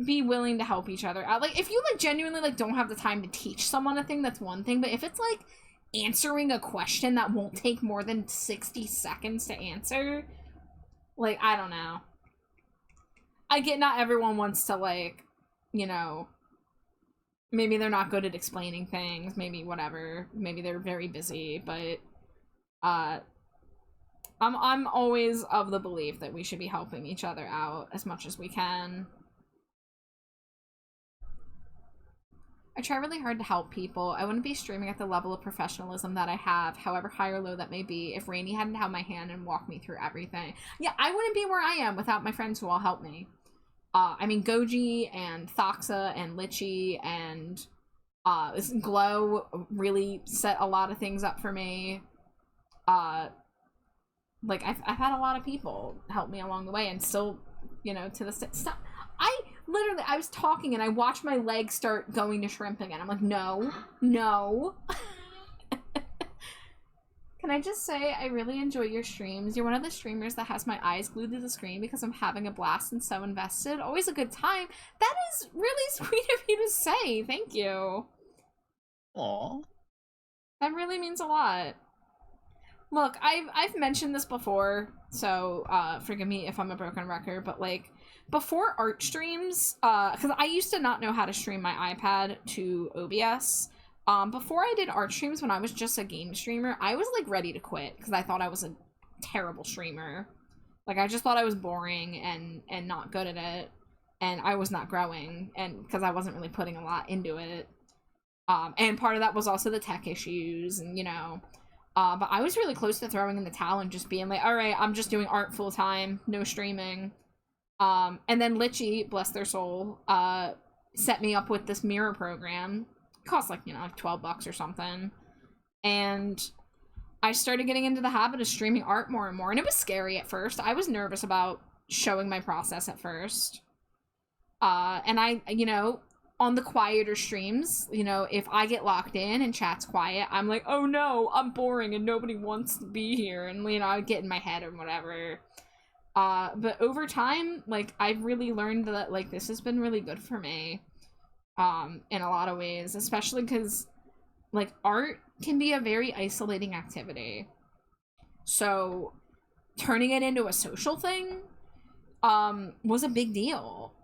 be willing to help each other out. Like, if you like genuinely like don't have the time to teach someone a thing, that's one thing. But if it's like answering a question that won't take more than 60 seconds to answer, like, I don't know. I get not everyone wants to, like, you know, maybe they're not good at explaining things, maybe whatever, maybe they're very busy, but I'm always of the belief that we should be helping each other out as much as we can. I try really hard to help people. I wouldn't be streaming at the level of professionalism that I have, however high or low that may be, if Rainey hadn't held my hand and walked me through everything. Yeah, I wouldn't be where I am without my friends who all help me. I mean, Goji and Thoxa and Litchi and Glow really set a lot of things up for me. Like, I've had a lot of people help me along the way, and still, you know, to this stop. I was talking and I watched my legs start going to shrimp again. I'm like, no. Can I just say, I really enjoy your streams. You're one of the streamers that has my eyes glued to the screen because I'm having a blast and so invested. Always a good time. That is really sweet of you to say. Thank you. Aw. That really means a lot. Look, I've mentioned this before, so forgive me if I'm a broken record, but like, before art streams, because I used to not know how to stream my iPad to OBS. Before I did art streams, when I was just a game streamer, I was like ready to quit because I thought I was a terrible streamer. Like, I just thought I was boring and not good at it, and I was not growing, and because I wasn't really putting a lot into it. And part of that was also the tech issues, and you know. But I was really close to throwing in the towel and just being like, all right, I'm just doing art full time, no streaming. And then Litchi, bless their soul, set me up with this mirror program. It cost like, you know, like $12 or something. And I started getting into the habit of streaming art more and more. And it was scary at first. I was nervous about showing my process at first. And I, you know, on the quieter streams, you know, if I get locked in and chat's quiet, I'm like, oh no, I'm boring and nobody wants to be here. And, you know, I get in my head or whatever. But over time, like, I've really learned that, like, this has been really good for me, in a lot of ways, especially because, like, art can be a very isolating activity. So, turning it into a social thing, was a big deal.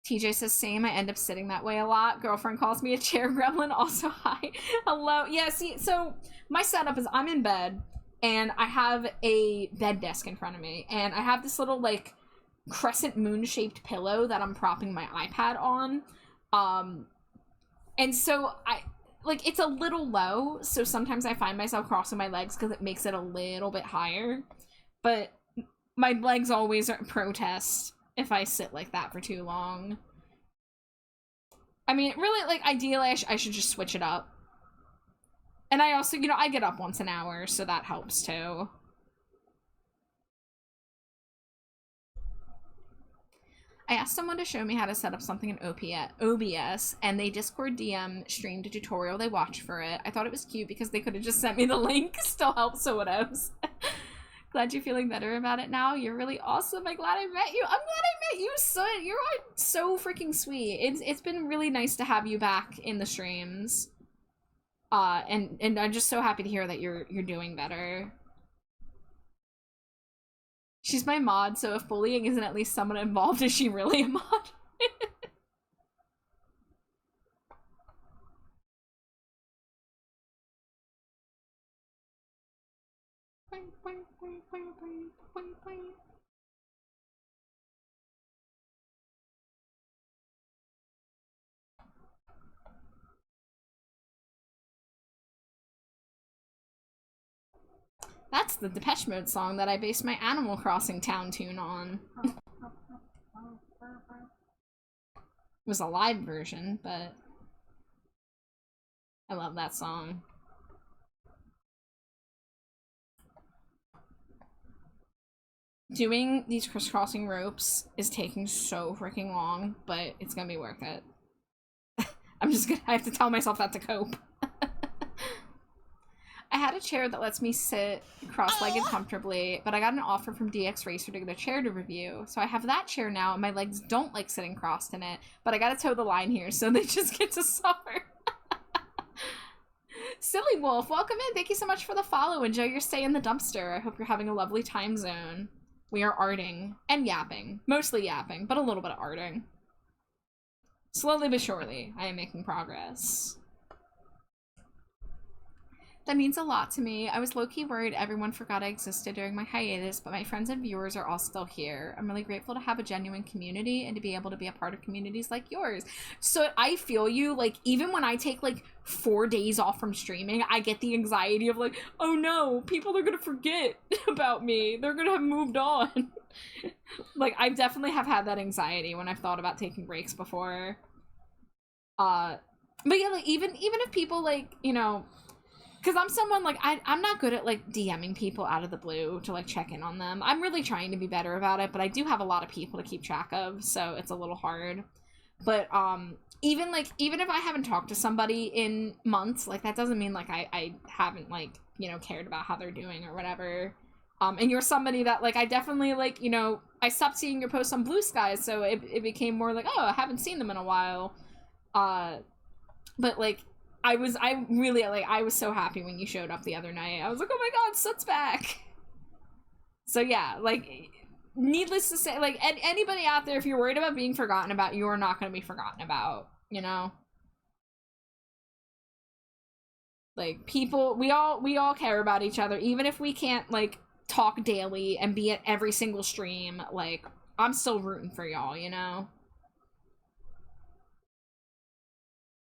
TJ says, same, I end up sitting that way a lot. Girlfriend calls me a chair gremlin. Also, hi. Hello. Yeah, see, so my setup is I'm in bed, and I have a bed desk in front of me, and I have this little, like, crescent moon-shaped pillow that I'm propping my iPad on. And so like, it's a little low, so sometimes I find myself crossing my legs because it makes it a little bit higher. But my legs always protest if I sit like that for too long. I mean, really, like, ideally, I should just switch it up. And I also, you know, I get up once an hour, so that helps too. I asked someone to show me how to set up something in OBS, and they Discord DM streamed a tutorial they watched for it. I thought it was cute because they could have just sent me the link. Still helps, so whatevs. Glad you're feeling better about it now. You're really awesome. I'm glad I met you. I'm glad I met you, son. You're so freaking sweet. It's been really nice to have you back in the streams. And I'm just so happy to hear that you're doing better. She's my mod, so if bullying isn't at least someone involved, is she really a mod? That's the Depeche Mode song that I based my Animal Crossing town tune on. It was a live version, but I love that song. Doing these crisscrossing ropes is taking so freaking long, but it's gonna be worth it. I have to tell myself that to cope. I had a chair that lets me sit cross-legged comfortably, but I got an offer from DX Racer to get a chair to review. So I have that chair now, and my legs don't like sitting crossed in it, but I gotta toe the line here, so they just get to suffer. Silly Wolf, welcome in. Thank you so much for the follow. Enjoy your stay in the dumpster. I hope you're having a lovely time zone. We are arting and yapping. Mostly yapping, but a little bit of arting. Slowly but surely, I am making progress. That means a lot to me. I was low-key worried everyone forgot I existed during my hiatus, but my friends and viewers are all still here. I'm really grateful to have a genuine community and to be able to be a part of communities like yours. So I feel you, like, even when I take, like, 4 days off from streaming, I get the anxiety of, like, oh no, people are gonna forget about me. They're gonna have moved on. Like, I definitely have had that anxiety when I've thought about taking breaks before. But yeah, like, even if people, like, you know, because I'm someone, like, I'm not good at, like, DMing people out of the blue to, like, check in on them. I'm really trying to be better about it, but I do have a lot of people to keep track of, so it's a little hard. But, even if I haven't talked to somebody in months, like, that doesn't mean, like, I haven't, like, you know, cared about how they're doing or whatever. And you're somebody that, like, I definitely, like, you know, I stopped seeing your posts on Blue Skies, so it became more like, oh, I haven't seen them in a while. But, like, I was so happy when you showed up the other night. I was like, oh my god, Soot's back! So yeah, like, needless to say, like, anybody out there, if you're worried about being forgotten about, you are not going to be forgotten about, you know? Like, people, we all care about each other, even if we can't, like, talk daily and be at every single stream, like, I'm still rooting for y'all, you know?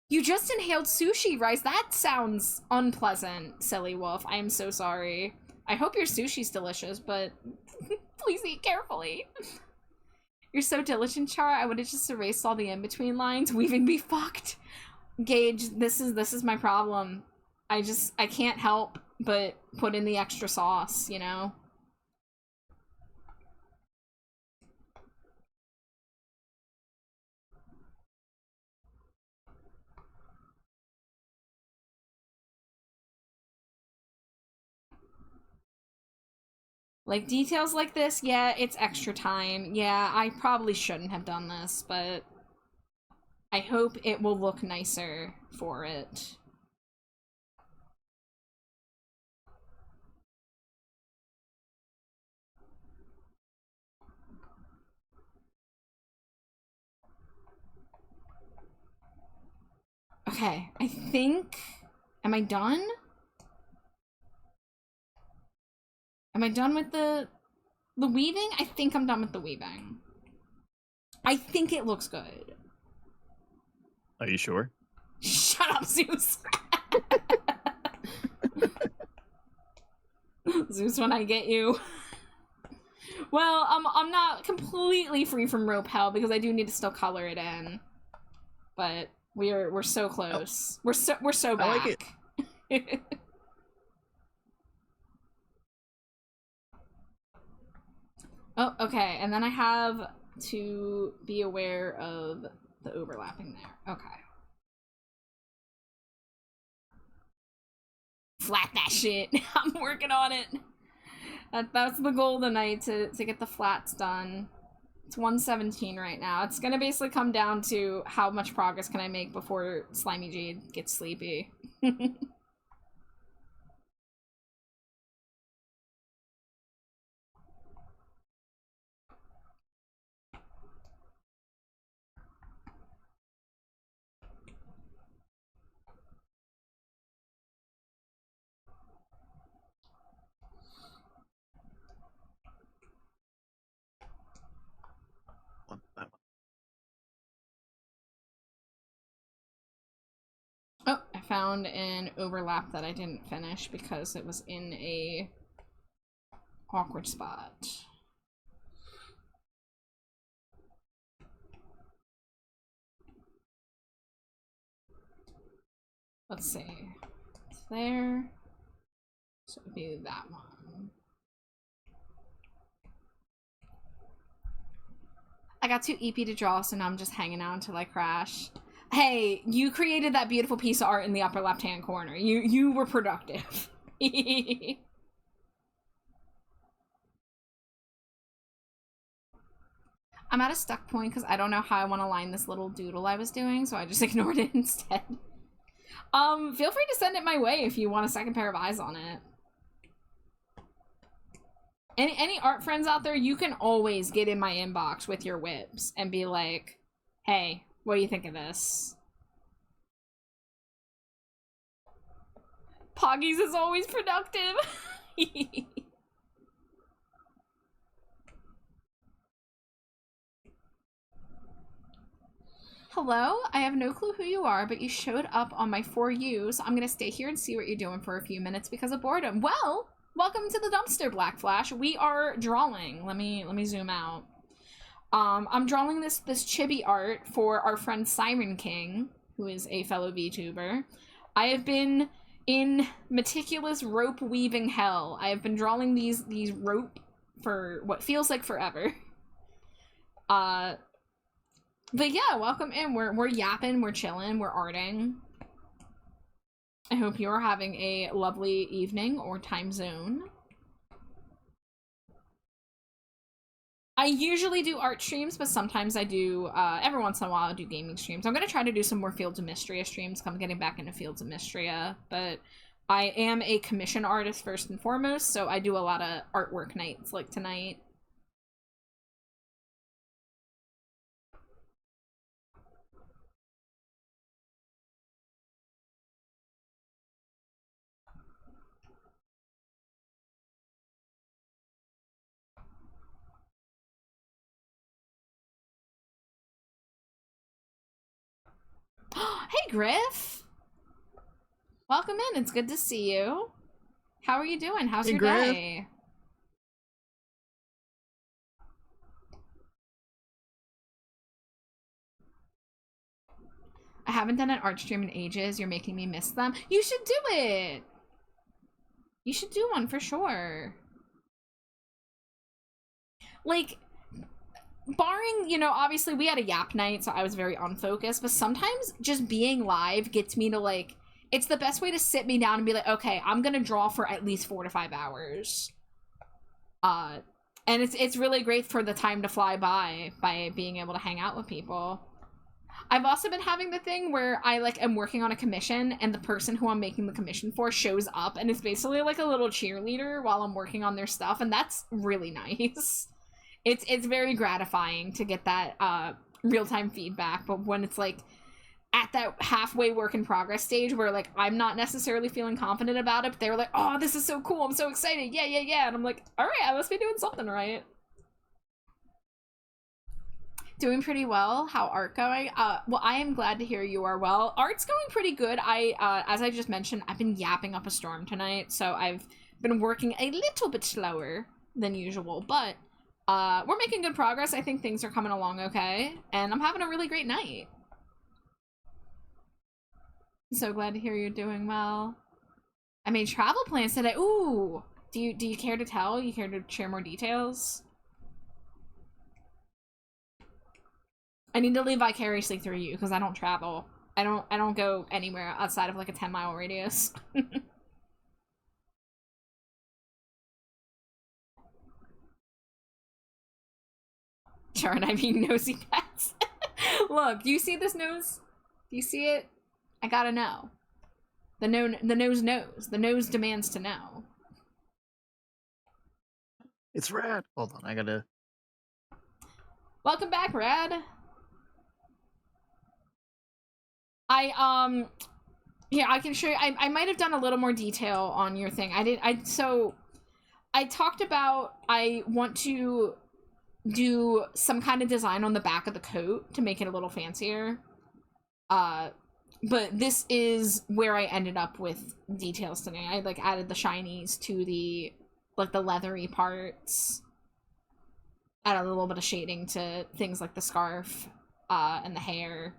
You just inhaled sushi, Rice. That sounds unpleasant, Silly Wolf. I am so sorry. I hope your sushi's delicious, but please eat carefully. You're so diligent, Char. I would have just erased all the in-between lines. Weaving be fucked. Gage, this is my problem. I can't help but put in the extra sauce, you know? Like, details like this, yeah, it's extra time. Yeah, I probably shouldn't have done this, but I hope it will look nicer for it. Okay, I think... Am I done? Am I done with the weaving? I think I'm done with the weaving. I think it looks good. Are you sure? Shut up, Zeus! Zeus, when I get you. Well, I'm not completely free from rope hell because I do need to still color it in. But we're so close. We're so back. I like it. Oh, okay. And then I have to be aware of the overlapping there. Okay. Flat that shit. I'm working on it. That's the goal tonight, to get the flats done. It's 117 right now. It's gonna basically come down to how much progress can I make before Slimy Jade gets sleepy. Oh, I found an overlap that I didn't finish because it was in a awkward spot. Let's see. It's there. So it would be that one. I got too EP to draw, so now I'm just hanging out until I crash. Hey, you created that beautiful piece of art in the upper left-hand corner. You were productive. I'm at a stuck point because I don't know how I want to line this little doodle I was doing, so I just ignored it instead. Feel free to send it my way if you want a second pair of eyes on it. Any art friends out there, you can always get in my inbox with your whips and be like, hey, what do you think of this? Poggies is always productive. Hello, I have no clue who you are, but you showed up on my For You, so I'm gonna stay here and see what you're doing for a few minutes because of boredom. Well, welcome to the dumpster, Black Flash. We are drawing. Let me zoom out. I'm drawing this chibi art for our friend Siren King, who is a fellow VTuber. I have been in meticulous rope weaving hell. I have been drawing these rope for what feels like forever. But yeah, welcome in. We're yapping, we're chilling, we're arting. I hope you're having a lovely evening or time zone. I usually do art streams, but sometimes I do, every once in a while I do gaming streams. I'm gonna try to do some more Fields of Mystria streams, because I'm getting back into Fields of Mystria, but I am a commission artist first and foremost, so I do a lot of artwork nights like tonight. Hey, Griff! Welcome in, it's good to see you. How are you doing? How's your Griff. day? I haven't done an art stream in ages. You're making me miss them. You should do it! You should do one for sure. Like, barring, you know, obviously we had a yap night, so I was very unfocused, but sometimes just being live gets me to, like, it's the best way to sit me down and be like, okay, I'm gonna draw for at least 4 to 5 hours. And it's really great for the time to fly by being able to hang out with people. I've also been having the thing where I, like, am working on a commission, and the person who I'm making the commission for shows up, and it's basically like a little cheerleader while I'm working on their stuff, and that's really nice. It's very gratifying to get that real-time feedback, but when it's like at that halfway work in progress stage where like I'm not necessarily feeling confident about it, but they're like, oh, this is so cool, I'm so excited, yeah, and I'm like, all right, I must be doing something right. Doing pretty well. How art going? Well, I am glad to hear you are well. Art's going pretty good. As I just mentioned, I've been yapping up a storm tonight, so I've been working a little bit slower than usual, but We're making good progress. I think things are coming along okay, and I'm having a really great night. So glad to hear you're doing well. I made travel plans today. Ooh, do you care to tell? You care to share more details? I need to live vicariously through you because I don't travel. I don't go anywhere outside of like a 10-mile radius. Sure, and I mean nosy pets. Look, do you see this nose? Do you see it? I gotta know. The nose knows. The nose demands to know. It's Rad. Hold on, I gotta. Welcome back, Rad. Yeah, I can show you. I might have done a little more detail on your thing. So I talked about I want to do some kind of design on the back of the coat to make it a little fancier. But this is where I ended up with details today. I like added the shinies to the like the leathery parts. Added a little bit of shading to things like the scarf and the hair.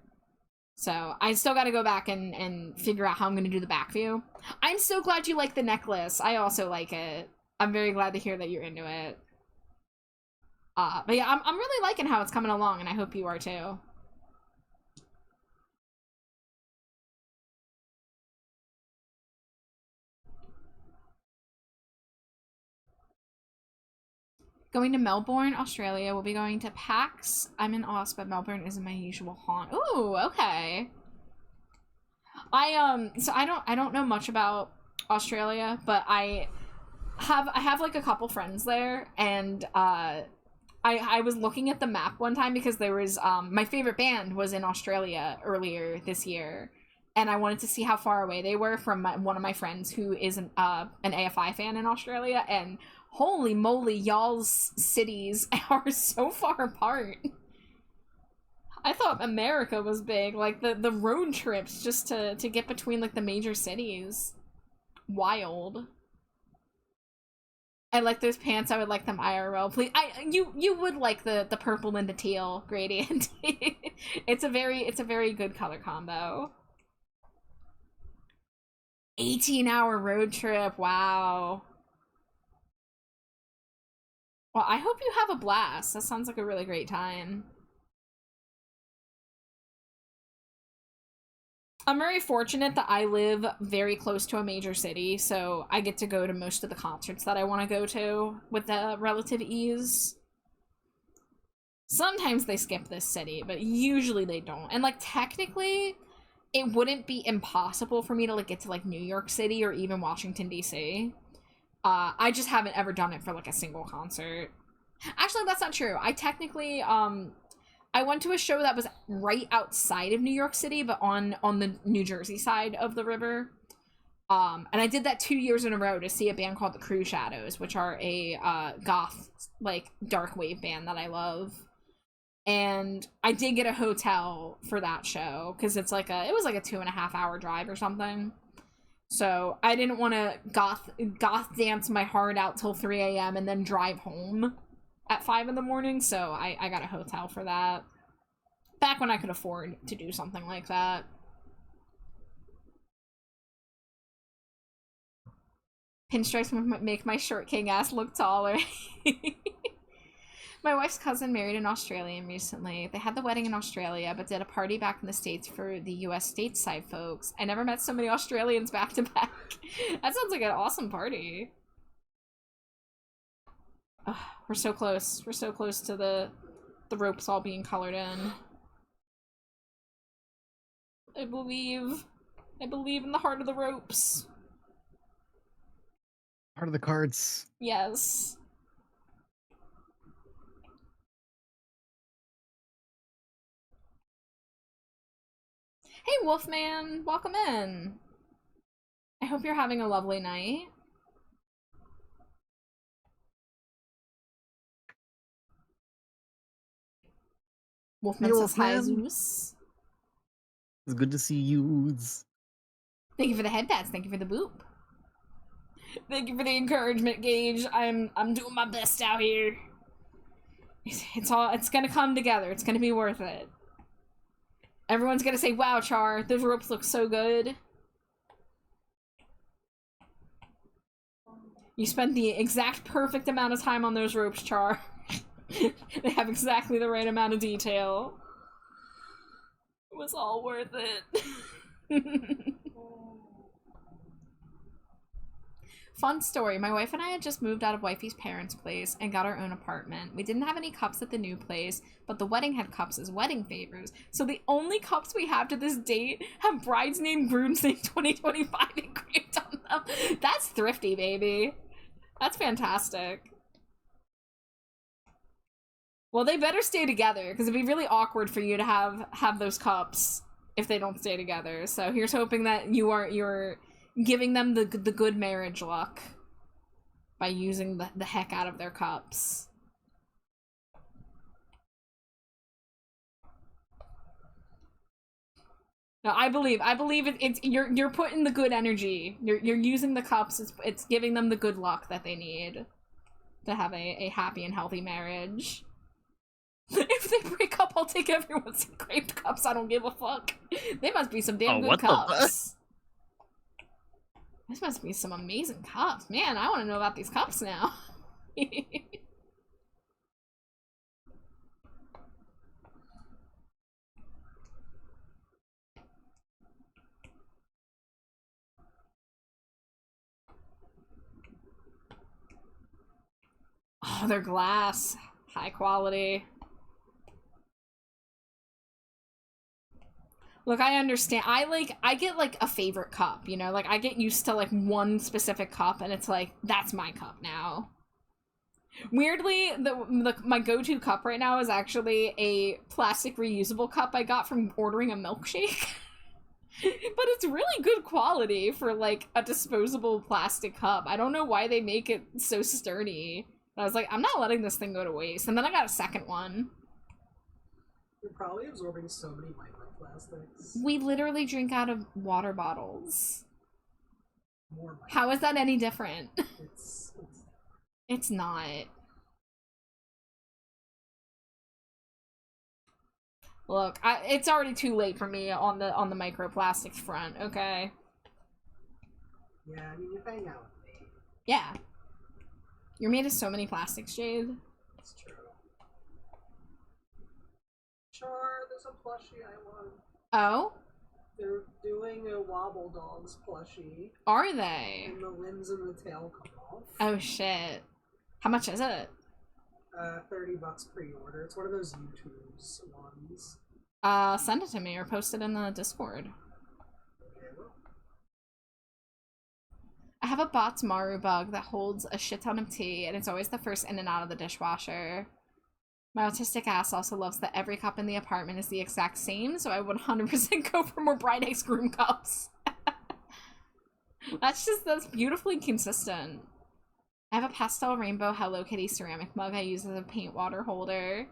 So I still got to go back and figure out how I'm going to do the back view. I'm so glad you like the necklace. I also like it. I'm very glad to hear that you're into it. But yeah, I'm really liking how it's coming along, and I hope you are too. Going to Melbourne, Australia. We'll be going to PAX. I'm in Aus, but Melbourne isn't my usual haunt. Ooh, okay. So I don't know much about Australia, but I have like a couple friends there, and I was looking at the map one time because there was my favorite band was in Australia earlier this year, and I wanted to see how far away they were from one of my friends who is an AFI fan in Australia, and holy moly, y'all's cities are so far apart. I thought America was big, like the road trips just to get between like the major cities. Wild. I like those pants. I would like them IRL, please. You would like the purple and the teal gradient. It's a very good color combo. 18-hour road trip. Wow. Well, I hope you have a blast. That sounds like a really great time. I'm very fortunate that I live very close to a major city, so I get to go to most of the concerts that I want to go to with relative ease. Sometimes they skip this city, but usually they don't. And, like, technically, it wouldn't be impossible for me to, like, get to, like, New York City or even Washington, D.C. I just haven't ever done it for, like, a single concert. Actually, that's not true. I technically, I went to a show that was right outside of New York City, but on the New Jersey side of the river. And I did that 2 years in a row to see a band called the Crew Shadows, which are a goth, like, dark wave band that I love. And I did get a hotel for that show, because it was like a 2.5 hour drive or something. So I didn't want to goth dance my heart out till 3 a.m. and then drive home at 5 in the morning, so I got a hotel for that. Back when I could afford to do something like that. Pinstripes make my short king ass look taller. My wife's cousin married an Australian recently. They had the wedding in Australia, but did a party back in the States for the US stateside folks. I never met so many Australians back to back. That sounds like an awesome party. Ugh, we're so close. We're so close to the ropes all being colored in. I believe in the heart of the ropes. Heart of the cards. Yes. Hey, Wolfman, welcome in. I hope you're having a lovely night. Wolfman says hi, Zeus. It's good to see you. Thank you for the head pats. Thank you for the boop. Thank you for the encouragement, Gage. I'm doing my best out here. It's gonna come together. It's gonna be worth it. Everyone's gonna say, wow, Char, those ropes look so good. You spent the exact perfect amount of time on those ropes, Char. They have exactly the right amount of detail. It was all worth it. Fun story. My wife and I had just moved out of wifey's parents' place and got our own apartment. We didn't have any cups at the new place, but the wedding had cups as wedding favors. So the only cups we have to this date have bride's name, groom's name 2025 engraved on them. That's thrifty, baby. That's fantastic. Well, they better stay together, because it'd be really awkward for you to have those cups if they don't stay together. So here's hoping that you're giving them the good marriage luck by using the heck out of their cups. No, I believe it's you're putting the good energy. You're using the cups. It's giving them the good luck that they need to have a happy and healthy marriage. If they break up, I'll take everyone's engraved cups. I don't give a fuck. They must be some damn good cups. This must be some amazing cups. Man, I want to know about these cups now. Oh, they're glass. High quality. Look, I understand. I get like a favorite cup, you know? Like I get used to like one specific cup and it's like, that's my cup now. Weirdly, my go-to cup right now is actually a plastic reusable cup I got from ordering a milkshake. But it's really good quality for like a disposable plastic cup. I don't know why they make it so sturdy. I was like, I'm not letting this thing go to waste. And then I got a second one. You're probably absorbing so many microplastics. We literally drink out of water bottles. More How is that any different? It's not. Look, it's already too late for me on the microplastics front, okay? Yeah, I mean, you hang out with me. Yeah. You're made of so many plastics, Jade. It's true. Char, there's a plushie I want. Oh? They're doing a Wobble Dogs plushie. Are they? And the limbs and the tail come off. Oh shit. How much is it? $30 pre-order. It's one of those YouTube's ones. Send it to me or post it in the Discord. I have a Bots Maru bug that holds a shit ton of tea, and it's always the first in and out of the dishwasher. My autistic ass also loves that every cup in the apartment is the exact same, so I would 100% go for more Bride Eggs Groom cups. That's beautifully consistent. I have a pastel rainbow Hello Kitty ceramic mug I use as a paint water holder.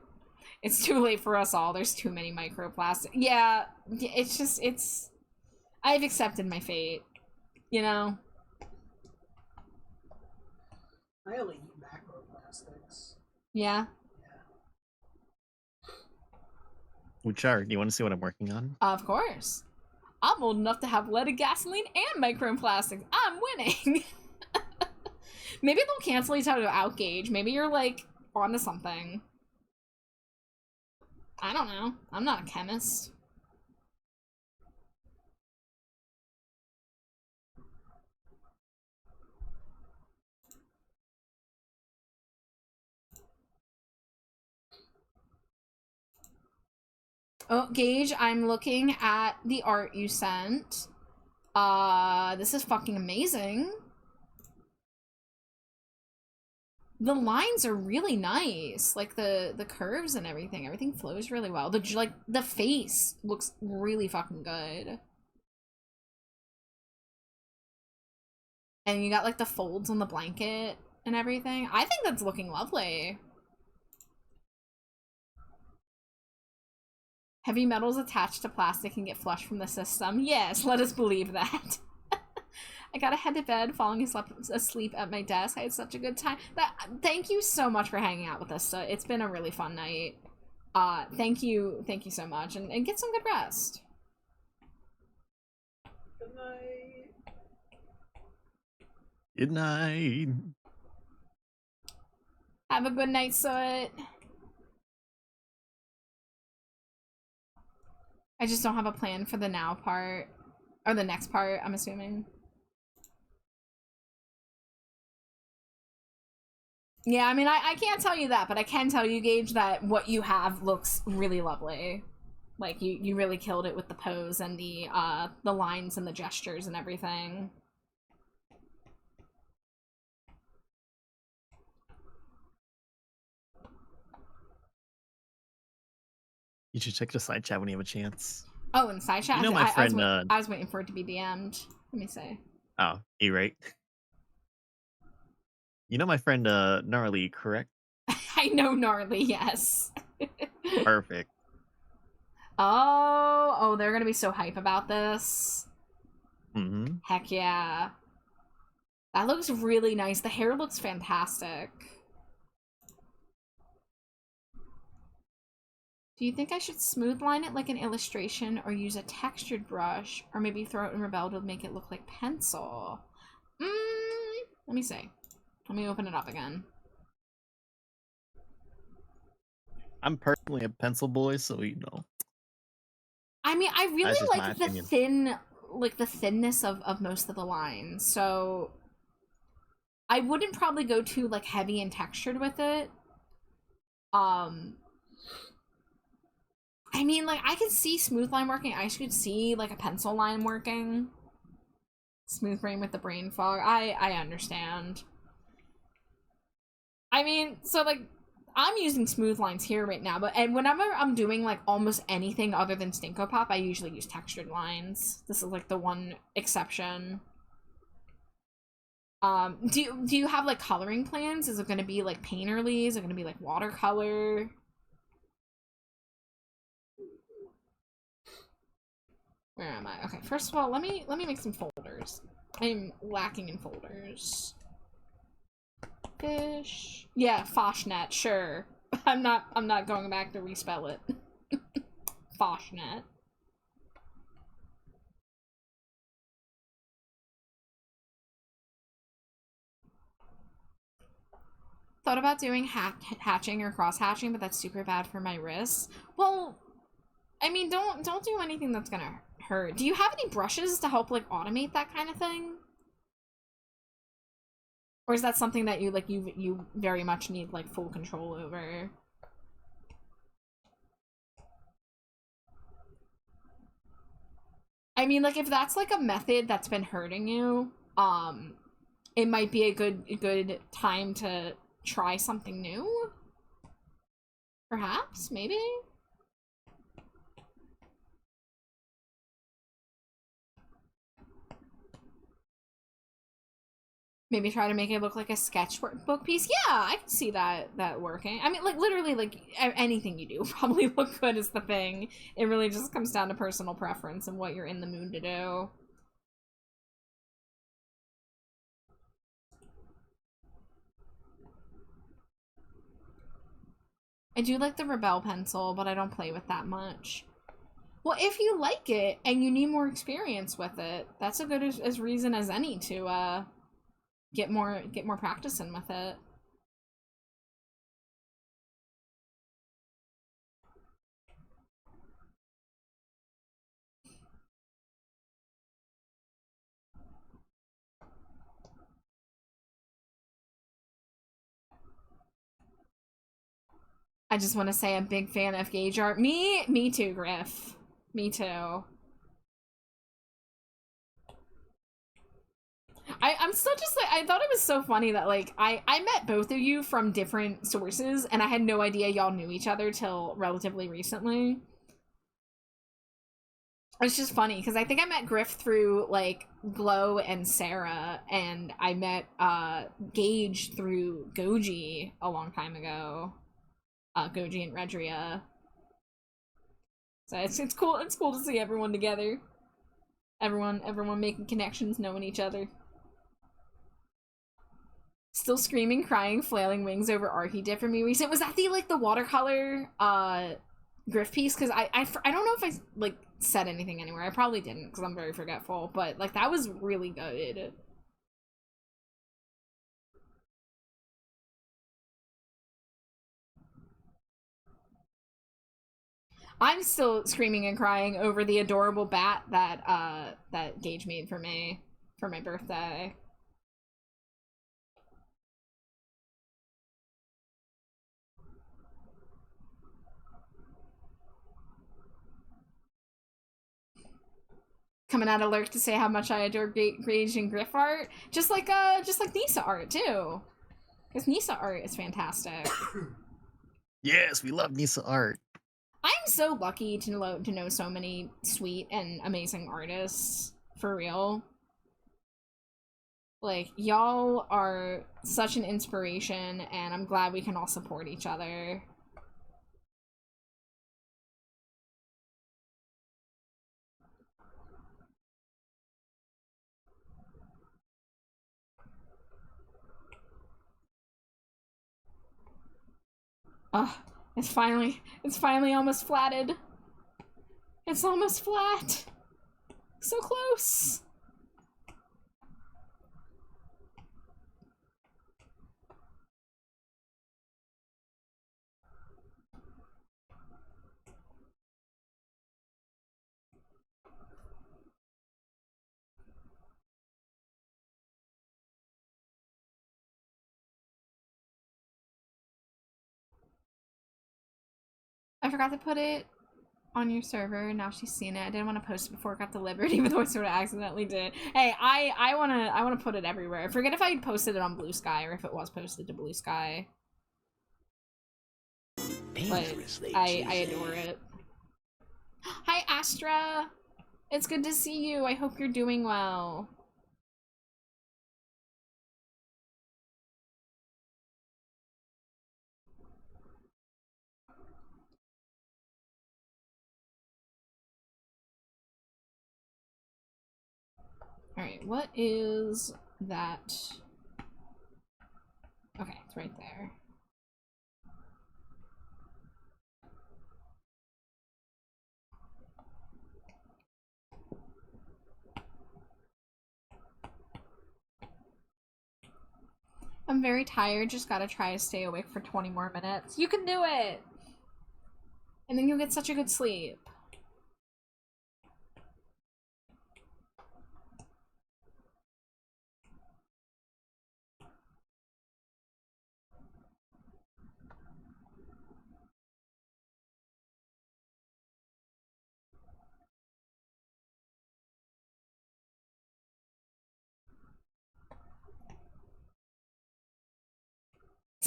It's too late for us all. There's too many microplastics. Yeah, it's... I've accepted my fate. You know? I only eat macroplastics. Yeah? Uchar, do you want to see what I'm working on? Of course. I'm old enough to have leaded gasoline and microplastics. I'm winning! Maybe they'll cancel each other out, Gage. Maybe you're, like, onto something. I don't know. I'm not a chemist. Oh, Gage, I'm looking at the art you sent. This is fucking amazing. The lines are really nice. Like, the curves and everything. Everything flows really well. The face looks really fucking good. And you got, like, the folds on the blanket and everything. I think that's looking lovely. Heavy metals attached to plastic can get flushed from the system. Yes, let us believe that. I gotta head to bed, falling asleep at my desk. I had such a good time. Thank you so much for hanging out with us. It's been a really fun night. Thank you so much, and get some good rest. Good night. Good night. Have a good night, Soot. I just don't have a plan for the now part. Or the next part, I'm assuming. Yeah, I mean, I can't tell you that, but I can tell you, Gage, that what you have looks really lovely. Like, you really killed it with the pose and the lines and the gestures and everything. You should check the side chat when you have a chance. Oh, in side chat? You know my friend, I was waiting for it to be DM'd. Let me see. Oh, you right. You know my friend, Gnarly, correct? I know Gnarly, yes. Perfect. Oh, they're gonna be so hype about this. Mm-hmm. Heck yeah. That looks really nice. The hair looks fantastic. Do you think I should smooth line it like an illustration or use a textured brush or maybe throw it in Rebel to make it look like pencil? Let me see. Let me open it up again. I'm personally a pencil boy, so you know. I mean, I really like the opinion. the thinness of most of the lines, so I wouldn't probably go too like heavy and textured with it. I mean, like, I could see smooth line working. I could see like a pencil line working. Smooth brain with the brain fog. I understand. I mean, so like, I'm using smooth lines here right now, and whenever I'm doing like almost anything other than Stinko Pop, I usually use textured lines. This is like the one exception. Do you have like coloring plans? Is it going to be like painterly? Is it going to be like watercolor? Where am I? Okay, first of all, let me make some folders. I'm lacking in folders. Fish. Yeah, Foshnet, sure. I'm not going back to respell it. Foshnet. Thought about doing hatching or cross hatching, but that's super bad for my wrists. Well, I mean, don't do anything that's gonna hurt. Do you have any brushes to help like automate that kind of thing? Or is that something that you very much need like full control over? I mean, like, if that's like a method that's been hurting you, it might be a good time to try something new. Perhaps, maybe. Maybe try to make it look like a sketchbook piece. Yeah, I can see that working. I mean, like, literally, like, anything you do probably look good is the thing. It really just comes down to personal preference and what you're in the mood to do. I do like the Rebel pencil, but I don't play with that much. Well, if you like it and you need more experience with it, that's a good as reason as any to, get more practice in with it. I just want to say I'm a big fan of Gage art. Me too, Griff. Me too. I'm still just like, I thought it was so funny that like I met both of you from different sources and I had no idea y'all knew each other till relatively recently. It's just funny because I think I met Griff through like Glow and Sarah, and I met Gage through Goji a long time ago. Goji and Redria. So it's cool. It's cool to see everyone together. Everyone making connections, knowing each other. Still screaming, crying, flailing wings over Archie did for me recent. Was that the watercolor Griff piece? Because I don't know if I like said anything anywhere. I probably didn't because I'm very forgetful. But like that was really good. I'm still screaming and crying over the adorable bat that Gage made for me for my birthday. Coming out of Lurk to say how much I adore Gage and Griff art, just like Nisa art too, because Nisa art is fantastic. Yes, we love Nisa art. I'm so lucky to know so many sweet and amazing artists, for real. Like, y'all are such an inspiration, and I'm glad we can all support each other. Ugh, it's finally almost flatted. It's almost flat. So close. I forgot to put it on your server. Now she's seen it. I didn't want to post it before it got delivered, even though I sort of accidentally did. Hey, I wanna put it everywhere. I forget if I posted it on Blue Sky or if it was posted to Blue Sky. But I adore it. Hi, Astra. It's good to see you. I hope you're doing well. Alright, what is that? Okay, it's right there. I'm very tired, just gotta try to stay awake for 20 more minutes. You can do it! And then you'll get such a good sleep.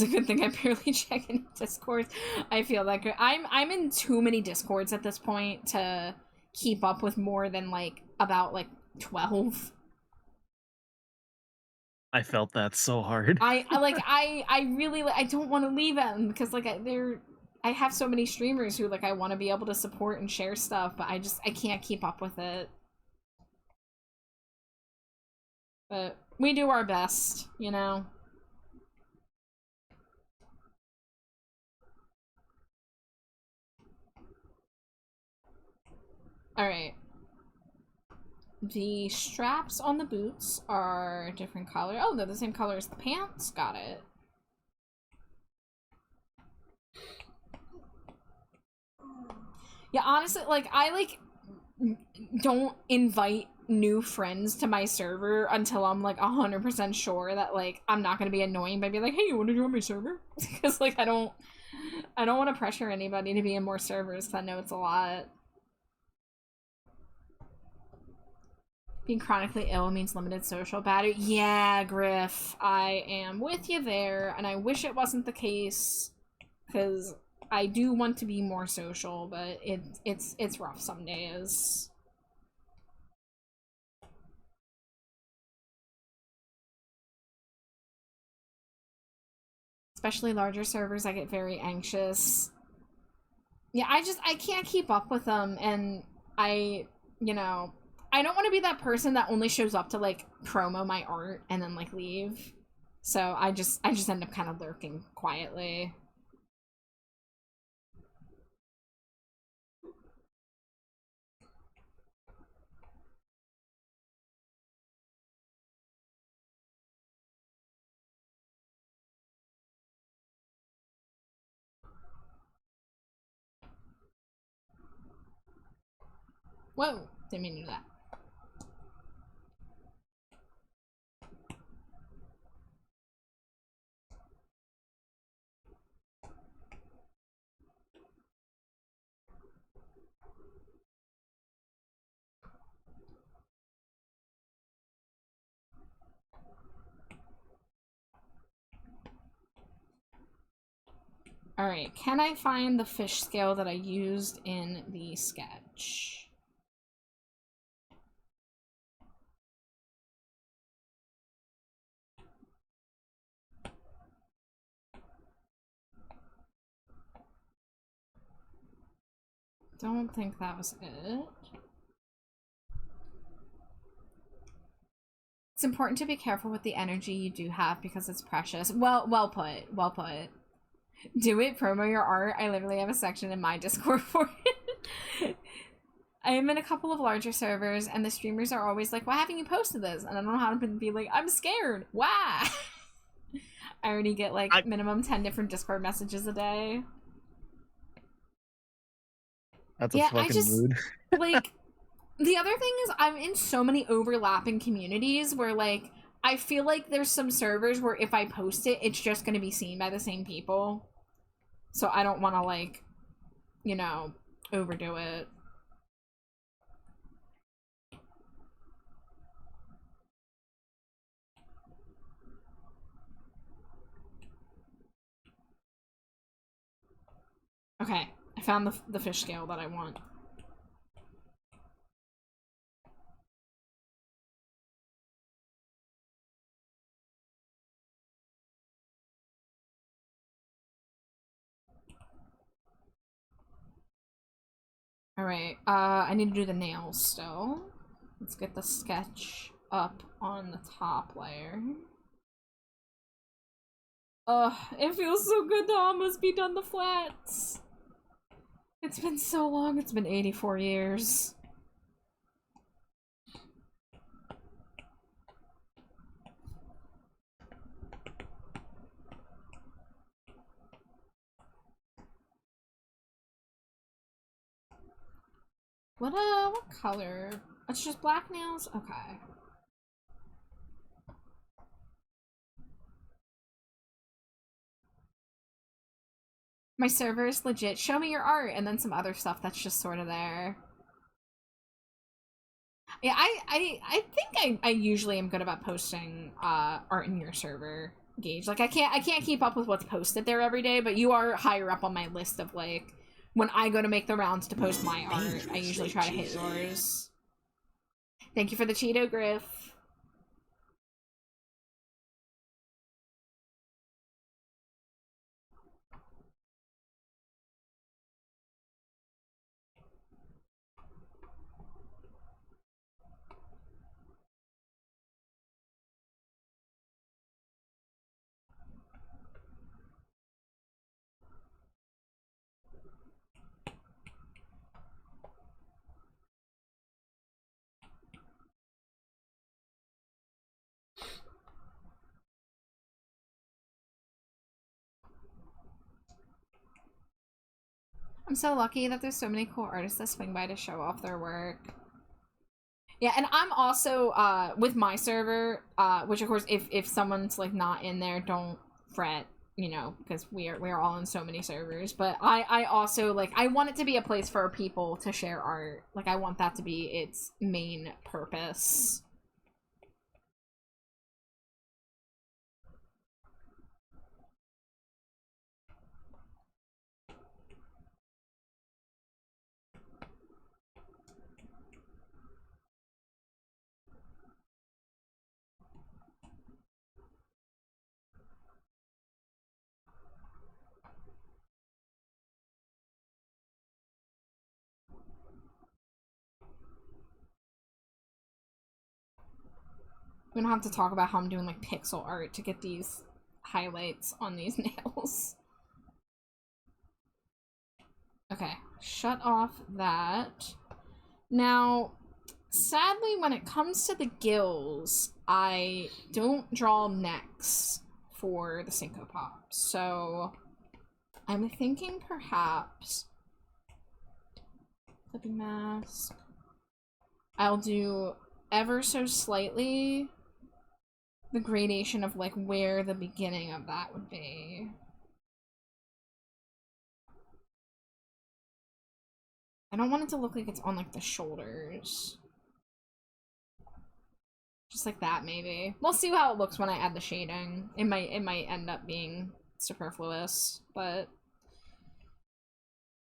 It's a good thing I barely check any Discords. I feel like I'm in too many Discords at this point to keep up with more than like about like 12. I felt that so hard. I really I don't want to leave them because like I have so many streamers who like I want to be able to support and share stuff, but I can't keep up with it. But we do our best, you know. Alright. The straps on the boots are different color. Oh, they're the same color as the pants. Got it. Yeah, honestly, like, I, like, don't invite new friends to my server until I'm, like, 100% sure that, like, I'm not gonna be annoying by being like, hey, you wanna join my server? Because, like, I don't want to pressure anybody to be in more servers because I know it's a lot. Being chronically ill means limited social battery. Yeah, Griff, I am with you there, and I wish it wasn't the case, because I do want to be more social, but it's rough some days. Especially larger servers, I get very anxious. Yeah, I can't keep up with them, and you know, I don't want to be that person that only shows up to, like, promo my art and then, like, leave. So I just end up kind of lurking quietly. Whoa, didn't mean to do that. Alright, can I find the fish scale that I used in the sketch? Don't think that was it. It's important to be careful with the energy you do have because it's precious. Well put. Well put. Do it, promo your art. I literally have a section in my Discord for it. I am in a couple of larger servers, and the streamers are always like, why haven't you posted this? And I don't know how to be like, I'm scared. Why? I already get like minimum 10 different Discord messages a day. That's a fucking mood. Like, the other thing is I'm in so many overlapping communities where, like, I feel like there's some servers where if I post it, it's just going to be seen by the same people. So I don't want to, like, you know, overdo it. Okay, I found the fish scale that I want. Alright, I need to do the nails still. Let's get the sketch up on the top layer. Ugh, it feels so good to almost be done the flats. It's been so long, it's been 84 years. What color? It's just black nails? Okay. My server is legit. Show me your art, and then some other stuff that's just sort of there. Yeah, I think I usually am good about posting art in your server, Gage. Like I can't keep up with what's posted there every day, but you are higher up on my list of like when I go to make the rounds to post my art, I usually try to hit yours. Thank you for the Cheeto Griff. I'm so lucky that there's so many cool artists that swing by to show off their work. Yeah, and I'm also with my server, which of course if someone's like not in there, don't fret, you know, because we're all in so many servers. But I also like I want it to be a place for people to share art. Like I want that to be its main purpose. We don't have to talk about how I'm doing like pixel art to get these highlights on these nails. Okay, shut off that. Now, sadly, when it comes to the gills, I don't draw necks for the Syncopop. So, I'm thinking perhaps clipping mask. I'll do ever so slightly the gradation of like where the beginning of that would be. I don't want it to look like it's on like the shoulders. Just like that, maybe. We'll see how it looks when I add the shading. It might end up being superfluous, but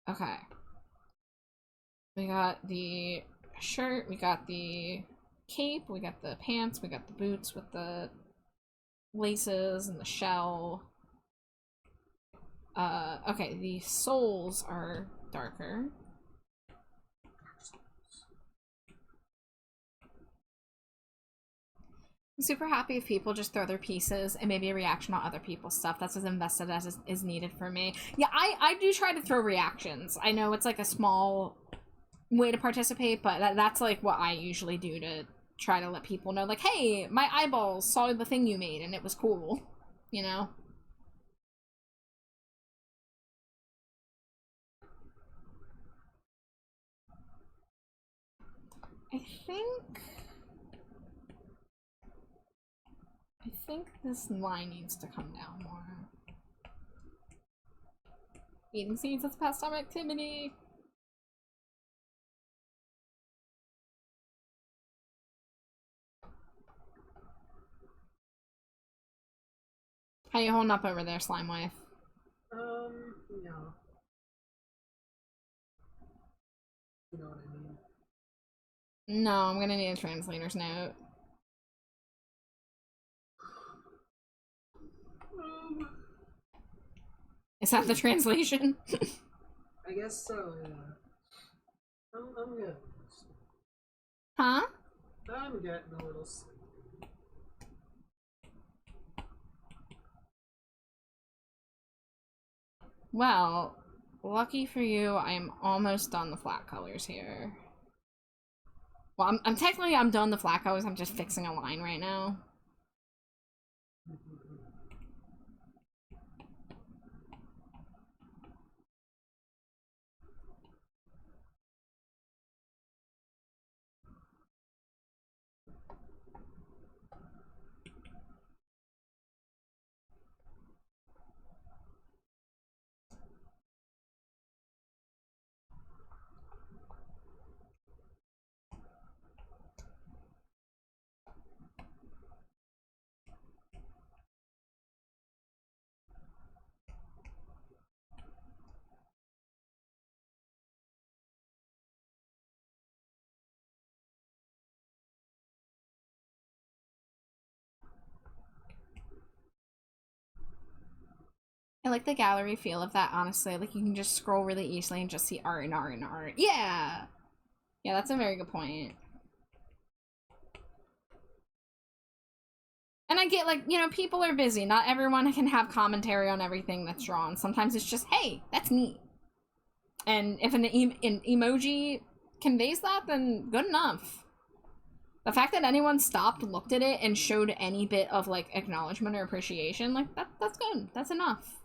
okay. We got the shirt, we got the cape, we got the pants, we got the boots with the laces and the shell. Okay, the soles are darker. I'm super happy if people just throw their pieces and maybe a reaction on other people's stuff. That's as invested as is needed for me. Yeah, I do try to throw reactions. I know it's like a small way to participate, but that's like what I usually do to try to let people know, like, hey, my eyeballs saw the thing you made and it was cool, you know? I think this line needs to come down more. Eating seeds is a pastime activity. How you holding up over there, slime wife? Yeah. You know what I mean? No, I'm gonna need a translator's note. Is that the translation? I guess so, yeah. I'm good. Huh? I'm getting a little sleepy. Well, lucky for you, I am almost done the flat colors here. Well, I'm technically done the flat colors, I'm just fixing a line right now. I like the gallery feel of that, honestly. Like, you can just scroll really easily and just see art and art and art. Yeah! Yeah, that's a very good point. And I get, like, you know, people are busy. Not everyone can have commentary on everything that's drawn. Sometimes it's just, hey, that's neat. And if an emoji conveys that, then good enough. The fact that anyone stopped, looked at it, and showed any bit of, like, acknowledgement or appreciation, like, that's good. That's enough.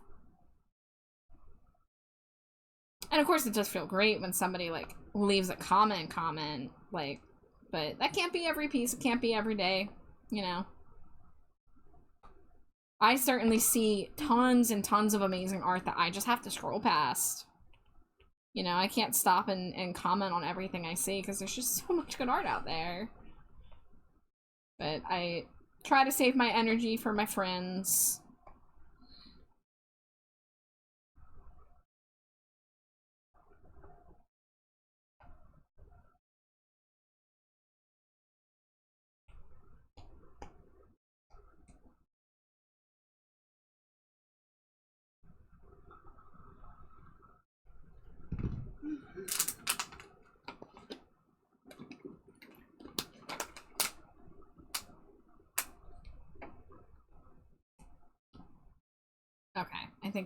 And of course it does feel great when somebody, like, leaves a comment, like, but that can't be every piece, it can't be every day, you know? I certainly see tons and tons of amazing art that I just have to scroll past. You know, I can't stop and comment on everything I see because there's just so much good art out there. But I try to save my energy for my friends.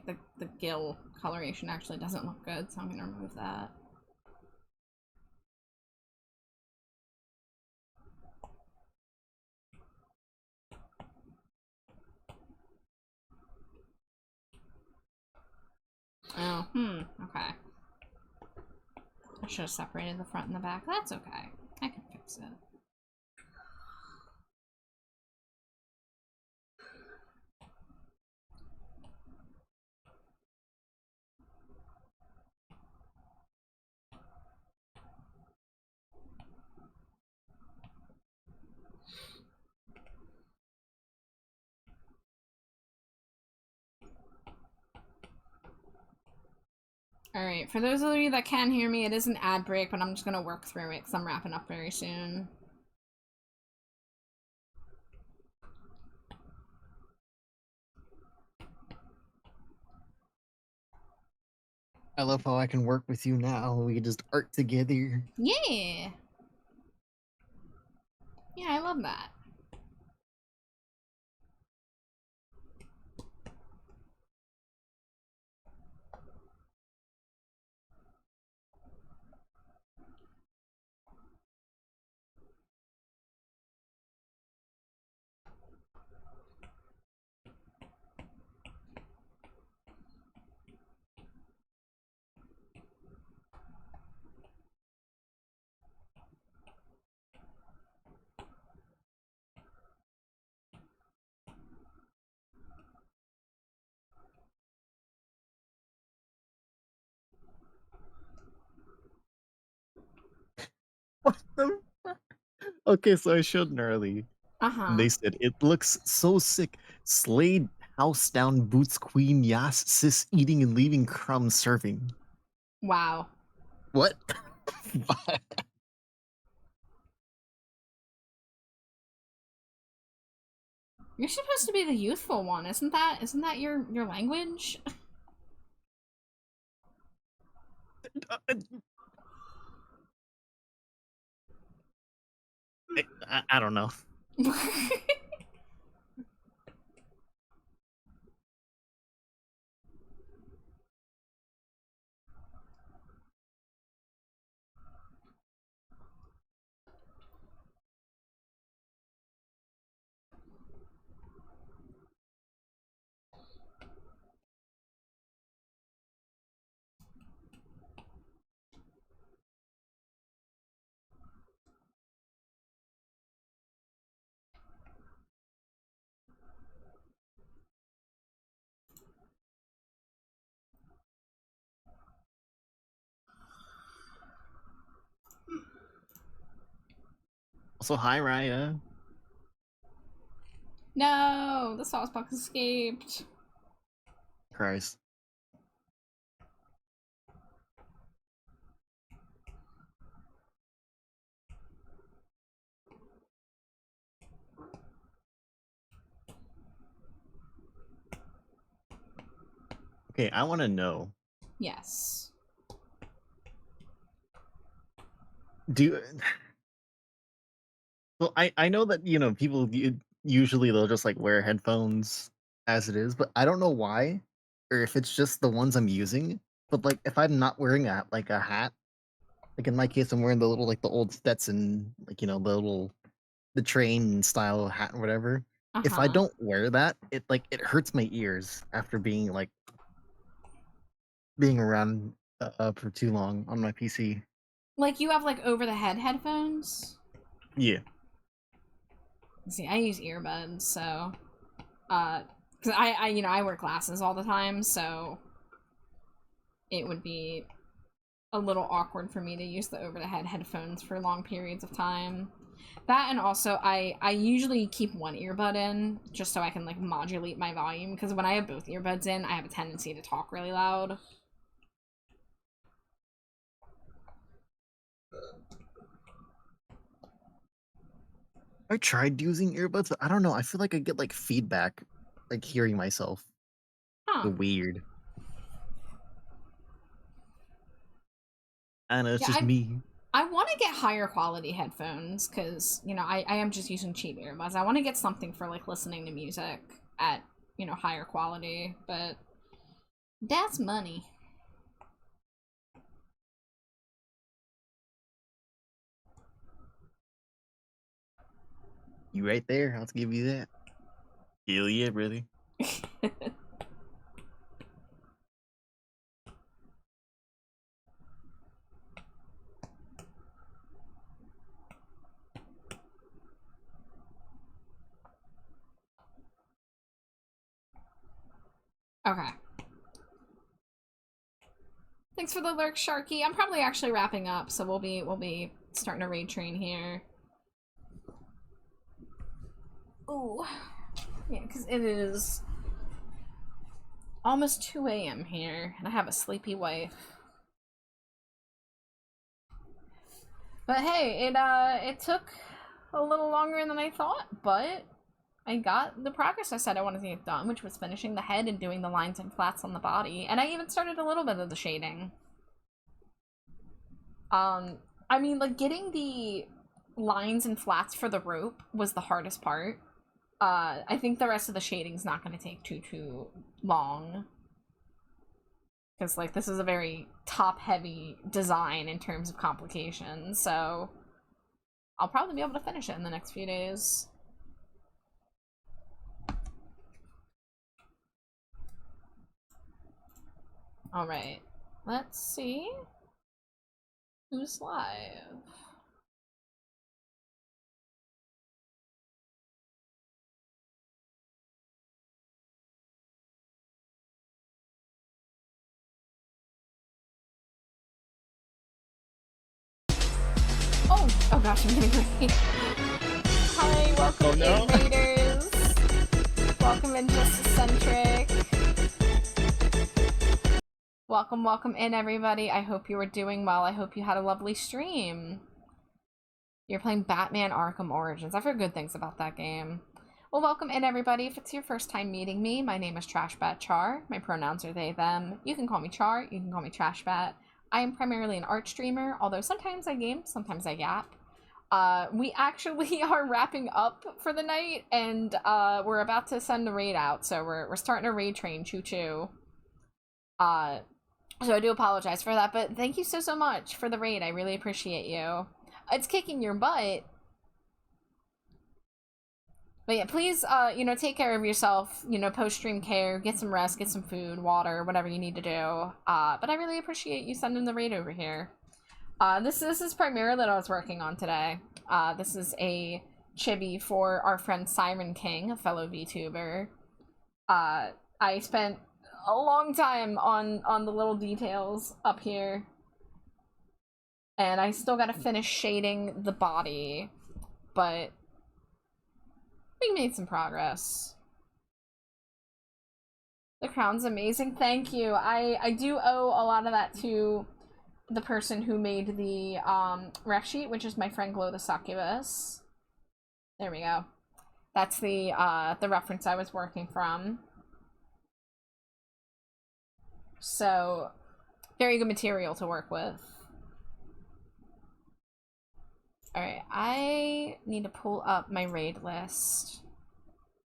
think the gill coloration actually doesn't look good, so I'm gonna remove that. Oh, okay. I should have separated the front and the back. That's okay. I can fix it. Alright, for those of you that can hear me, it is an ad break, but I'm just gonna work through it because I'm wrapping up very soon. I love how I can work with you now. We can just art together. Yeah! Yeah, I love that. What the fuck? Okay, so I showed Gnarly. And Uh-huh. they said, it looks so sick. Slade house down boots queen yas sis eating and leaving crumbs serving. Wow. What? You're supposed to be the youthful one, isn't that your language? I don't know. Also, hi, Raya. No, the sauce box escaped. Christ. Okay, I want to know. Yes. Do you... Well, I know that, you know, people usually they'll just like wear headphones as it is, but I don't know why, or if it's just the ones I'm using. But like, if I'm not wearing a hat, like in my case, I'm wearing the little like the old Stetson, like you know the train style hat or whatever. If I Uh-huh. don't wear that, it hurts my ears after being around for too long on my PC. Like you have like over the head headphones? Yeah. See, I use earbuds, so because I you know, I wear glasses all the time, so it would be a little awkward for me to use the over the head headphones for long periods of time. That, and also I usually keep one earbud in just so I can like modulate my volume, because when I have both earbuds in, I have a tendency to talk really loud. I tried using earbuds, but I don't know. I feel like I get like feedback, like hearing myself. Huh. Weird. I know it's Yeah, just me. I want to get higher quality headphones because, you know, I am just using cheap earbuds. I want to get something for like listening to music at, you know, higher quality, but That's money. You right there. I'll give you that. Hell yeah, brother. Okay. Thanks for the lurk, Sharky. I'm probably actually wrapping up, so we'll be starting a raid train here. Ooh. Yeah, because it is almost 2 a.m. here, and I have a sleepy wife. But hey, it took a little longer than I thought, but I got the progress I said I wanted to get done, which was finishing the head and doing the lines and flats on the body, and I even started a little bit of the shading. I mean, like, getting the lines and flats for the rope was the hardest part. I think the rest of the shading's not going to take too long. Because, like, this is a very top-heavy design in terms of complications, so I'll probably be able to finish it in the next few days. Alright, let's see who's live. Oh gosh, I'm getting ready. Hi, welcome in, Raiders. Welcome in, Just Eccentric. Welcome in, everybody. I hope you are doing well. I hope you had a lovely stream. You're playing Batman Arkham Origins. I've heard good things about that game. Well, welcome in, everybody. If it's your first time meeting me, my name is Trashbat Char. My pronouns are they, them. You can call me Char. You can call me Trashbat. I am primarily an art streamer, although sometimes I game, sometimes I yap. We actually are wrapping up for the night, and we're about to send the raid out, so we're starting a raid train, choo-choo. So I do apologize for that, but thank you so much for the raid. I really appreciate you. It's kicking your butt. But yeah, please, you know, take care of yourself, you know, post-stream care, get some rest, get some food, water, whatever you need to do. But I really appreciate you sending the raid over here. This is primarily what I was working on today. This is a chibi for our friend Siren King, a fellow VTuber. I spent a long time on the little details up here. And I still gotta finish shading the body, but we made some progress. The crown's amazing. Thank you. I do owe a lot of that to the person who made the ref sheet, which is my friend Glow the Succubus. There we go. That's the reference I was working from. So, very good material to work with. Alright, I need to pull up my raid list.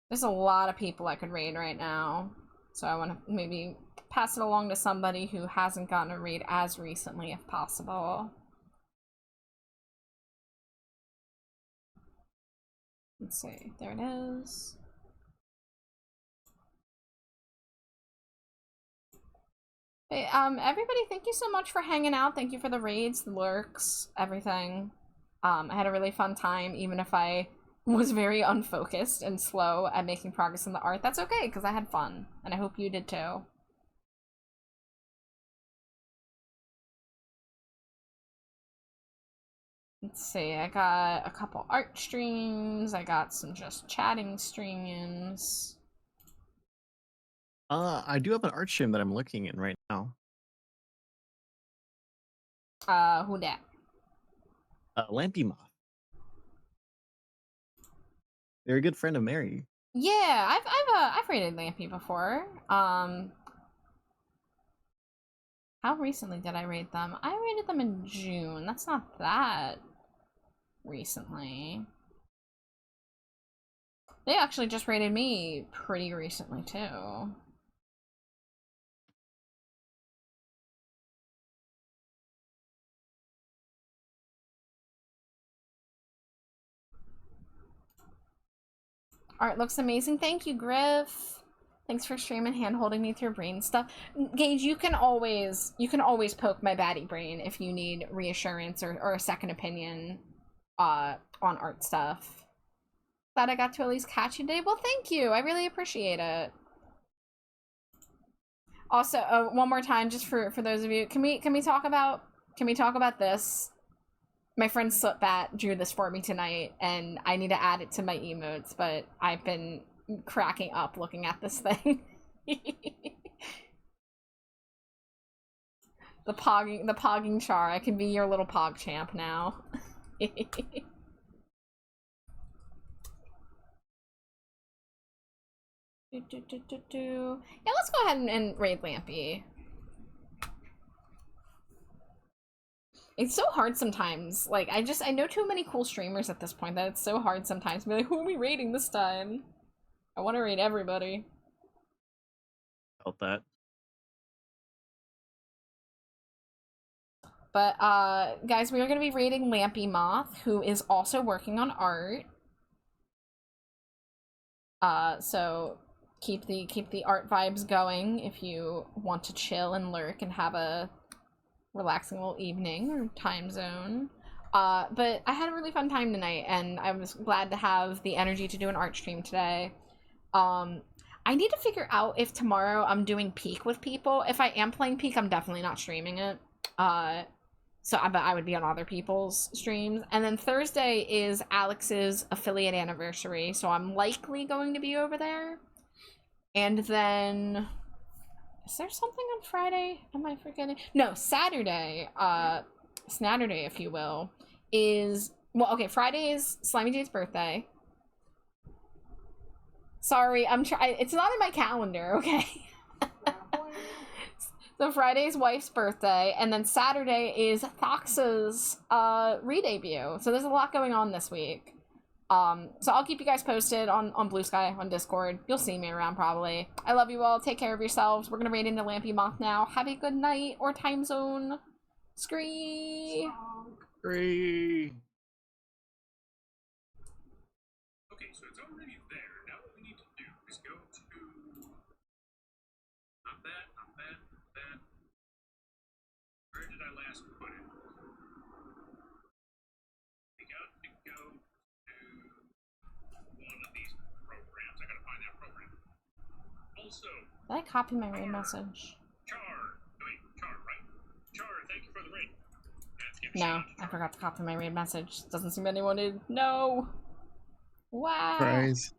There's a lot of people I could raid right now. So I want to maybe pass it along to somebody who hasn't gotten a raid as recently if possible. Let's see, there it is. Hey, everybody, thank you so much for hanging out. Thank you for the raids, the lurks, everything. I had a really fun time, even if I was very unfocused and slow at making progress in the art. That's okay, because I had fun, and I hope you did too. Let's see, I got a couple art streams, I got some just chatting streams. I do have an art stream that I'm looking in right now. Who dat? Lampy Moth. They're a good friend of Mary. Yeah, I've rated Lampy before. How recently did I rate them? I rated them in June. That's not that recently. They actually just rated me pretty recently too. Art looks amazing. Thank you, Griff. Thanks for streaming, hand holding me through brain stuff. Gage, you can always poke my baddie brain if you need reassurance or a second opinion on art stuff. Glad I got to at least catch you today. Well, thank you. I really appreciate it. Also, one more time, just for those of you, can we talk about this? My friend Slipbat drew this for me tonight, and I need to add it to my emotes, but I've been cracking up looking at this thing. the pogging char. I can be your little pog champ now. Yeah, let's go ahead and raid Lampy. It's so hard sometimes. Like, I know too many cool streamers at this point that it's so hard sometimes to be like, who are we raiding this time? I want to raid everybody. Felt that. But, guys, we are going to be raiding Lampy Moth, who is also working on art. So keep the art vibes going if you want to chill and lurk and have a relaxing little evening or time zone. But I had a really fun time tonight, and I was glad to have the energy to do an art stream today. I need to figure out if tomorrow I'm doing Peak with people. If I am playing Peak, I'm definitely not streaming it. But I would be on other people's streams. And then Thursday is Alex's affiliate anniversary, so I'm likely going to be over there. And then, is there something on Friday? Am I forgetting? No, Saturday, Snatterday, if you will, is, well, okay, Friday is Slimy Jade's birthday. Sorry, it's not in my calendar, okay? So Friday's wife's birthday, and then Saturday is Thox's re-debut. So there's a lot going on this week. So I'll keep you guys posted on Blue Sky, on Discord. You'll see me around probably. I love you all. Take care of yourselves. We're gonna raid into Lampy Moth now. Have a good night or time zone. Scree. Scree. Okay, so it's already there. Now what we need to do is go to not that. Where did I last put it? We got to go to one of these programs. I gotta find that program. Also, Did I copy my raid message? Char, right? Char, thank you for the raid. No, I forgot to copy my raid message. Doesn't seem anyone did. No. Wow. Surprise.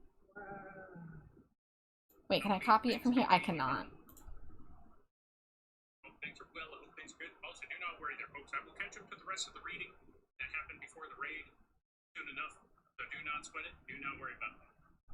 Wait, can I copy it from here? I cannot. Hope things are well. I hope things are good. Also, do not worry there, folks. I will catch up to the rest of the reading that happened before the raid soon enough. So do not sweat it. Do not worry about that.